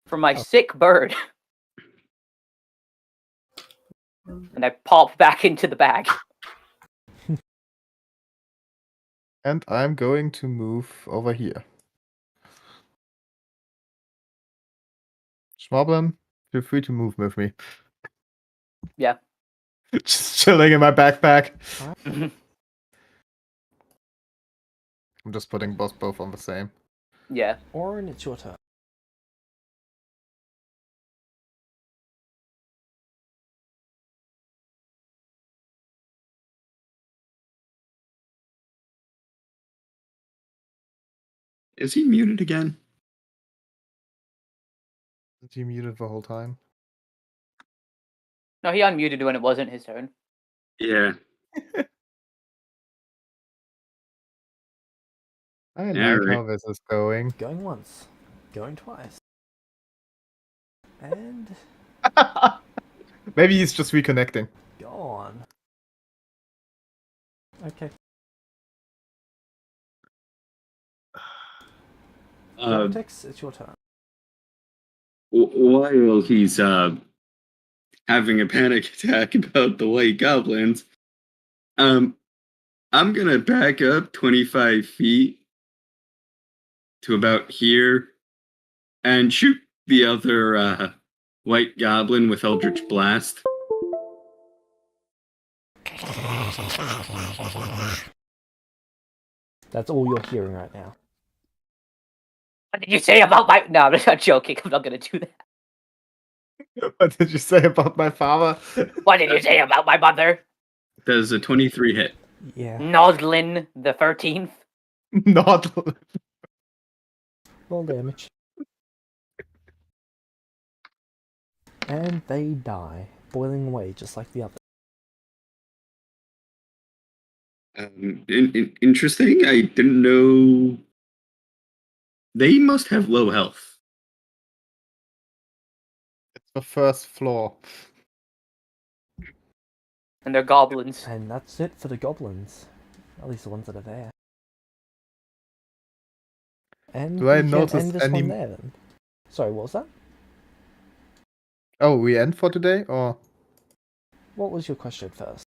Speaker 4: from my sick bird. And I pop back into the bag.
Speaker 1: And I'm going to move over here. Schmoblin, feel free to move with me.
Speaker 4: Yeah.
Speaker 1: Just chilling in my backpack. I'm just putting both on the same.
Speaker 4: Yeah.
Speaker 3: Orin, it's your turn.
Speaker 11: Is he muted again?
Speaker 1: Is he muted the whole time?
Speaker 4: No, he unmuted when it wasn't his turn.
Speaker 11: Yeah.
Speaker 1: I like how this is going.
Speaker 3: Going once. Going twice. And
Speaker 1: Maybe he's just reconnecting.
Speaker 3: gone. Okay. Vortex, it's your turn.
Speaker 11: While he's having a panic attack about the white goblins, I'm gonna back up 25 feet to about here and shoot the other white goblin with Eldritch Blast.
Speaker 3: That's all you're hearing right now.
Speaker 4: What did you say about my... No, I'm not joking. I'm not going to do that.
Speaker 1: What did you say about my father?
Speaker 4: What did you say about my mother?
Speaker 11: Does a 23 hit?
Speaker 3: Yeah.
Speaker 4: Nodlin the 13th.
Speaker 1: Not.
Speaker 3: Roll damage. And they die, boiling away just like the other.
Speaker 11: Interesting. I didn't know. They must have low health.
Speaker 1: It's the first floor.
Speaker 4: And they're goblins.
Speaker 3: And that's it for the goblins. At least the ones that are there. And
Speaker 1: Do I
Speaker 3: we can
Speaker 1: notice
Speaker 3: end this
Speaker 1: any-
Speaker 3: one there then. Sorry, what was that?
Speaker 1: Oh, we end for today, or
Speaker 3: What was your question first?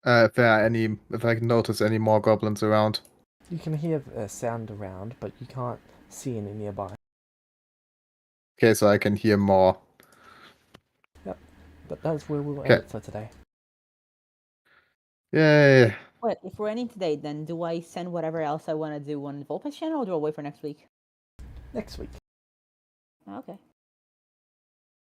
Speaker 1: if there are any, if I can notice any more goblins around?
Speaker 3: You can hear a sound around, but you can't see any nearby.
Speaker 1: Okay, so I can hear more.
Speaker 3: But that's where we'll
Speaker 1: Okay.
Speaker 3: end it for today.
Speaker 1: Yay!
Speaker 2: What, if we're ending today, then do I send whatever else I want to do on Volpa's channel, or do I wait for next week?
Speaker 3: Next week.
Speaker 2: Okay.